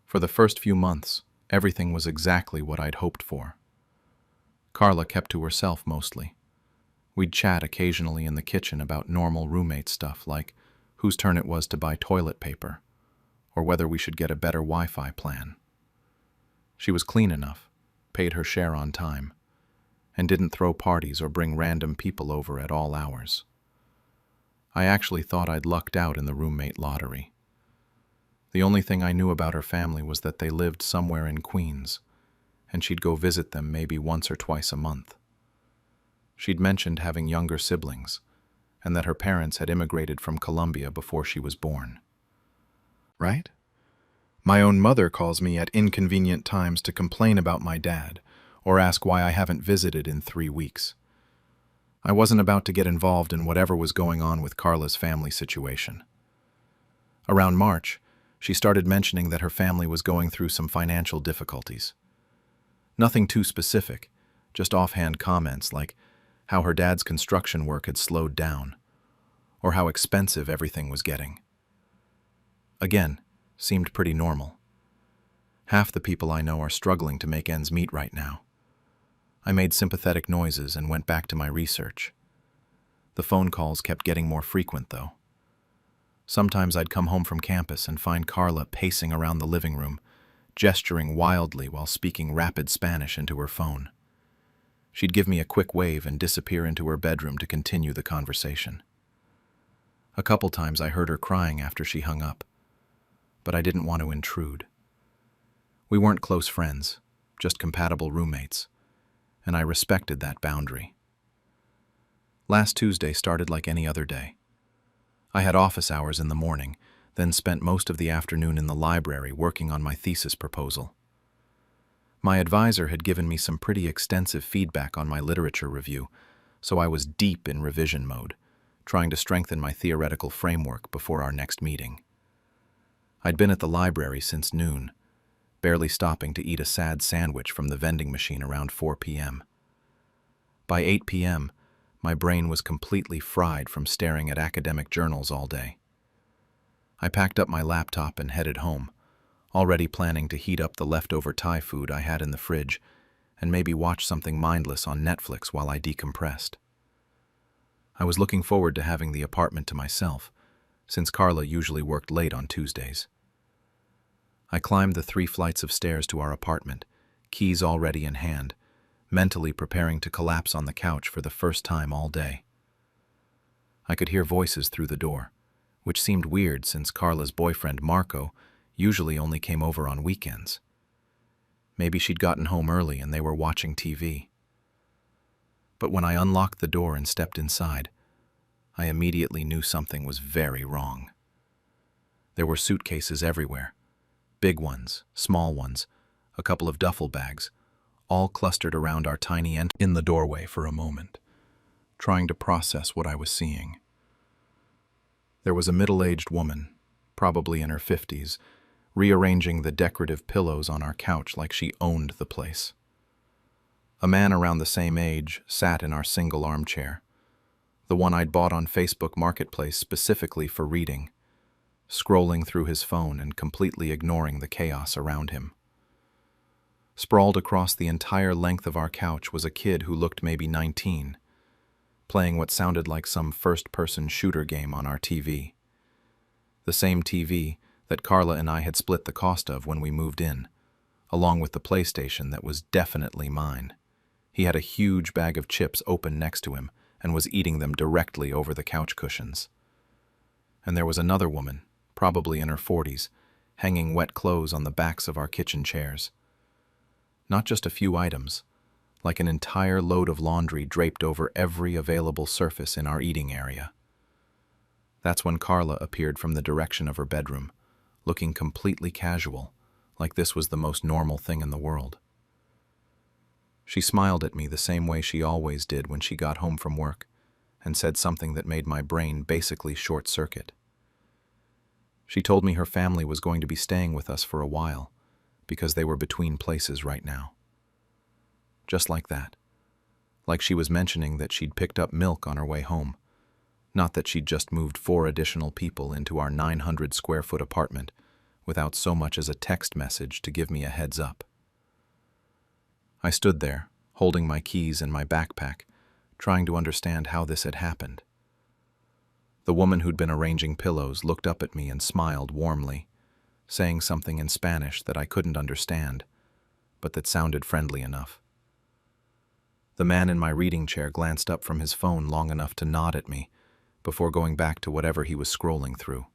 For the first few months, everything was exactly what I'd hoped for. Carla kept to herself mostly. We'd chat occasionally in the kitchen about normal roommate stuff like whose turn it was to buy toilet paper, or whether we should get a better Wi-Fi plan. She was clean enough, paid her share on time, and didn't throw parties or bring random people over at all hours. I actually thought I'd lucked out in the roommate lottery. The only thing I knew about her family was that they lived somewhere in Queens, and she'd go visit them maybe once or twice a month. She'd mentioned having younger siblings, and that her parents had immigrated from Colombia before she was born. Right? My own mother calls me at inconvenient times to complain about my dad, or ask why I haven't visited in 3 weeks. I wasn't about to get involved in whatever was going on with Carla's family situation. Around March, she started mentioning that her family was going through some financial difficulties. Nothing too specific, just offhand comments like how her dad's construction work had slowed down, or how expensive everything was getting. Again, seemed pretty normal. Half the people I know are struggling to make ends meet right now. I made sympathetic noises and went back to my research. The phone calls kept getting more frequent, though. Sometimes I'd come home from campus and find Carla pacing around the living room, gesturing wildly while speaking rapid Spanish into her phone. She'd give me a quick wave and disappear into her bedroom to continue the conversation. A couple times I heard her crying after she hung up, but I didn't want to intrude. We weren't close friends, just compatible roommates, and I respected that boundary. Last Tuesday started like any other day. I had office hours in the morning, then spent most of the afternoon in the library working on my thesis proposal. My advisor had given me some pretty extensive feedback on my literature review, so I was deep in revision mode, trying to strengthen my theoretical framework before our next meeting. I'd been at the library since noon, barely stopping to eat a sad sandwich from the vending machine around 4 p.m. By 8 p.m., my brain was completely fried from staring at academic journals all day. I packed up my laptop and headed home, already planning to heat up the leftover Thai food I had in the fridge and maybe watch something mindless on Netflix while I decompressed. I was looking forward to having the apartment to myself, since Carla usually worked late on Tuesdays. I climbed the 3 flights of stairs to our apartment, keys already in hand, mentally preparing to collapse on the couch for the first time all day. I could hear voices through the door, which seemed weird since Carla's boyfriend Marco usually only came over on weekends. Maybe she'd gotten home early and they were watching TV. But when I unlocked the door and stepped inside, I immediately knew something was very wrong. There were suitcases everywhere, big ones, small ones, a couple of duffel bags, all clustered around our tiny end in the doorway for a moment, trying to process what I was seeing. There was a middle-aged woman, probably in her 50s, rearranging the decorative pillows on our couch like she owned the place. A man around the same age sat in our single armchair, the one I'd bought on Facebook Marketplace specifically for reading, scrolling through his phone and completely ignoring the chaos around him. Sprawled across the entire length of our couch was a kid who looked maybe 19, playing what sounded like some first-person shooter game on our TV. The same TV that Carla and I had split the cost of when we moved in, along with the PlayStation that was definitely mine, He had a huge bag of chips open next to him and was eating them directly over the couch cushions. And there was another woman, probably in her 40s, hanging wet clothes on the backs of our kitchen chairs. Not just a few items, like an entire load of laundry draped over every available surface in our eating area. That's when Carla appeared from the direction of her bedroom, looking completely casual, like this was the most normal thing in the world. She smiled at me the same way she always did when she got home from work, and said something that made my brain basically short-circuit. She told me her family was going to be staying with us for a while, because they were between places right now. Just like that. Like she was mentioning that she'd picked up milk on her way home, not that she'd just moved 4 additional people into our 900-square-foot apartment without so much as a text message to give me a heads up. I stood there, holding my keys in my backpack, trying to understand how this had happened. The woman who'd been arranging pillows looked up at me and smiled warmly, saying something in Spanish that I couldn't understand, but that sounded friendly enough. The man in my reading chair glanced up from his phone long enough to nod at me before going back to whatever he was scrolling through.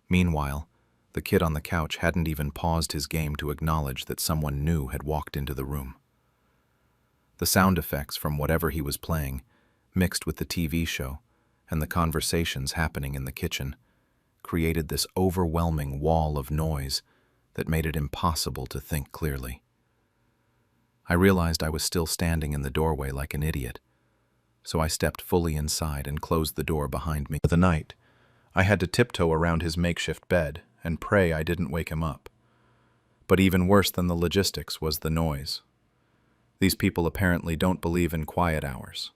Meanwhile, the kid on the couch hadn't even paused his game to acknowledge that someone new had walked into the room. The sound effects from whatever he was playing, mixed with the TV show and the conversations happening in the kitchen, created this overwhelming wall of noise that made it impossible to think clearly. I realized I was still standing in the doorway like an idiot, so I stepped fully inside and closed the door behind me. For the night, I had to tiptoe around his makeshift bed and pray I didn't wake him up. But even worse than the logistics was the noise. These people apparently don't believe in quiet hours.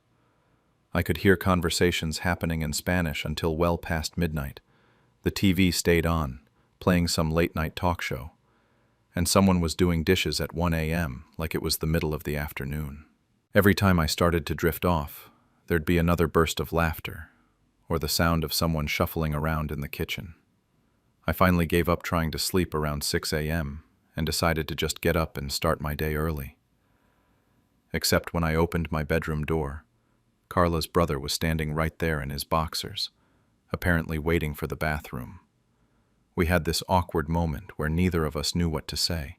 I could hear conversations happening in Spanish until well past midnight. The TV stayed on, playing some late-night talk show, and someone was doing dishes at 1 a.m. like it was the middle of the afternoon. Every time I started to drift off, there'd be another burst of laughter, or the sound of someone shuffling around in the kitchen. I finally gave up trying to sleep around 6 a.m. and decided to just get up and start my day early. Except when I opened my bedroom door, Carla's brother was standing right there in his boxers, apparently waiting for the bathroom. We had this awkward moment where neither of us knew what to say,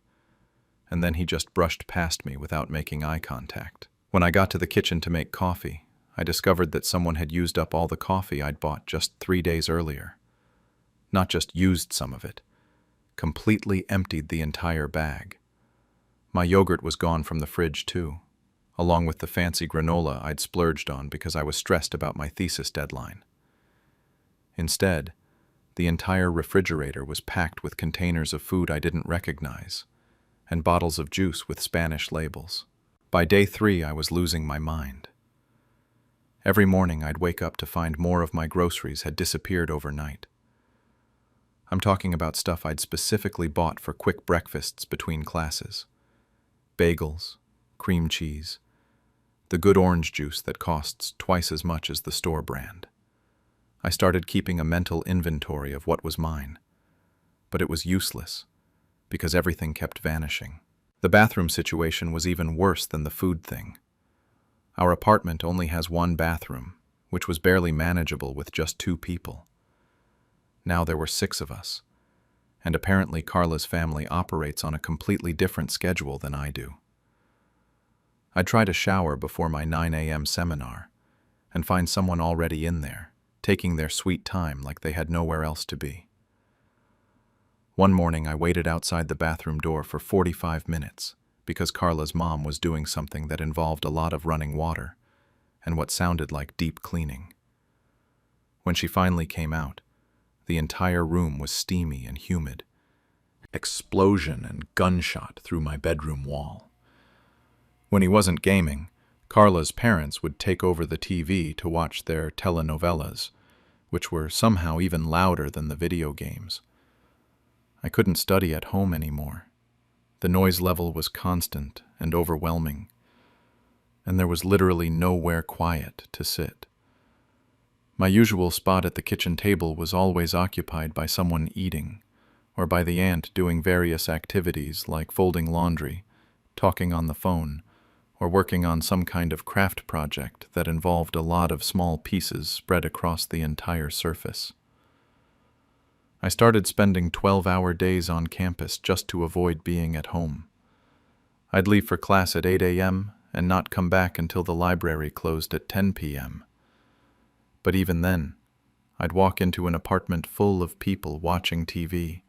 and then he just brushed past me without making eye contact. When I got to the kitchen to make coffee, I discovered that someone had used up all the coffee I'd bought just 3 days earlier. Not just used some of it, completely emptied the entire bag. My yogurt was gone from the fridge too, along with the fancy granola I'd splurged on because I was stressed about my thesis deadline. Instead, the entire refrigerator was packed with containers of food I didn't recognize, and bottles of juice with Spanish labels. By day 3, I was losing my mind. Every morning I'd wake up to find more of my groceries had disappeared overnight. I'm talking about stuff I'd specifically bought for quick breakfasts between classes. Bagels, cream cheese, the good orange juice that costs twice as much as the store brand. I started keeping a mental inventory of what was mine, but it was useless because everything kept vanishing. The bathroom situation was even worse than the food thing. Our apartment only has 1 bathroom, which was barely manageable with just 2 people. Now there were 6 of us, and apparently Carla's family operates on a completely different schedule than I do. I'd try to shower before my 9 a.m. seminar and find someone already in there, taking their sweet time like they had nowhere else to be. One morning I waited outside the bathroom door for 45 minutes because Carla's mom was doing something that involved a lot of running water and what sounded like deep cleaning. When she finally came out, the entire room was steamy and humid. Explosion and gunshot through my bedroom wall. When he wasn't gaming, Carla's parents would take over the TV to watch their telenovelas, which were somehow even louder than the video games. I couldn't study at home anymore. The noise level was constant and overwhelming, and there was literally nowhere quiet to sit. My usual spot at the kitchen table was always occupied by someone eating, or by the aunt doing various activities like folding laundry, talking on the phone, or working on some kind of craft project that involved a lot of small pieces spread across the entire surface. I started spending 12-hour days on campus just to avoid being at home. I'd leave for class at 8 a.m. and not come back until the library closed at 10 p.m. But even then, I'd walk into an apartment full of people watching TV,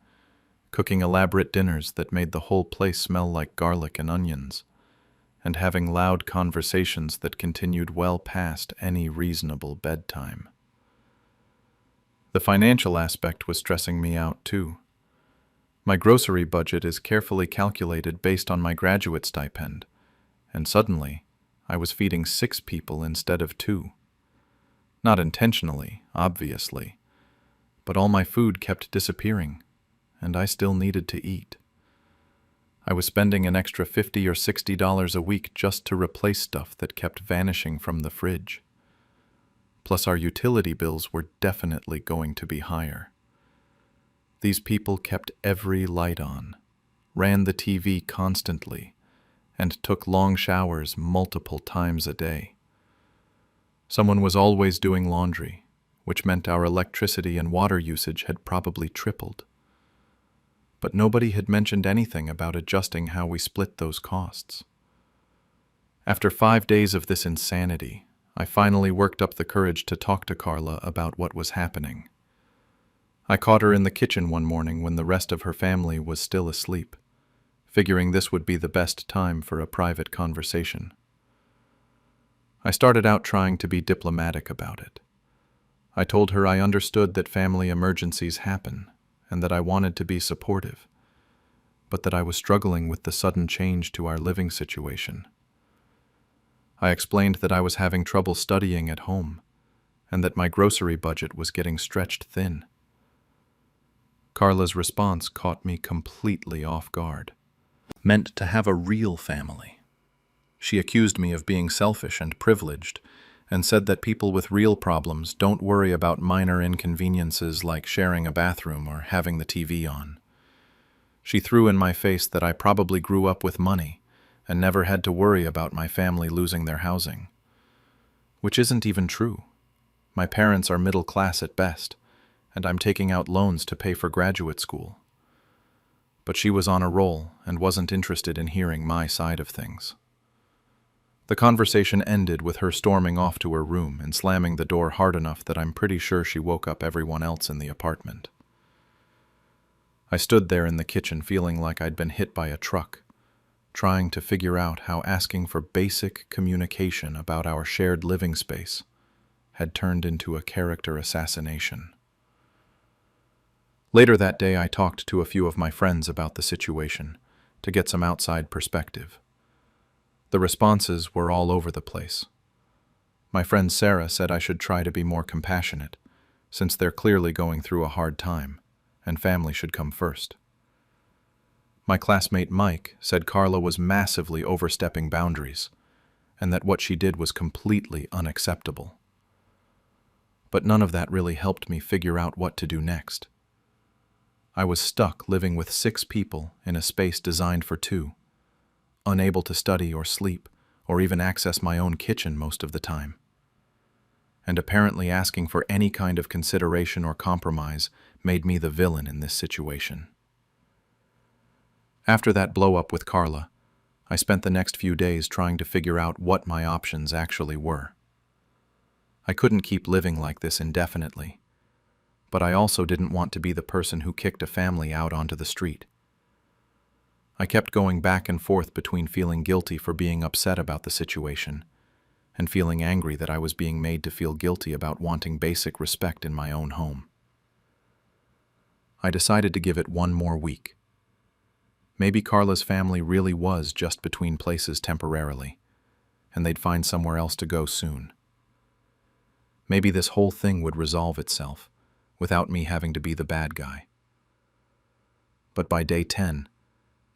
cooking elaborate dinners that made the whole place smell like garlic and onions, and having loud conversations that continued well past any reasonable bedtime. The financial aspect was stressing me out too. My grocery budget is carefully calculated based on my graduate stipend, and suddenly I was feeding 6 people instead of 2. Not intentionally, obviously, but all my food kept disappearing, and I still needed to eat. I was spending an extra $50 or $60 a week just to replace stuff that kept vanishing from the fridge. Plus our utility bills were definitely going to be higher. These people kept every light on, ran the TV constantly, and took long showers multiple times a day. Someone was always doing laundry, which meant our electricity and water usage had probably tripled. But nobody had mentioned anything about adjusting how we split those costs. After 5 days of this insanity, I finally worked up the courage to talk to Carla about what was happening. I caught her in the kitchen one morning when the rest of her family was still asleep, figuring this would be the best time for a private conversation. I started out trying to be diplomatic about it. I told her I understood that family emergencies happen and that I wanted to be supportive, but that I was struggling with the sudden change to our living situation. I explained that I was having trouble studying at home and that my grocery budget was getting stretched thin. Carla's response caught me completely off guard. Meant to have a real family. She accused me of being selfish and privileged and said that people with real problems don't worry about minor inconveniences like sharing a bathroom or having the TV on. She threw in my face that I probably grew up with money and never had to worry about my family losing their housing. Which isn't even true. My parents are middle class at best, and I'm taking out loans to pay for graduate school. But she was on a roll and wasn't interested in hearing my side of things. The conversation ended with her storming off to her room and slamming the door hard enough that I'm pretty sure she woke up everyone else in the apartment. I stood there in the kitchen feeling like I'd been hit by a truck, trying to figure out how asking for basic communication about our shared living space had turned into a character assassination. Later that day, I talked to a few of my friends about the situation to get some outside perspective. The responses were all over the place. My friend Sarah said I should try to be more compassionate, since they're clearly going through a hard time, and family should come first. My classmate Mike said Carla was massively overstepping boundaries, and that what she did was completely unacceptable. But none of that really helped me figure out what to do next. I was stuck living with 6 people in a space designed for 2, unable to study or sleep, or even access my own kitchen most of the time. And apparently asking for any kind of consideration or compromise made me the villain in this situation. After that blow-up with Carla, I spent the next few days trying to figure out what my options actually were. I couldn't keep living like this indefinitely, but I also didn't want to be the person who kicked a family out onto the street. I kept going back and forth between feeling guilty for being upset about the situation and feeling angry that I was being made to feel guilty about wanting basic respect in my own home. I decided to give it one more week. Maybe Carla's family really was just between places temporarily, and they'd find somewhere else to go soon. Maybe this whole thing would resolve itself without me having to be the bad guy. But by day 10,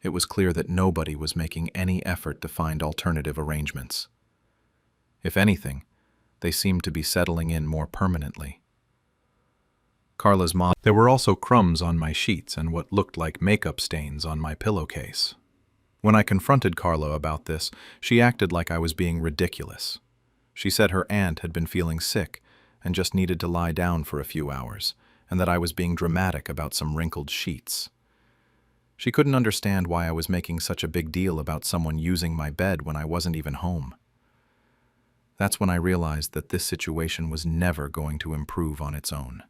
it was clear that nobody was making any effort to find alternative arrangements. If anything, they seemed to be settling in more permanently. Carla's mom. There were also crumbs on my sheets and what looked like makeup stains on my pillowcase. When I confronted Carla about this, she acted like I was being ridiculous. She said her aunt had been feeling sick and just needed to lie down for a few hours, and that I was being dramatic about some wrinkled sheets. She couldn't understand why I was making such a big deal about someone using my bed when I wasn't even home. That's when I realized that this situation was never going to improve on its own.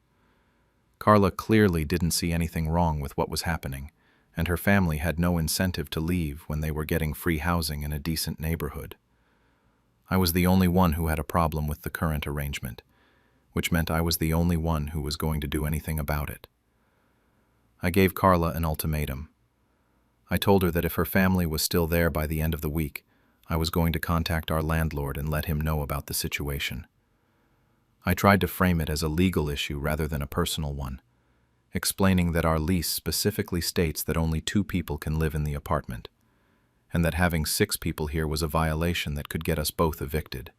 Carla clearly didn't see anything wrong with what was happening, and her family had no incentive to leave when they were getting free housing in a decent neighborhood. I was the only one who had a problem with the current arrangement, which meant I was the only one who was going to do anything about it. I gave Carla an ultimatum. I told her that if her family was still there by the end of the week, I was going to contact our landlord and let him know about the situation. I tried to frame it as a legal issue rather than a personal one, explaining that our lease specifically states that only 2 people can live in the apartment, and that having 6 people here was a violation that could get us both evicted.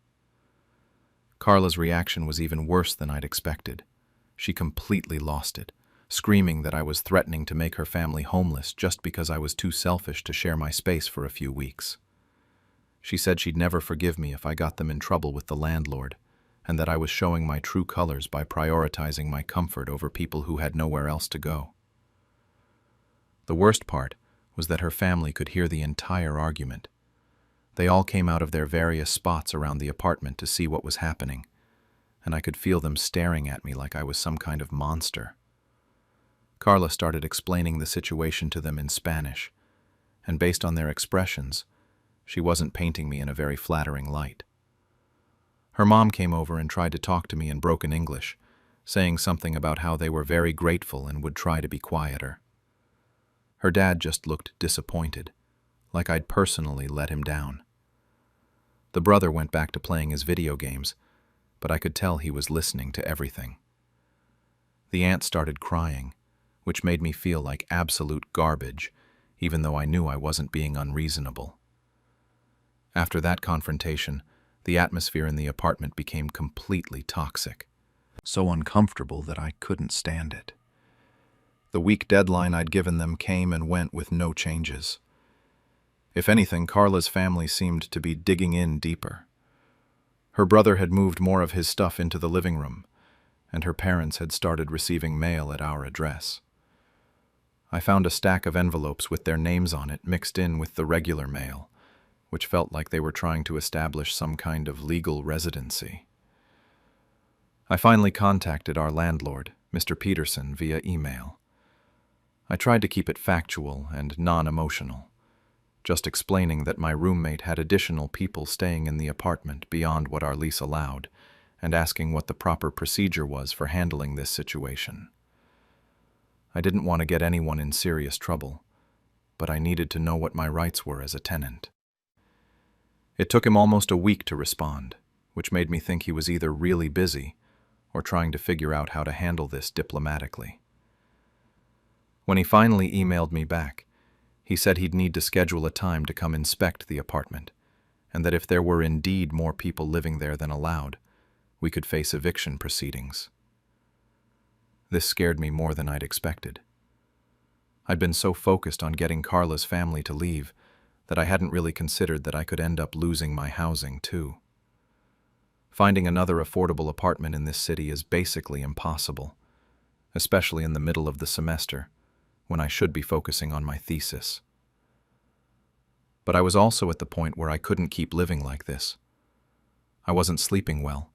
Carla's reaction was even worse than I'd expected. She completely lost it, screaming that I was threatening to make her family homeless just because I was too selfish to share my space for a few weeks. She said she'd never forgive me if I got them in trouble with the landlord, and that I was showing my true colors by prioritizing my comfort over people who had nowhere else to go. The worst part was that her family could hear the entire argument. They all came out of their various spots around the apartment to see what was happening, and I could feel them staring at me like I was some kind of monster. Carla started explaining the situation to them in Spanish, and based on their expressions, she wasn't painting me in a very flattering light. Her mom came over and tried to talk to me in broken English, saying something about how they were very grateful and would try to be quieter. Her dad just looked disappointed, like I'd personally let him down. The brother went back to playing his video games, but I could tell he was listening to everything. The aunt started crying, which made me feel like absolute garbage, even though I knew I wasn't being unreasonable. After that confrontation, the atmosphere in the apartment became completely toxic, so uncomfortable that I couldn't stand it. The week deadline I'd given them came and went with no changes. If anything, Carla's family seemed to be digging in deeper. Her brother had moved more of his stuff into the living room, and her parents had started receiving mail at our address. I found a stack of envelopes with their names on it mixed in with the regular mail, which felt like they were trying to establish some kind of legal residency. I finally contacted our landlord, Mr. Peterson, via email. I tried to keep it factual and non-emotional, just explaining that my roommate had additional people staying in the apartment beyond what our lease allowed, and asking what the proper procedure was for handling this situation. I didn't want to get anyone in serious trouble, but I needed to know what my rights were as a tenant. It took him almost a week to respond, which made me think he was either really busy or trying to figure out how to handle this diplomatically. When he finally emailed me back, he said he'd need to schedule a time to come inspect the apartment, and that if there were indeed more people living there than allowed, we could face eviction proceedings. This scared me more than I'd expected. I'd been so focused on getting Carla's family to leave that I hadn't really considered that I could end up losing my housing too. Finding another affordable apartment in this city is basically impossible, especially in the middle of the semester, when I should be focusing on my thesis. But I was also at the point where I couldn't keep living like this. I wasn't sleeping well.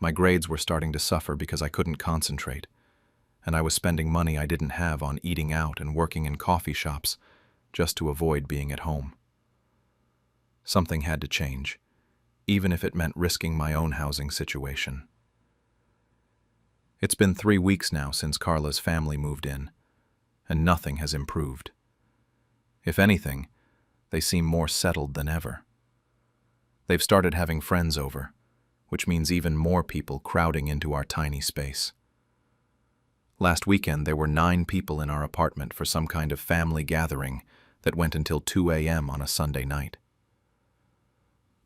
My grades were starting to suffer because I couldn't concentrate, and I was spending money I didn't have on eating out and working in coffee shops just to avoid being at home. Something had to change, even if it meant risking my own housing situation. It's been 3 weeks now since Carla's family moved in, and nothing has improved. If anything, they seem more settled than ever. They've started having friends over, which means even more people crowding into our tiny space. Last weekend, there were 9 people in our apartment for some kind of family gathering that went until 2 a.m. on a Sunday night.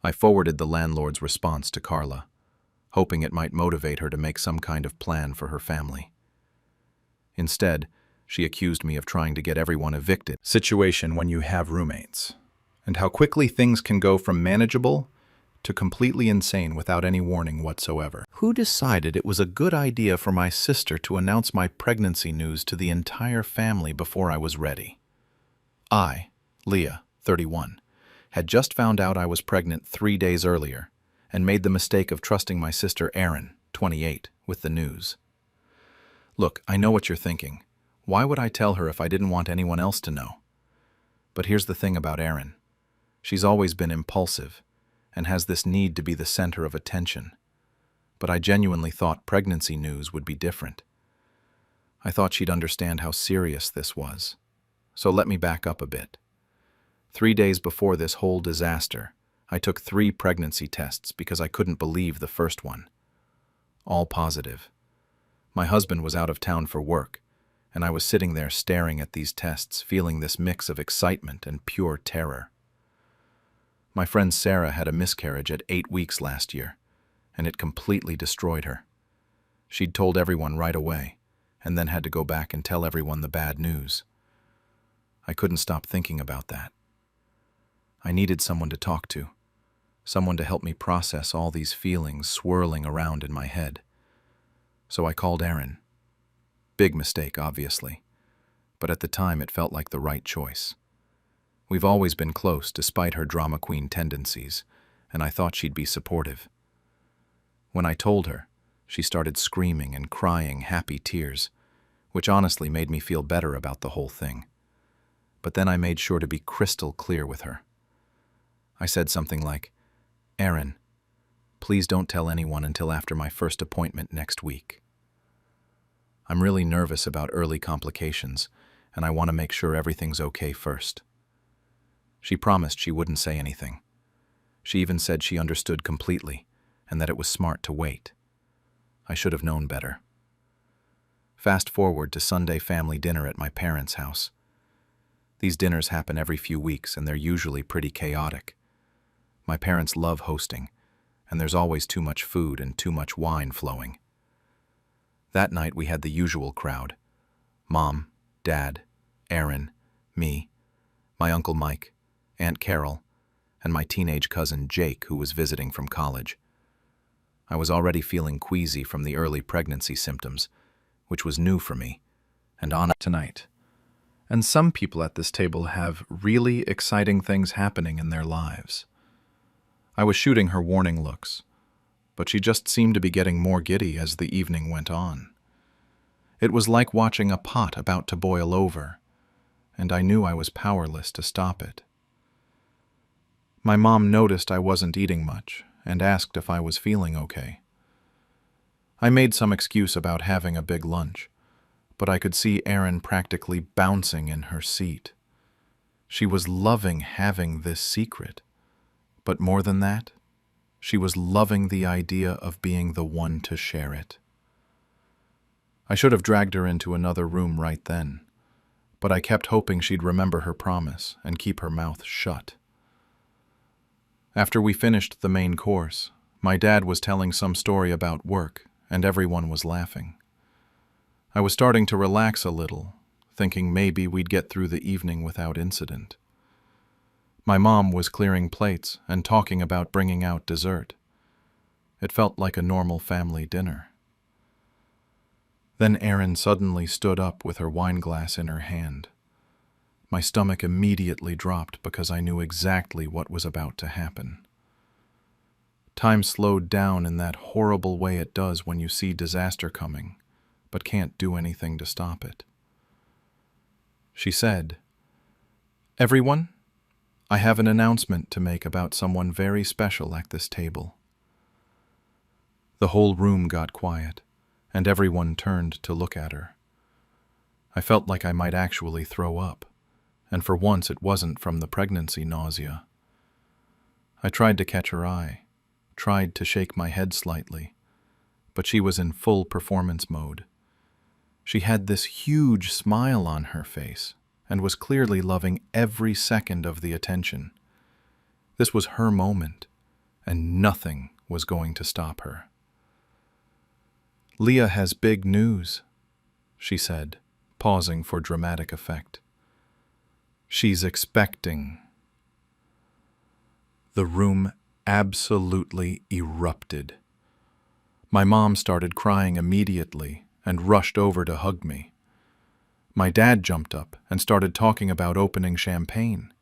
I forwarded the landlord's response to Carla, hoping it might motivate her to make some kind of plan for her family. Instead, she accused me of trying to get everyone evicted. Situation when you have roommates. and how quickly things can go from manageable to completely insane without any warning whatsoever. Who decided it was a good idea for my sister to announce my pregnancy news to the entire family before I was ready? I, Leah, 31, had just found out I was pregnant 3 days earlier and made the mistake of trusting my sister Erin, 28, with the news. Look, I know what you're thinking. Why would I tell her if I didn't want anyone else to know? But here's the thing about Erin. She's always been impulsive and has this need to be the center of attention. But I genuinely thought pregnancy news would be different. I thought she'd understand how serious this was. So let me back up a bit. 3 days before this whole disaster, I took 3 pregnancy tests because I couldn't believe the first one. All positive. My husband was out of town for work, and I was sitting there staring at these tests, feeling this mix of excitement and pure terror. My friend Sarah had a miscarriage at 8 weeks last year, and it completely destroyed her. She'd told everyone right away, and then had to go back and tell everyone the bad news. I couldn't stop thinking about that. I needed someone to talk to, someone to help me process all these feelings swirling around in my head. So I called Erin. Big mistake, obviously, but at the time it felt like the right choice. We've always been close despite her drama queen tendencies, and I thought she'd be supportive. When I told her, she started screaming and crying happy tears, which honestly made me feel better about the whole thing. But then I made sure to be crystal clear with her. I said something like, "Erin, please don't tell anyone until after my first appointment next week. I'm really nervous about early complications, and I want to make sure everything's okay first." She promised she wouldn't say anything. She even said she understood completely, and that it was smart to wait. I should have known better. Fast forward to Sunday family dinner at my parents' house. These dinners happen every few weeks, and they're usually pretty chaotic. My parents love hosting, and there's always too much food and too much wine flowing. That night we had the usual crowd: Mom, Dad, Erin, me, my Uncle Mike, Aunt Carol, and my teenage cousin Jake, who was visiting from college. I was already feeling queasy from the early pregnancy symptoms, which was new for me, and on tonight. And some people at this table have really exciting things happening in their lives. I was shooting her warning looks, but she just seemed to be getting more giddy as the evening went on. It was like watching a pot about to boil over, and I knew I was powerless to stop it. My mom noticed I wasn't eating much and asked if I was feeling okay. I made some excuse about having a big lunch, but I could see Erin practically bouncing in her seat. She was loving having this secret, but more than that, she was loving the idea of being the one to share it. I should have dragged her into another room right then, but I kept hoping she'd remember her promise and keep her mouth shut. After we finished the main course, my dad was telling some story about work, and everyone was laughing. I was starting to relax a little, thinking maybe we'd get through the evening without incident. My mom was clearing plates and talking about bringing out dessert. It felt like a normal family dinner. Then Erin suddenly stood up with her wine glass in her hand. My stomach immediately dropped because I knew exactly what was about to happen. Time slowed down in that horrible way it does when you see disaster coming, but can't do anything to stop it. She said, "Everyone, I have an announcement to make about someone very special at this table." The whole room got quiet, and everyone turned to look at her. I felt like I might actually throw up, and for once it wasn't from the pregnancy nausea. I tried to catch her eye, tried to shake my head slightly, but she was in full performance mode. She had this huge smile on her face and was clearly loving every second of the attention. This was her moment, and nothing was going to stop her. "Leah has big news," she said, pausing for dramatic effect. "She's expecting." The room absolutely erupted. My mom started crying immediately and rushed over to hug me. My dad jumped up and started talking about opening champagne.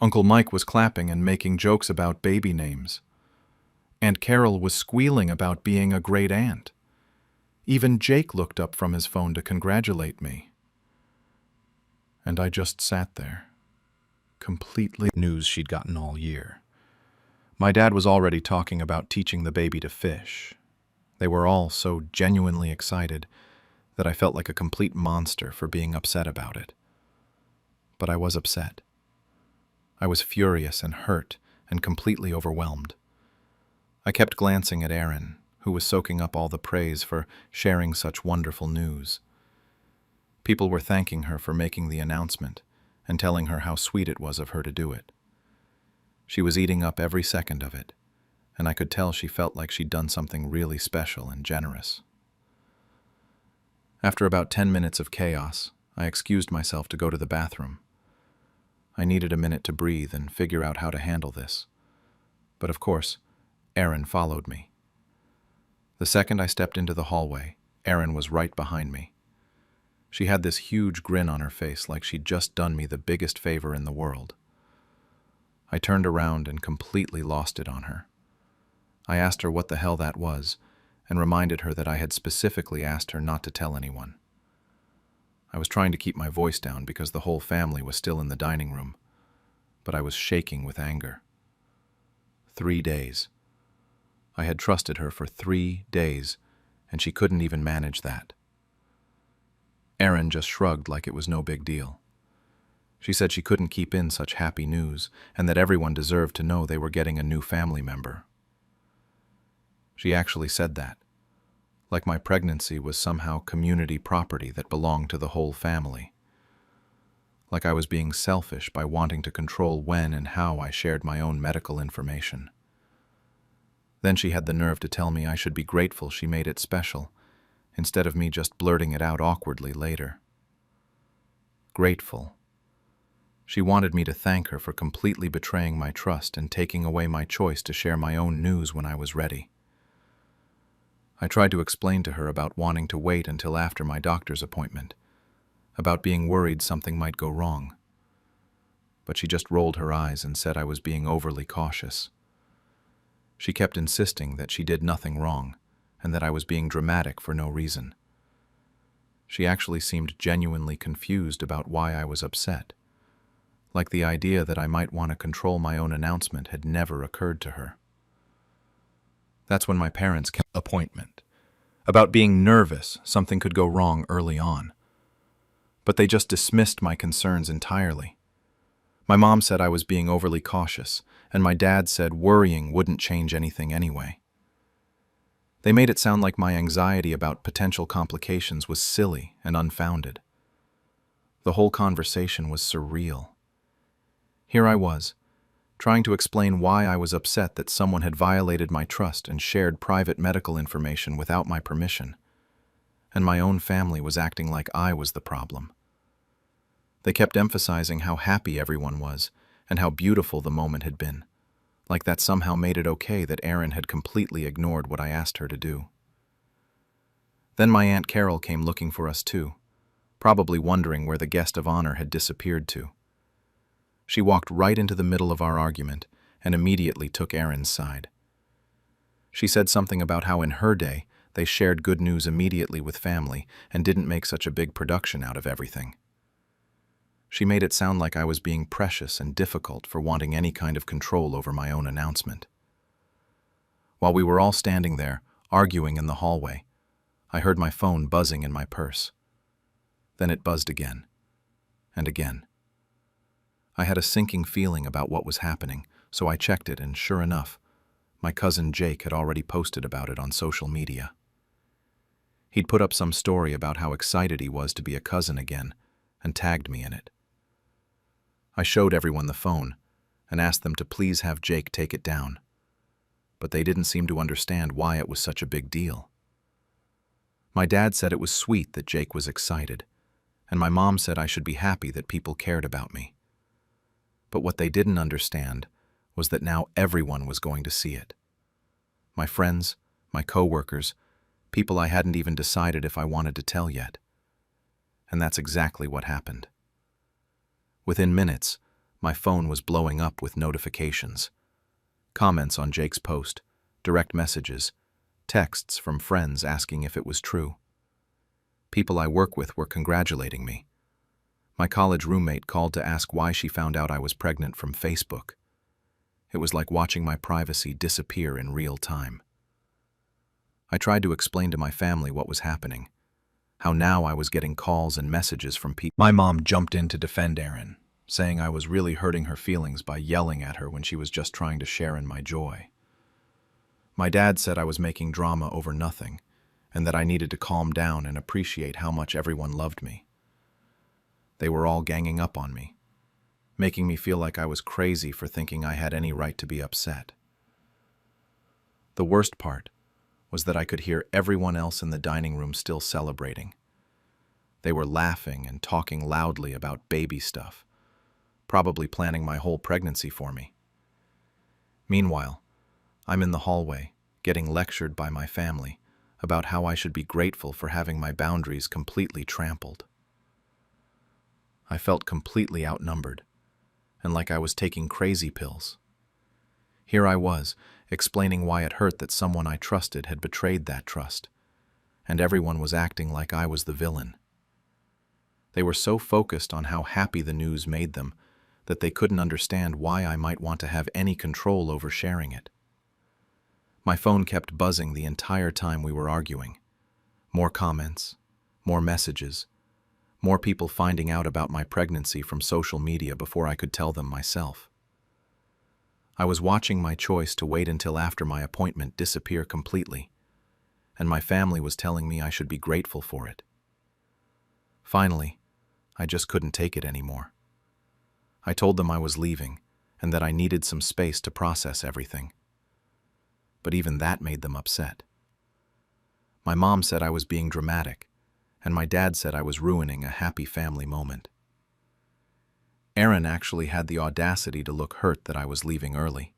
Uncle Mike was clapping and making jokes about baby names. Aunt Carol was squealing about being a great aunt. Even Jake looked up from his phone to congratulate me. And I just sat there, completely news she'd gotten all year. My dad was already talking about teaching the baby to fish. They were all so genuinely excited that I felt like a complete monster for being upset about it. But I was upset. I was furious and hurt and completely overwhelmed. I kept glancing at Erin, who was soaking up all the praise for sharing such wonderful news. People were thanking her for making the announcement and telling her how sweet it was of her to do it. She was eating up every second of it, and I could tell she felt like she'd done something really special and generous. After about 10 minutes of chaos, I excused myself to go to the bathroom. I needed a minute to breathe and figure out how to handle this. But of course, Erin followed me. The second I stepped into the hallway, Erin was right behind me. She had this huge grin on her face like she'd just done me the biggest favor in the world. I turned around and completely lost it on her. I asked her what the hell that was and reminded her that I had specifically asked her not to tell anyone. I was trying to keep my voice down because the whole family was still in the dining room, but I was shaking with anger. 3 days. I had trusted her for 3 days, and she couldn't even manage that. Erin just shrugged like it was no big deal. She said she couldn't keep in such happy news and that everyone deserved to know they were getting a new family member. She actually said that, like my pregnancy was somehow community property that belonged to the whole family. Like I was being selfish by wanting to control when and how I shared my own medical information. Then she had the nerve to tell me I should be grateful she made it special, instead of me just blurting it out awkwardly later. Grateful. She wanted me to thank her for completely betraying my trust and taking away my choice to share my own news when I was ready. I tried to explain to her about wanting to wait until after my doctor's appointment, about being worried something might go wrong. But she just rolled her eyes and said I was being overly cautious. She kept insisting that she did nothing wrong and that I was being dramatic for no reason. She actually seemed genuinely confused about why I was upset, like the idea that I might want to control my own announcement had never occurred to her. That's when my parents kept an appointment, about being nervous something could go wrong early on. But they just dismissed my concerns entirely. My mom said I was being overly cautious, and my dad said worrying wouldn't change anything anyway. They made it sound like my anxiety about potential complications was silly and unfounded. The whole conversation was surreal. Here I was, trying to explain why I was upset that someone had violated my trust and shared private medical information without my permission, and my own family was acting like I was the problem. They kept emphasizing how happy everyone was and how beautiful the moment had been, like that somehow made it okay that Erin had completely ignored what I asked her to do. Then my Aunt Carol came looking for us too, probably wondering where the guest of honor had disappeared to. She walked right into the middle of our argument and immediately took Erin's side. She said something about how in her day they shared good news immediately with family and didn't make such a big production out of everything. She made it sound like I was being precious and difficult for wanting any kind of control over my own announcement. While we were all standing there, arguing in the hallway, I heard my phone buzzing in my purse. Then it buzzed again, and again. I had a sinking feeling about what was happening, so I checked it, and sure enough, my cousin Jake had already posted about it on social media. He'd put up some story about how excited he was to be a cousin again, and tagged me in it. I showed everyone the phone, and asked them to please have Jake take it down, but they didn't seem to understand why it was such a big deal. My dad said it was sweet that Jake was excited, and my mom said I should be happy that people cared about me. But what they didn't understand was that now everyone was going to see it. My friends, my coworkers, people I hadn't even decided if I wanted to tell yet. And that's exactly what happened. Within minutes, my phone was blowing up with notifications. Comments on Jake's post, direct messages, texts from friends asking if it was true. People I work with were congratulating me. My college roommate called to ask why she found out I was pregnant from Facebook. It was like watching my privacy disappear in real time. I tried to explain to my family what was happening, how now I was getting calls and messages from people. My mom jumped in to defend Erin, saying I was really hurting her feelings by yelling at her when she was just trying to share in my joy. My dad said I was making drama over nothing, and that I needed to calm down and appreciate how much everyone loved me. They were all ganging up on me, making me feel like I was crazy for thinking I had any right to be upset. The worst part was that I could hear everyone else in the dining room still celebrating. They were laughing and talking loudly about baby stuff, probably planning my whole pregnancy for me. Meanwhile, I'm in the hallway, getting lectured by my family about how I should be grateful for having my boundaries completely trampled. I felt completely outnumbered, and like I was taking crazy pills. Here I was, explaining why it hurt that someone I trusted had betrayed that trust, and everyone was acting like I was the villain. They were so focused on how happy the news made them that they couldn't understand why I might want to have any control over sharing it. My phone kept buzzing the entire time we were arguing. More comments, more messages, more people finding out about my pregnancy from social media before I could tell them myself. I was watching my choice to wait until after my appointment disappear completely, and my family was telling me I should be grateful for it. Finally, I just couldn't take it anymore. I told them I was leaving and that I needed some space to process everything. But even that made them upset. My mom said I was being dramatic, and my dad said I was ruining a happy family moment. Erin actually had the audacity to look hurt that I was leaving early,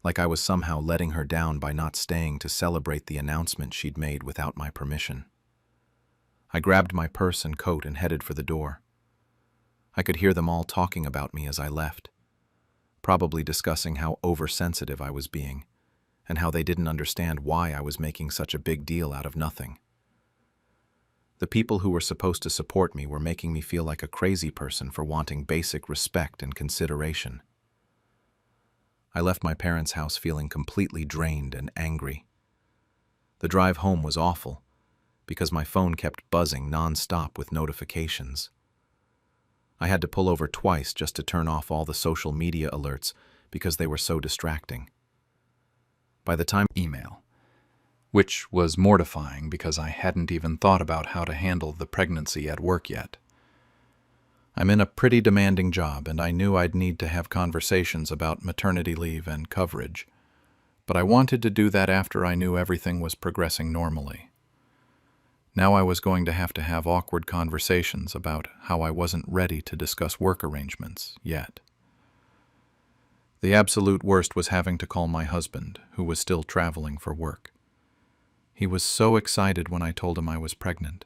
like I was somehow letting her down by not staying to celebrate the announcement she'd made without my permission. I grabbed my purse and coat and headed for the door. I could hear them all talking about me as I left, probably discussing how oversensitive I was being, and how they didn't understand why I was making such a big deal out of nothing. The people who were supposed to support me were making me feel like a crazy person for wanting basic respect and consideration. I left my parents' house feeling completely drained and angry. The drive home was awful, because my phone kept buzzing non-stop with notifications. I had to pull over twice just to turn off all the social media alerts because they were so distracting. By the time email, which was mortifying because I hadn't even thought about how to handle the pregnancy at work yet. I'm in a pretty demanding job, and I knew I'd need to have conversations about maternity leave and coverage, but I wanted to do that after I knew everything was progressing normally. Now I was going to have awkward conversations about how I wasn't ready to discuss work arrangements yet. The absolute worst was having to call my husband, who was still traveling for work. He was so excited when I told him I was pregnant,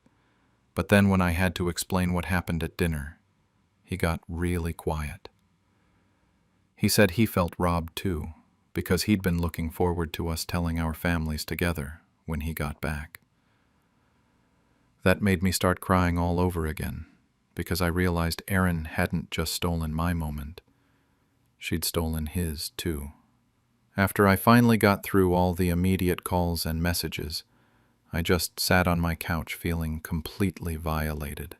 but then when I had to explain what happened at dinner, he got really quiet. He said he felt robbed too, because he'd been looking forward to us telling our families together when he got back. That made me start crying all over again, because I realized Erin hadn't just stolen my moment. She'd stolen his, too. After I finally got through all the immediate calls and messages, I just sat on my couch feeling completely violated.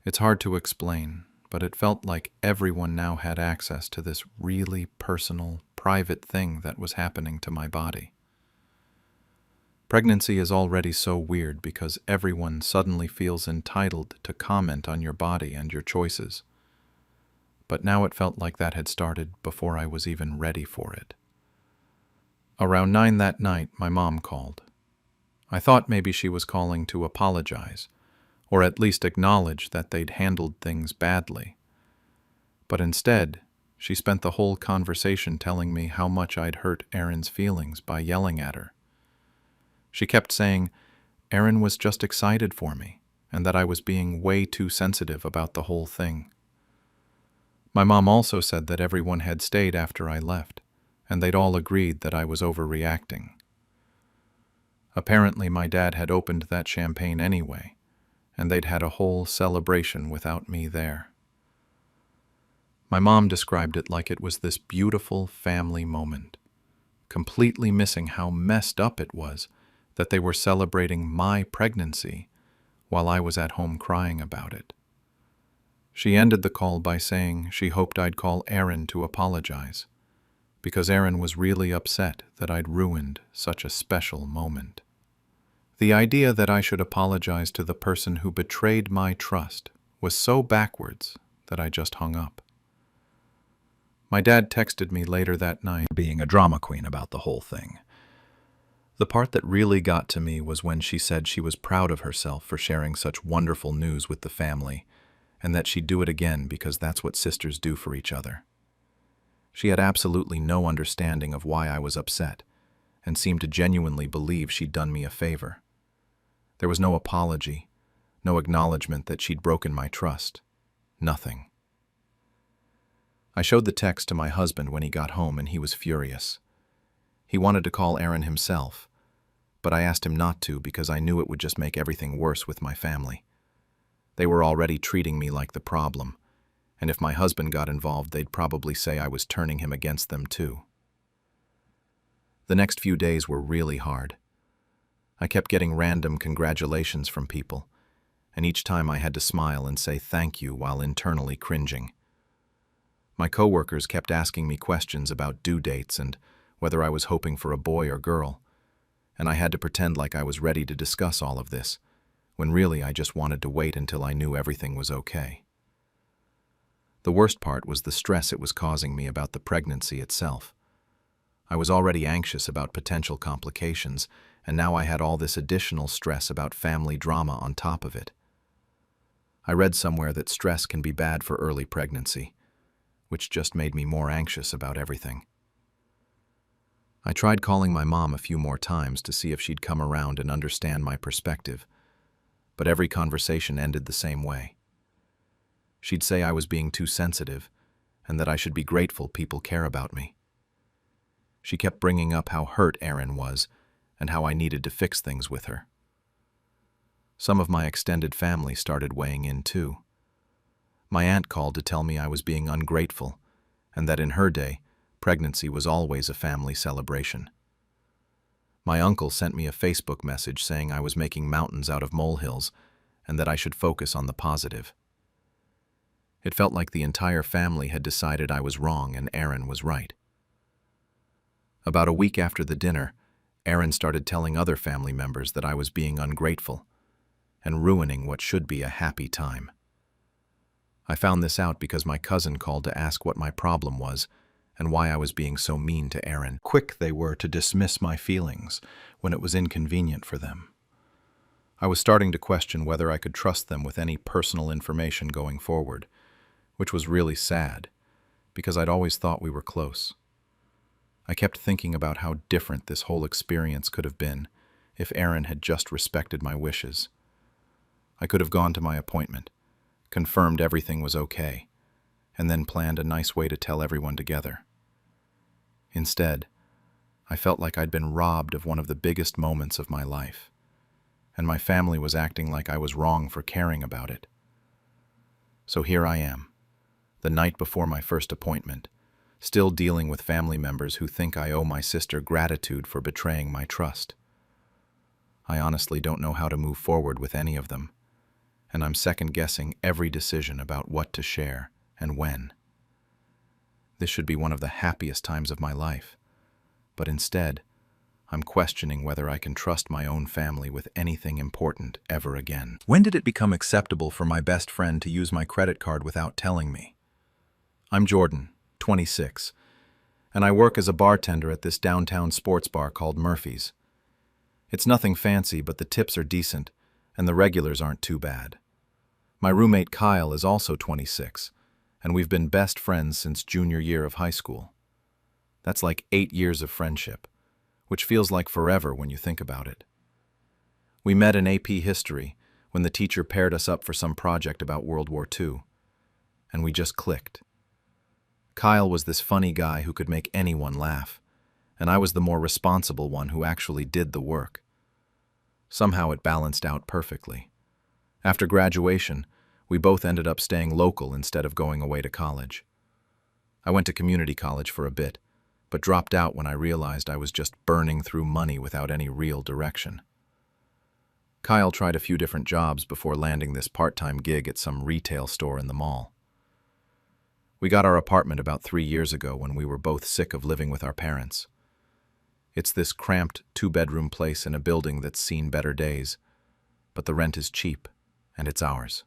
It's hard to explain, but it felt like everyone now had access to this really personal, private thing that was happening to my body. Pregnancy is already so weird because everyone suddenly feels entitled to comment on your body and your choices. But now it felt like that had started before I was even ready for it. Around 9 that night, my mom called. I thought maybe she was calling to apologize, or at least acknowledge that they'd handled things badly. But instead, She spent the whole conversation telling me how much I'd hurt Erin's feelings by yelling at her. She kept saying Erin was just excited for me and that I was being way too sensitive about the whole thing. My mom also said that everyone had stayed after I left, and they'd all agreed that I was overreacting. Apparently, my dad had opened that champagne anyway, and they'd had a whole celebration without me there. My mom described it like it was this beautiful family moment, completely missing how messed up it was that they were celebrating my pregnancy while I was at home crying about it. She ended the call by saying she hoped I'd call Erin to apologize, because Erin was really upset that I'd ruined such a special moment. The idea that I should apologize to the person who betrayed my trust was so backwards that I just hung up. My dad texted me later that night, being a drama queen about the whole thing. The part that really got to me was when she said she was proud of herself for sharing such wonderful news with the family, and that she'd do it again because that's what sisters do for each other. She had absolutely no understanding of why I was upset, and seemed to genuinely believe she'd done me a favor. There was no apology, no acknowledgement that she'd broken my trust. Nothing. I showed the text to my husband when he got home, and he was furious. He wanted to call Erin himself, but I asked him not to because I knew it would just make everything worse with my family. They were already treating me like the problem, and if my husband got involved, they'd probably say I was turning him against them too. The next few days were really hard. I kept getting random congratulations from people, and each time I had to smile and say thank you while internally cringing. My coworkers kept asking me questions about due dates and whether I was hoping for a boy or girl, and I had to pretend like I was ready to discuss all of this, when really I just wanted to wait until I knew everything was okay. The worst part was the stress it was causing me about the pregnancy itself. I was already anxious about potential complications, and now I had all this additional stress about family drama on top of it. I read somewhere that stress can be bad for early pregnancy, which just made me more anxious about everything. I tried calling my mom a few more times to see if she'd come around and understand my perspective, but every conversation ended the same way. She'd say I was being too sensitive and that I should be grateful people care about me. She kept bringing up how hurt Erin was and how I needed to fix things with her. Some of my extended family started weighing in too. My aunt called to tell me I was being ungrateful and that in her day, pregnancy was always a family celebration. My uncle sent me a Facebook message saying I was making mountains out of molehills and that I should focus on the positive. It felt like the entire family had decided I was wrong and Erin was right. About a week after the dinner, Erin started telling other family members that I was being ungrateful and ruining what should be a happy time. I found this out because my cousin called to ask what my problem was and why I was being so mean to Erin. Quick they were to dismiss my feelings when it was inconvenient for them. I was starting to question whether I could trust them with any personal information going forward, which was really sad, because I'd always thought we were close. I kept thinking about how different this whole experience could have been if Erin had just respected my wishes. I could have gone to my appointment, confirmed everything was okay, and then planned a nice way to tell everyone together. Instead, I felt like I'd been robbed of one of the biggest moments of my life, and my family was acting like I was wrong for caring about it. So here I am, the night before my first appointment, still dealing with family members who think I owe my sister gratitude for betraying my trust. I honestly don't know how to move forward with any of them, and I'm second-guessing every decision about what to share and when. This should be one of the happiest times of my life, but instead, I'm questioning whether I can trust my own family with anything important ever again. When did it become acceptable for my best friend to use my credit card without telling me? I'm Jordan, 26, and I work as a bartender at this downtown sports bar called Murphy's. It's nothing fancy, but the tips are decent, and the regulars aren't too bad. My roommate Kyle is also 26, and we've been best friends since junior year of high school. That's like 8 years of friendship, which feels like forever when you think about it. We met in AP History when the teacher paired us up for some project about World War II, and we just clicked. Kyle was this funny guy who could make anyone laugh, and I was the more responsible one who actually did the work. Somehow it balanced out perfectly. After graduation, we both ended up staying local instead of going away to college. I went to community college for a bit, but dropped out when I realized I was just burning through money without any real direction. Kyle tried a few different jobs before landing this part-time gig at some retail store in the mall. We got our apartment about 3 years ago when we were both sick of living with our parents. It's this cramped 2-bedroom place in a building that's seen better days, but the rent is cheap, and it's ours.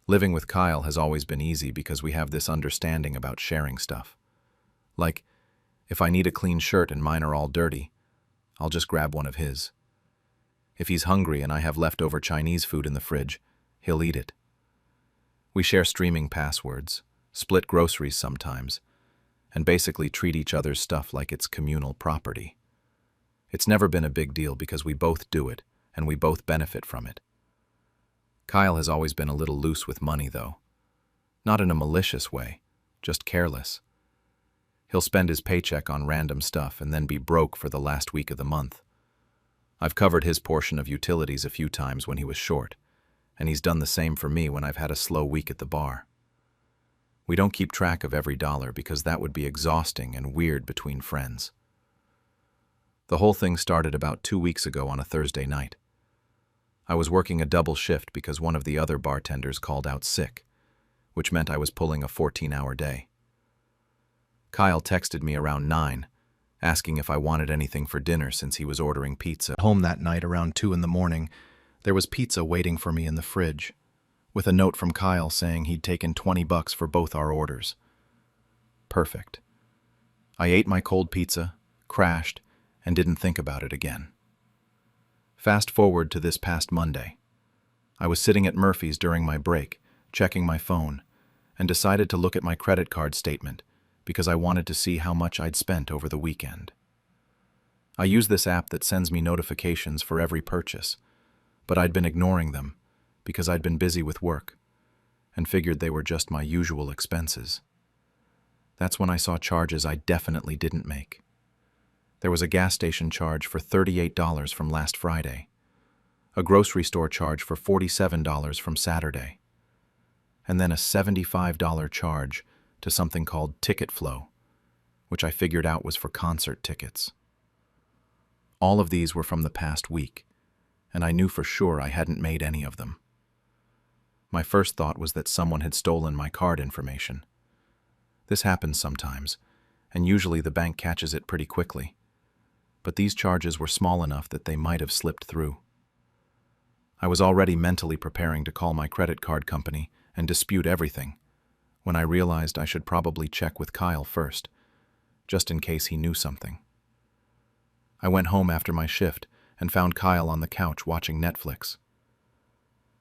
Living with Kyle has always been easy because we have this understanding about sharing stuff. Like, if I need a clean shirt and mine are all dirty, I'll just grab one of his. If he's hungry and I have leftover Chinese food in the fridge, he'll eat it. We share streaming passwords, split groceries sometimes, and basically treat each other's stuff like it's communal property. It's never been a big deal because we both do it, and we both benefit from it. Kyle has always been a little loose with money, though. Not in a malicious way, just careless. He'll spend his paycheck on random stuff and then be broke for the last week of the month. I've covered his portion of utilities a few times when he was short, and he's done the same for me when I've had a slow week at the bar. We don't keep track of every dollar because that would be exhausting and weird between friends. The whole thing started about 2 weeks ago on a Thursday night. I was working a double shift because one of the other bartenders called out sick, which meant I was pulling a 14-hour day. Kyle texted me around 9, asking if I wanted anything for dinner since he was ordering pizza. At home that night around 2 in the morning, there was pizza waiting for me in the fridge, with a note from Kyle saying he'd taken $20 for both our orders. Perfect. I ate my cold pizza, crashed, and didn't think about it again. Fast forward to this past Monday. I was sitting at Murphy's during my break, checking my phone, and decided to look at my credit card statement because I wanted to see how much I'd spent over the weekend. I use this app that sends me notifications for every purchase, but I'd been ignoring them because I'd been busy with work and figured they were just my usual expenses. That's when I saw charges I definitely didn't make. There was a gas station charge for $38 from last Friday, a grocery store charge for $47 from Saturday, and then a $75 charge to something called Ticket Flow, which I figured out was for concert tickets. All of these were from the past week, and I knew for sure I hadn't made any of them. My first thought was that someone had stolen my card information. This happens sometimes, and usually the bank catches it pretty quickly. But these charges were small enough that they might have slipped through. I was already mentally preparing to call my credit card company and dispute everything, when I realized I should probably check with Kyle first, just in case he knew something. I went home after my shift and found Kyle on the couch watching Netflix.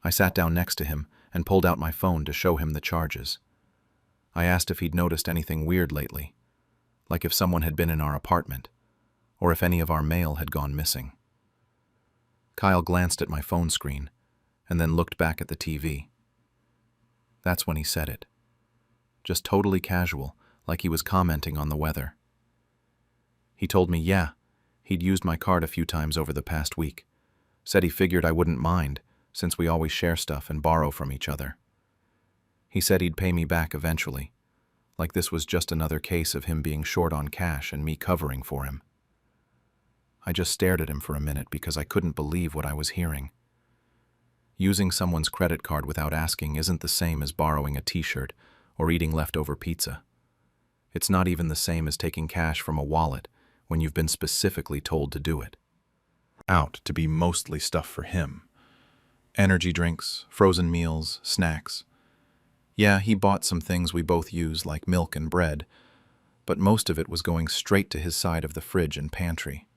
I sat down next to him and pulled out my phone to show him the charges. I asked if he'd noticed anything weird lately, like if someone had been in our apartment, or if any of our mail had gone missing. Kyle glanced at my phone screen and then looked back at the TV. That's when he said it. Just totally casual, like he was commenting on the weather. He told me, yeah, he'd used my card a few times over the past week. Said he figured I wouldn't mind, since we always share stuff and borrow from each other. He said he'd pay me back eventually, like this was just another case of him being short on cash and me covering for him. I just stared at him for a minute because I couldn't believe what I was hearing. Using someone's credit card without asking isn't the same as borrowing a t-shirt or eating leftover pizza. It's not even the same as taking cash from a wallet when you've been specifically told to do it. Out to be mostly stuff for him. Energy drinks, frozen meals, snacks. Yeah, he bought some things we both use like milk and bread, but most of it was going straight to his side of the fridge and pantry.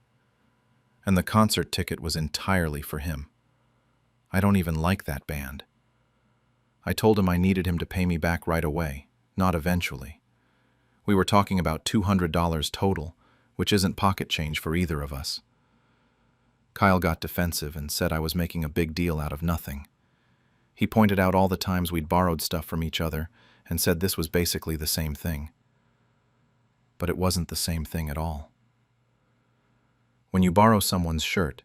And the concert ticket was entirely for him. I don't even like that band. I told him I needed him to pay me back right away, not eventually. We were talking about $200 total, which isn't pocket change for either of us. Kyle got defensive and said I was making a big deal out of nothing. He pointed out all the times we'd borrowed stuff from each other and said this was basically the same thing. But it wasn't the same thing at all. When you borrow someone's shirt,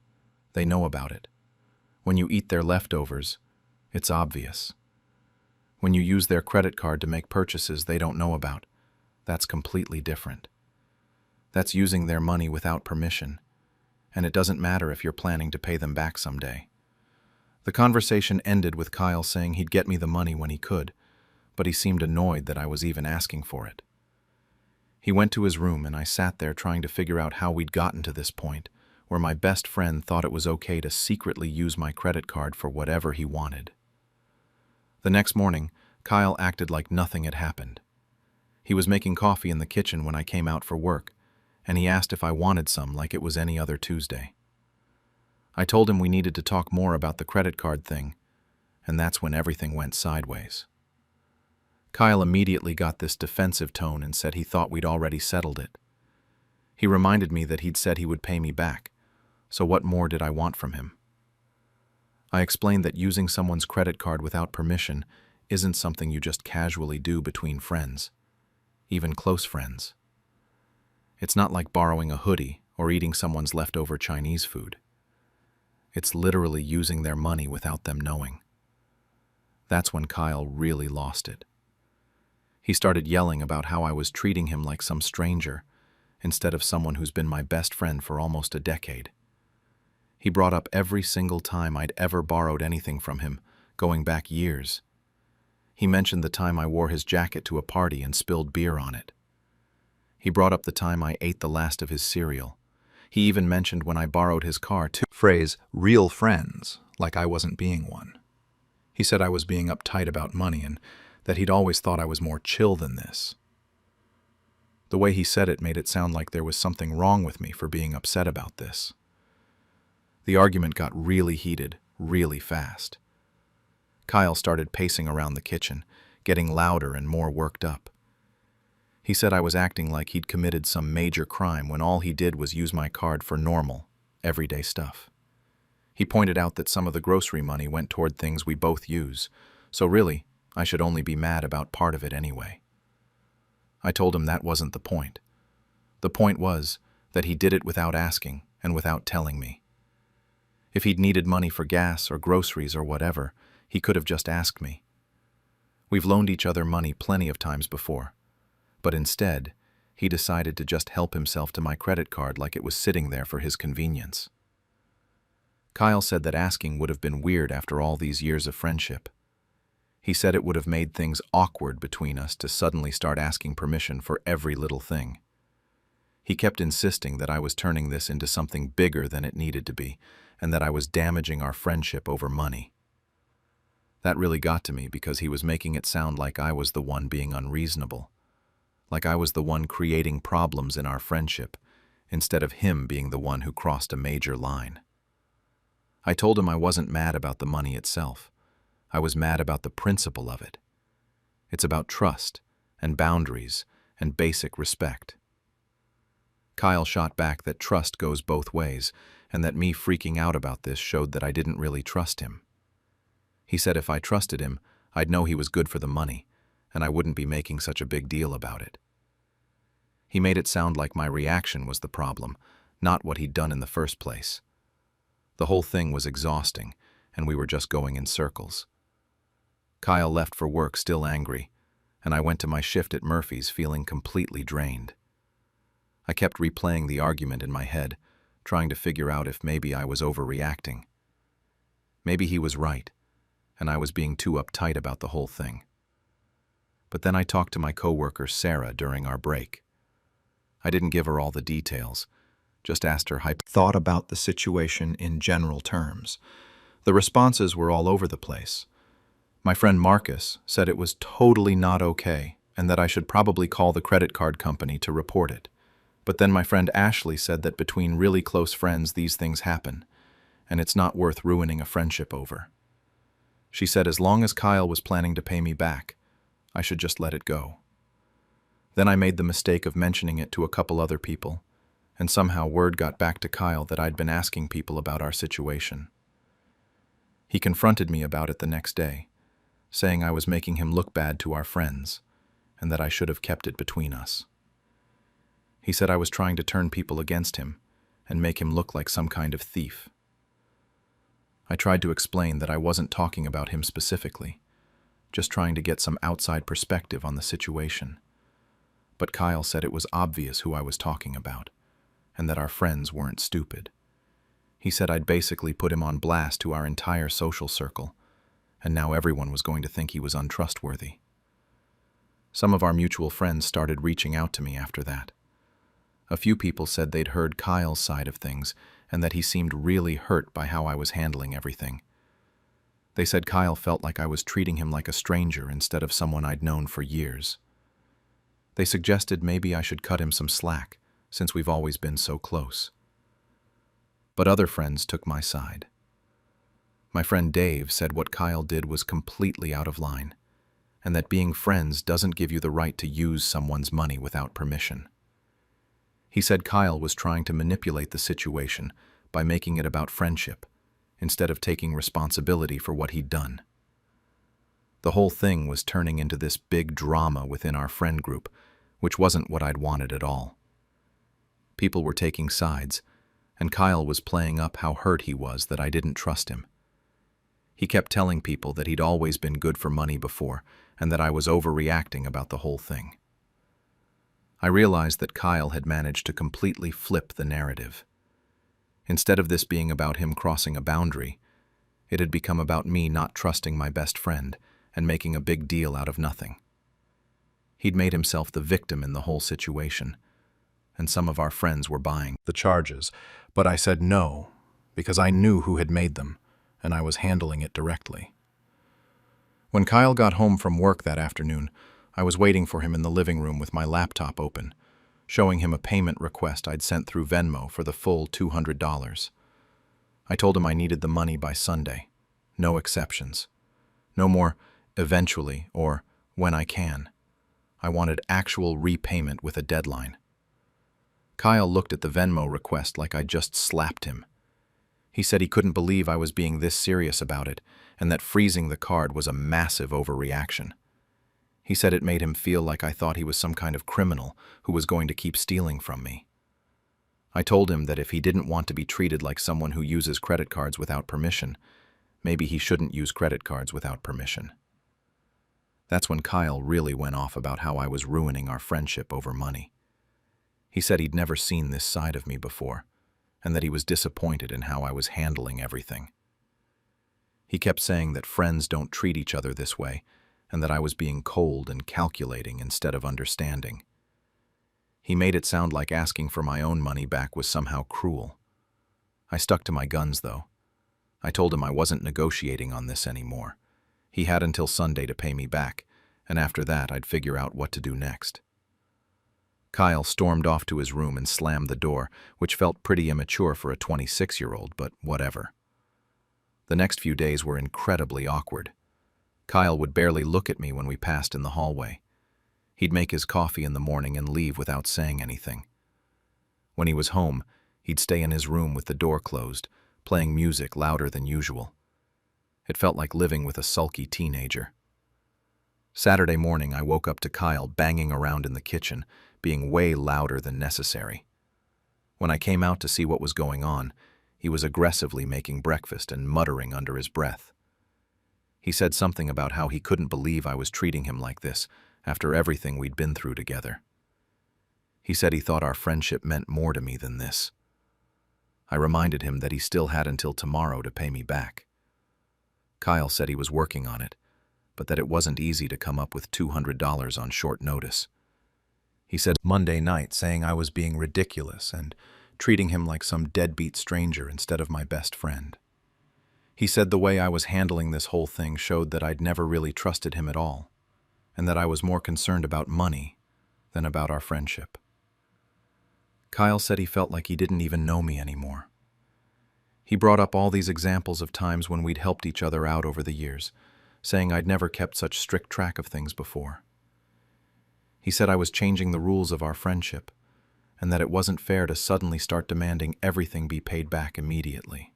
they know about it. When you eat their leftovers, it's obvious. When you use their credit card to make purchases they don't know about, that's completely different. That's using their money without permission, and it doesn't matter if you're planning to pay them back someday. The conversation ended with Kyle saying he'd get me the money when he could, but he seemed annoyed that I was even asking for it. He went to his room and I sat there trying to figure out how we'd gotten to this point, where my best friend thought it was okay to secretly use my credit card for whatever he wanted. The next morning, Kyle acted like nothing had happened. He was making coffee in the kitchen when I came out for work, and he asked if I wanted some like it was any other Tuesday. I told him we needed to talk more about the credit card thing, and that's when everything went sideways. Kyle immediately got this defensive tone and said he thought we'd already settled it. He reminded me that he'd said he would pay me back, so what more did I want from him? I explained that using someone's credit card without permission isn't something you just casually do between friends, even close friends. It's not like borrowing a hoodie or eating someone's leftover Chinese food. It's literally using their money without them knowing. That's when Kyle really lost it. He started yelling about how I was treating him like some stranger instead of someone who's been my best friend for almost a decade. He brought up every single time I'd ever borrowed anything from him, going back years. He mentioned the time I wore his jacket to a party and spilled beer on it. He brought up the time I ate the last of his cereal. He even mentioned when I borrowed his car to phrase real friends, like I wasn't being one. He said I was being uptight about money and that he'd always thought I was more chill than this. The way he said it made it sound like there was something wrong with me for being upset about this. The argument got really heated, really fast. Kyle started pacing around the kitchen, getting louder and more worked up. He said I was acting like he'd committed some major crime when all he did was use my card for normal, everyday stuff. He pointed out that some of the grocery money went toward things we both use, so really, I should only be mad about part of it anyway. I told him that wasn't the point. The point was that he did it without asking and without telling me. If he'd needed money for gas or groceries or whatever, he could have just asked me. We've loaned each other money plenty of times before, but instead, he decided to just help himself to my credit card like it was sitting there for his convenience. Kyle said that asking would have been weird after all these years of friendship. He said it would have made things awkward between us to suddenly start asking permission for every little thing. He kept insisting that I was turning this into something bigger than it needed to be, and that I was damaging our friendship over money. That really got to me because he was making it sound like I was the one being unreasonable, like I was the one creating problems in our friendship, instead of him being the one who crossed a major line. I told him I wasn't mad about the money itself. I was mad about the principle of it. It's about trust and boundaries and basic respect. Kyle shot back that trust goes both ways, and that me freaking out about this showed that I didn't really trust him. He said if I trusted him, I'd know he was good for the money, and I wouldn't be making such a big deal about it. He made it sound like my reaction was the problem, not what he'd done in the first place. The whole thing was exhausting, and we were just going in circles. Kyle left for work still angry, and I went to my shift at Murphy's feeling completely drained. I kept replaying the argument in my head, trying to figure out if maybe I was overreacting. Maybe he was right, and I was being too uptight about the whole thing. But then I talked to my coworker Sarah during our break. I didn't give her all the details, just asked her thought about the situation in general terms. The responses were all over the place. My friend Marcus said it was totally not okay and that I should probably call the credit card company to report it. But then my friend Ashley said that between really close friends these things happen, and it's not worth ruining a friendship over. She said as long as Kyle was planning to pay me back, I should just let it go. Then I made the mistake of mentioning it to a couple other people, and somehow word got back to Kyle that I'd been asking people about our situation. He confronted me about it the next day, saying I was making him look bad to our friends, and that I should have kept it between us. He said I was trying to turn people against him and make him look like some kind of thief. I tried to explain that I wasn't talking about him specifically, just trying to get some outside perspective on the situation. But Kyle said it was obvious who I was talking about, and that our friends weren't stupid. He said I'd basically put him on blast to our entire social circle, and now everyone was going to think he was untrustworthy. Some of our mutual friends started reaching out to me after that. A few people said they'd heard Kyle's side of things and that he seemed really hurt by how I was handling everything. They said Kyle felt like I was treating him like a stranger instead of someone I'd known for years. They suggested maybe I should cut him some slack, since we've always been so close. But other friends took my side. My friend Dave said what Kyle did was completely out of line, and that being friends doesn't give you the right to use someone's money without permission. He said Kyle was trying to manipulate the situation by making it about friendship, instead of taking responsibility for what he'd done. The whole thing was turning into this big drama within our friend group, which wasn't what I'd wanted at all. People were taking sides, and Kyle was playing up how hurt he was that I didn't trust him. He kept telling people that he'd always been good for money before, and that I was overreacting about the whole thing. I realized that Kyle had managed to completely flip the narrative. Instead of this being about him crossing a boundary, it had become about me not trusting my best friend and making a big deal out of nothing. He'd made himself the victim in the whole situation, and some of our friends were buying the charges, but I said no, because I knew who had made them, and I was handling it directly. When Kyle got home from work that afternoon, I was waiting for him in the living room with my laptop open, showing him a payment request I'd sent through Venmo for the full $200. I told him I needed the money by Sunday. No exceptions. No more eventually or when I can. I wanted actual repayment with a deadline. Kyle looked at the Venmo request like I'd just slapped him. He said he couldn't believe I was being this serious about it, and that freezing the card was a massive overreaction. He said it made him feel like I thought he was some kind of criminal who was going to keep stealing from me. I told him that if he didn't want to be treated like someone who uses credit cards without permission, maybe he shouldn't use credit cards without permission. That's when Kyle really went off about how I was ruining our friendship over money. He said he'd never seen this side of me before, and that he was disappointed in how I was handling everything. He kept saying that friends don't treat each other this way, and that I was being cold and calculating instead of understanding. He made it sound like asking for my own money back was somehow cruel. I stuck to my guns, though. I told him I wasn't negotiating on this anymore. He had until Sunday to pay me back, and after that I'd figure out what to do next. Kyle stormed off to his room and slammed the door, which felt pretty immature for a 26-year-old, but whatever. The next few days were incredibly awkward. Kyle would barely look at me when we passed in the hallway. He'd make his coffee in the morning and leave without saying anything. When he was home, he'd stay in his room with the door closed, playing music louder than usual. It felt like living with a sulky teenager. Saturday morning, I woke up to Kyle banging around in the kitchen, being way louder than necessary. When I came out to see what was going on, he was aggressively making breakfast and muttering under his breath. He said something about how he couldn't believe I was treating him like this after everything we'd been through together. He said he thought our friendship meant more to me than this. I reminded him that he still had until tomorrow to pay me back. Kyle said he was working on it, but that it wasn't easy to come up with $200 on short notice. He said Monday night, saying I was being ridiculous and treating him like some deadbeat stranger instead of my best friend. He said the way I was handling this whole thing showed that I'd never really trusted him at all, and that I was more concerned about money than about our friendship. Kyle said he felt like he didn't even know me anymore. He brought up all these examples of times when we'd helped each other out over the years, saying I'd never kept such strict track of things before. He said I was changing the rules of our friendship, and that it wasn't fair to suddenly start demanding everything be paid back immediately.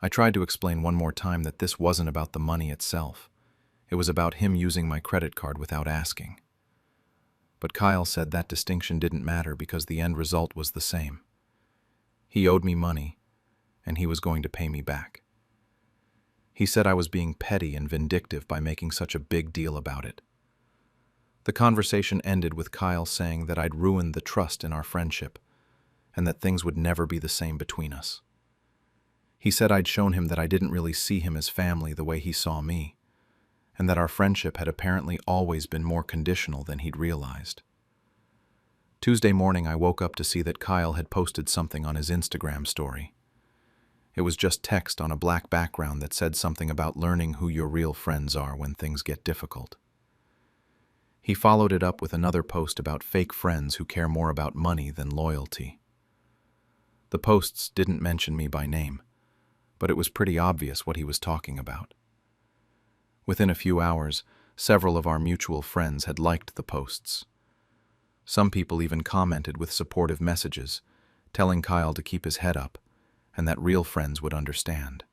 I tried to explain one more time that this wasn't about the money itself. It was about him using my credit card without asking. But Kyle said that distinction didn't matter because the end result was the same. He owed me money, and he was going to pay me back. He said I was being petty and vindictive by making such a big deal about it. The conversation ended with Kyle saying that I'd ruined the trust in our friendship, and that things would never be the same between us. He said I'd shown him that I didn't really see him as family the way he saw me, and that our friendship had apparently always been more conditional than he'd realized. Tuesday morning, I woke up to see that Kyle had posted something on his Instagram story. It was just text on a black background that said something about learning who your real friends are when things get difficult. He followed it up with another post about fake friends who care more about money than loyalty. The posts didn't mention me by name, but it was pretty obvious what he was talking about. Within a few hours, several of our mutual friends had liked the posts. Some people even commented with supportive messages, telling Kyle to keep his head up and that real friends would understand.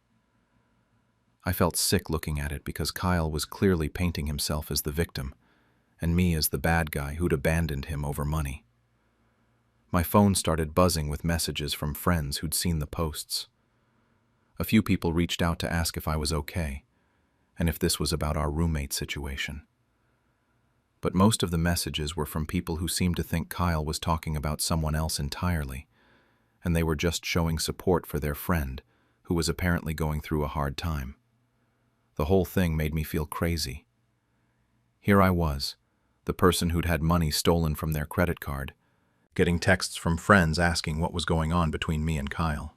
I felt sick looking at it because Kyle was clearly painting himself as the victim and me as the bad guy who'd abandoned him over money. My phone started buzzing with messages from friends who'd seen the posts. A few people reached out to ask if I was okay, and if this was about our roommate situation. But most of the messages were from people who seemed to think Kyle was talking about someone else entirely, and they were just showing support for their friend, who was apparently going through a hard time. The whole thing made me feel crazy. Here I was, the person who'd had money stolen from their credit card, getting texts from friends asking what was going on between me and Kyle.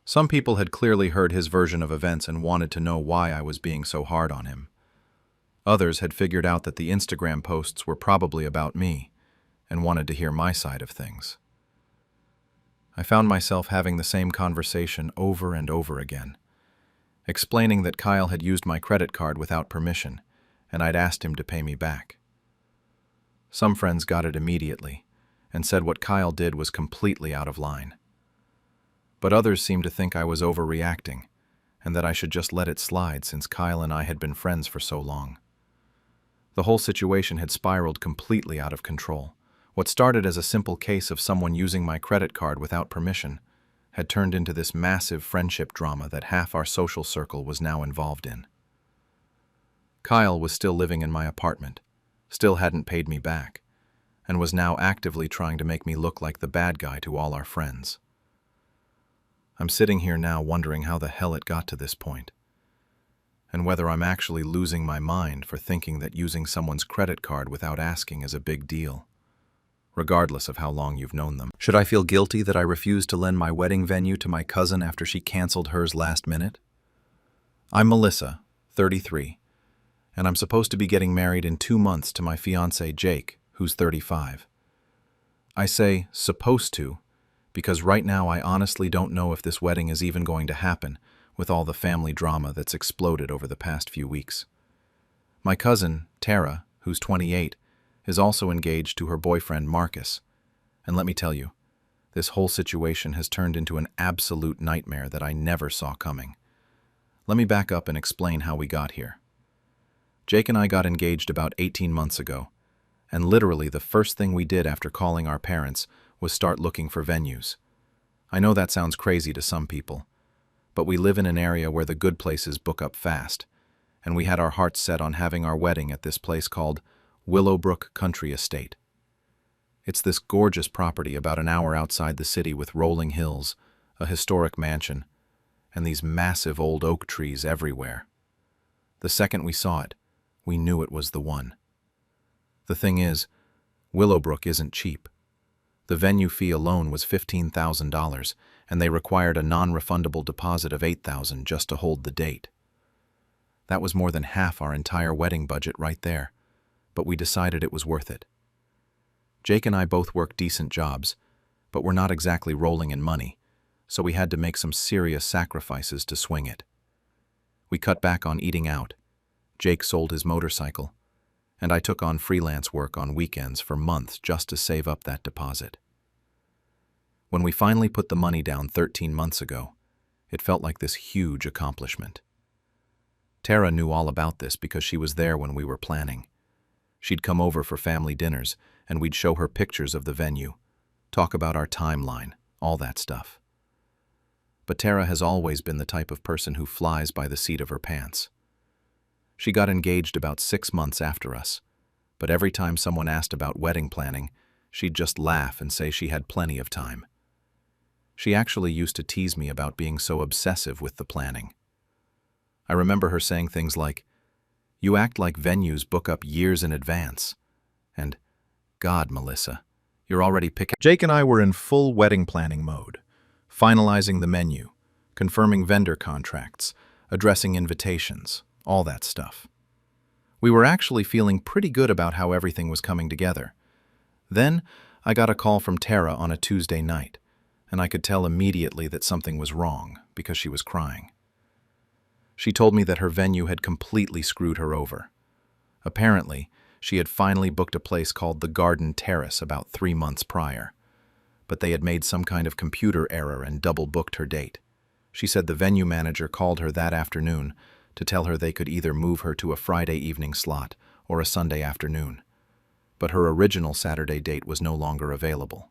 Some people had clearly heard his version of events and wanted to know why I was being so hard on him. Others had figured out that the Instagram posts were probably about me and wanted to hear my side of things. I found myself having the same conversation over and over again, explaining that Kyle had used my credit card without permission and I'd asked him to pay me back. Some friends got it immediately and said what Kyle did was completely out of line. But others seemed to think I was overreacting and that I should just let it slide since Kyle and I had been friends for so long. The whole situation had spiraled completely out of control. What started as a simple case of someone using my credit card without permission had turned into this massive friendship drama that half our social circle was now involved in. Kyle was still living in my apartment, still hadn't paid me back, and was now actively trying to make me look like the bad guy to all our friends. I'm sitting here now wondering how the hell it got to this point, and whether I'm actually losing my mind for thinking that using someone's credit card without asking is a big deal, regardless of how long you've known them. Should I feel guilty that I refused to lend my wedding venue to my cousin after she canceled hers last minute? I'm Melissa, 33, and I'm supposed to be getting married in 2 months to my fiancé Jake, who's 35. I say supposed to because right now I honestly don't know if this wedding is even going to happen with all the family drama that's exploded over the past few weeks. My cousin, Tara, who's 28, is also engaged to her boyfriend Marcus, and let me tell you, this whole situation has turned into an absolute nightmare that I never saw coming. Let me back up and explain how we got here. Jake and I got engaged about 18 months ago, and literally the first thing we did after calling our parents was start looking for venues. I know that sounds crazy to some people, but we live in an area where the good places book up fast, and we had our hearts set on having our wedding at this place called Willowbrook Country Estate. It's this gorgeous property about an hour outside the city with rolling hills, a historic mansion, and these massive old oak trees everywhere. The second we saw it, we knew it was the one. The thing is, Willowbrook isn't cheap. The venue fee alone was $15,000, and they required a non-refundable deposit of $8,000 just to hold the date. That was more than half our entire wedding budget right there, but we decided it was worth it. Jake and I both work decent jobs, but we're not exactly rolling in money, so we had to make some serious sacrifices to swing it. We cut back on eating out. Jake sold his motorcycle, and I took on freelance work on weekends for months just to save up that deposit. When we finally put the money down 13 months ago, it felt like this huge accomplishment. Tara knew all about this because she was there when we were planning. She'd come over for family dinners, and we'd show her pictures of the venue, talk about our timeline, all that stuff. But Tara has always been the type of person who flies by the seat of her pants. She got engaged about 6 months after us, but every time someone asked about wedding planning, she'd just laugh and say she had plenty of time. She actually used to tease me about being so obsessive with the planning. I remember her saying things like, "You act like venues book up years in advance," and, "God, Melissa, you're already picking." Jake and I were in full wedding planning mode, finalizing the menu, confirming vendor contracts, addressing invitations, all that stuff. We were actually feeling pretty good about how everything was coming together. Then I got a call from Tara on a Tuesday night, and I could tell immediately that something was wrong because she was crying. She told me that her venue had completely screwed her over. Apparently, she had finally booked a place called the Garden Terrace about 3 months prior, but they had made some kind of computer error and double-booked her date. She said the venue manager called her that afternoon to tell her they could either move her to a Friday evening slot or a Sunday afternoon, but her original Saturday date was no longer available.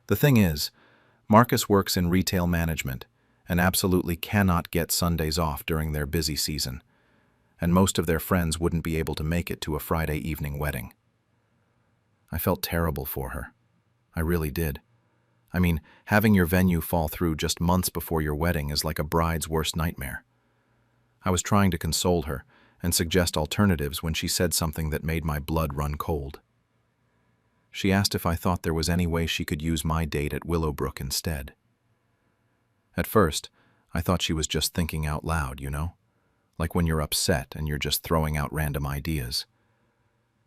The thing is, Marcus works in retail management and absolutely cannot get Sundays off during their busy season, and most of their friends wouldn't be able to make it to a Friday evening wedding. I felt terrible for her. I really did. I mean, having your venue fall through just months before your wedding is like a bride's worst nightmare. I was trying to console her and suggest alternatives when she said something that made my blood run cold. She asked if I thought there was any way she could use my date at Willowbrook instead. At first, I thought she was just thinking out loud, like when you're upset and you're just throwing out random ideas.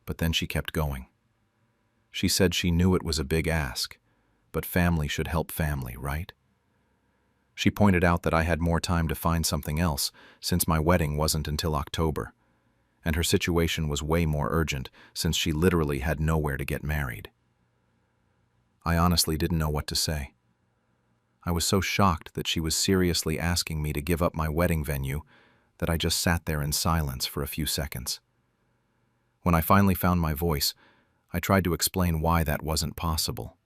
But then she kept going. She said she knew it was a big ask, but family should help family, right? She pointed out that I had more time to find something else since my wedding wasn't until October, and her situation was way more urgent since she literally had nowhere to get married. I honestly didn't know what to say. I was so shocked that she was seriously asking me to give up my wedding venue that I just sat there in silence for a few seconds. When I finally found my voice, I tried to explain why that wasn't possible.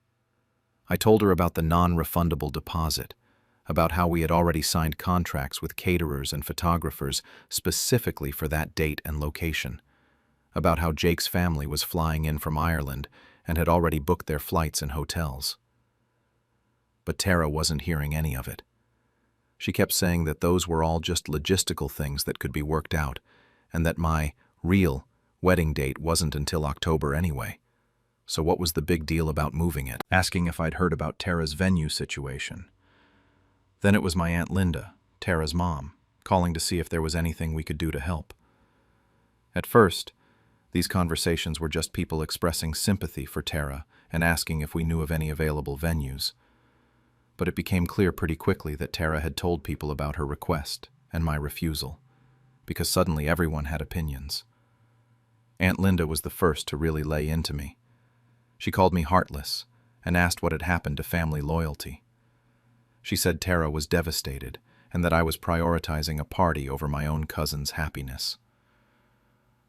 I told her about the non-refundable deposit, about how we had already signed contracts with caterers and photographers specifically for that date and location, about how Jake's family was flying in from Ireland and had already booked their flights and hotels. But Tara wasn't hearing any of it. She kept saying that those were all just logistical things that could be worked out, and that my real wedding date wasn't until October anyway. So what was the big deal about moving it? Asking if I'd heard about Tara's venue situation. Then it was my Aunt Linda, Tara's mom, calling to see if there was anything we could do to help. At first, these conversations were just people expressing sympathy for Tara and asking if we knew of any available venues. But it became clear pretty quickly that Tara had told people about her request and my refusal, because suddenly everyone had opinions. Aunt Linda was the first to really lay into me. She called me heartless and asked what had happened to family loyalty. She said Tara was devastated and that I was prioritizing a party over my own cousin's happiness.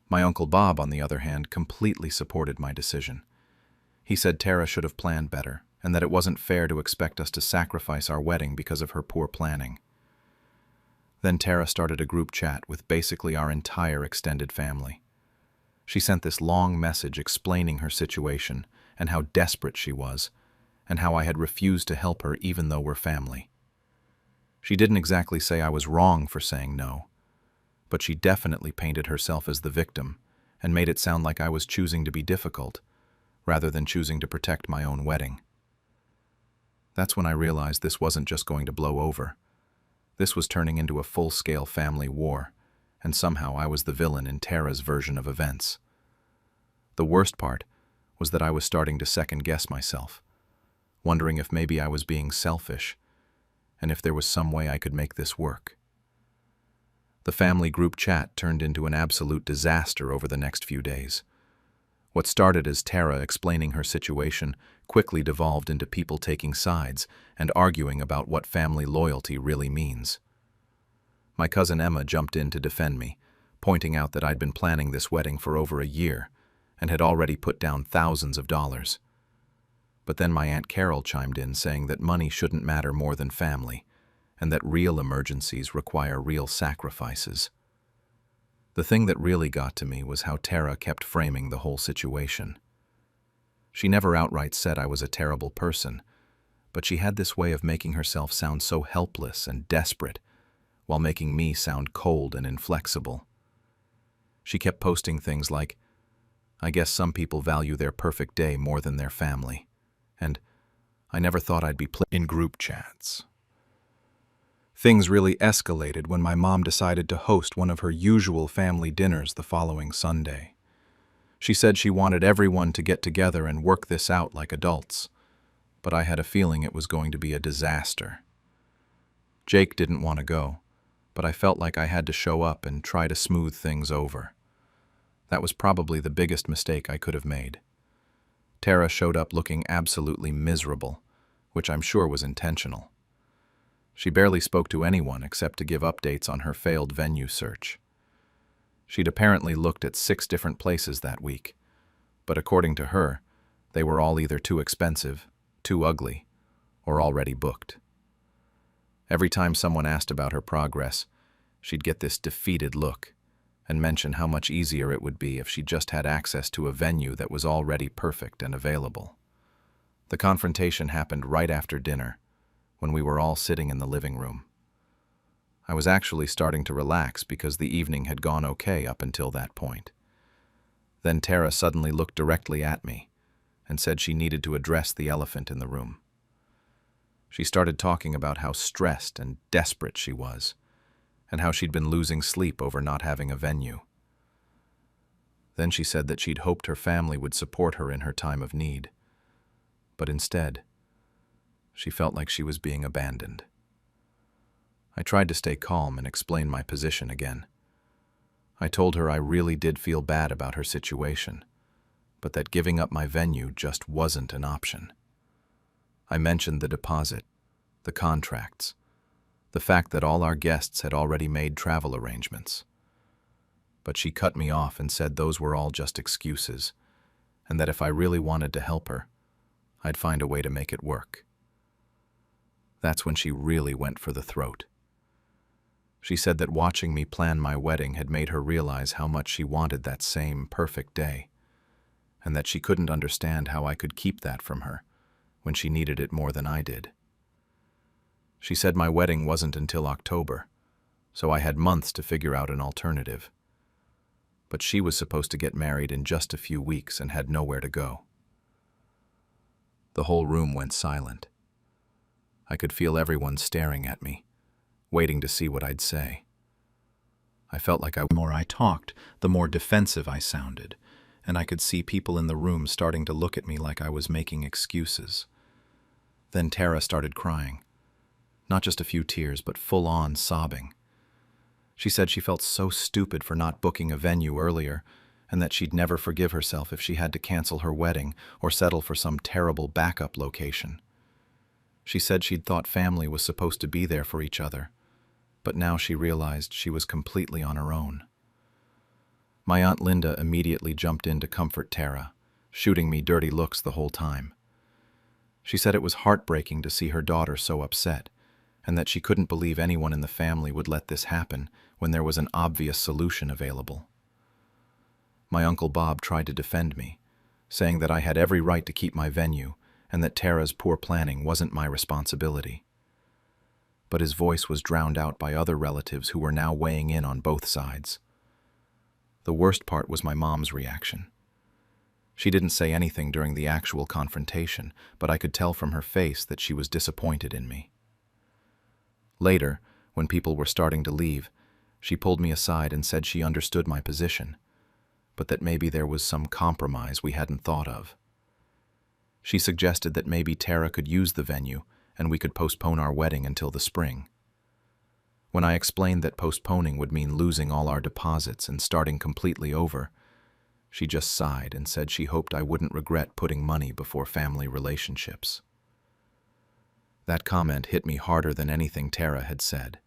My Uncle Bob, on the other hand, completely supported my decision. He said Tara should have planned better and that it wasn't fair to expect us to sacrifice our wedding because of her poor planning. Then Tara started a group chat with basically our entire extended family. She sent this long message explaining her situation and how desperate she was, and how I had refused to help her even though we're family. She didn't exactly say I was wrong for saying no, but she definitely painted herself as the victim and made it sound like I was choosing to be difficult, rather than choosing to protect my own wedding. That's when I realized this wasn't just going to blow over. This was turning into a full-scale family war, and somehow I was the villain in Tara's version of events. The worst part was that I was starting to second-guess myself. wondering if maybe I was being selfish and if there was some way I could make this work. The family group chat turned into an absolute disaster over the next few days. What started as Tara explaining her situation quickly devolved into people taking sides and arguing about what family loyalty really means. My cousin Emma jumped in to defend me, pointing out that I'd been planning this wedding for over a year and had already put down thousands of dollars. But then my Aunt Carol chimed in saying that money shouldn't matter more than family, and that real emergencies require real sacrifices. The thing that really got to me was how Tara kept framing the whole situation. She never outright said I was a terrible person, but she had this way of making herself sound so helpless and desperate, while making me sound cold and inflexible. She kept posting things like, "I guess some people value their perfect day more than their family," and "I never thought I'd be in group chats." Things really escalated when my mom decided to host one of her usual family dinners the following Sunday. She said she wanted everyone to get together and work this out like adults, but I had a feeling it was going to be a disaster. Jake didn't want to go, but I felt like I had to show up and try to smooth things over. That was probably the biggest mistake I could have made. Tara showed up looking absolutely miserable, which I'm sure was intentional. She barely spoke to anyone except to give updates on her failed venue search. She'd apparently looked at 6 different places that week, but according to her, they were all either too expensive, too ugly, or already booked. Every time someone asked about her progress, she'd get this defeated look and mention how much easier it would be if she just had access to a venue that was already perfect and available. The confrontation happened right after dinner, when we were all sitting in the living room. I was actually starting to relax because the evening had gone okay up until that point. Then Tara suddenly looked directly at me and said she needed to address the elephant in the room. She started talking about how stressed and desperate she was, and how she'd been losing sleep over not having a venue. Then she said that she'd hoped her family would support her in her time of need, but instead, she felt like she was being abandoned. I tried to stay calm and explain my position again. I told her I really did feel bad about her situation, but that giving up my venue just wasn't an option. I mentioned the deposit, the contracts, the fact that all our guests had already made travel arrangements. But she cut me off and said those were all just excuses, and that if I really wanted to help her, I'd find a way to make it work. That's when she really went for the throat. She said that watching me plan my wedding had made her realize how much she wanted that same perfect day, and that she couldn't understand how I could keep that from her when she needed it more than I did. She said my wedding wasn't until October, so I had months to figure out an alternative. But she was supposed to get married in just a few weeks and had nowhere to go. The whole room went silent. I could feel everyone staring at me, waiting to see what I'd say. I felt like the more I talked, the more defensive I sounded, and I could see people in the room starting to look at me like I was making excuses. Then Tara started crying. Not just a few tears, but full-on sobbing. She said she felt so stupid for not booking a venue earlier, and that she'd never forgive herself if she had to cancel her wedding or settle for some terrible backup location. She said she'd thought family was supposed to be there for each other, but now she realized she was completely on her own. My Aunt Linda immediately jumped in to comfort Tara, shooting me dirty looks the whole time. She said it was heartbreaking to see her daughter so upset, and that she couldn't believe anyone in the family would let this happen when there was an obvious solution available. My Uncle Bob tried to defend me, saying that I had every right to keep my venue and that Tara's poor planning wasn't my responsibility. But his voice was drowned out by other relatives who were now weighing in on both sides. The worst part was my mom's reaction. She didn't say anything during the actual confrontation, but I could tell from her face that she was disappointed in me. Later, when people were starting to leave, she pulled me aside and said she understood my position, but that maybe there was some compromise we hadn't thought of. She suggested that maybe Tara could use the venue and we could postpone our wedding until the spring. When I explained that postponing would mean losing all our deposits and starting completely over, she just sighed and said she hoped I wouldn't regret putting money before family relationships. That comment hit me harder than anything Tara had said.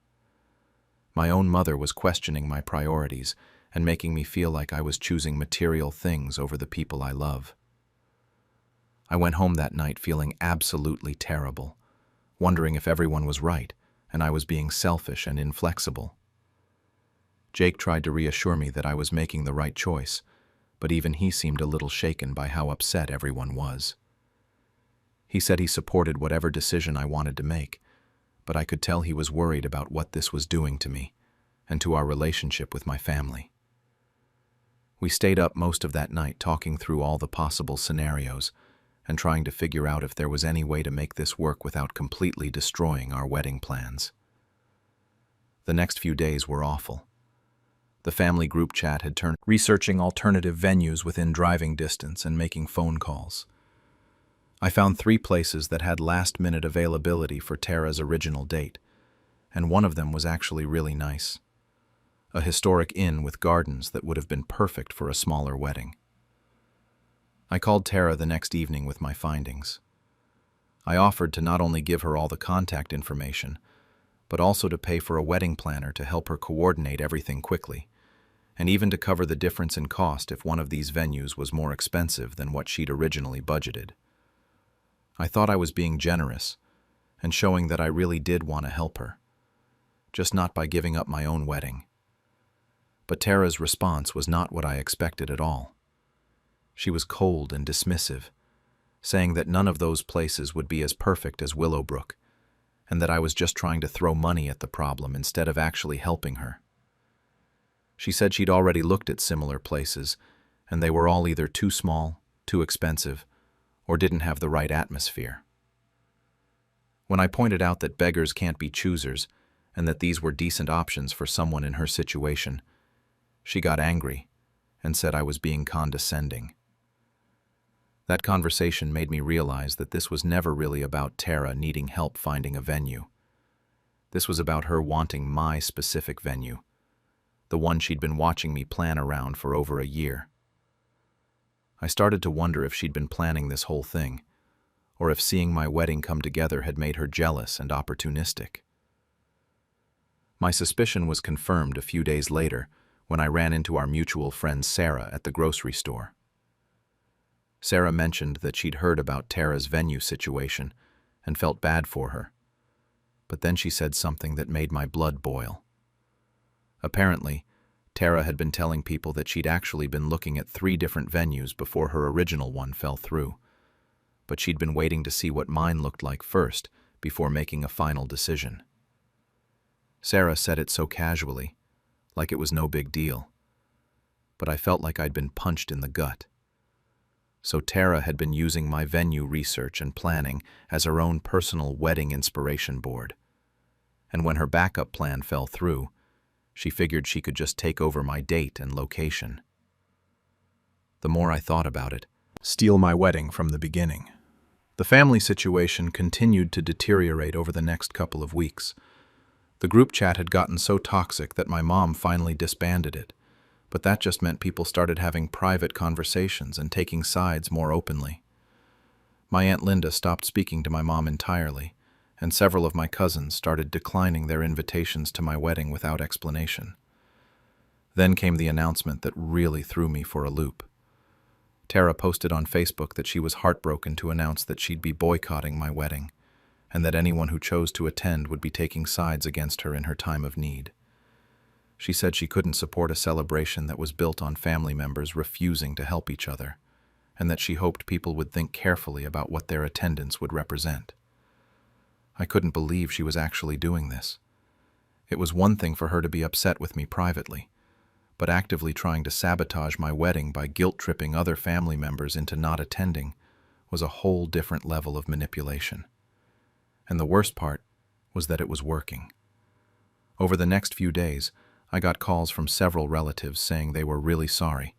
My own mother was questioning my priorities and making me feel like I was choosing material things over the people I love. I went home that night feeling absolutely terrible, wondering if everyone was right and I was being selfish and inflexible. Jake tried to reassure me that I was making the right choice, but even he seemed a little shaken by how upset everyone was. He said he supported whatever decision I wanted to make, but I could tell he was worried about what this was doing to me and to our relationship with my family. We stayed up most of that night talking through all the possible scenarios and trying to figure out if there was any way to make this work without completely destroying our wedding plans. The next few days were awful. The family group chat had turned researching alternative venues within driving distance and making phone calls. I found 3 places that had last-minute availability for Tara's original date, and one of them was actually really nice. A historic inn with gardens that would have been perfect for a smaller wedding. I called Tara the next evening with my findings. I offered to not only give her all the contact information, but also to pay for a wedding planner to help her coordinate everything quickly, and even to cover the difference in cost if one of these venues was more expensive than what she'd originally budgeted. I thought I was being generous and showing that I really did want to help her, just not by giving up my own wedding. But Tara's response was not what I expected at all. She was cold and dismissive, saying that none of those places would be as perfect as Willowbrook, and that I was just trying to throw money at the problem instead of actually helping her. She said she'd already looked at similar places, and they were all either too small, too expensive, or didn't have the right atmosphere. When I pointed out that beggars can't be choosers, and that these were decent options for someone in her situation, she got angry and said I was being condescending. That conversation made me realize that this was never really about Tara needing help finding a venue. This was about her wanting my specific venue, the one she'd been watching me plan around for over a year. I started to wonder if she'd been planning this whole thing, or if seeing my wedding come together had made her jealous and opportunistic. My suspicion was confirmed a few days later when I ran into our mutual friend Sarah at the grocery store. Sarah mentioned that she'd heard about Tara's venue situation and felt bad for her, but then she said something that made my blood boil. Apparently, Tara had been telling people that she'd actually been looking at 3 different venues before her original one fell through, but she'd been waiting to see what mine looked like first before making a final decision. Sarah said it so casually, like it was no big deal, but I felt like I'd been punched in the gut. So Tara had been using my venue research and planning as her own personal wedding inspiration board. And when her backup plan fell through, she figured she could just take over my date and location. The more I thought about it, steal my wedding from the beginning. The family situation continued to deteriorate over the next couple of weeks. The group chat had gotten so toxic that my mom finally disbanded it, but that just meant people started having private conversations and taking sides more openly. My Aunt Linda stopped speaking to my mom entirely, and several of my cousins started declining their invitations to my wedding without explanation. Then came the announcement that really threw me for a loop. Tara posted on Facebook that she was heartbroken to announce that she'd be boycotting my wedding, and that anyone who chose to attend would be taking sides against her in her time of need. She said she couldn't support a celebration that was built on family members refusing to help each other, and that she hoped people would think carefully about what their attendance would represent. I couldn't believe she was actually doing this. It was one thing for her to be upset with me privately, but actively trying to sabotage my wedding by guilt-tripping other family members into not attending was a whole different level of manipulation. And the worst part was that it was working. Over the next few days, I got calls from several relatives saying they were really sorry,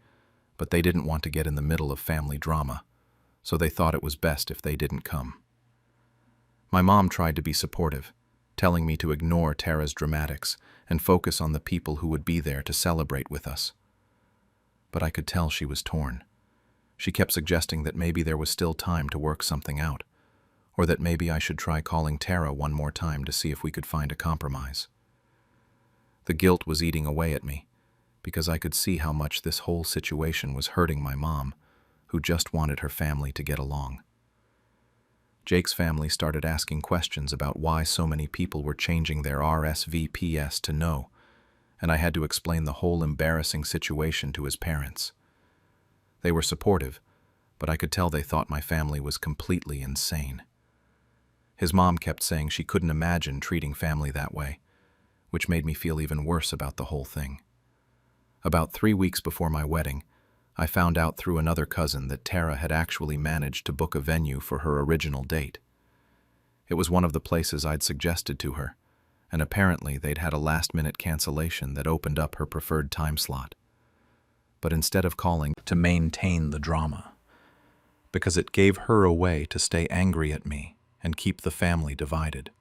but they didn't want to get in the middle of family drama, so they thought it was best if they didn't come. My mom tried to be supportive, telling me to ignore Tara's dramatics and focus on the people who would be there to celebrate with us. But I could tell she was torn. She kept suggesting that maybe there was still time to work something out, or that maybe I should try calling Tara one more time to see if we could find a compromise. The guilt was eating away at me, because I could see how much this whole situation was hurting my mom, who just wanted her family to get along. Jake's family started asking questions about why so many people were changing their RSVPs to no, and I had to explain the whole embarrassing situation to his parents. They were supportive, but I could tell they thought my family was completely insane. His mom kept saying she couldn't imagine treating family that way, which made me feel even worse about the whole thing. About 3 weeks before my wedding, I found out through another cousin that Tara had actually managed to book a venue for her original date. It was one of the places I'd suggested to her, and apparently they'd had a last-minute cancellation that opened up her preferred time slot. But instead of calling to maintain the drama, because it gave her a way to stay angry at me and keep the family divided.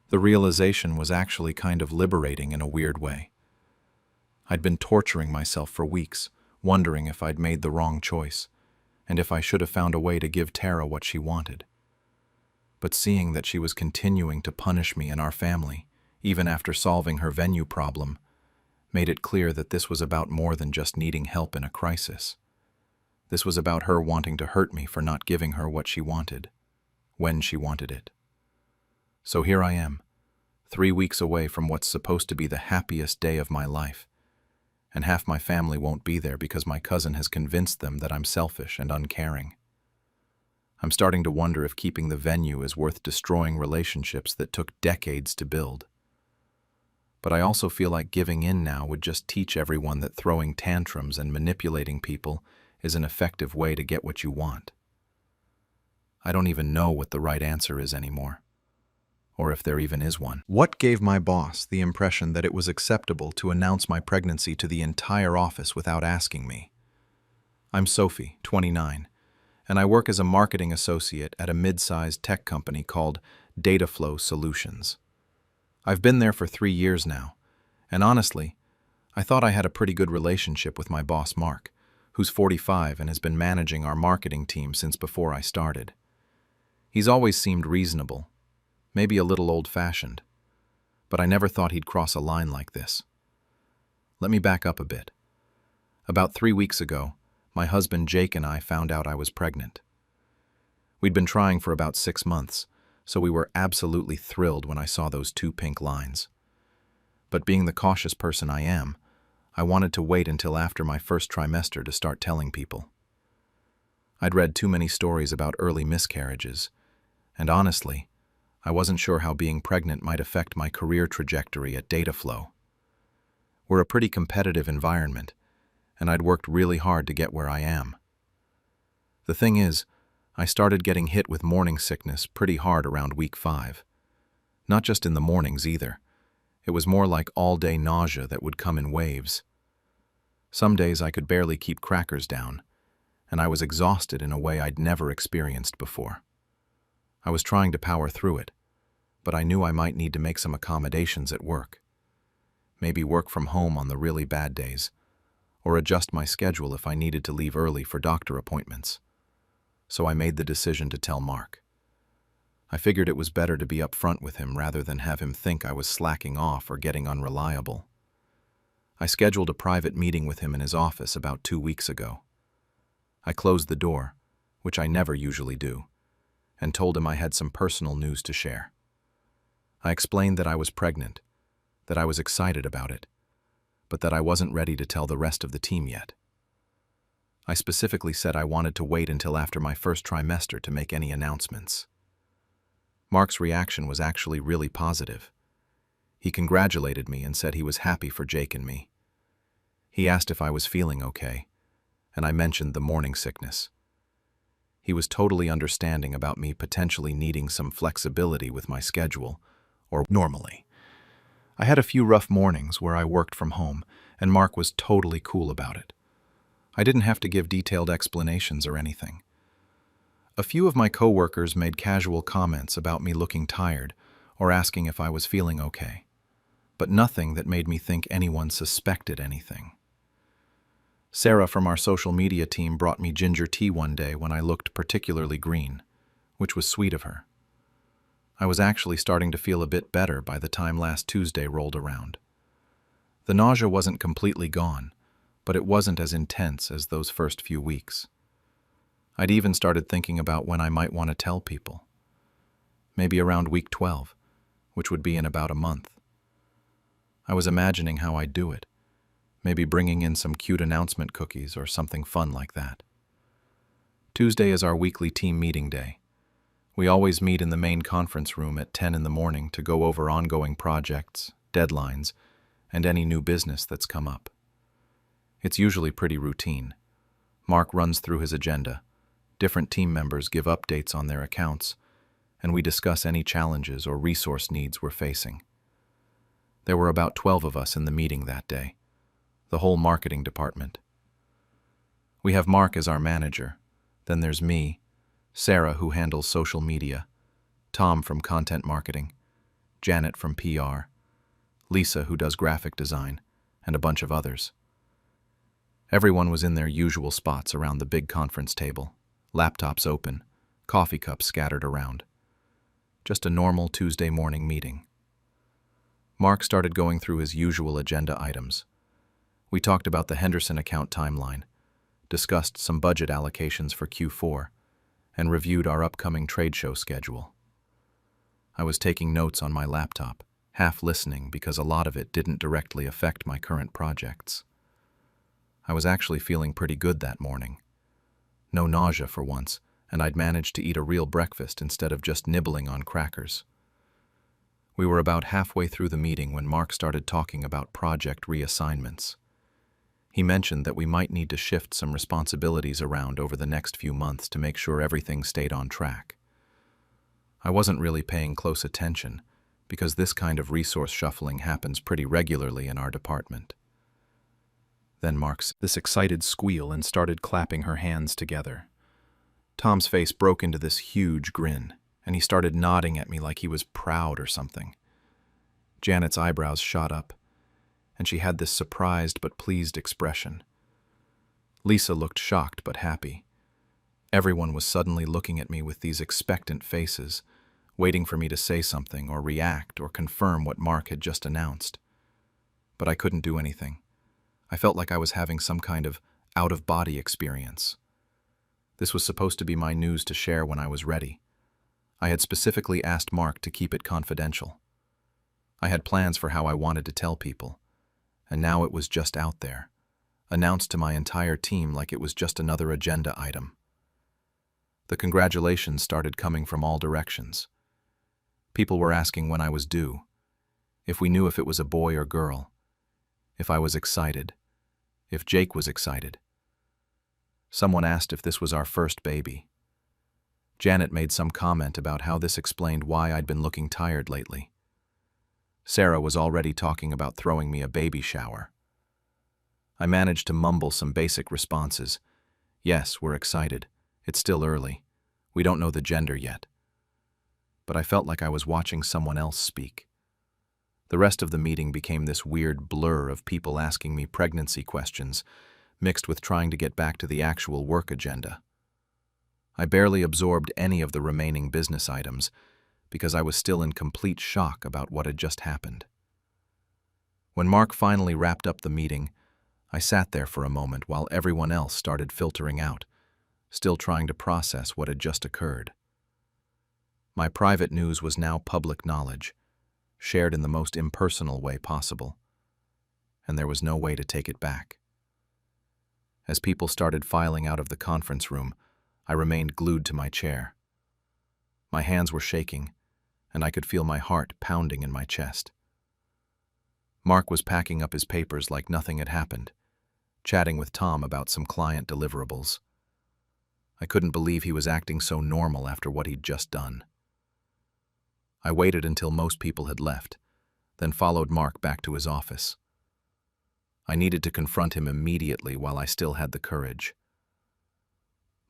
The realization was actually kind of liberating in a weird way. I'd been torturing myself for weeks, wondering if I'd made the wrong choice, and if I should have found a way to give Tara what she wanted. But seeing that she was continuing to punish me and our family, even after solving her venue problem, made it clear that this was about more than just needing help in a crisis. This was about her wanting to hurt me for not giving her what she wanted, when she wanted it. So here I am, 3 weeks away from what's supposed to be the happiest day of my life, and half my family won't be there because my cousin has convinced them that I'm selfish and uncaring. I'm starting to wonder if keeping the venue is worth destroying relationships that took decades to build. But I also feel like giving in now would just teach everyone that throwing tantrums and manipulating people is an effective way to get what you want. I don't even know what the right answer is anymore, or if there even is one. What gave my boss the impression that it was acceptable to announce my pregnancy to the entire office without asking me? I'm Sophie, 29, and I work as a marketing associate at a mid-sized tech company called Dataflow Solutions. I've been there for 3 years now, and honestly, I thought I had a pretty good relationship with my boss Mark, who's 45 and has been managing our marketing team since before I started. He's always seemed reasonable, maybe a little old-fashioned, but I never thought he'd cross a line like this. Let me back up a bit. About 3 weeks ago, my husband Jake and I found out I was pregnant. We'd been trying for about 6 months, so we were absolutely thrilled when I saw those 2 pink lines. But being the cautious person I am, I wanted to wait until after my first trimester to start telling people. I'd read too many stories about early miscarriages, and honestly, I wasn't sure how being pregnant might affect my career trajectory at Dataflow. We're a pretty competitive environment, and I'd worked really hard to get where I am. The thing is, I started getting hit with morning sickness pretty hard around week 5. Not just in the mornings either. It was more like all-day nausea that would come in waves. Some days I could barely keep crackers down, and I was exhausted in a way I'd never experienced before. I was trying to power through it, but I knew I might need to make some accommodations at work. Maybe work from home on the really bad days, or adjust my schedule if I needed to leave early for doctor appointments. So I made the decision to tell Mark. I figured it was better to be upfront with him rather than have him think I was slacking off or getting unreliable. I scheduled a private meeting with him in his office about 2 weeks ago. I closed the door, which I never usually do, and told him I had some personal news to share. I explained that I was pregnant, that I was excited about it, but that I wasn't ready to tell the rest of the team yet. I specifically said I wanted to wait until after my first trimester to make any announcements. Mark's reaction was actually really positive. He congratulated me and said he was happy for Jake and me. He asked if I was feeling okay, and I mentioned the morning sickness. He was totally understanding about me potentially needing some flexibility with my schedule, or normally. I had a few rough mornings where I worked from home, and Mark was totally cool about it. I didn't have to give detailed explanations or anything. A few of my coworkers made casual comments about me looking tired or asking if I was feeling okay, but nothing that made me think anyone suspected anything. Sarah from our social media team brought me ginger tea one day when I looked particularly green, which was sweet of her. I was actually starting to feel a bit better by the time last Tuesday rolled around. The nausea wasn't completely gone, but it wasn't as intense as those first few weeks. I'd even started thinking about when I might want to tell people. Maybe around week 12, which would be in about a month. I was imagining how I'd do it, maybe bringing in some cute announcement cookies or something fun like that. Tuesday is our weekly team meeting day. We always meet in the main conference room at 10 in the morning to go over ongoing projects, deadlines, and any new business that's come up. It's usually pretty routine. Mark runs through his agenda. Different team members give updates on their accounts, and we discuss any challenges or resource needs we're facing. There were about 12 of us in the meeting that day, the whole marketing department. We have Mark as our manager, then there's me, Sarah, who handles social media, Tom from content marketing, Janet from PR, Lisa, who does graphic design, and a bunch of others. Everyone was in their usual spots around the big conference table, laptops open, coffee cups scattered around. Just a normal Tuesday morning meeting. Mark started going through his usual agenda items. We talked about the Henderson account timeline, discussed some budget allocations for Q4, and reviewed our upcoming trade show schedule. I was taking notes on my laptop, half listening because a lot of it didn't directly affect my current projects. I was actually feeling pretty good that morning. No nausea for once, and I'd managed to eat a real breakfast instead of just nibbling on crackers. We were about halfway through the meeting when Mark started talking about project reassignments. He mentioned that we might need to shift some responsibilities around over the next few months to make sure everything stayed on track. I wasn't really paying close attention because this kind of resource shuffling happens pretty regularly in our department. Then Mark's this excited squeal and started clapping her hands together. Tom's face broke into this huge grin, and he started nodding at me like he was proud or something. Janet's eyebrows shot up, and she had this surprised but pleased expression. Lisa looked shocked but happy. Everyone was suddenly looking at me with these expectant faces, waiting for me to say something or react or confirm what Mark had just announced. But I couldn't do anything. I felt like I was having some kind of out-of-body experience. This was supposed to be my news to share when I was ready. I had specifically asked Mark to keep it confidential. I had plans for how I wanted to tell people, and now it was just out there, announced to my entire team like it was just another agenda item. The congratulations started coming from all directions. People were asking when I was due, if we knew if it was a boy or girl, if I was excited, if Jake was excited. Someone asked if this was our first baby. Janet made some comment about how this explained why I'd been looking tired lately. Sarah was already talking about throwing me a baby shower. I managed to mumble some basic responses. Yes, we're excited. It's still early. We don't know the gender yet. But I felt like I was watching someone else speak. The rest of the meeting became this weird blur of people asking me pregnancy questions, mixed with trying to get back to the actual work agenda. I barely absorbed any of the remaining business items because I was still in complete shock about what had just happened. When Mark finally wrapped up the meeting, I sat there for a moment while everyone else started filtering out, still trying to process what had just occurred. My private news was now public knowledge, shared in the most impersonal way possible, and there was no way to take it back. As people started filing out of the conference room, I remained glued to my chair. My hands were shaking, and I could feel my heart pounding in my chest. Mark was packing up his papers like nothing had happened, chatting with Tom about some client deliverables. I couldn't believe he was acting so normal after what he'd just done. I waited until most people had left, then followed Mark back to his office. I needed to confront him immediately while I still had the courage.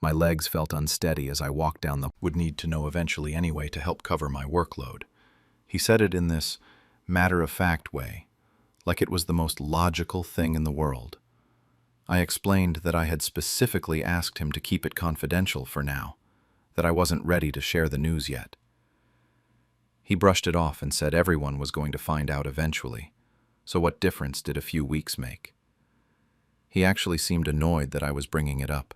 My legs felt unsteady as I walked down the would need to know eventually anyway to help cover my workload. He said it in this matter-of-fact way, like it was the most logical thing in the world. I explained that I had specifically asked him to keep it confidential for now, that I wasn't ready to share the news yet. He brushed it off and said everyone was going to find out eventually, so what difference did a few weeks make? He actually seemed annoyed that I was bringing it up,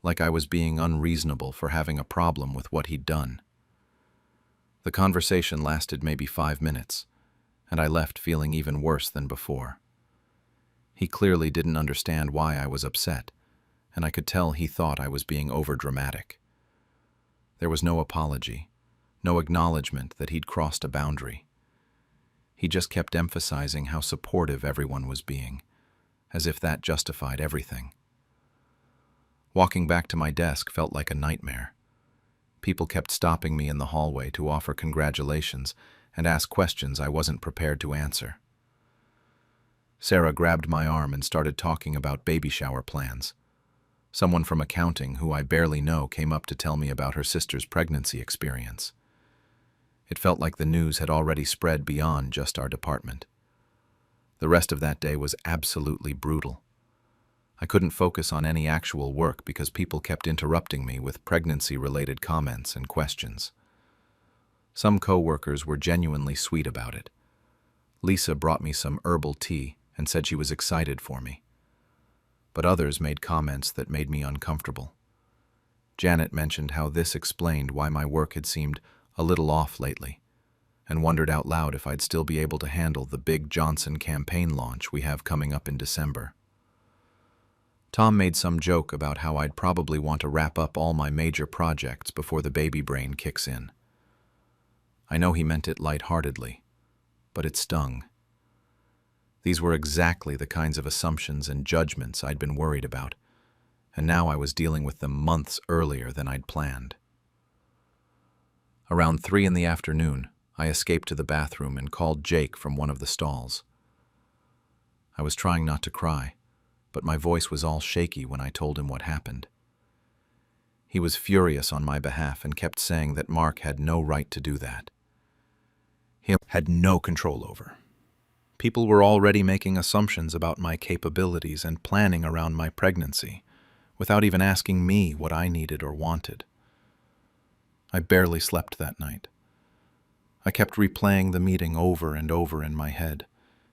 like I was being unreasonable for having a problem with what he'd done. The conversation lasted maybe 5 minutes, and I left feeling even worse than before. He clearly didn't understand why I was upset, and I could tell he thought I was being overdramatic. There was no apology, no acknowledgement that he'd crossed a boundary. He just kept emphasizing how supportive everyone was being, as if that justified everything. Walking back to my desk felt like a nightmare. People kept stopping me in the hallway to offer congratulations and ask questions I wasn't prepared to answer. Sarah grabbed my arm and started talking about baby shower plans. Someone from accounting, who I barely know, came up to tell me about her sister's pregnancy experience. It felt like the news had already spread beyond just our department. The rest of that day was absolutely brutal. I couldn't focus on any actual work because people kept interrupting me with pregnancy-related comments and questions. Some co-workers were genuinely sweet about it. Lisa brought me some herbal tea and said she was excited for me. But others made comments that made me uncomfortable. Janet mentioned how this explained why my work had seemed a little off lately, and wondered out loud if I'd still be able to handle the big Johnson campaign launch we have coming up in December. Tom made some joke about how I'd probably want to wrap up all my major projects before the baby brain kicks in. I know he meant it lightheartedly, but it stung. These were exactly the kinds of assumptions and judgments I'd been worried about, and now I was dealing with them months earlier than I'd planned. Around 3 in the afternoon, I escaped to the bathroom and called Jake from one of the stalls. I was trying not to cry, but my voice was all shaky when I told him what happened. He was furious on my behalf and kept saying that Mark had no right to do that. He had no control over. People were already making assumptions about my capabilities and planning around my pregnancy, without even asking me what I needed or wanted. I barely slept that night. I kept replaying the meeting over and over in my head,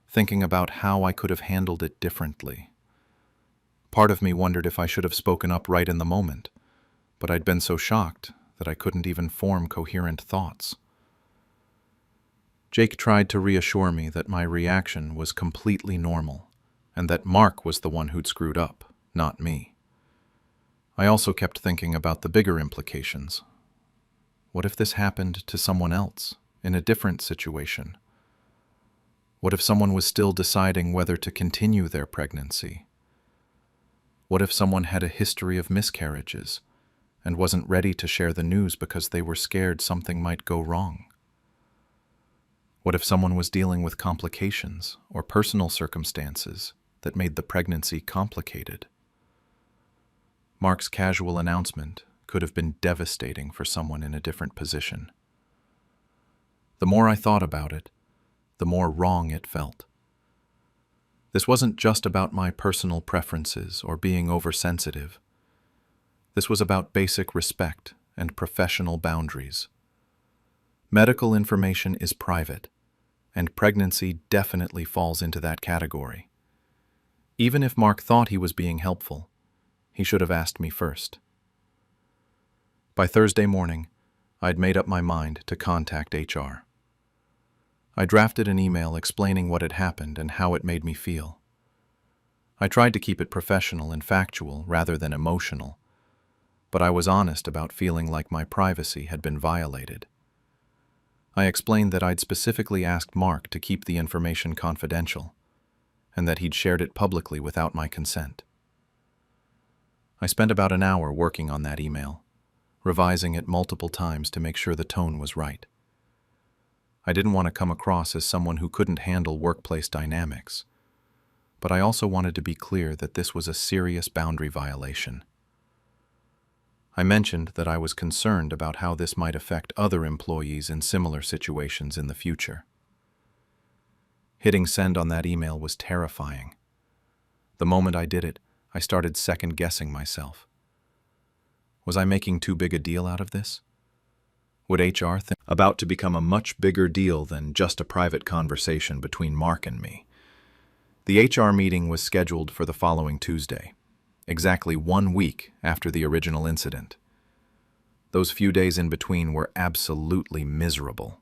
thinking about how I could have handled it differently. Part of me wondered if I should have spoken up right in the moment, but I'd been so shocked that I couldn't even form coherent thoughts. Jake tried to reassure me that my reaction was completely normal, and that Mark was the one who'd screwed up, not me. I also kept thinking about the bigger implications. What if this happened to someone else, in a different situation? What if someone was still deciding whether to continue their pregnancy? What if someone had a history of miscarriages and wasn't ready to share the news because they were scared something might go wrong? What if someone was dealing with complications or personal circumstances that made the pregnancy complicated? Mark's casual announcement could have been devastating for someone in a different position. The more I thought about it, the more wrong it felt. This wasn't just about my personal preferences or being oversensitive. This was about basic respect and professional boundaries. Medical information is private, and pregnancy definitely falls into that category. Even if Mark thought he was being helpful, he should have asked me first. By Thursday morning, I'd made up my mind to contact HR. I drafted an email explaining what had happened and how it made me feel. I tried to keep it professional and factual rather than emotional, but I was honest about feeling like my privacy had been violated. I explained that I'd specifically asked Mark to keep the information confidential, and that he'd shared it publicly without my consent. I spent about an hour working on that email, revising it multiple times to make sure the tone was right. I didn't want to come across as someone who couldn't handle workplace dynamics, but I also wanted to be clear that this was a serious boundary violation. I mentioned that I was concerned about how this might affect other employees in similar situations in the future. Hitting send on that email was terrifying. The moment I did it, I started second-guessing myself. Was I making too big a deal out of this? Would HR think about to become a much bigger deal than just a private conversation between Mark and me? The HR meeting was scheduled for the following Tuesday, exactly 1 week after the original incident. Those few days in between were absolutely miserable.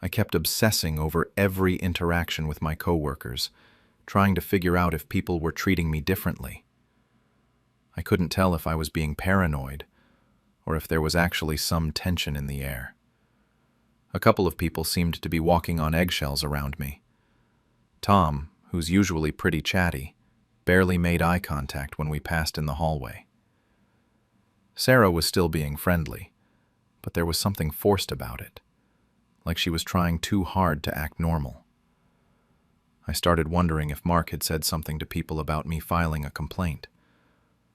I kept obsessing over every interaction with my coworkers, trying to figure out if people were treating me differently. I couldn't tell if I was being paranoid or if there was actually some tension in the air. A couple of people seemed to be walking on eggshells around me. Tom, who's usually pretty chatty, barely made eye contact when we passed in the hallway. Sarah was still being friendly, but there was something forced about it, like she was trying too hard to act normal. I started wondering if Mark had said something to people about me filing a complaint,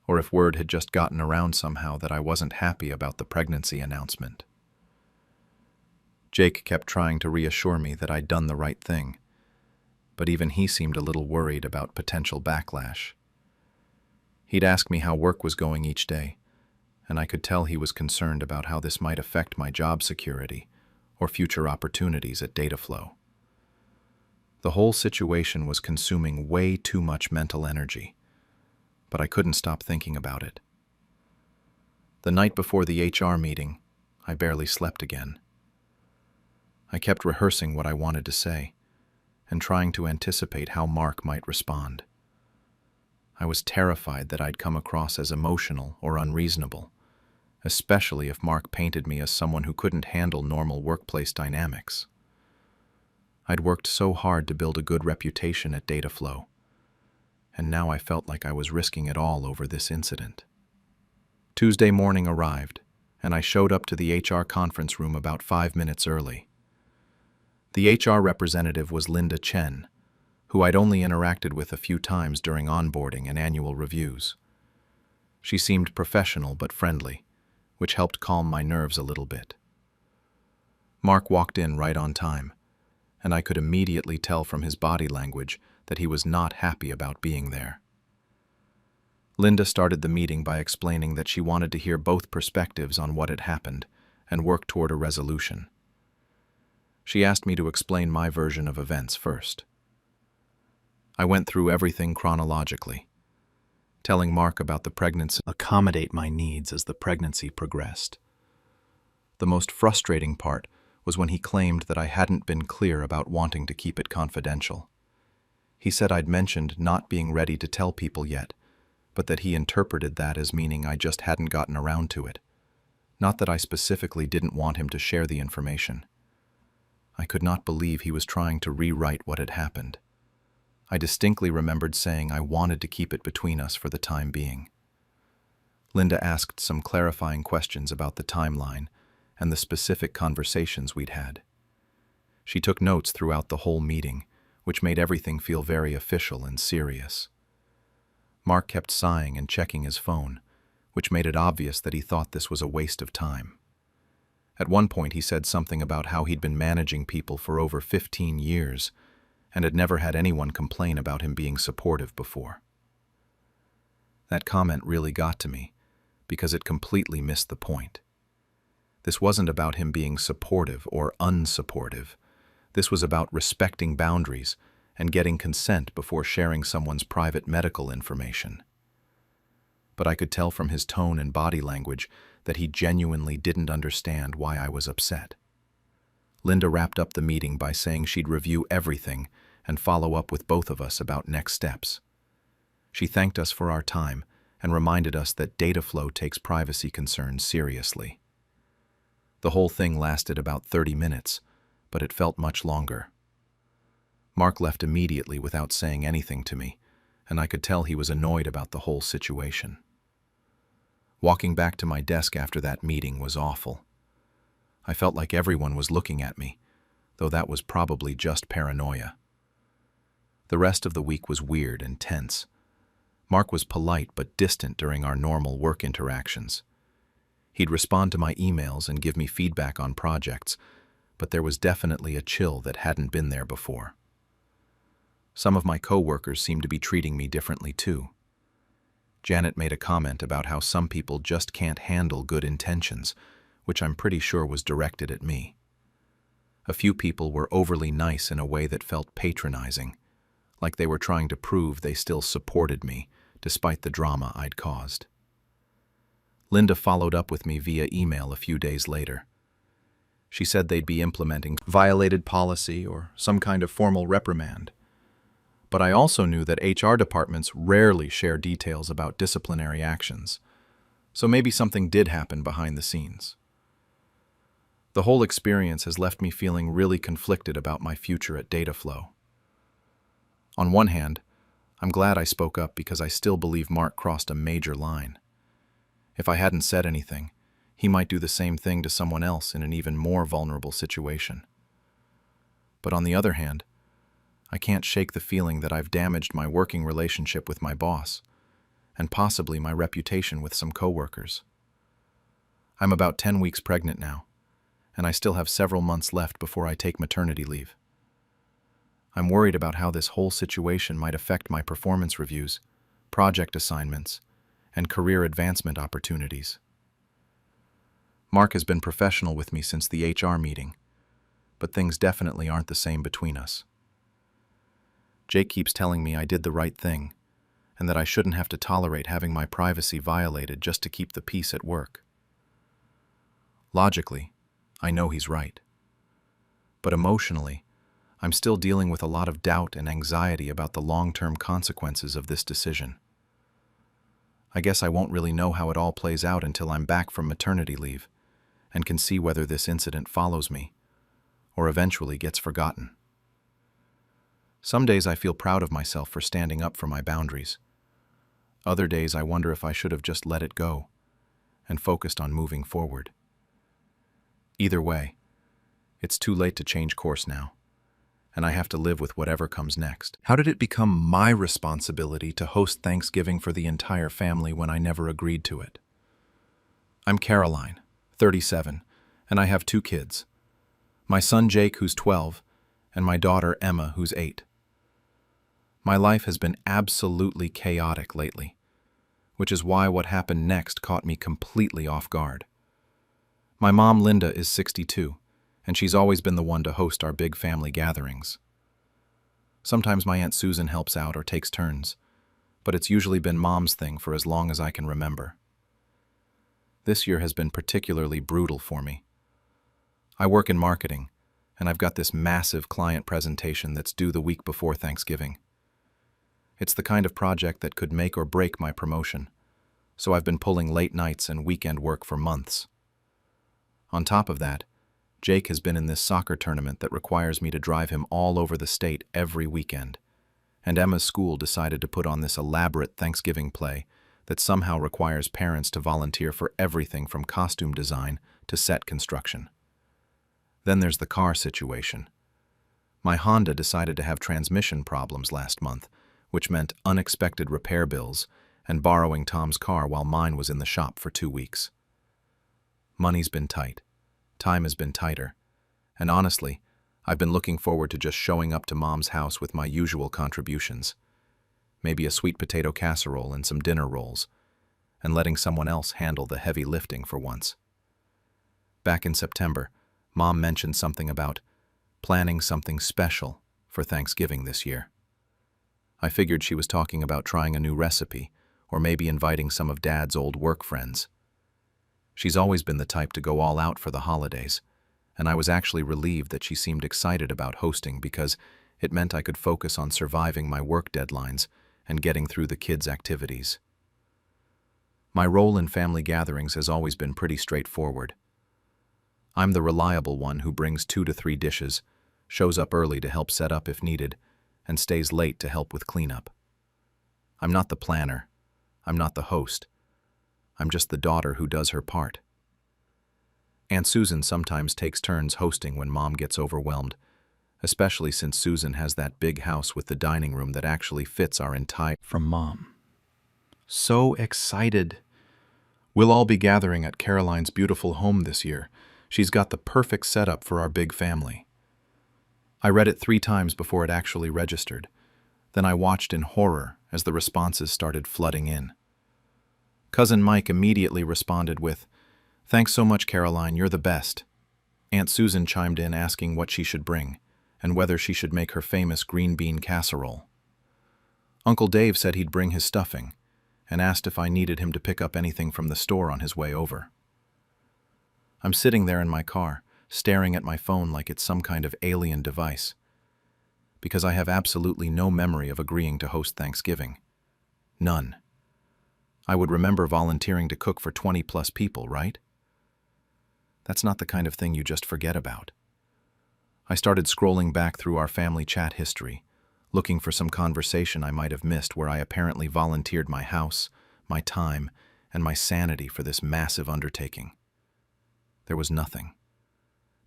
or if word had just gotten around somehow that I wasn't happy about the pregnancy announcement. Jake kept trying to reassure me that I'd done the right thing, but even he seemed a little worried about potential backlash. He'd ask me how work was going each day, and I could tell he was concerned about how this might affect my job security or future opportunities at Dataflow. The whole situation was consuming way too much mental energy, but I couldn't stop thinking about it. The night before the HR meeting, I barely slept again. I kept rehearsing what I wanted to say and trying to anticipate how Mark might respond. I was terrified that I'd come across as emotional or unreasonable, especially if Mark painted me as someone who couldn't handle normal workplace dynamics. I'd worked so hard to build a good reputation at Dataflow, and now I felt like I was risking it all over this incident. Tuesday morning arrived, and I showed up to the HR conference room about 5 minutes early. The HR representative was Linda Chen, who I'd only interacted with a few times during onboarding and annual reviews. She seemed professional but friendly, which helped calm my nerves a little bit. Mark walked in right on time, and I could immediately tell from his body language that he was not happy about being there. Linda started the meeting by explaining that she wanted to hear both perspectives on what had happened and work toward a resolution. She asked me to explain my version of events first. I went through everything chronologically, telling Mark about the pregnancy, accommodate my needs as the pregnancy progressed. The most frustrating part was when he claimed that I hadn't been clear about wanting to keep it confidential. He said I'd mentioned not being ready to tell people yet, but that he interpreted that as meaning I just hadn't gotten around to it, not that I specifically didn't want him to share the information. I could not believe he was trying to rewrite what had happened. I distinctly remembered saying I wanted to keep it between us for the time being. Linda asked some clarifying questions about the timeline and the specific conversations we'd had. She took notes throughout the whole meeting, which made everything feel very official and serious. Mark kept sighing and checking his phone, which made it obvious that he thought this was a waste of time. At one point he said something about how he'd been managing people for over 15 years and had never had anyone complain about him being supportive before. That comment really got to me because it completely missed the point. This wasn't about him being supportive or unsupportive. This was about respecting boundaries and getting consent before sharing someone's private medical information. But I could tell from his tone and body language that he genuinely didn't understand why I was upset. Linda wrapped up the meeting by saying she'd review everything and follow up with both of us about next steps. She thanked us for our time and reminded us that Dataflow takes privacy concerns seriously. The whole thing lasted about 30 minutes, but it felt much longer. Mark left immediately without saying anything to me, and I could tell he was annoyed about the whole situation. Walking back to my desk after that meeting was awful. I felt like everyone was looking at me, though that was probably just paranoia. The rest of the week was weird and tense. Mark was polite but distant during our normal work interactions. He'd respond to my emails and give me feedback on projects, but there was definitely a chill that hadn't been there before. Some of my coworkers seemed to be treating me differently too. Janet made a comment about how some people just can't handle good intentions, which I'm pretty sure was directed at me. A few people were overly nice in a way that felt patronizing, like they were trying to prove they still supported me despite the drama I'd caused. Linda followed up with me via email a few days later. She said they'd be implementing violated policy or some kind of formal reprimand. But I also knew that HR departments rarely share details about disciplinary actions, so maybe something did happen behind the scenes. The whole experience has left me feeling really conflicted about my future at Dataflow. On one hand, I'm glad I spoke up because I still believe Mark crossed a major line. If I hadn't said anything, he might do the same thing to someone else in an even more vulnerable situation. But on the other hand, I can't shake the feeling that I've damaged my working relationship with my boss, and possibly my reputation with some coworkers. I'm about 10 weeks pregnant now, and I still have several months left before I take maternity leave. I'm worried about how this whole situation might affect my performance reviews, project assignments, and career advancement opportunities. Mark has been professional with me since the HR meeting, but things definitely aren't the same between us. Jake keeps telling me I did the right thing, and that I shouldn't have to tolerate having my privacy violated just to keep the peace at work. Logically, I know he's right. But emotionally, I'm still dealing with a lot of doubt and anxiety about the long-term consequences of this decision. I guess I won't really know how it all plays out until I'm back from maternity leave and can see whether this incident follows me or eventually gets forgotten. Some days I feel proud of myself for standing up for my boundaries. Other days I wonder if I should have just let it go and focused on moving forward. Either way, it's too late to change course now, and I have to live with whatever comes next. How did it become my responsibility to host Thanksgiving for the entire family when I never agreed to it? I'm Caroline, 37, and I have 2 kids. My son Jake, who's 12, and my daughter Emma, who's 8. My life has been absolutely chaotic lately, which is why what happened next caught me completely off guard. My mom, Linda, is 62, and she's always been the one to host our big family gatherings. Sometimes my Aunt Susan helps out or takes turns, but it's usually been Mom's thing for as long as I can remember. This year has been particularly brutal for me. I work in marketing, and I've got this massive client presentation that's due the week before Thanksgiving. It's the kind of project that could make or break my promotion, so I've been pulling late nights and weekend work for months. On top of that, Jake has been in this soccer tournament that requires me to drive him all over the state every weekend, and Emma's school decided to put on this elaborate Thanksgiving play that somehow requires parents to volunteer for everything from costume design to set construction. Then there's the car situation. My Honda decided to have transmission problems last month, which meant unexpected repair bills and borrowing Tom's car while mine was in the shop for 2 weeks. Money's been tight, time has been tighter, and honestly, I've been looking forward to just showing up to Mom's house with my usual contributions, maybe a sweet potato casserole and some dinner rolls, and letting someone else handle the heavy lifting for once. Back in September, Mom mentioned something about planning something special for Thanksgiving this year. I figured she was talking about trying a new recipe, or maybe inviting some of Dad's old work friends. She's always been the type to go all out for the holidays, and I was actually relieved that she seemed excited about hosting because it meant I could focus on surviving my work deadlines and getting through the kids' activities. My role in family gatherings has always been pretty straightforward. I'm the reliable one who brings 2 to 3 dishes, shows up early to help set up if needed, and stays late to help with cleanup. I'm not the planner. I'm not the host. I'm just the daughter who does her part. Aunt Susan sometimes takes turns hosting when Mom gets overwhelmed, especially since Susan has that big house with the dining room that actually fits our entire... From Mom. So excited. We'll all be gathering at Caroline's beautiful home this year. She's got the perfect setup for our big family. I read it 3 times before it actually registered. Then I watched in horror as the responses started flooding in. Cousin Mike immediately responded with, "Thanks so much, Caroline, you're the best." Aunt Susan chimed in asking what she should bring, and whether she should make her famous green bean casserole. Uncle Dave said he'd bring his stuffing, and asked if I needed him to pick up anything from the store on his way over. I'm sitting there in my car, staring at my phone like it's some kind of alien device, because I have absolutely no memory of agreeing to host Thanksgiving. None. I would remember volunteering to cook for 20+ people, right? That's not the kind of thing you just forget about. I started scrolling back through our family chat history, looking for some conversation I might have missed where I apparently volunteered my house, my time, and my sanity for this massive undertaking. There was nothing.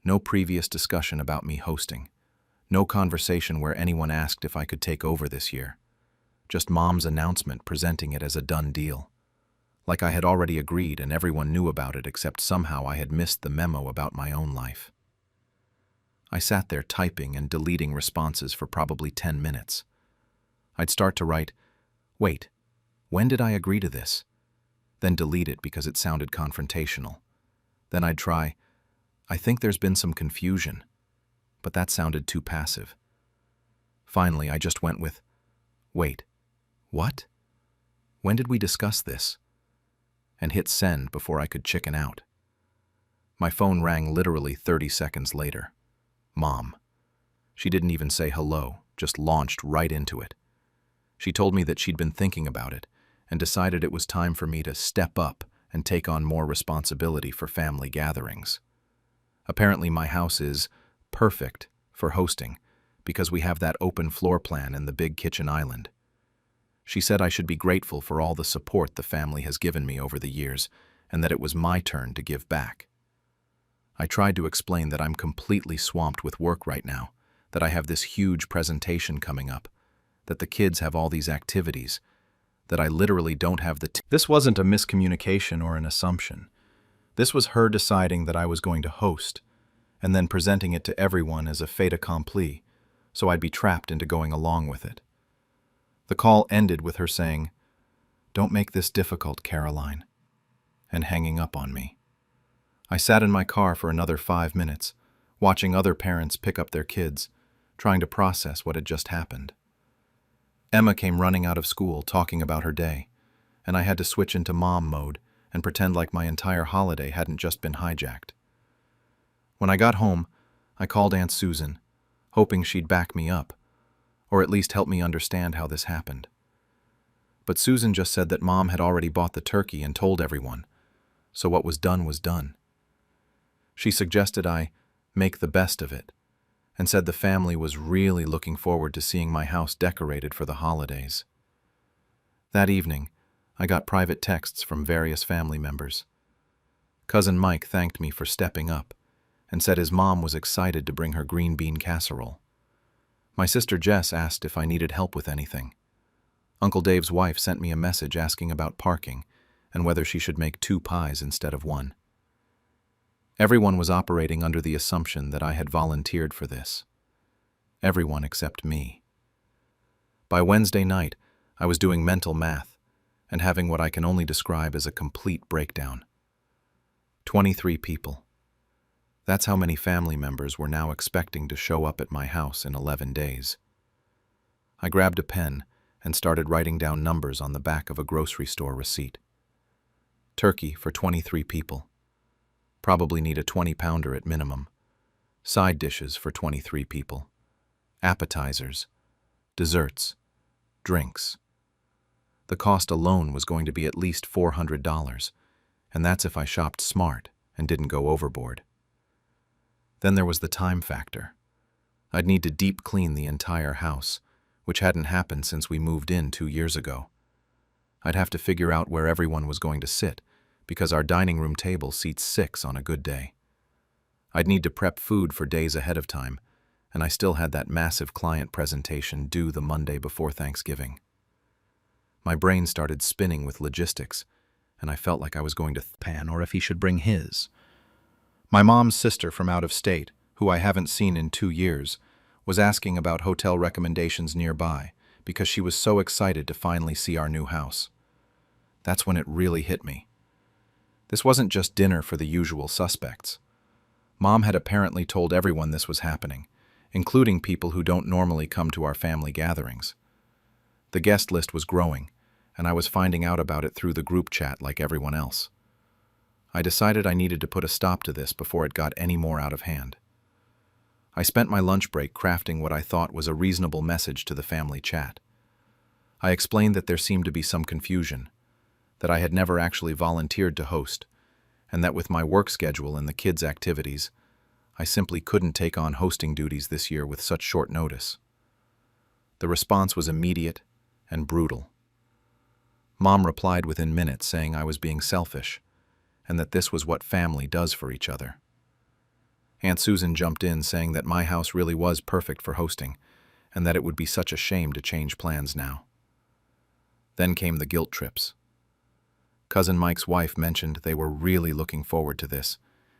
No previous discussion about me hosting. No conversation where anyone asked if I could take over this year. Just Mom's announcement presenting it as a done deal. Like I had already agreed and everyone knew about it except somehow I had missed the memo about my own life. I sat there typing and deleting responses for probably 10 minutes. I'd start to write, "Wait, when did I agree to this?" Then delete it because it sounded confrontational. Then I'd try, "I think there's been some confusion," but that sounded too passive. Finally, I just went with, "Wait, what? When did we discuss this?" and hit send before I could chicken out. My phone rang literally 30 seconds later. Mom. She didn't even say hello, just launched right into it. She told me that she'd been thinking about it and decided it was time for me to step up and take on more responsibility for family gatherings. Apparently my house is perfect for hosting because we have that open floor plan and the big kitchen island. She said I should be grateful for all the support the family has given me over the years and that it was my turn to give back. I tried to explain that I'm completely swamped with work right now, that I have this huge presentation coming up, that the kids have all these activities, that I literally don't have the This wasn't a miscommunication or an assumption. This was her deciding that I was going to host, and then presenting it to everyone as a fait accompli, so I'd be trapped into going along with it. The call ended with her saying, "Don't make this difficult, Caroline," and hanging up on me. I sat in my car for another 5 minutes, watching other parents pick up their kids, trying to process what had just happened. Emma came running out of school talking about her day, and I had to switch into mom mode and pretend like my entire holiday hadn't just been hijacked. When I got home, I called Aunt Susan, hoping she'd back me up, or at least help me understand how this happened. But Susan just said that Mom had already bought the turkey and told everyone, so what was done was done. She suggested I make the best of it, and said the family was really looking forward to seeing my house decorated for the holidays. That evening, I got private texts from various family members. Cousin Mike thanked me for stepping up, and said his mom was excited to bring her green bean casserole. My sister Jess asked if I needed help with anything. Uncle Dave's wife sent me a message asking about parking and whether she should make 2 pies instead of 1. Everyone was operating under the assumption that I had volunteered for this. Everyone except me. By Wednesday night, I was doing mental math and having what I can only describe as a complete breakdown. 23 people. That's how many family members were now expecting to show up at my house in 11 days. I grabbed a pen and started writing down numbers on the back of a grocery store receipt. Turkey for 23 people. Probably need a 20-pounder at minimum. Side dishes for 23 people. Appetizers. Desserts. Drinks. The cost alone was going to be at least $400, and that's if I shopped smart and didn't go overboard. Then there was the time factor. I'd need to deep clean the entire house, which hadn't happened since we moved in 2 years ago. I'd have to figure out where everyone was going to sit, because our dining room table seats 6 on a good day. I'd need to prep food for days ahead of time, and I still had that massive client presentation due the Monday before Thanksgiving. My brain started spinning with logistics, and I felt like I was going to pan or if he should bring his. My mom's sister from out of state, who I haven't seen in 2 years, was asking about hotel recommendations nearby because she was so excited to finally see our new house. That's when it really hit me. This wasn't just dinner for the usual suspects. Mom had apparently told everyone this was happening, including people who don't normally come to our family gatherings. The guest list was growing, and I was finding out about it through the group chat like everyone else. I decided I needed to put a stop to this before it got any more out of hand. I spent my lunch break crafting what I thought was a reasonable message to the family chat. I explained that there seemed to be some confusion, that I had never actually volunteered to host, and that with my work schedule and the kids' activities, I simply couldn't take on hosting duties this year with such short notice. The response was immediate and brutal. Mom replied within minutes saying I was being selfish, and that this was what family does for each other. Aunt Susan jumped in saying that my house really was perfect for hosting, and that it would be such a shame to change plans now. Then came the guilt trips. Cousin Mike's wife mentioned they were really looking forward to this,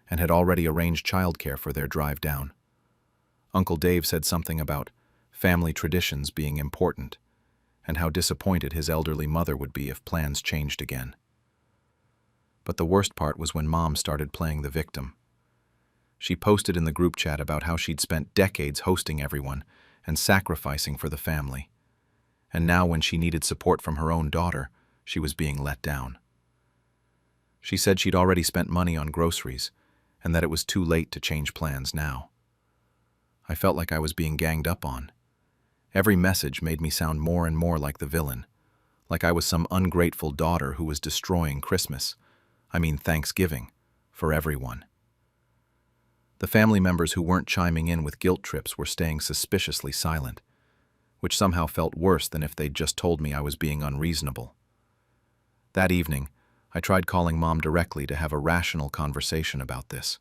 and had already arranged childcare for their drive down. Uncle Dave said something about family traditions being important, and how disappointed his elderly mother would be if plans changed again. But the worst part was when Mom started playing the victim. She posted in the group chat about how she'd spent decades hosting everyone and sacrificing for the family. And now when she needed support from her own daughter, she was being let down. She said she'd already spent money on groceries, and that it was too late to change plans now. I felt like I was being ganged up on. Every message made me sound more and more like the villain, like I was some ungrateful daughter who was destroying Thanksgiving, for everyone. The family members who weren't chiming in with guilt trips were staying suspiciously silent, which somehow felt worse than if they'd just told me I was being unreasonable. That evening, I tried calling Mom directly to have a rational conversation about this.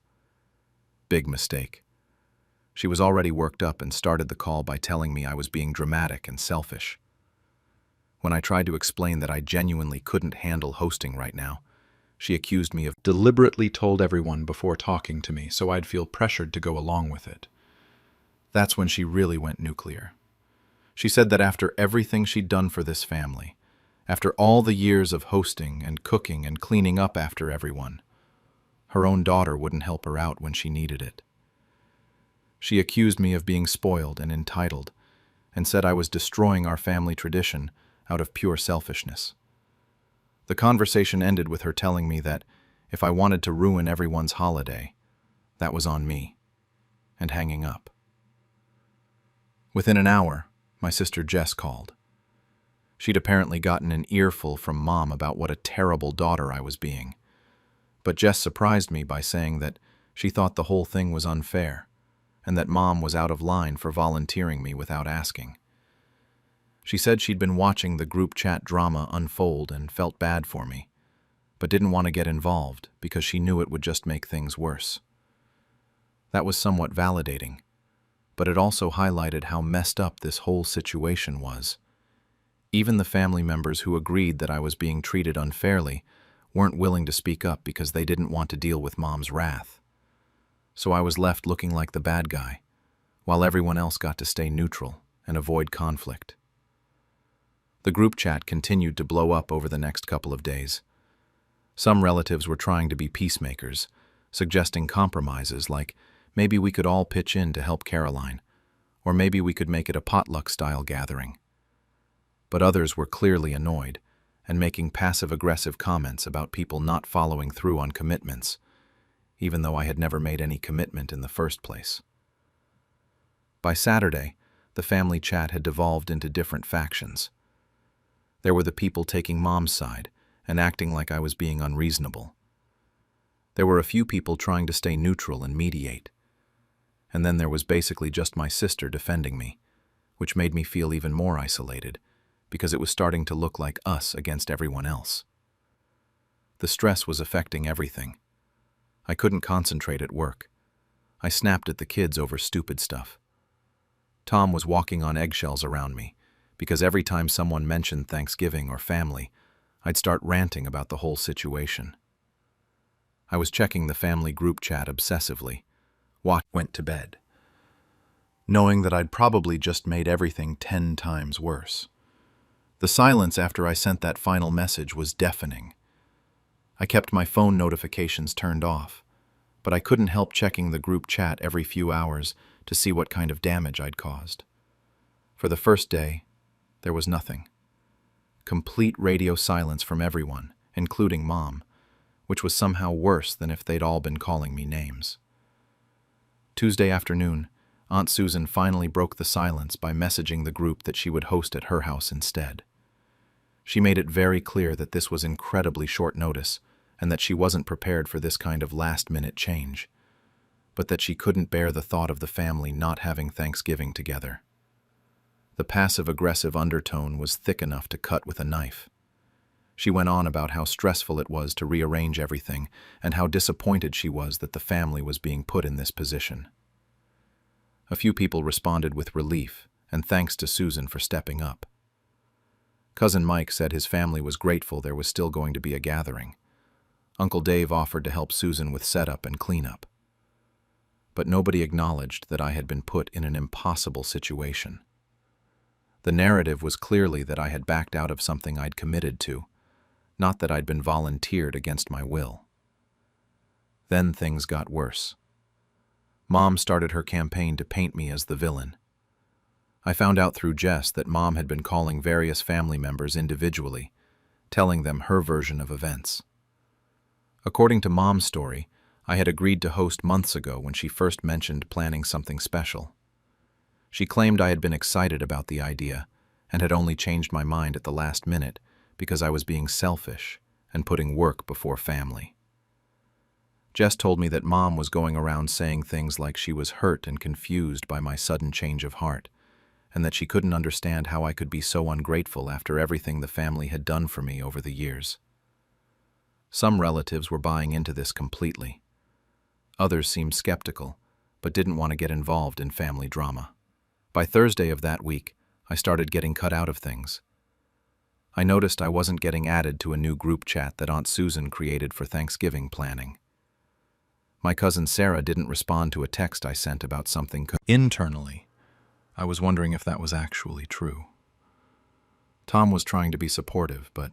Big mistake. She was already worked up and started the call by telling me I was being dramatic and selfish. When I tried to explain that I genuinely couldn't handle hosting right now, she accused me of deliberately told everyone before talking to me so I'd feel pressured to go along with it. That's when she really went nuclear. She said that after everything she'd done for this family, after all the years of hosting and cooking and cleaning up after everyone, her own daughter wouldn't help her out when she needed it. She accused me of being spoiled and entitled, and said I was destroying our family tradition out of pure selfishness. The conversation ended with her telling me that if I wanted to ruin everyone's holiday, that was on me, and hanging up. Within an hour, my sister Jess called. She'd apparently gotten an earful from Mom about what a terrible daughter I was being, but Jess surprised me by saying that she thought the whole thing was unfair, and that Mom was out of line for volunteering me without asking. She said she'd been watching the group chat drama unfold and felt bad for me, but didn't want to get involved because she knew it would just make things worse. That was somewhat validating, but it also highlighted how messed up this whole situation was. Even the family members who agreed that I was being treated unfairly weren't willing to speak up because they didn't want to deal with Mom's wrath. So I was left looking like the bad guy, while everyone else got to stay neutral and avoid conflict. The group chat continued to blow up over the next couple of days. Some relatives were trying to be peacemakers, suggesting compromises like maybe we could all pitch in to help Caroline, or maybe we could make it a potluck-style gathering. But others were clearly annoyed and making passive-aggressive comments about people not following through on commitments, even though I had never made any commitment in the first place. By Saturday, the family chat had devolved into different factions. There were the people taking Mom's side and acting like I was being unreasonable. There were a few people trying to stay neutral and mediate. And then there was basically just my sister defending me, which made me feel even more isolated, because it was starting to look like us against everyone else. The stress was affecting everything. I couldn't concentrate at work. I snapped at the kids over stupid stuff. Tom was walking on eggshells around me, because every time someone mentioned Thanksgiving or family, I'd start ranting about the whole situation. I was checking the family group chat obsessively. Went to bed, knowing that I'd probably just made everything 10 times worse. The silence after I sent that final message was deafening. I kept my phone notifications turned off, but I couldn't help checking the group chat every few hours to see what kind of damage I'd caused. For the first day, there was nothing. Complete radio silence from everyone, including Mom, which was somehow worse than if they'd all been calling me names. Tuesday afternoon, Aunt Susan finally broke the silence by messaging the group that she would host at her house instead. She made it very clear that this was incredibly short notice and that she wasn't prepared for this kind of last-minute change, but that she couldn't bear the thought of the family not having Thanksgiving together. The passive-aggressive undertone was thick enough to cut with a knife. She went on about how stressful it was to rearrange everything and how disappointed she was that the family was being put in this position. A few people responded with relief and thanks to Susan for stepping up. Cousin Mike said his family was grateful there was still going to be a gathering. Uncle Dave offered to help Susan with setup and cleanup. But nobody acknowledged that I had been put in an impossible situation. The narrative was clearly that I had backed out of something I'd committed to, not that I'd been volunteered against my will. Then things got worse. Mom started her campaign to paint me as the villain. I found out through Jess that Mom had been calling various family members individually, telling them her version of events. According to Mom's story, I had agreed to host months ago when she first mentioned planning something special. She claimed I had been excited about the idea and had only changed my mind at the last minute because I was being selfish and putting work before family. Jess told me that Mom was going around saying things like she was hurt and confused by my sudden change of heart, and that she couldn't understand how I could be so ungrateful after everything the family had done for me over the years. Some relatives were buying into this completely. Others seemed skeptical, but didn't want to get involved in family drama. By Thursday of that week, I started getting cut out of things. I noticed I wasn't getting added to a new group chat that Aunt Susan created for Thanksgiving planning. My cousin Sarah didn't respond to a text I sent about something internally. I was wondering if that was actually true. Tom was trying to be supportive, but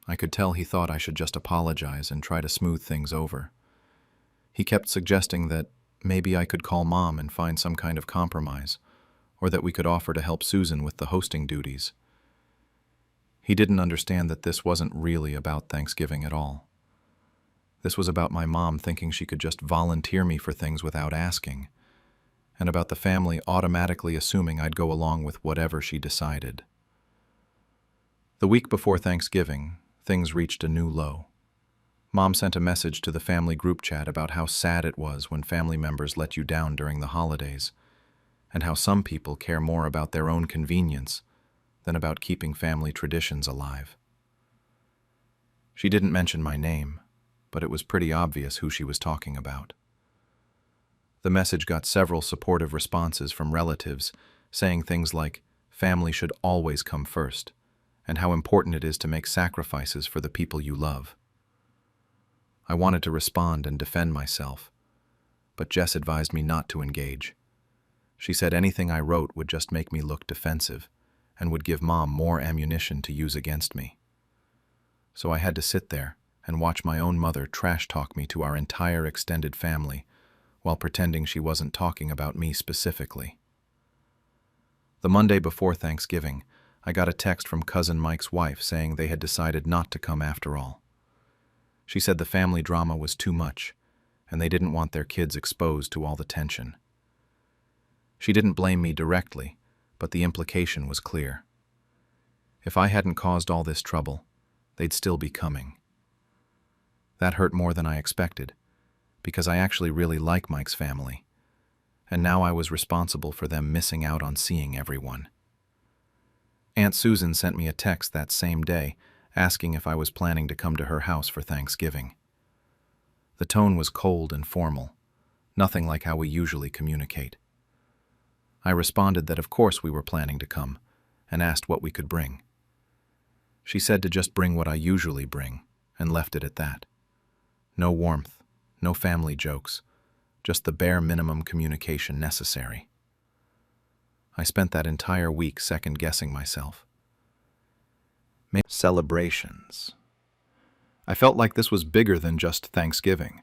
I could tell he thought I should just apologize and try to smooth things over. He kept suggesting that maybe I could call Mom and find some kind of compromise, or that we could offer to help Susan with the hosting duties. He didn't understand that this wasn't really about Thanksgiving at all. This was about my mom thinking she could just volunteer me for things without asking, and about the family automatically assuming I'd go along with whatever she decided. The week before Thanksgiving, things reached a new low. Mom sent a message to the family group chat about how sad it was when family members let you down during the holidays, and how some people care more about their own convenience than about keeping family traditions alive. She didn't mention my name, but it was pretty obvious who she was talking about. The message got several supportive responses from relatives saying things like, family should always come first, and how important it is to make sacrifices for the people you love. I wanted to respond and defend myself, but Jess advised me not to engage. She said anything I wrote would just make me look defensive and would give Mom more ammunition to use against me. So I had to sit there and watch my own mother trash-talk me to our entire extended family while pretending she wasn't talking about me specifically. The Monday before Thanksgiving, I got a text from Cousin Mike's wife saying they had decided not to come after all. She said the family drama was too much, and they didn't want their kids exposed to all the tension. She didn't blame me directly, but the implication was clear. If I hadn't caused all this trouble, they'd still be coming. That hurt more than I expected, because I actually really like Mike's family, and now I was responsible for them missing out on seeing everyone. Aunt Susan sent me a text that same day asking if I was planning to come to her house for Thanksgiving. The tone was cold and formal, nothing like how we usually communicate. I responded that of course we were planning to come, and asked what we could bring. She said to just bring what I usually bring, and left it at that. No warmth, no family jokes, just the bare minimum communication necessary. I spent that entire week second-guessing myself. Celebrations. I felt like this was bigger than just Thanksgiving.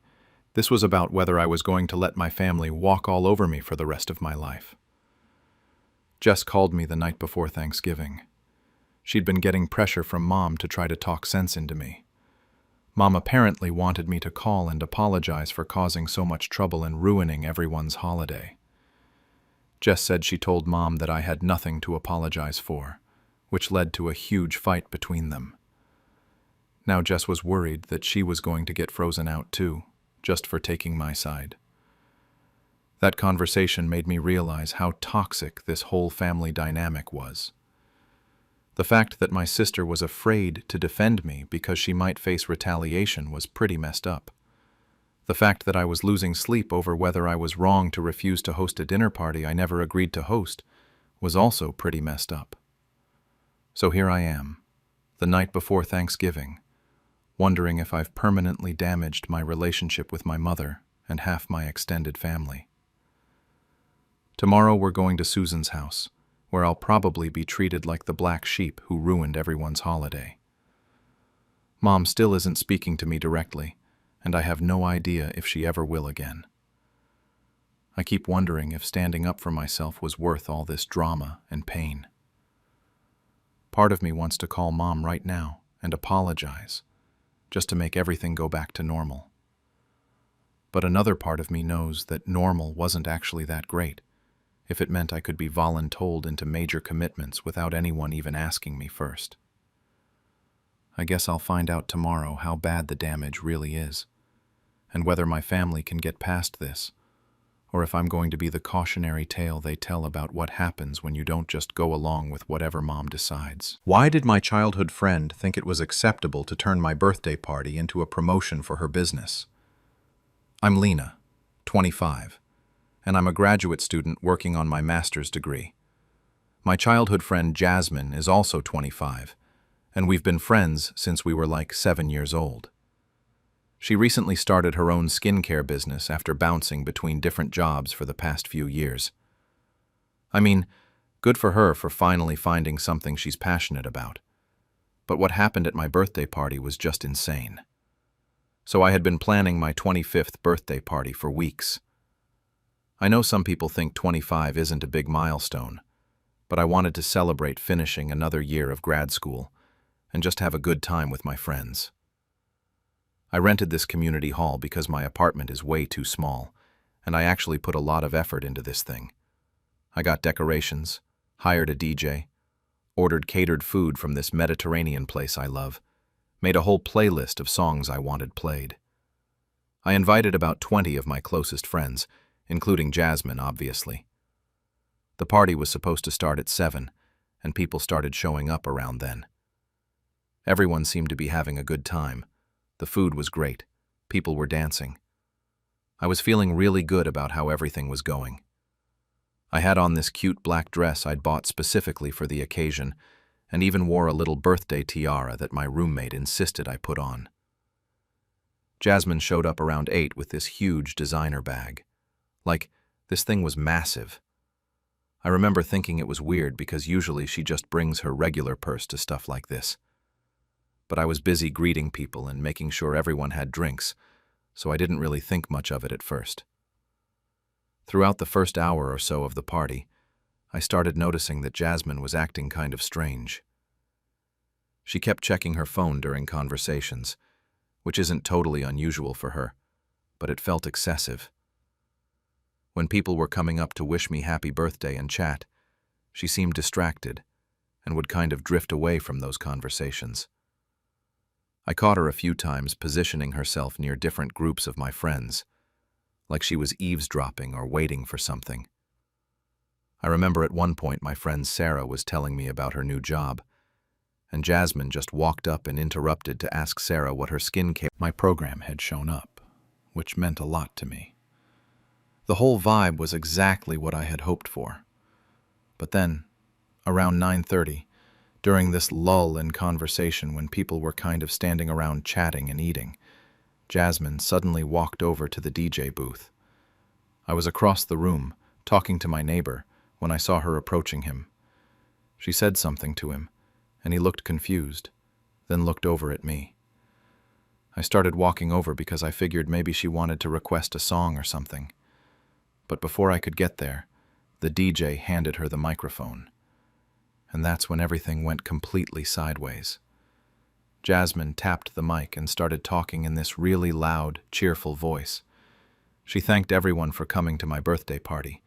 This was about whether I was going to let my family walk all over me for the rest of my life. Jess called me the night before Thanksgiving. She'd been getting pressure from Mom to try to talk sense into me. Mom apparently wanted me to call and apologize for causing so much trouble and ruining everyone's holiday. Jess said she told Mom that I had nothing to apologize for, which led to a huge fight between them. Now Jess was worried that she was going to get frozen out too, just for taking my side. That conversation made me realize how toxic this whole family dynamic was. The fact that my sister was afraid to defend me because she might face retaliation was pretty messed up. The fact that I was losing sleep over whether I was wrong to refuse to host a dinner party I never agreed to host was also pretty messed up. So here I am, the night before Thanksgiving, wondering if I've permanently damaged my relationship with my mother and half my extended family. Tomorrow we're going to Susan's house, where I'll probably be treated like the black sheep who ruined everyone's holiday. Mom still isn't speaking to me directly, and I have no idea if she ever will again. I keep wondering if standing up for myself was worth all this drama and pain. Part of me wants to call Mom right now and apologize, just to make everything go back to normal. But another part of me knows that normal wasn't actually that great, if it meant I could be voluntold into major commitments without anyone even asking me first. I guess I'll find out tomorrow how bad the damage really is, and whether my family can get past this, or if I'm going to be the cautionary tale they tell about what happens when you don't just go along with whatever Mom decides. Why did my childhood friend think it was acceptable to turn my birthday party into a promotion for her business? I'm Lena, 25, and I'm a graduate student working on my master's degree. My childhood friend Jasmine is also 25, and we've been friends since we were like 7 years old. She recently started her own skincare business after bouncing between different jobs for the past few years. I mean, good for her for finally finding something she's passionate about. But what happened at my birthday party was just insane. So I had been planning my 25th birthday party for weeks. I know some people think 25 isn't a big milestone, but I wanted to celebrate finishing another year of grad school and just have a good time with my friends. I rented this community hall because my apartment is way too small, and I actually put a lot of effort into this thing. I got decorations, hired a DJ, ordered catered food from this Mediterranean place I love, made a whole playlist of songs I wanted played. I invited about 20 of my closest friends, including Jasmine, obviously. The party was supposed to start at 7, and people started showing up around then. Everyone seemed to be having a good time. The food was great. People were dancing. I was feeling really good about how everything was going. I had on this cute black dress I'd bought specifically for the occasion, and even wore a little birthday tiara that my roommate insisted I put on. Jasmine showed up around 8 with this huge designer bag. Like, this thing was massive. I remember thinking it was weird because usually she just brings her regular purse to stuff like this. But I was busy greeting people and making sure everyone had drinks, so I didn't really think much of it at first. Throughout the first hour or so of the party, I started noticing that Jasmine was acting kind of strange. She kept checking her phone during conversations, which isn't totally unusual for her, but it felt excessive. When people were coming up to wish me happy birthday and chat, she seemed distracted and would kind of drift away from those conversations. I caught her a few times positioning herself near different groups of my friends, like she was eavesdropping or waiting for something. I remember at one point my friend Sarah was telling me about her new job, and Jasmine just walked up and interrupted to ask Sarah what her skincare. My program had shown up, which meant a lot to me. The whole vibe was exactly what I had hoped for. But then, around 9:30, During this lull in conversation when people were kind of standing around chatting and eating, Jasmine suddenly walked over to the DJ booth. I was across the room, talking to my neighbor, when I saw her approaching him. She said something to him, and he looked confused, then looked over at me. I started walking over because I figured maybe she wanted to request a song or something. But before I could get there, the DJ handed her the microphone. And that's when everything went completely sideways. Jasmine tapped the mic and started talking in this really loud, cheerful voice. She thanked everyone for coming to my birthday party,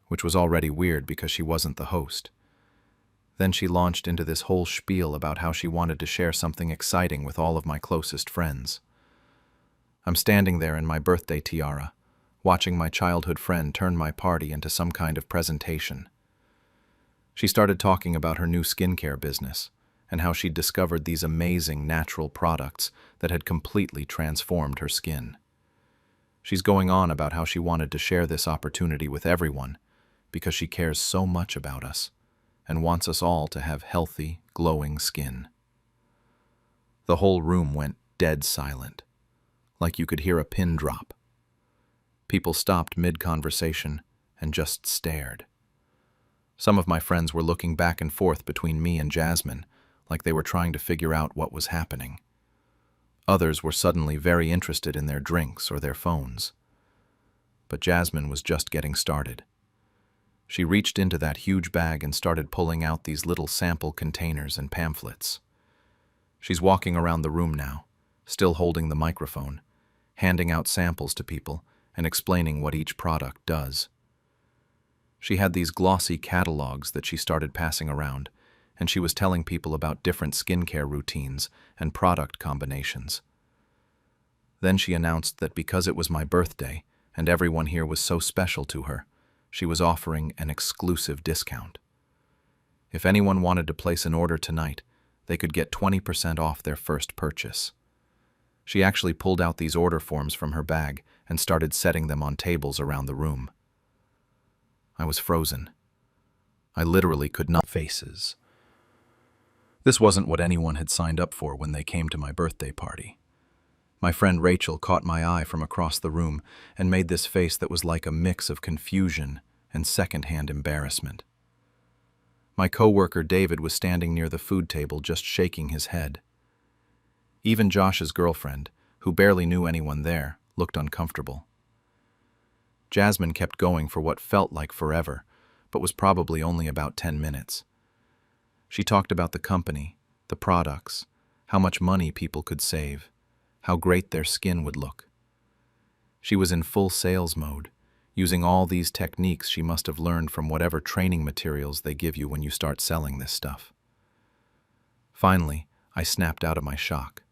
which was already weird because she wasn't the host. Then she launched into this whole spiel about how she wanted to share something exciting with all of my closest friends. I'm standing there in my birthday tiara, watching my childhood friend turn my party into some kind of presentation. She started talking about her new skincare business and how she'd discovered these amazing natural products that had completely transformed her skin. She's going on about how she wanted to share this opportunity with everyone because she cares so much about us and wants us all to have healthy, glowing skin. The whole room went dead silent, like you could hear a pin drop. People stopped mid-conversation and just stared. Some of my friends were looking back and forth between me and Jasmine, like they were trying to figure out what was happening. Others were suddenly very interested in their drinks or their phones. But Jasmine was just getting started. She reached into that huge bag and started pulling out these little sample containers and pamphlets. She's walking around the room now, still holding the microphone, handing out samples to people and explaining what each product does. She had these glossy catalogs that she started passing around, and she was telling people about different skincare routines and product combinations. Then she announced that because it was my birthday and everyone here was so special to her, she was offering an exclusive discount. If anyone wanted to place an order tonight, they could get 20% off their first purchase. She actually pulled out these order forms from her bag and started setting them on tables around the room. I was frozen. I literally could not faces. This wasn't what anyone had signed up for when they came to my birthday party. My friend Rachel caught my eye from across the room and made this face that was like a mix of confusion and secondhand embarrassment. My coworker David was standing near the food table just shaking his head. Even Josh's girlfriend, who barely knew anyone there, looked uncomfortable. Jasmine kept going for what felt like forever, but was probably only about 10 minutes. She talked about the company, the products, how much money people could save, how great their skin would look. She was in full sales mode, using all these techniques she must have learned from whatever training materials they give you when you start selling this stuff. Finally, I snapped out of my shock.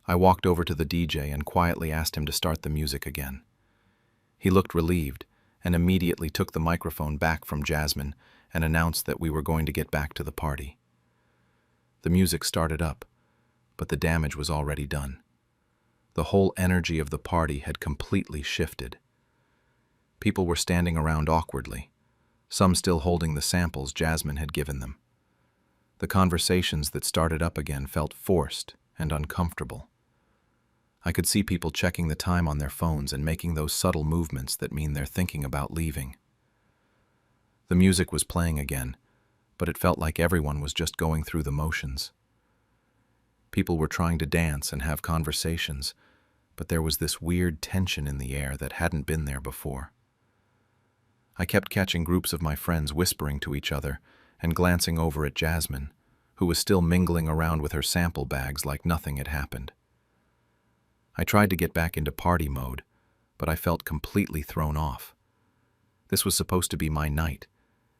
I walked over to the DJ and quietly asked him to start the music again. He looked relieved and immediately took the microphone back from Jasmine and announced that we were going to get back to the party. The music started up, but the damage was already done. The whole energy of the party had completely shifted. People were standing around awkwardly, some still holding the samples Jasmine had given them. The conversations that started up again felt forced and uncomfortable. I could see people checking the time on their phones and making those subtle movements that mean they're thinking about leaving. The music was playing again, but it felt like everyone was just going through the motions. People were trying to dance and have conversations, but there was this weird tension in the air that hadn't been there before. I kept catching groups of my friends whispering to each other and glancing over at Jasmine, who was still mingling around with her sample bags like nothing had happened. I tried to get back into party mode, but I felt completely thrown off. This was supposed to be my night,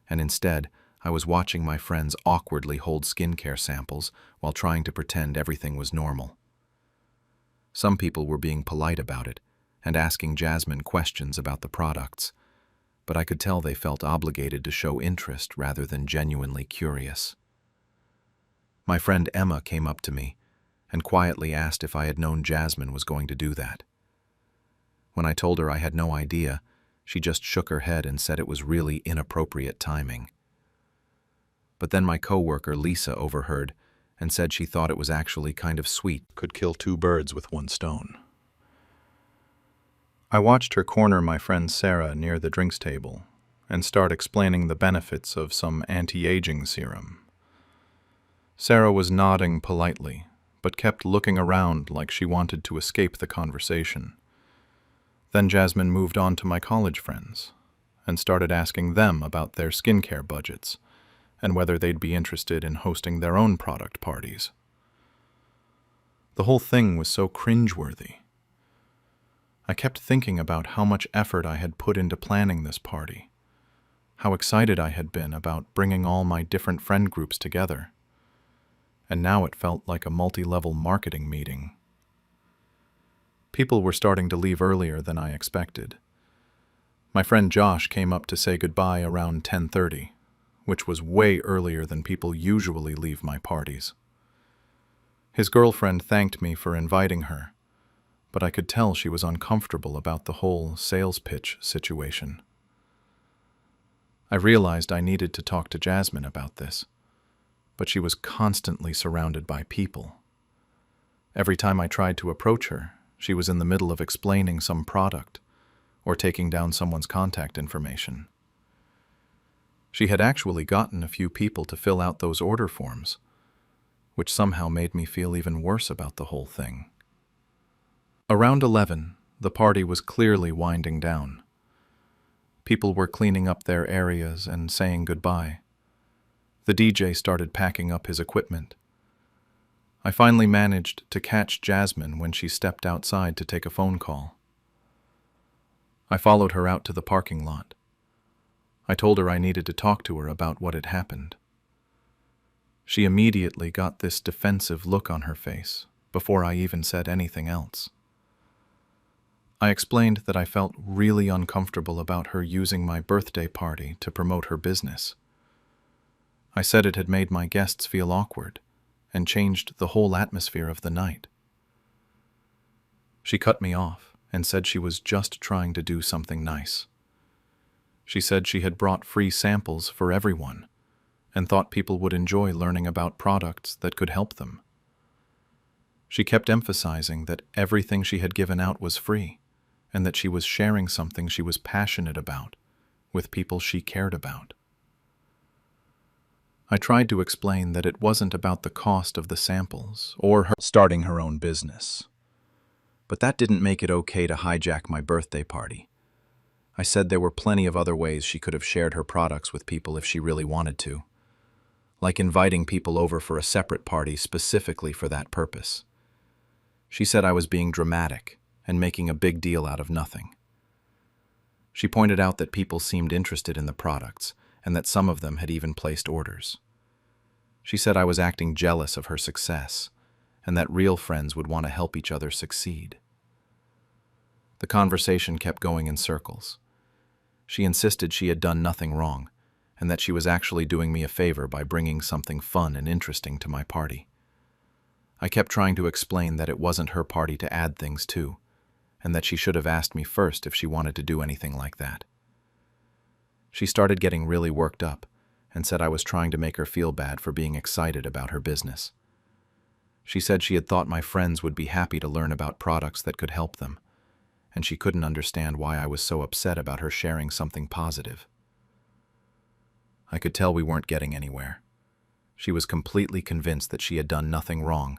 and instead, I was watching my friends awkwardly hold skincare samples while trying to pretend everything was normal. Some people were being polite about it and asking Jasmine questions about the products, but I could tell they felt obligated to show interest rather than genuinely curious. My friend Emma came up to me and quietly asked if I had known Jasmine was going to do that. When I told her I had no idea, she just shook her head and said it was really inappropriate timing. But then my coworker Lisa overheard and said she thought it was actually kind of sweet. Could kill two birds with one stone. I watched her corner my friend Sarah near the drinks table and start explaining the benefits of some anti-aging serum. Sarah was nodding politely, but kept looking around like she wanted to escape the conversation. Then Jasmine moved on to my college friends and started asking them about their skincare budgets and whether they'd be interested in hosting their own product parties. The whole thing was so cringeworthy. I kept thinking about how much effort I had put into planning this party, how excited I had been about bringing all my different friend groups together, and now it felt like a multi-level marketing meeting. People were starting to leave earlier than I expected. My friend Josh came up to say goodbye around 10:30, which was way earlier than people usually leave my parties. His girlfriend thanked me for inviting her, but I could tell she was uncomfortable about the whole sales pitch situation. I realized I needed to talk to Jasmine about this, but she was constantly surrounded by people. Every time I tried to approach her, she was in the middle of explaining some product or taking down someone's contact information. She had actually gotten a few people to fill out those order forms, which somehow made me feel even worse about the whole thing. Around 11, the party was clearly winding down. People were cleaning up their areas and saying goodbye. The DJ started packing up his equipment. I finally managed to catch Jasmine when she stepped outside to take a phone call. I followed her out to the parking lot. I told her I needed to talk to her about what had happened. She immediately got this defensive look on her face before I even said anything else. I explained that I felt really uncomfortable about her using my birthday party to promote her business. I said it had made my guests feel awkward and changed the whole atmosphere of the night. She cut me off and said she was just trying to do something nice. She said she had brought free samples for everyone and thought people would enjoy learning about products that could help them. She kept emphasizing that everything she had given out was free and that she was sharing something she was passionate about with people she cared about. I tried to explain that it wasn't about the cost of the samples or her starting her own business. But that didn't make it okay to hijack my birthday party. I said there were plenty of other ways she could have shared her products with people if she really wanted to, like inviting people over for a separate party specifically for that purpose. She said I was being dramatic and making a big deal out of nothing. She pointed out that people seemed interested in the products and that some of them had even placed orders. She said I was acting jealous of her success and that real friends would want to help each other succeed. The conversation kept going in circles. She insisted she had done nothing wrong and that she was actually doing me a favor by bringing something fun and interesting to my party. I kept trying to explain that it wasn't her party to add things to, and that she should have asked me first if she wanted to do anything like that. She started getting really worked up and said I was trying to make her feel bad for being excited about her business. She said she had thought my friends would be happy to learn about products that could help them, and she couldn't understand why I was so upset about her sharing something positive. I could tell we weren't getting anywhere. She was completely convinced that she had done nothing wrong,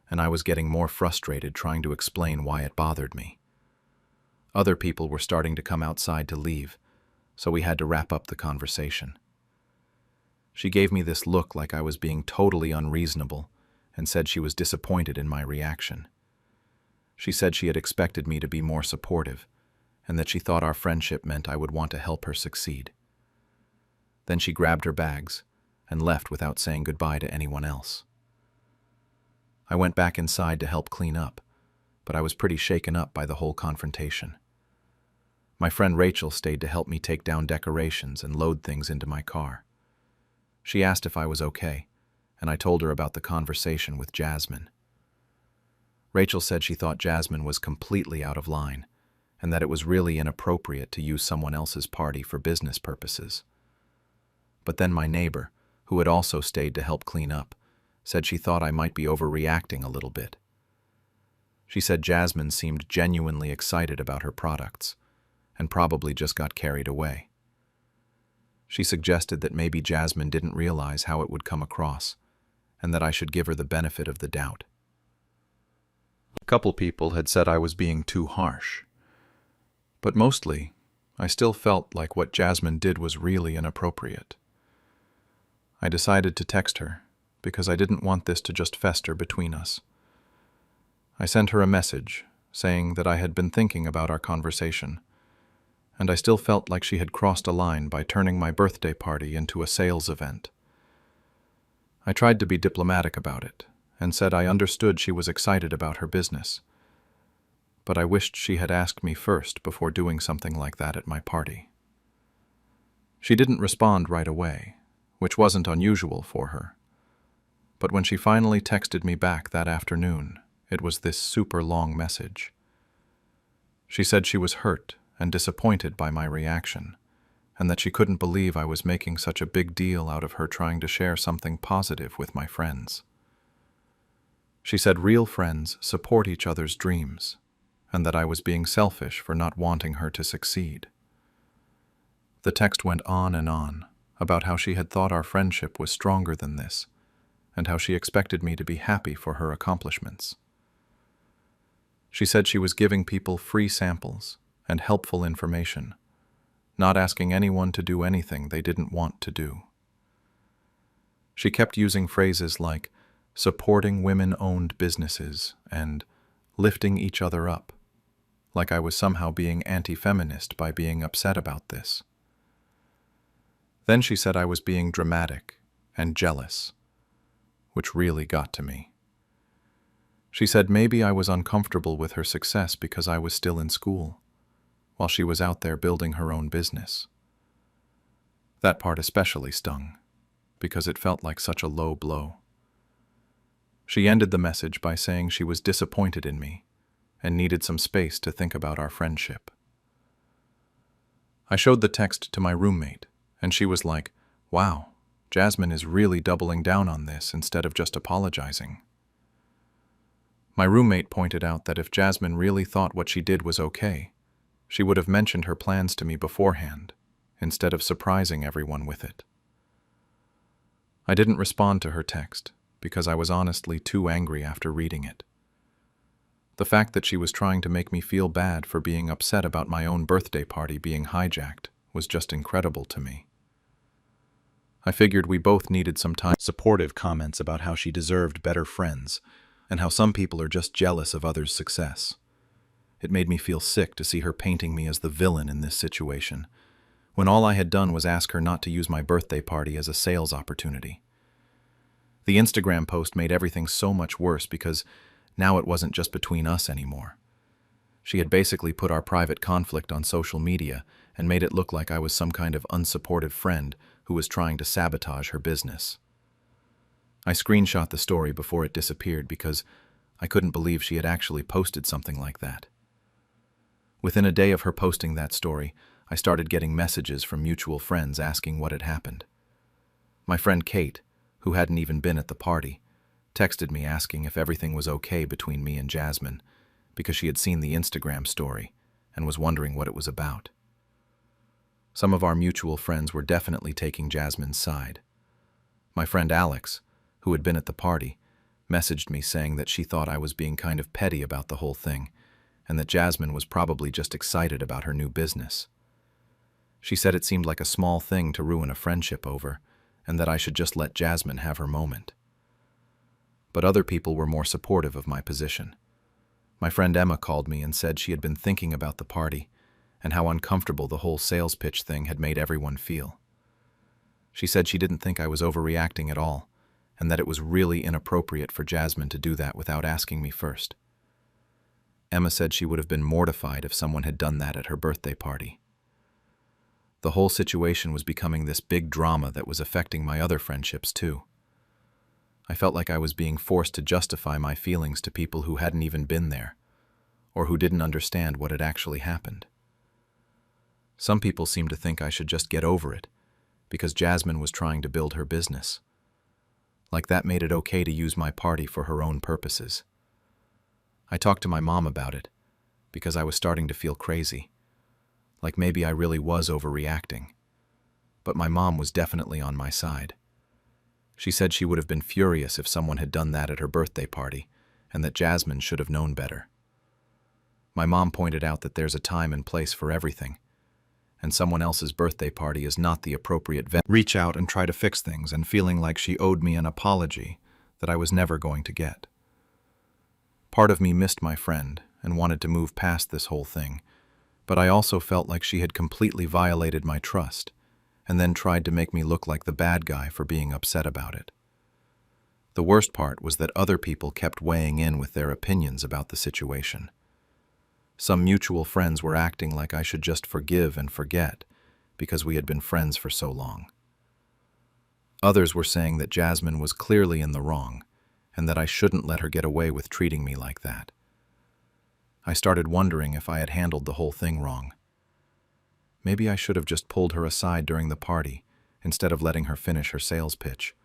and I was getting more frustrated trying to explain why it bothered me. Other people were starting to come outside to leave, so we had to wrap up the conversation. She gave me this look like I was being totally unreasonable and said she was disappointed in my reaction. She said she had expected me to be more supportive and that she thought our friendship meant I would want to help her succeed. Then she grabbed her bags and left without saying goodbye to anyone else. I went back inside to help clean up, but I was pretty shaken up by the whole confrontation. My friend Rachel stayed to help me take down decorations and load things into my car. She asked if I was okay, and I told her about the conversation with Jasmine. Rachel said she thought Jasmine was completely out of line, and that it was really inappropriate to use someone else's party for business purposes. But then my neighbor, who had also stayed to help clean up, said she thought I might be overreacting a little bit. She said Jasmine seemed genuinely excited about her products, and probably just got carried away. She suggested that maybe Jasmine didn't realize how it would come across, and that I should give her the benefit of the doubt. A couple people had said I was being too harsh, but mostly, I still felt like what Jasmine did was really inappropriate. I decided to text her, because I didn't want this to just fester between us. I sent her a message, saying that I had been thinking about our conversation, and I still felt like she had crossed a line by turning my birthday party into a sales event. I tried to be diplomatic about it, and said I understood she was excited about her business, but I wished she had asked me first before doing something like that at my party. She didn't respond right away, which wasn't unusual for her, but when she finally texted me back that afternoon, it was this super long message. She said she was hurt and disappointed by my reaction, and that she couldn't believe I was making such a big deal out of her trying to share something positive with my friends. She said real friends support each other's dreams, and that I was being selfish for not wanting her to succeed. The text went on and on about how she had thought our friendship was stronger than this, and how she expected me to be happy for her accomplishments. She said she was giving people free samples and helpful information, not asking anyone to do anything they didn't want to do. She kept using phrases like supporting women-owned businesses and lifting each other up, like I was somehow being anti-feminist by being upset about this. Then she said I was being dramatic and jealous, which really got to me. She said maybe I was uncomfortable with her success because I was still in school, while she was out there building her own business. That part especially stung, because it felt like such a low blow. She ended the message by saying she was disappointed in me and needed some space to think about our friendship. I showed the text to my roommate, and she was like, "Wow, Jasmine is really doubling down on this instead of just apologizing." My roommate pointed out that if Jasmine really thought what she did was okay, she would have mentioned her plans to me beforehand, instead of surprising everyone with it. I didn't respond to her text, because I was honestly too angry after reading it. The fact that she was trying to make me feel bad for being upset about my own birthday party being hijacked was just incredible to me. I figured we both needed some time. Supportive comments about how she deserved better friends, and how some people are just jealous of others' success. It made me feel sick to see her painting me as the villain in this situation, when all I had done was ask her not to use my birthday party as a sales opportunity. The Instagram post made everything so much worse because now it wasn't just between us anymore. She had basically put our private conflict on social media and made it look like I was some kind of unsupportive friend who was trying to sabotage her business. I screenshot the story before it disappeared because I couldn't believe she had actually posted something like that. Within a day of her posting that story, I started getting messages from mutual friends asking what had happened. My friend Kate, who hadn't even been at the party, texted me asking if everything was okay between me and Jasmine, because she had seen the Instagram story and was wondering what it was about. Some of our mutual friends were definitely taking Jasmine's side. My friend Alex, who had been at the party, messaged me saying that she thought I was being kind of petty about the whole thing, and that Jasmine was probably just excited about her new business. She said it seemed like a small thing to ruin a friendship over, and that I should just let Jasmine have her moment. But other people were more supportive of my position. My friend Emma called me and said she had been thinking about the party and how uncomfortable the whole sales pitch thing had made everyone feel. She said she didn't think I was overreacting at all, and that it was really inappropriate for Jasmine to do that without asking me first. Emma said she would have been mortified if someone had done that at her birthday party. The whole situation was becoming this big drama that was affecting my other friendships too. I felt like I was being forced to justify my feelings to people who hadn't even been there, or who didn't understand what had actually happened. Some people seemed to think I should just get over it, because Jasmine was trying to build her business. Like that made it okay to use my party for her own purposes. I talked to my mom about it, because I was starting to feel crazy. Like maybe I really was overreacting. But my mom was definitely on my side. She said she would have been furious if someone had done that at her birthday party, and that Jasmine should have known better. My mom pointed out that there's a time and place for everything, and someone else's birthday party is not the appropriate venue. Reach out and try to fix things, and feeling like she owed me an apology that I was never going to get. Part of me missed my friend and wanted to move past this whole thing, but I also felt like she had completely violated my trust and then tried to make me look like the bad guy for being upset about it. The worst part was that other people kept weighing in with their opinions about the situation. Some mutual friends were acting like I should just forgive and forget because we had been friends for so long. Others were saying that Jasmine was clearly in the wrong and that I shouldn't let her get away with treating me like that. I started wondering if I had handled the whole thing wrong. Maybe I should have just pulled her aside during the party instead of letting her finish her sales pitch.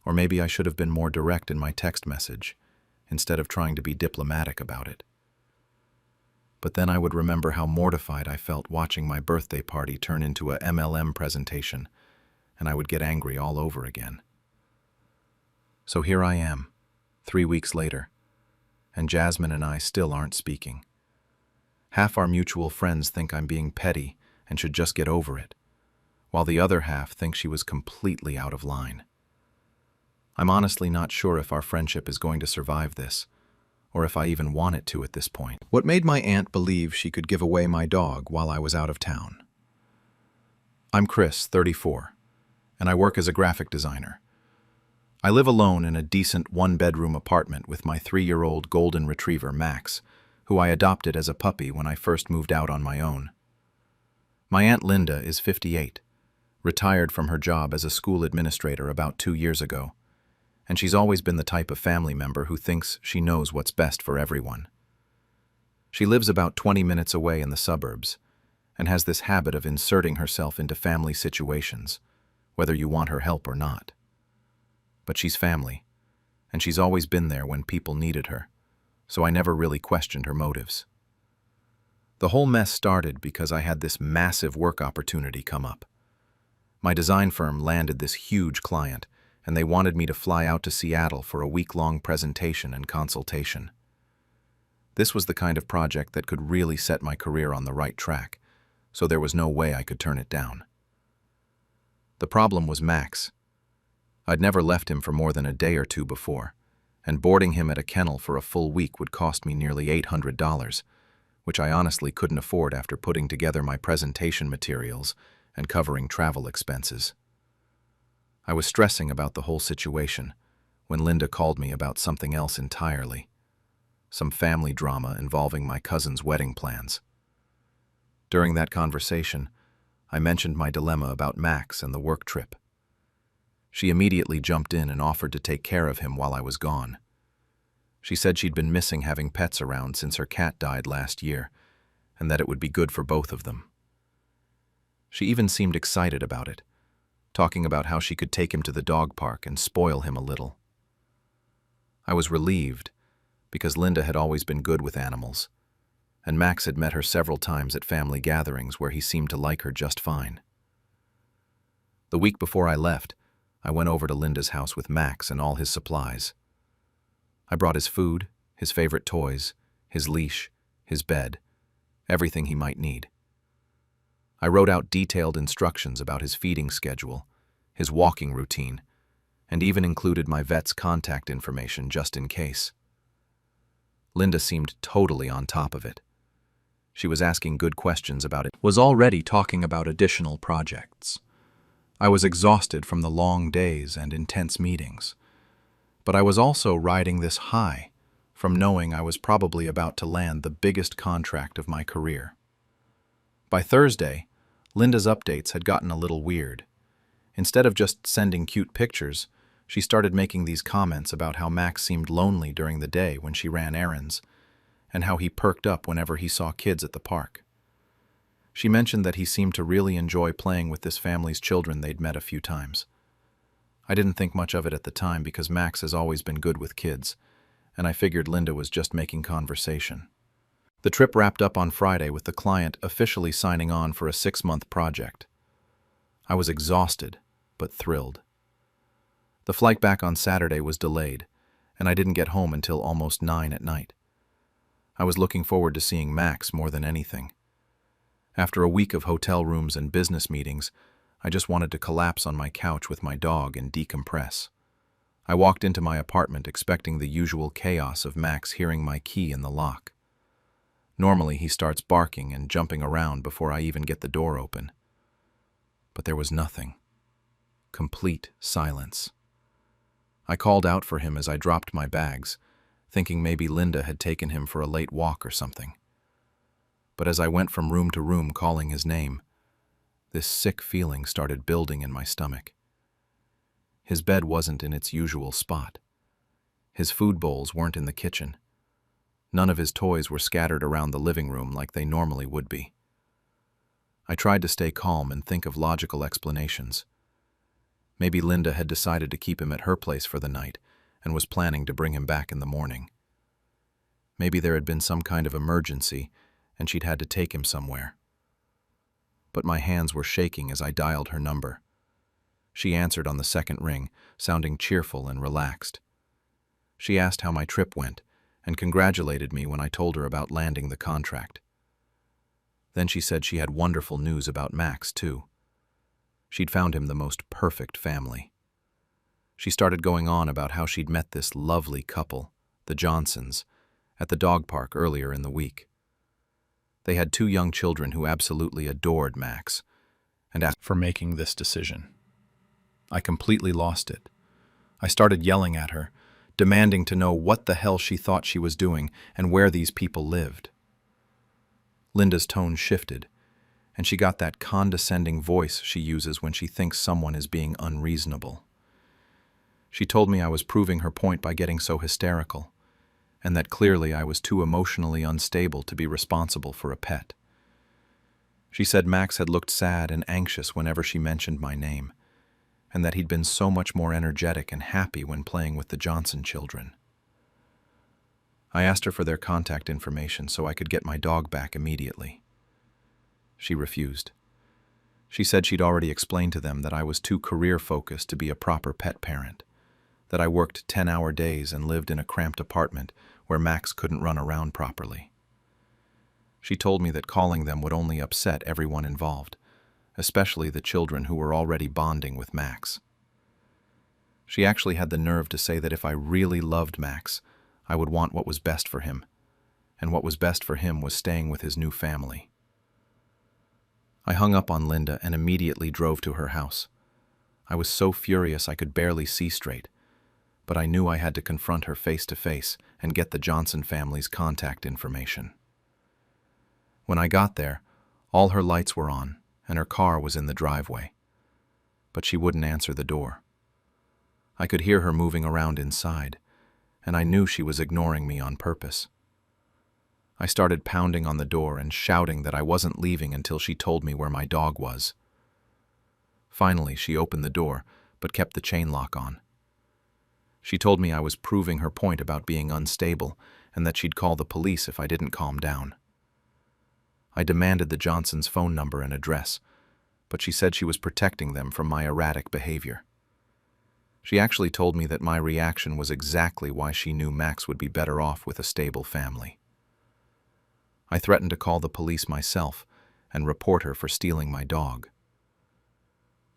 Or maybe I should have been more direct in my text message instead of trying to be diplomatic about it. But then I would remember how mortified I felt watching my birthday party turn into a MLM presentation, and I would get angry all over again. So here I am, 3 weeks later, and Jasmine and I still aren't speaking. Half our mutual friends think I'm being petty and should just get over it, while the other half think she was completely out of line. I'm honestly not sure if our friendship is going to survive this, or if I even want it to at this point. What made my aunt believe she could give away my dog while I was out of town? I'm Chris, 34, and I work as a graphic designer. I live alone in a decent one-bedroom apartment with my 3-year-old golden retriever, Max, who I adopted as a puppy when I first moved out on my own. My Aunt Linda is 58, retired from her job as a school administrator about 2 years ago, and she's always been the type of family member who thinks she knows what's best for everyone. She lives about 20 minutes away in the suburbs and has this habit of inserting herself into family situations, whether you want her help or not. But she's family, and she's always been there when people needed her, so I never really questioned her motives. The whole mess started because I had this massive work opportunity come up. My design firm landed this huge client, and they wanted me to fly out to Seattle for a week-long presentation and consultation. This was the kind of project that could really set my career on the right track, so there was no way I could turn it down. The problem was Max. I'd never left him for more than a day or two before, and boarding him at a kennel for a full week would cost me nearly $800, which I honestly couldn't afford after putting together my presentation materials and covering travel expenses. I was stressing about the whole situation when Linda called me about something else entirely, some family drama involving my cousin's wedding plans. During that conversation, I mentioned my dilemma about Max and the work trip. She immediately jumped in and offered to take care of him while I was gone. She said she'd been missing having pets around since her cat died last year, and that it would be good for both of them. She even seemed excited about it, talking about how she could take him to the dog park and spoil him a little. I was relieved, because Linda had always been good with animals, and Max had met her several times at family gatherings where he seemed to like her just fine. The week before I left, I went over to Linda's house with Max and all his supplies. I brought his food, his favorite toys, his leash, his bed, everything he might need. I wrote out detailed instructions about his feeding schedule, his walking routine, and even included my vet's contact information just in case. Linda seemed totally on top of it. She was asking good questions about it, was already talking about additional projects. I was exhausted from the long days and intense meetings, but I was also riding this high from knowing I was probably about to land the biggest contract of my career. By Thursday, Linda's updates had gotten a little weird. Instead of just sending cute pictures, she started making these comments about how Max seemed lonely during the day when she ran errands, and how he perked up whenever he saw kids at the park. She mentioned that he seemed to really enjoy playing with this family's children they'd met a few times. I didn't think much of it at the time because Max has always been good with kids, and I figured Linda was just making conversation. The trip wrapped up on Friday with the client officially signing on for a 6-month project. I was exhausted, but thrilled. The flight back on Saturday was delayed, and I didn't get home until almost 9 at night. I was looking forward to seeing Max more than anything. After a week of hotel rooms and business meetings, I just wanted to collapse on my couch with my dog and decompress. I walked into my apartment expecting the usual chaos of Max hearing my key in the lock. Normally, he starts barking and jumping around before I even get the door open. But there was nothing. Complete silence. I called out for him as I dropped my bags, thinking maybe Linda had taken him for a late walk or something. But as I went from room to room calling his name, this sick feeling started building in my stomach. His bed wasn't in its usual spot. His food bowls weren't in the kitchen. None of his toys were scattered around the living room like they normally would be. I tried to stay calm and think of logical explanations. Maybe Linda had decided to keep him at her place for the night and was planning to bring him back in the morning. Maybe there had been some kind of emergency and she'd had to take him somewhere. But my hands were shaking as I dialed her number. She answered on the second ring, sounding cheerful and relaxed. She asked how my trip went and congratulated me when I told her about landing the contract. Then she said she had wonderful news about Max, too. She'd found him the most perfect family. She started going on about how she'd met this lovely couple, the Johnsons, at the dog park earlier in the week. They had 2 young children who absolutely adored Max and asked for making this decision. I completely lost it. I started yelling at her, demanding to know what the hell she thought she was doing and where these people lived. Linda's tone shifted, and she got that condescending voice she uses when she thinks someone is being unreasonable. She told me I was proving her point by getting so hysterical, and that clearly I was too emotionally unstable to be responsible for a pet. She said Max had looked sad and anxious whenever she mentioned my name, and that he'd been so much more energetic and happy when playing with the Johnson children. I asked her for their contact information so I could get my dog back immediately. She refused. She said she'd already explained to them that I was too career-focused to be a proper pet parent, that I worked 10-hour days and lived in a cramped apartment where Max couldn't run around properly. She told me that calling them would only upset everyone involved, especially the children who were already bonding with Max. She actually had the nerve to say that if I really loved Max, I would want what was best for him, and what was best for him was staying with his new family. I hung up on Linda and immediately drove to her house. I was so furious I could barely see straight, but I knew I had to confront her face to face and get the Johnson family's contact information. When I got there, all her lights were on and her car was in the driveway, but she wouldn't answer the door. I could hear her moving around inside, and I knew she was ignoring me on purpose. I started pounding on the door and shouting that I wasn't leaving until she told me where my dog was. Finally, she opened the door, but kept the chain lock on. She told me I was proving her point about being unstable and that she'd call the police if I didn't calm down. I demanded the Johnsons' phone number and address, but she said she was protecting them from my erratic behavior. She actually told me that my reaction was exactly why she knew Max would be better off with a stable family. I threatened to call the police myself and report her for stealing my dog.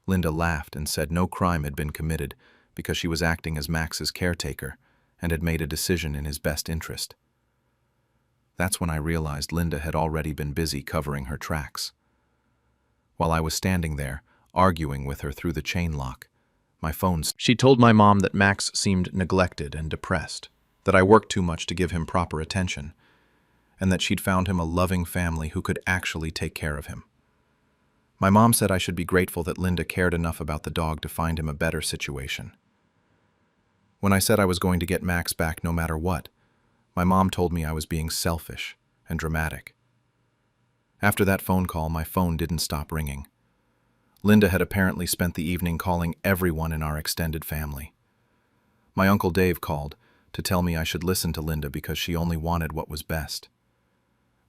Linda laughed and said no crime had been committed because she was acting as Max's caretaker and had made a decision in his best interest. That's when I realized Linda had already been busy covering her tracks. While I was standing there, arguing with her through the chain lock, my phone... She told my mom that Max seemed neglected and depressed, that I worked too much to give him proper attention, and that she'd found him a loving family who could actually take care of him. My mom said I should be grateful that Linda cared enough about the dog to find him a better situation. When I said I was going to get Max back no matter what, my mom told me I was being selfish and dramatic. After that phone call, my phone didn't stop ringing. Linda had apparently spent the evening calling everyone in our extended family. My Uncle Dave called to tell me I should listen to Linda because she only wanted what was best.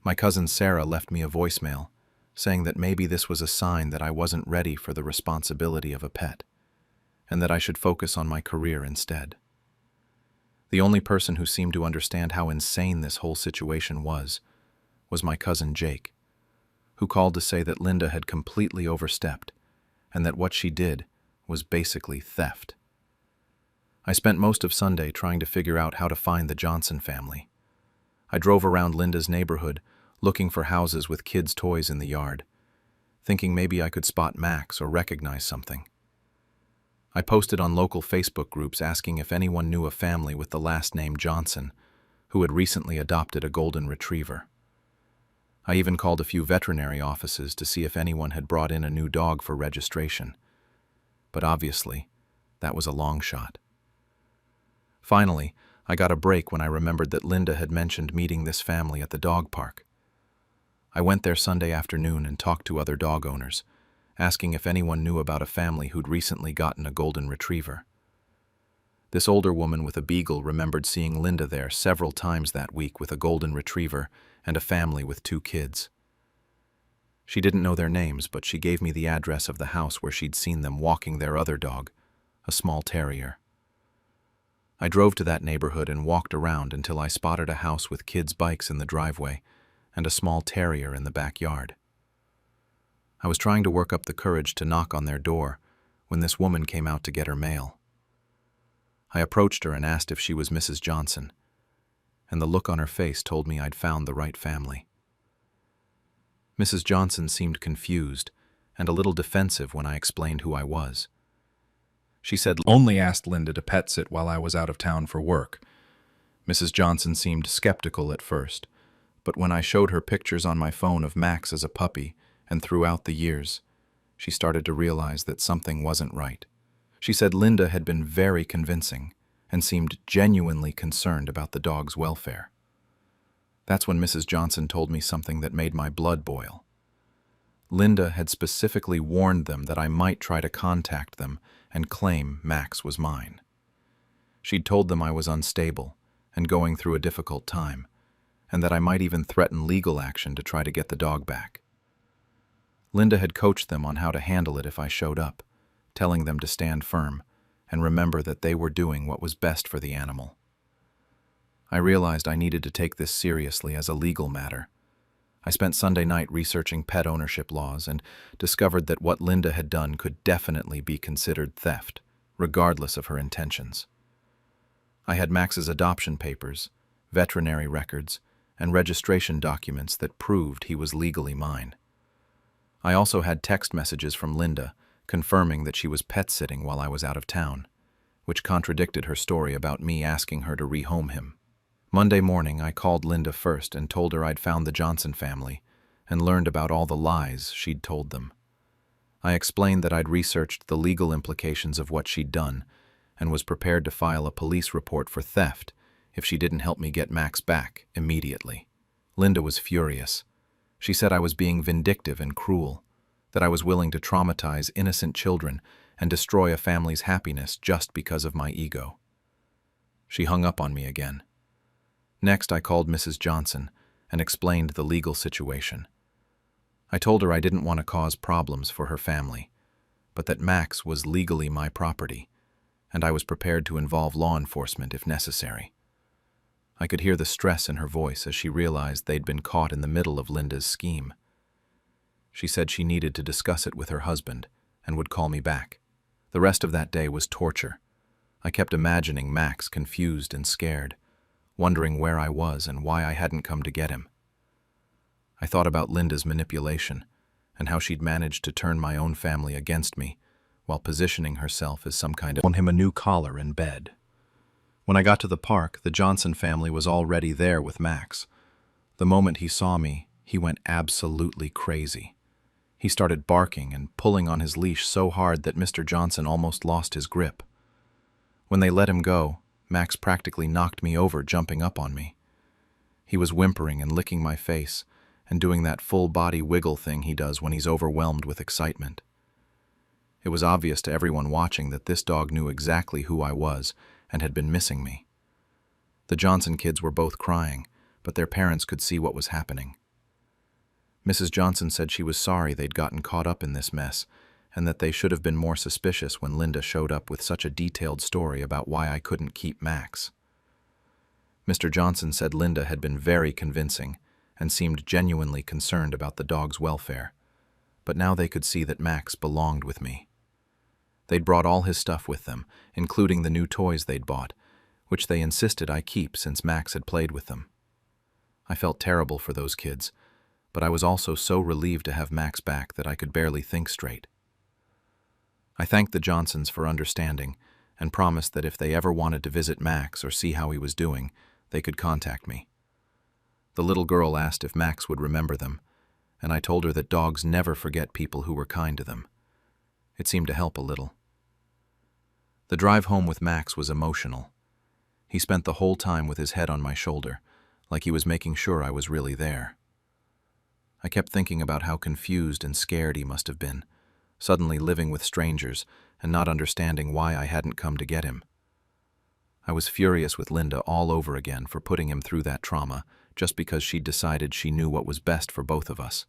My cousin Sarah left me a voicemail, saying that maybe this was a sign that I wasn't ready for the responsibility of a pet, and that I should focus on my career instead. The only person who seemed to understand how insane this whole situation was my cousin Jake, who called to say that Linda had completely overstepped and that what she did was basically theft. I spent most of Sunday trying to figure out how to find the Johnson family. I drove around Linda's neighborhood looking for houses with kids' toys in the yard, thinking maybe I could spot Max or recognize something. I posted on local Facebook groups asking if anyone knew a family with the last name Johnson who had recently adopted a golden retriever. I even called a few veterinary offices to see if anyone had brought in a new dog for registration, but obviously, that was a long shot. Finally, I got a break when I remembered that Linda had mentioned meeting this family at the dog park. I went there Sunday afternoon and talked to other dog owners, asking if anyone knew about a family who'd recently gotten a golden retriever. This older woman with a beagle remembered seeing Linda there several times that week with a golden retriever and a family with 2 kids. She didn't know their names, but she gave me the address of the house where she'd seen them walking their other dog, a small terrier. I drove to that neighborhood and walked around until I spotted a house with kids' bikes in the driveway and a small terrier in the backyard. I was trying to work up the courage to knock on their door when this woman came out to get her mail. I approached her and asked if she was Mrs. Johnson, and the look on her face told me I'd found the right family. Mrs. Johnson seemed confused and a little defensive when I explained who I was. She said, Only asked Linda to pet sit while I was out of town for work. Mrs. Johnson seemed skeptical at first, but when I showed her pictures on my phone of Max as a puppy and throughout the years, she started to realize that something wasn't right. She said Linda had been very convincing and seemed genuinely concerned about the dog's welfare. That's when Mrs. Johnson told me something that made my blood boil. Linda had specifically warned them that I might try to contact them and claim Max was mine. She'd told them I was unstable and going through a difficult time, and that I might even threaten legal action to try to get the dog back. Linda had coached them on how to handle it if I showed up, telling them to stand firm and remember that they were doing what was best for the animal. I realized I needed to take this seriously as a legal matter. I spent Sunday night researching pet ownership laws and discovered that what Linda had done could definitely be considered theft, regardless of her intentions. I had Max's adoption papers, veterinary records, and registration documents that proved he was legally mine. I also had text messages from Linda confirming that she was pet-sitting while I was out of town, which contradicted her story about me asking her to rehome him. Monday morning, I called Linda first and told her I'd found the Johnson family and learned about all the lies she'd told them. I explained that I'd researched the legal implications of what she'd done and was prepared to file a police report for theft if she didn't help me get Max back immediately. Linda was furious. She said I was being vindictive and cruel, that I was willing to traumatize innocent children and destroy a family's happiness just because of my ego. She hung up on me again. Next, I called Mrs. Johnson and explained the legal situation. I told her I didn't want to cause problems for her family, but that Max was legally my property, and I was prepared to involve law enforcement if necessary. I could hear the stress in her voice as she realized they'd been caught in the middle of Linda's scheme. She said she needed to discuss it with her husband and would call me back. The rest of that day was torture. I kept imagining Max confused and scared, wondering where I was and why I hadn't come to get him. I thought about Linda's manipulation and how she'd managed to turn my own family against me while positioning herself as some kind of on him a new collar in bed. When I got to the park, the Johnson family was already there with Max. The moment he saw me, he went absolutely crazy. He started barking and pulling on his leash so hard that Mr. Johnson almost lost his grip. When they let him go, Max practically knocked me over, jumping up on me. He was whimpering and licking my face and doing that full-body wiggle thing he does when he's overwhelmed with excitement. It was obvious to everyone watching that this dog knew exactly who I was and had been missing me. The Johnson kids were both crying, but their parents could see what was happening. Mrs. Johnson said she was sorry they'd gotten caught up in this mess and that they should have been more suspicious when Linda showed up with such a detailed story about why I couldn't keep Max. Mr. Johnson said Linda had been very convincing and seemed genuinely concerned about the dog's welfare, but now they could see that Max belonged with me. They'd brought all his stuff with them, including the new toys they'd bought, which they insisted I keep since Max had played with them. I felt terrible for those kids, but I was also so relieved to have Max back that I could barely think straight. I thanked the Johnsons for understanding and promised that if they ever wanted to visit Max or see how he was doing, they could contact me. The little girl asked if Max would remember them, and I told her that dogs never forget people who were kind to them. It seemed to help a little. The drive home with Max was emotional. He spent the whole time with his head on my shoulder, like he was making sure I was really there. I kept thinking about how confused and scared he must have been, suddenly living with strangers and not understanding why I hadn't come to get him. I was furious with Linda all over again for putting him through that trauma just because she'd decided she knew what was best for both of us.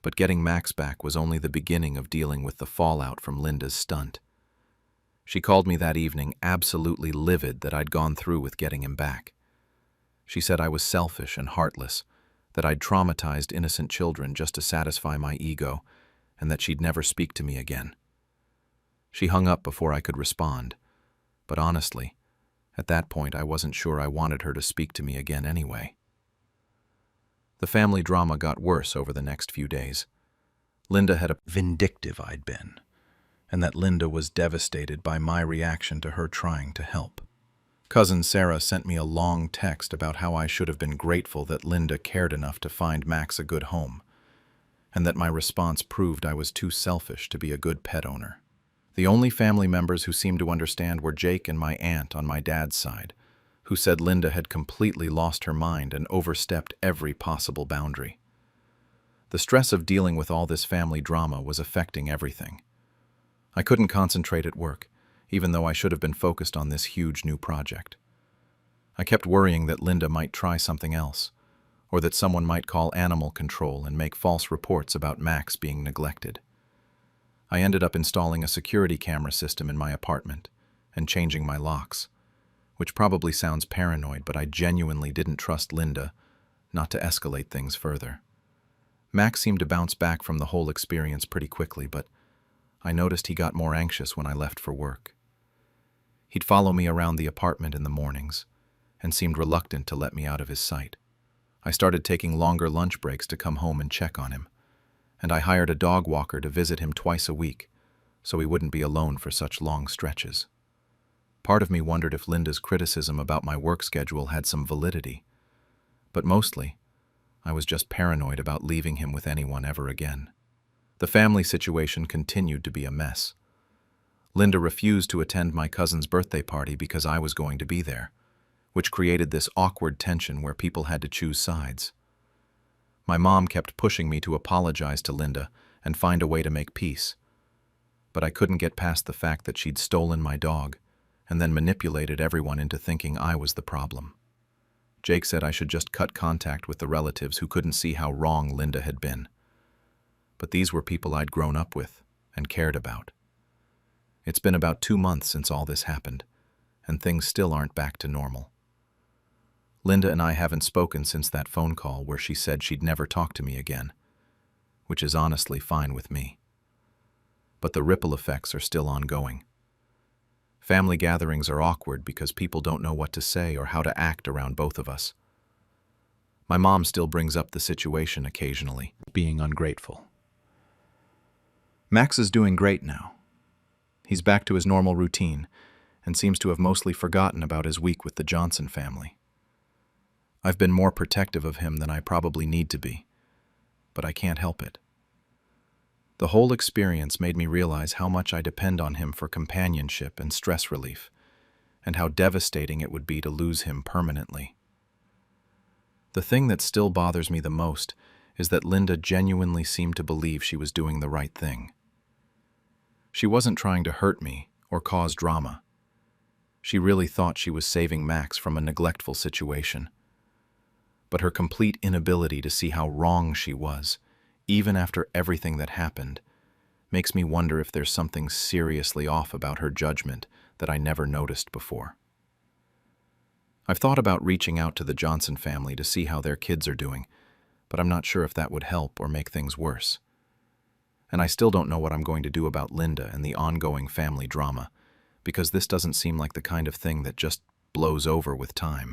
But getting Max back was only the beginning of dealing with the fallout from Linda's stunt. She called me that evening absolutely livid that I'd gone through with getting him back. She said I was selfish and heartless, that I'd traumatized innocent children just to satisfy my ego, and that she'd never speak to me again. She hung up before I could respond, but honestly, at that point I wasn't sure I wanted her to speak to me again anyway. The family drama got worse over the next few days. Linda had vindictive I'd been, and that Linda was devastated by my reaction to her trying to help. Cousin Sarah sent me a long text about how I should have been grateful that Linda cared enough to find Max a good home, and that my response proved I was too selfish to be a good pet owner. The only family members who seemed to understand were Jake and my aunt on my dad's side, who said Linda had completely lost her mind and overstepped every possible boundary. The stress of dealing with all this family drama was affecting everything. I couldn't concentrate at work, even though I should have been focused on this huge new project. I kept worrying that Linda might try something else, or that someone might call animal control and make false reports about Max being neglected. I ended up installing a security camera system in my apartment and changing my locks, which probably sounds paranoid, but I genuinely didn't trust Linda not to escalate things further. Max seemed to bounce back from the whole experience pretty quickly, but I noticed he got more anxious when I left for work. He'd follow me around the apartment in the mornings and seemed reluctant to let me out of his sight. I started taking longer lunch breaks to come home and check on him, and I hired a dog walker to visit him twice a week so he wouldn't be alone for such long stretches. Part of me wondered if Linda's criticism about my work schedule had some validity, but mostly, I was just paranoid about leaving him with anyone ever again. The family situation continued to be a mess. Linda refused to attend my cousin's birthday party because I was going to be there, which created this awkward tension where people had to choose sides. My mom kept pushing me to apologize to Linda and find a way to make peace, but I couldn't get past the fact that she'd stolen my dog and then manipulated everyone into thinking I was the problem. Jake said I should just cut contact with the relatives who couldn't see how wrong Linda had been. But these were people I'd grown up with and cared about. It's been about 2 months since all this happened, and things still aren't back to normal. Linda and I haven't spoken since that phone call where she said she'd never talk to me again, which is honestly fine with me. But the ripple effects are still ongoing. Family gatherings are awkward because people don't know what to say or how to act around both of us. My mom still brings up the situation occasionally, being ungrateful. Max is doing great now. He's back to his normal routine and seems to have mostly forgotten about his week with the Johnson family. I've been more protective of him than I probably need to be, but I can't help it. The whole experience made me realize how much I depend on him for companionship and stress relief, and how devastating it would be to lose him permanently. The thing that still bothers me the most is that Linda genuinely seemed to believe she was doing the right thing. She wasn't trying to hurt me or cause drama. She really thought she was saving Max from a neglectful situation. But her complete inability to see how wrong she was, even after everything that happened, makes me wonder if there's something seriously off about her judgment that I never noticed before. I've thought about reaching out to the Johnson family to see how their kids are doing, but I'm not sure if that would help or make things worse. And I still don't know what I'm going to do about Linda and the ongoing family drama, because this doesn't seem like the kind of thing that just blows over with time.